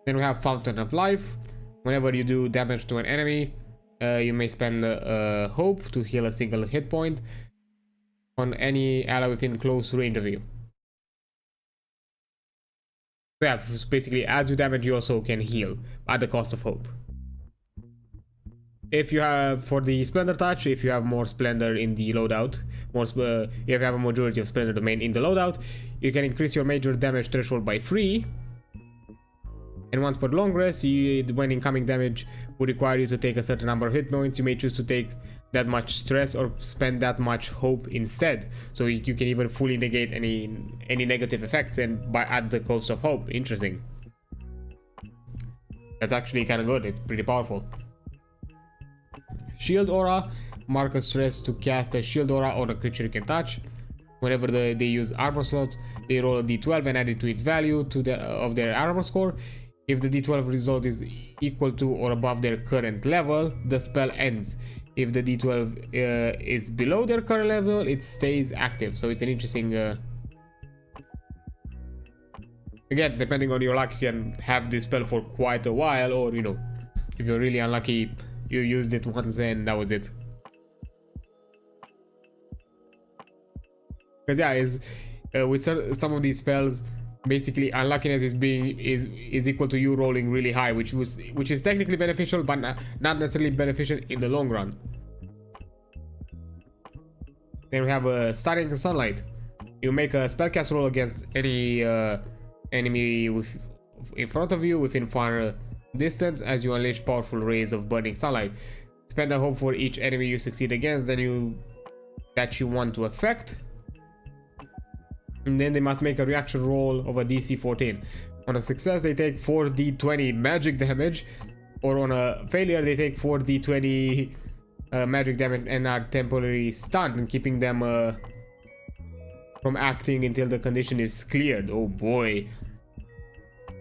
Then we have Fountain of Life. Whenever you do damage to an enemy, you may spend hope to heal a single hit point on any ally within close range of you. Yeah, basically as you damage, you also can heal at the cost of hope. If you have, for the Splendor Touch, if you have more Splendor in the loadout, if you have a majority of Splendor Domain in the loadout, you can increase your major damage threshold by 3. And once per long rest, when incoming damage would require you to take a certain number of hit points, you may choose to take that much stress or spend that much hope instead. So you can even fully negate any negative effects and at the cost of hope. Interesting. That's actually kind of good. It's pretty powerful. Shield Aura. Mark a stress to cast a shield aura on a creature you can touch. Whenever they use armor slots, they roll a d12 and add it to its value of their armor score. If the d12 result is equal to or above their current level, the spell ends. If the d12 is below their current level, it stays active. So it's an interesting... Again, depending on your luck, you can have this spell for quite a while, or, you know, if you're really unlucky, you used it once and that was it. Because yeah, with some of these spells, basically unluckiness is equal to you rolling really high, which is technically beneficial, but not necessarily beneficial in the long run. Then we have Starting Sunlight. You make a spellcast roll against any enemy in front of you within far distance as you unleash powerful rays of burning sunlight. Spend a hope for each enemy you succeed against that you want to affect. And then they must make a reaction roll of a DC 14. On a success, they take 4d20 magic damage, or on a failure, they take 4d20 magic damage and are temporarily stunned, keeping them from acting until the condition is cleared. Oh boy,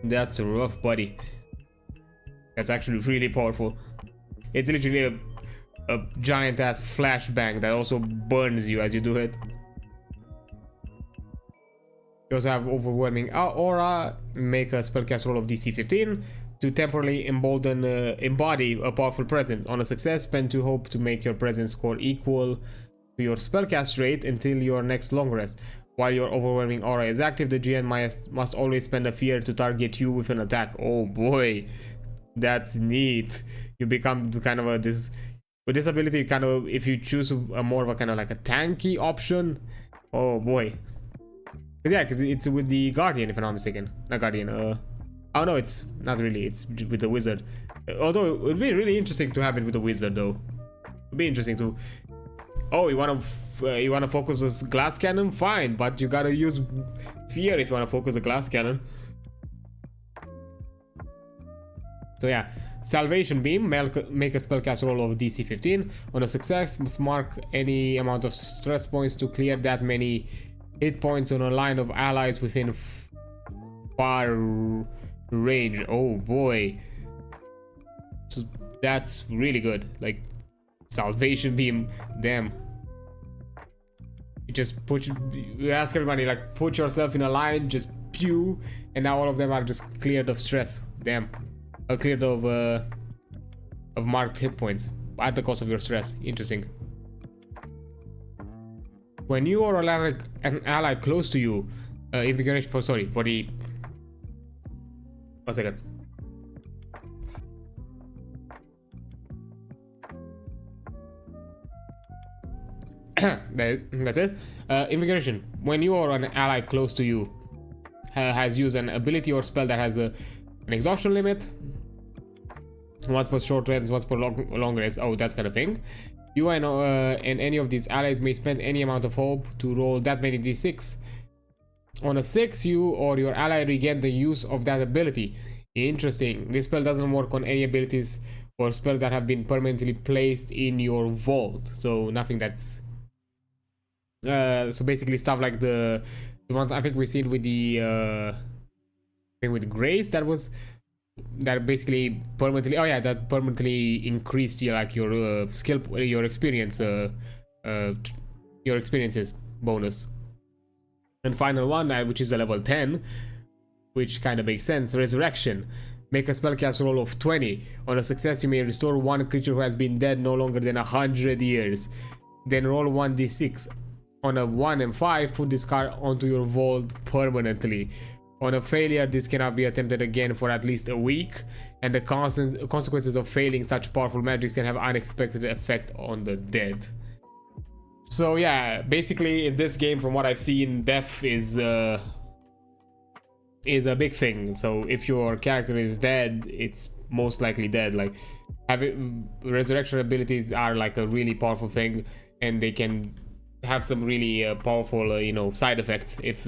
that's rough, buddy. That's actually really powerful. It's literally a giant ass flashbang that also burns you as you do it. You also have Overwhelming Aura. Make a spellcast roll of DC 15 to temporarily embody a powerful presence. On a success, spend 2 hope to make your presence score equal to your spellcast rate until your next long rest. While your Overwhelming Aura is active, the GM must always spend a fear to target you with an attack. Oh boy, that's neat. You become kind of with this ability, kind of, if you choose a more of a kind of like a tanky option. Oh boy. Because it's with the Guardian, if I'm not mistaken. Not Guardian, oh no, it's not really, it's with the Wizard. Although it would be really interesting to have it with the Wizard, though. It would be interesting to... Oh, you wanna focus a glass cannon? Fine, but you gotta use fear if you wanna focus a glass cannon. So yeah, Salvation Beam, make a spellcast roll of DC 15. On a success, must mark any amount of stress points to clear that many hit points on a line of allies within far range. Oh boy, so that's really good. Like, Salvation Beam, damn. You just you ask everybody, like, put yourself in a line, just pew, and now all of them are just cleared of stress. Damn. Cleared of marked hit points at the cost of your stress. Interesting. When you or an ally close to you, invigoration for the... 1 second. That's it. Invigoration. When you or an ally close to you has used an ability or spell that has an exhaustion limit, once per short rest, once per long rest. Oh, that's kind of thing. You and any of these allies may spend any amount of hope to roll that many d6. On a 6, you or your ally regain the use of that ability. Interesting. This spell doesn't work on any abilities or spells that have been permanently placed in your vault. So nothing that's... so basically stuff like the one I think we've seen with the... with Grace, that basically permanently, oh yeah, that permanently increased your skill, your experience, your experiences bonus. And final one, which is a level 10, which kind of makes sense. Resurrection. Make a spellcast roll of 20. On a success, you may restore one creature who has been dead no longer than 100 years. Then roll 1d6. On a 1 and 5, put this card onto your vault permanently. On a failure, this cannot be attempted again for at least a week, and the consequences of failing such powerful magics can have unexpected effect on the dead. So yeah, basically in this game, from what I've seen, death is is a big thing. So if your character is dead, it's most likely dead. Like having resurrection abilities are like a really powerful thing, and they can have some really powerful you know, side effects if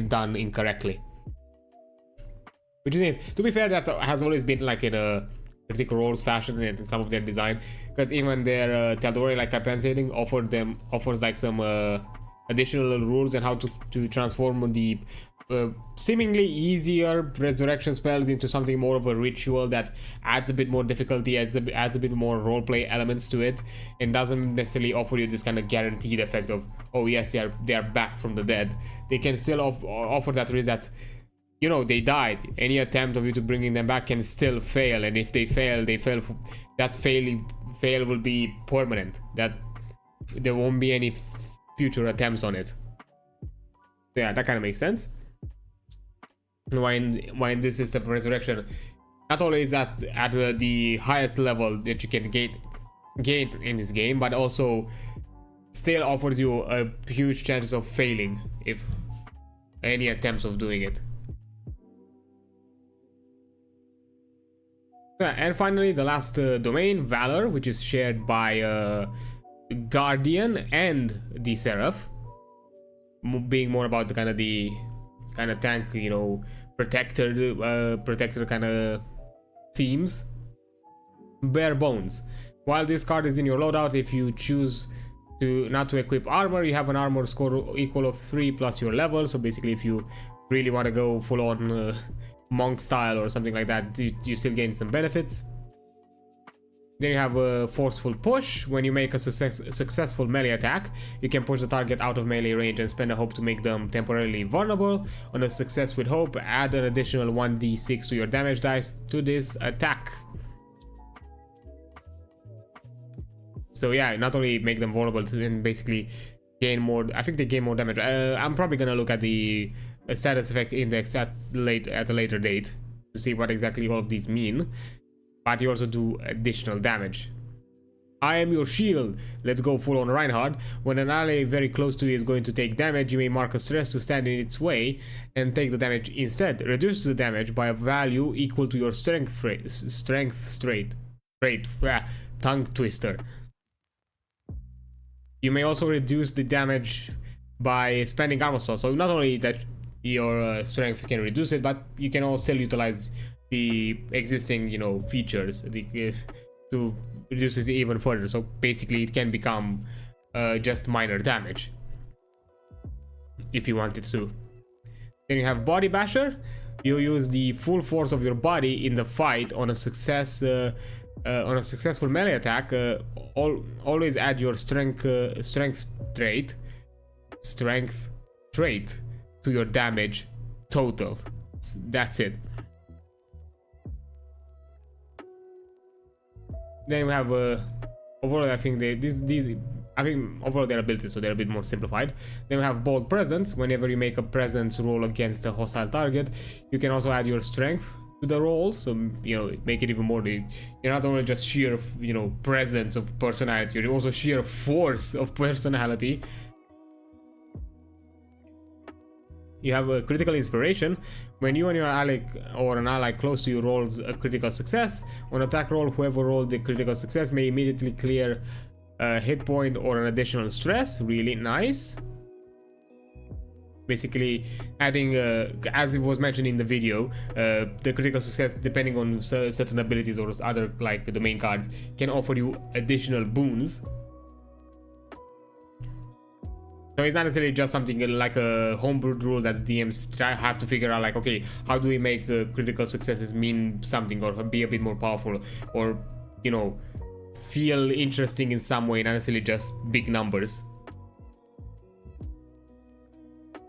done incorrectly. Which is it. To be fair, that has always been like in a Critical Role's fashion in some of their design, because even their Taldori like compensating offers like some additional rules and how to transform the seemingly easier resurrection spells into something more of a ritual that adds a bit more difficulty, adds a bit more roleplay elements to it, and doesn't necessarily offer you this kind of guaranteed effect of, oh yes, they are back from the dead. They can still offer that risk that, you know, they died. Any attempt of you to bringing them back can still fail, and if they fail, that fail will be permanent. That there won't be any future attempts on it. So yeah, that kind of makes sense. Why in this system of resurrection, not only is that at the highest level that you can gain in this game, but also still offers you a huge chance of failing if any attempts of doing it. And finally, the last domain, Valor, which is shared by Guardian and the Seraph, being more about the kind of tank, you know, protector kind of themes. Bare bones. While this card is in your loadout, if you choose to not to equip armor, you have an armor score equal of 3 plus your level. So basically, if you really want to go full on monk style or something like that, you still gain some benefits. Then you have a forceful push. When you make a successful melee attack, you can push the target out of melee range and spend a hope to make them temporarily vulnerable. On a success with hope, add an additional 1d6 to your damage dice to this attack. So yeah, not only make them vulnerable and basically gain more, I think they gain more damage. I'm probably gonna look at the status effect index at a later date to see what exactly all of these mean. But you also do additional damage. I am your shield. Let's go full on Reinhardt. When an ally very close to you is going to take damage, you may mark a stress to stand in its way and take the damage instead. Reduce the damage by a value equal to your strength trait. Tongue twister. You may also reduce the damage by spending armor slots. So not only that your strength can reduce it, but you can also still utilize the existing, you know, features to reduce it even further. So basically, it can become just minor damage if you wanted to. Then you have Body Basher. You use the full force of your body in the fight on a successful melee attack. Always add your strength trait to your damage total. That's it. Then we have overall, I think overall their abilities, so they're a bit more simplified. Then we have Bold Presence. Whenever you make a presence roll against a hostile target, you can also add your strength to the roll, so you know, make it even more. You're not only just sheer, you know, presence of personality, you're also sheer force of personality. You have a critical inspiration. When you and your ally or an ally close to you rolls a critical success, on attack roll, whoever rolled the critical success may immediately clear a hit point or an additional stress. Really nice. Basically adding, as it was mentioned in the video, the critical success, depending on certain abilities or other like domain cards, can offer you additional boons. So it's not necessarily just something like a homebrewed rule that the DMs have to figure out, like, okay, how do we make critical successes mean something or be a bit more powerful, or, you know, feel interesting in some way, not necessarily just big numbers.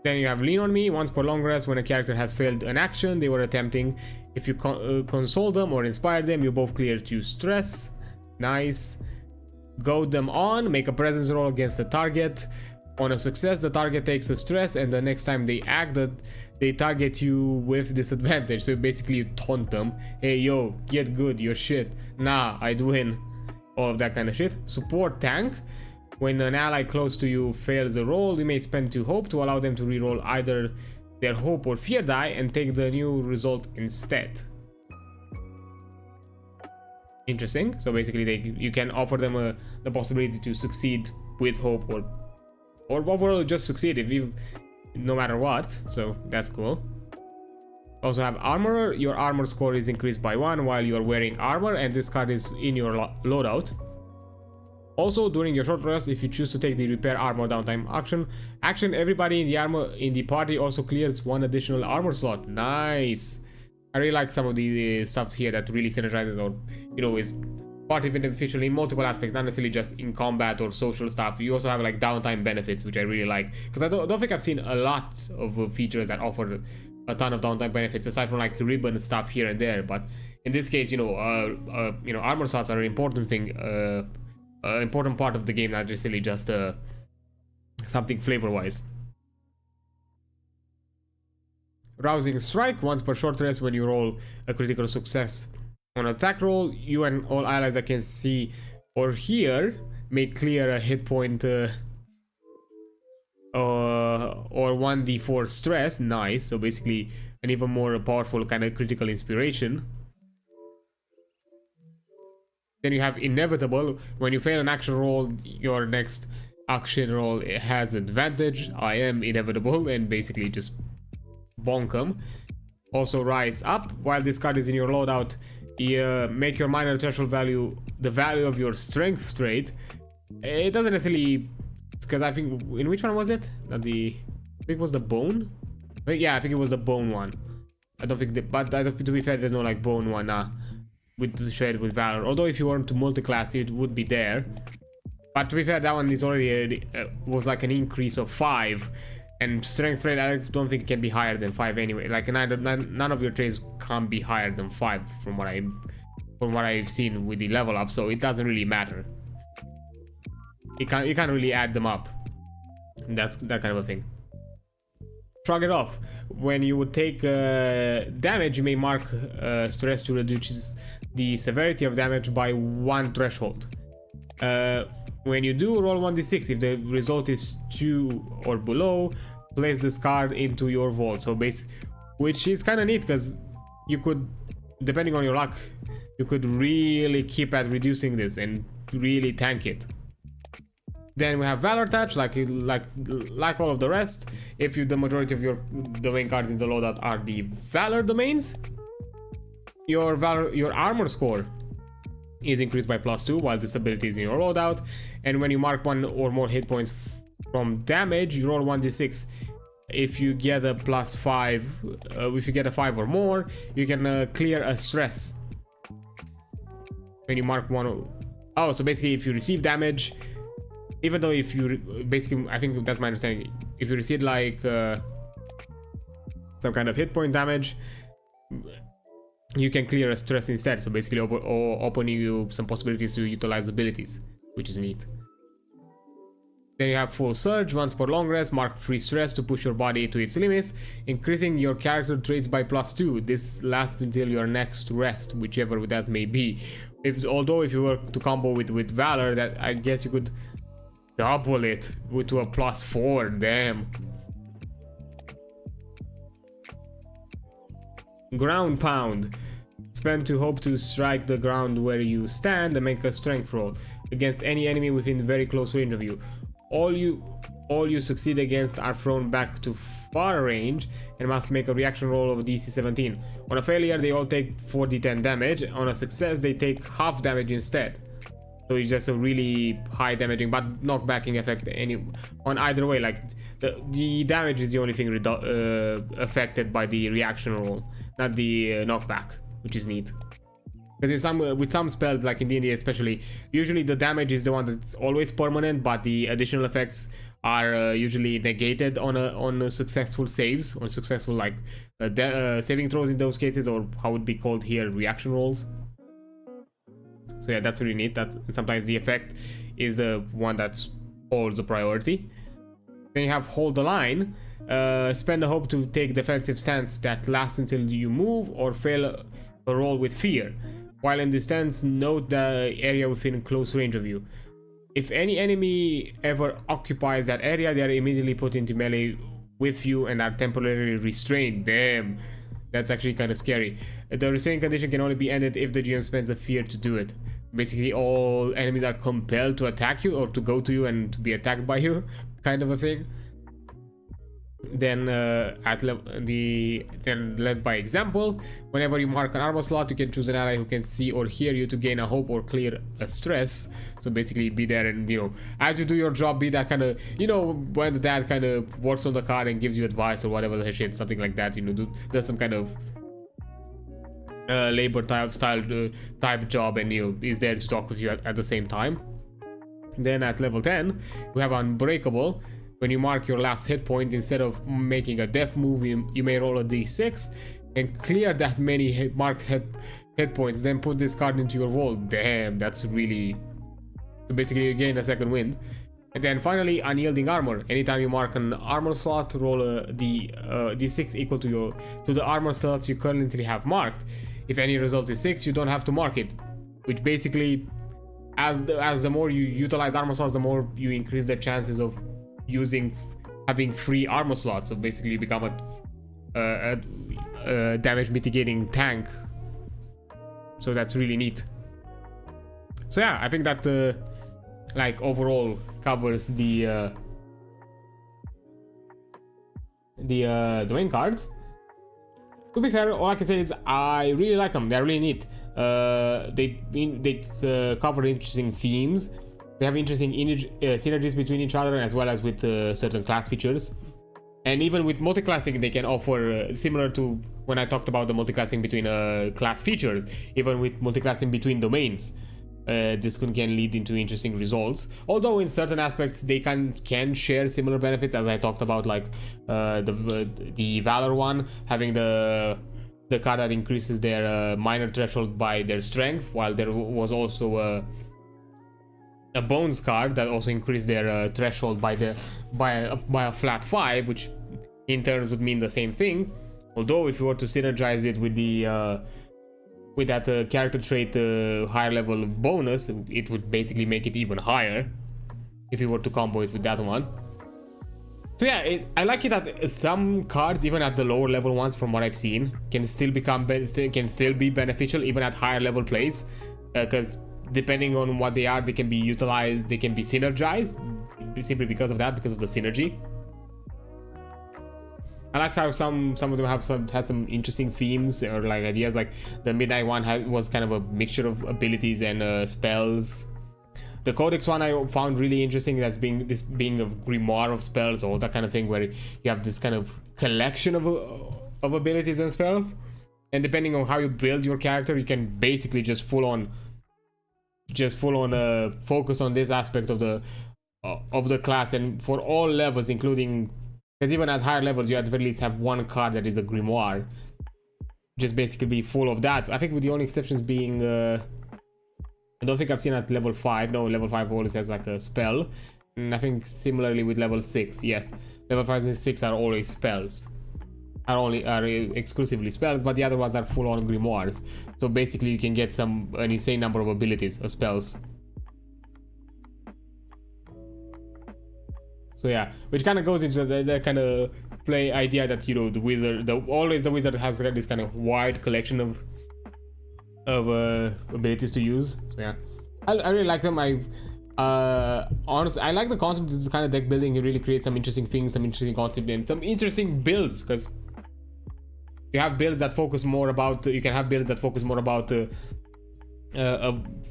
Then you have Lean on Me. Once per long rest, when a character has failed an action they were attempting, if you console them or inspire them, you both clear 2 stress. Nice. Goad them on. Make a presence roll against the target. On a success, the target takes a stress, and the next time they act, they target you with disadvantage. So basically you taunt them. Hey, yo, get good, you're shit. Nah, I'd win. All of that kind of shit. Support Tank. When an ally close to you fails a roll, you may spend 2 hope to allow them to reroll either their hope or fear die and take the new result instead. Interesting. So basically you can offer them the possibility to succeed with hope or overall just succeed no matter what. So that's cool. Also have armor. Your armor score is increased by 1 while you are wearing armor, and this card is in your loadout. Also, during your short rest, if you choose to take the repair armor downtime action, everybody in the party also clears 1 additional armor slot. Nice. I really like some of the stuff here that really synergizes, or is party beneficial in multiple aspects, not necessarily just in combat or social stuff. You also have like downtime benefits, which I really like, because I don't think I've seen a lot of features that offer a ton of downtime benefits aside from like ribbon stuff here and there. But in this case, armor slots are an important thing, important part of the game, not necessarily just something flavor-wise. Rousing Strike. Once per short rest, when you roll a critical success on an attack roll, you and all allies that can see or hear may clear a hit point or 1d4 stress. Nice. So basically an even more powerful kind of critical inspiration. Then you have Inevitable. When you fail an action roll, your next action roll has advantage. I am inevitable, and basically just bonk 'em. Also Rise Up. While this card is in your loadout, make your minor threshold value the value of your strength trait. It doesn't necessarily, because I think, in which one was it? I think it was the bone. Yeah, I think it was the bone one. I don't think but to be fair, there's no like bone one with shared with Valor. Although if you want to multi-class, it would be there. But to be fair, that one is already was like an increase of 5. And strength rate, I don't think it can be higher than 5 anyway. Like none of your traits can't be higher than 5 from what I've seen with the level up. So it doesn't really matter. You can't really add them up. That's that kind of a thing. Shrug it off. When you would take damage, you may mark stress to reduce the severity of damage by 1 threshold. When you do, roll 1d6. If the result is 2 or below, place this card into your vault. So which is kind of neat, because you could, depending on your luck, you could really keep at reducing this and really tank it. Then we have Valor Touch, like all of the rest. If the majority of your domain cards in the loadout are the Valor domains, your armor score is increased by +2 while this ability is in your loadout. And when you mark 1 or more hit points from damage, you roll 1d6. If you get a +5, if you get a 5 or more, you can clear a stress. When you mark 1, so basically if you receive damage, even though if you basically, I think that's my understanding, if you receive like some kind of hit point damage, you can clear a stress instead. So basically opening you some possibilities to utilize abilities, which is neat. Then you have Full Surge. Once per long rest, mark 3 stress to push your body to its limits, increasing your character traits by +2. This lasts until your next rest, whichever that may be. Although if you were to combo with Valor, that I guess you could double it to a +4. Damn. Ground Pound. Spend to hope to strike the ground where you stand and make a strength roll against any enemy within very close range of you. All you succeed against are thrown back to far range and must make a reaction roll of DC 17. On a failure, they all take 4d10 damage. On a success, they take half damage instead. So it's just a really high damaging but knockbacking effect on either way. Like the damage is the only thing affected by the reaction roll, not the knockback, which is neat. Because with some spells, like in D&D especially, usually the damage is the one that's always permanent, but the additional effects are usually negated on successful saves, or successful like saving throws in those cases, or how it would be called here, reaction rolls. So yeah, that's really neat. Sometimes the effect is the one that holds the priority. Then you have Hold the Line. Spend a hope to take defensive stance that lasts until you move or fail a roll with fear. While in this stance, note the area within close range of you. If any enemy ever occupies that area, they are immediately put into melee with you and are temporarily restrained. Damn, that's actually kind of scary. The restraining condition can only be ended if the GM spends a fear to do it. Basically, all enemies are compelled to attack you or to go to you and to be attacked by you, kind of a thing. Then then led by example, whenever you mark an armor slot, you can choose an ally who can see or hear you to gain a hope or clear a stress. So basically be there and, you know, as you do your job, be that kind of, you know, when the dad kind of works on the card and gives you advice or whatever the shit, something like that, you know, does some kind of labor type job, and, you know, is there to talk with you at the same time. Then at level 10 we have Unbreakable. When you mark your last hit point, instead of making a death move, you may roll a d6 and clear that many marked hit points, then put this card into your vault. Damn, that's really... basically you gain a second wind. And then finally, Unyielding Armor. Anytime you mark an armor slot, roll a d6 equal to the armor slots you currently have marked. If any result is 6, you don't have to mark it, which basically, as the more you utilize armor slots, the more you increase the chances of having free armor slots. So basically you become a damage mitigating tank. So that's really neat. So yeah, I think that like overall covers the domain cards. To be fair, all I can say is I really like them. They're really neat. They cover interesting themes. They have interesting synergies between each other, as well as with certain class features. And even with multiclassing, they can offer, similar to when I talked about the multiclassing between class features, even with multiclassing between domains, this can lead into interesting results. Although in certain aspects, they can share similar benefits, as I talked about, like the Valor one, having the card that increases their minor threshold by their strength, while there was also a bones card that also increased their threshold by a flat 5, which in turn would mean the same thing. Although if you were to synergize it with the with that character trait higher level bonus, it would basically make it even higher if you were to combo it with that one. So yeah, I like it that some cards, even at the lower level ones, from what I've seen, can still be beneficial even at higher level plays, because depending on what they are, they can be utilized, they can be synergized simply because of that, because of the synergy. I like how some of them had some interesting themes or like ideas. Like the Midnight one was kind of a mixture of abilities and spells. The Codex one I found really interesting, that's being a grimoire of spells, or that kind of thing, where you have this kind of collection of abilities and spells, and depending on how you build your character, you can basically just full on focus on this aspect of the class, and for all levels, including, because even at higher levels you at the very least have one card that is a grimoire, just basically be full of that. I think with the only exceptions being I don't think I've seen at level 5. No, level 5 always has like a spell, and I think similarly with level 6, yes, level 5 and 6 are always spells, are exclusively spells, but the other ones are full on grimoires. So basically you can get an insane number of abilities or spells. So yeah, which kind of goes into the kind of play idea that, you know, the wizard has this kind of wide collection of abilities to use. So yeah, I really like them. Honestly, I like the concept of this kind of deck building. It really creates some interesting things, some interesting concepts, and some interesting builds, because you have builds that focus more about a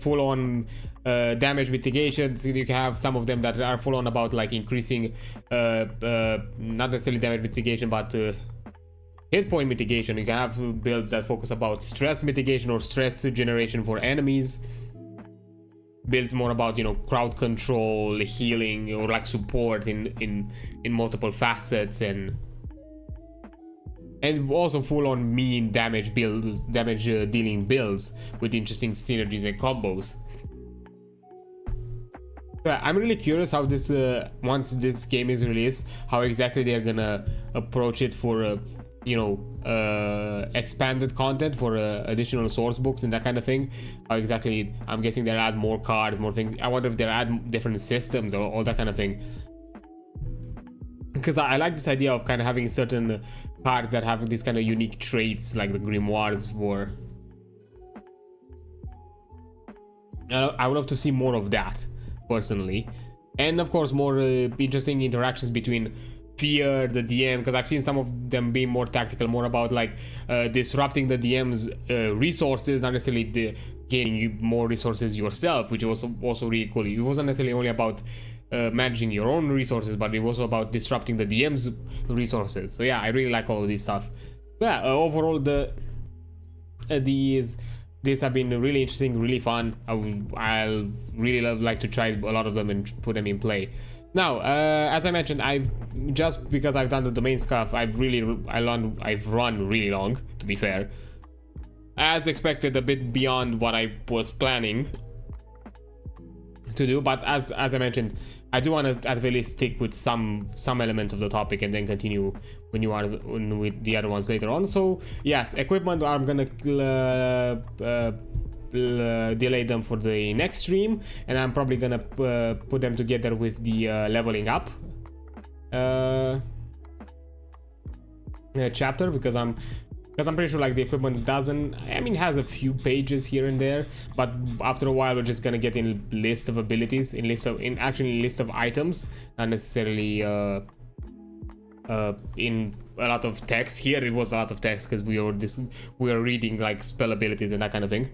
full-on damage mitigation. So you can have some of them that are full-on about like increasing not necessarily damage mitigation, but hit point mitigation. You can have builds that focus about stress mitigation or stress generation for enemies. Builds more about, you know, crowd control, healing, or like support in multiple facets, and also full-on mean damage builds, dealing builds with interesting synergies and combos. Yeah, I'm really curious how this once this game is released, how exactly they're gonna approach it for expanded content, for additional source books and that kind of thing. How exactly, I'm guessing they'll add more cards, more things. I wonder if they'll add different systems or all that kind of thing. because I like this idea of kind of having certain cards that have these kind of unique traits, like the grimoires were. I would love to see more of that, personally. And of course, more interesting interactions between Fear, the DM, because I've seen some of them being more tactical, more about like disrupting the DM's resources, not necessarily gaining you more resources yourself, which was also really cool. It wasn't necessarily only about managing your own resources, but it was also about disrupting the DM's resources. So yeah, I really like all of this stuff. Yeah, overall these have been really interesting, really fun. I'll really like to try a lot of them and put them in play. Now, as I mentioned, because I've done the domain stuff, I've run really long, to be fair. As expected, a bit beyond what I was planning to do, but as I mentioned, I do want to at the very least stick with some elements of the topic and then continue with the other ones later on. So yes, equipment, I'm gonna delay them for the next stream, and I'm probably gonna put them together with the leveling up chapter, because I'm pretty sure like the equipment has a few pages here and there, but after a while we're just gonna get in list of abilities, in list of items, not necessarily in a lot of text. Here it was a lot of text because we were reading like spell abilities and that kind of thing.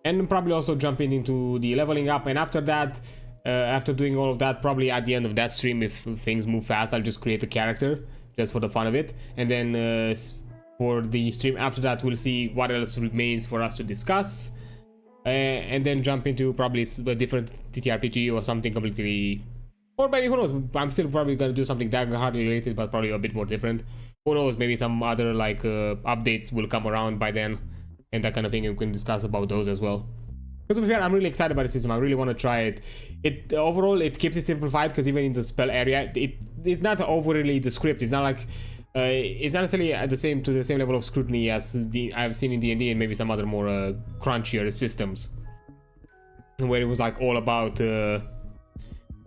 And probably also jumping into the leveling up, and after that, after doing all of that, probably at the end of that stream, if things move fast, I'll just create a character just for the fun of it, and then for the stream after that, we'll see what else remains for us to discuss, and then jump into probably a different ttrpg or something completely, or maybe who knows, I'm still probably gonna do something Daggerheart related, but probably a bit more different. Who knows, maybe some other like updates will come around by then, and that kind of thing, and we can discuss about those as well. Because to be fair, I'm really excited about the system. I really want to try it. Overall, it keeps it simplified, because even in the spell area, it's not overly descriptive. It's not like it's not necessarily at the same level of scrutiny as I've seen in D&D and maybe some other more crunchier systems, where it was like all about the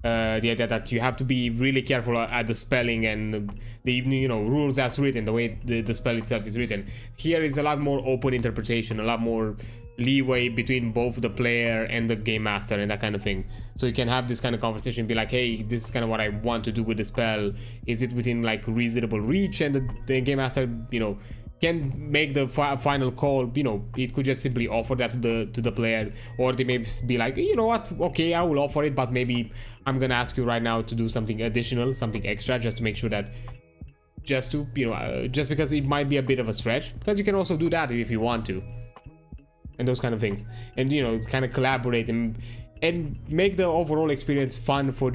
idea that you have to be really careful at the spelling and the rules as written, the way the spell itself is written. Here is a lot more open interpretation, a lot more leeway between both the player and the game master and that kind of thing. So you can have this kind of conversation, be like, hey, this is kind of what I want to do with the spell. Is it within like reasonable reach? And the game master, can make the final call. It could just simply offer that to the player, or they may be like, you know what, okay, I will offer it, but maybe I'm gonna ask you right now to do something additional, something extra, just to make sure that, just because it might be a bit of a stretch, because you can also do that if you want to, and those kind of things, and kind of collaborate and make the overall experience fun for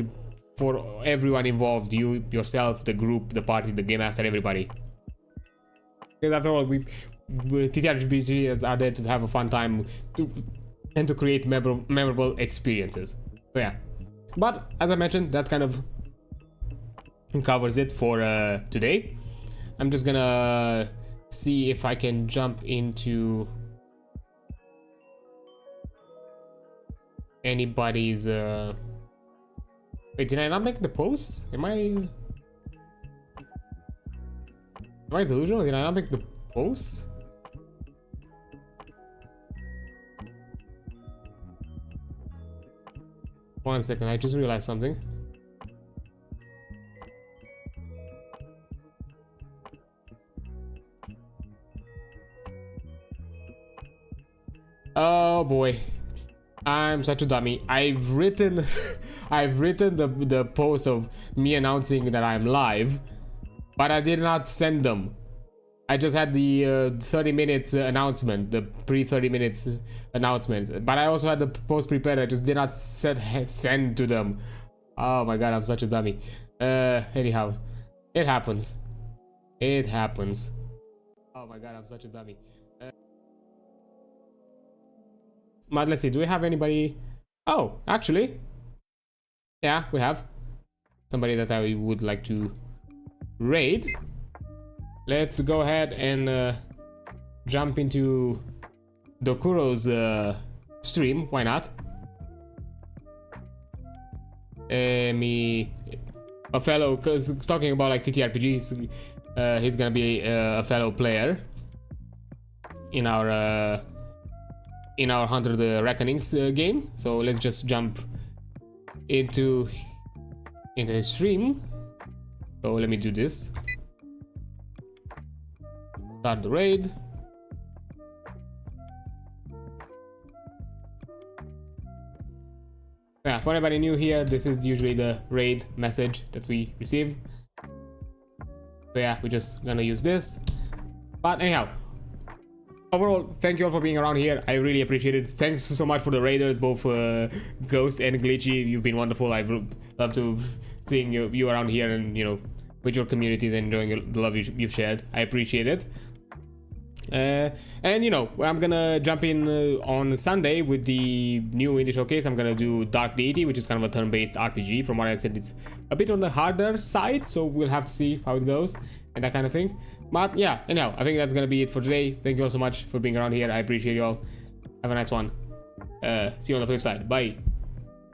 everyone involved, you, yourself, the group, the party, the game master, everybody. Because after all, TTRPGs are there to have a fun time and to create memorable experiences. So yeah, but as I mentioned, that kind of covers it for today. I'm just gonna see if I can jump into anybody's wait, did I not make the post? Am I delusional? Did I not make the post? One second, I just realized something. Oh boy, I'm such a dummy. I've written the post of me announcing that I'm live, but I did not send them. I just had the 30 minutes announcement, the pre-30 minutes announcement, but I also had the post prepared. I just did not send to them. Oh my god, I'm such a dummy. Anyhow, it happens. It happens. Oh my god, I'm such a dummy. But let's see, do we have anybody? Oh, actually, yeah, we have somebody that I would like to raid. Let's go ahead and jump into Dokuro's stream. Why not? a fellow, because talking about like ttrpgs, he's gonna be a fellow player in our Hunter the Reckonings game. So let's just jump into his stream. So let me do this. Start the raid. Yeah, for anybody new here, this is usually the raid message that we receive. So yeah, we're just gonna use this. But anyhow, overall, thank you all for being around here. I really appreciate it. Thanks so much for the raiders, both Ghost and Glitchy. You've been wonderful. I've loved to seeing you around here, and you know, with your communities and enjoying the love you've shared. I appreciate it. And you know, I'm gonna jump in on Sunday with the new indie showcase. I'm gonna do Dark Deity, which is kind of a turn-based RPG. From what I said, it's a bit on the harder side, so we'll have to see how it goes and that kind of thing. But yeah, anyhow, I think that's gonna be it for today. Thank you all so much for being around here. I appreciate you all. Have a nice one. See you on the flip side. Bye.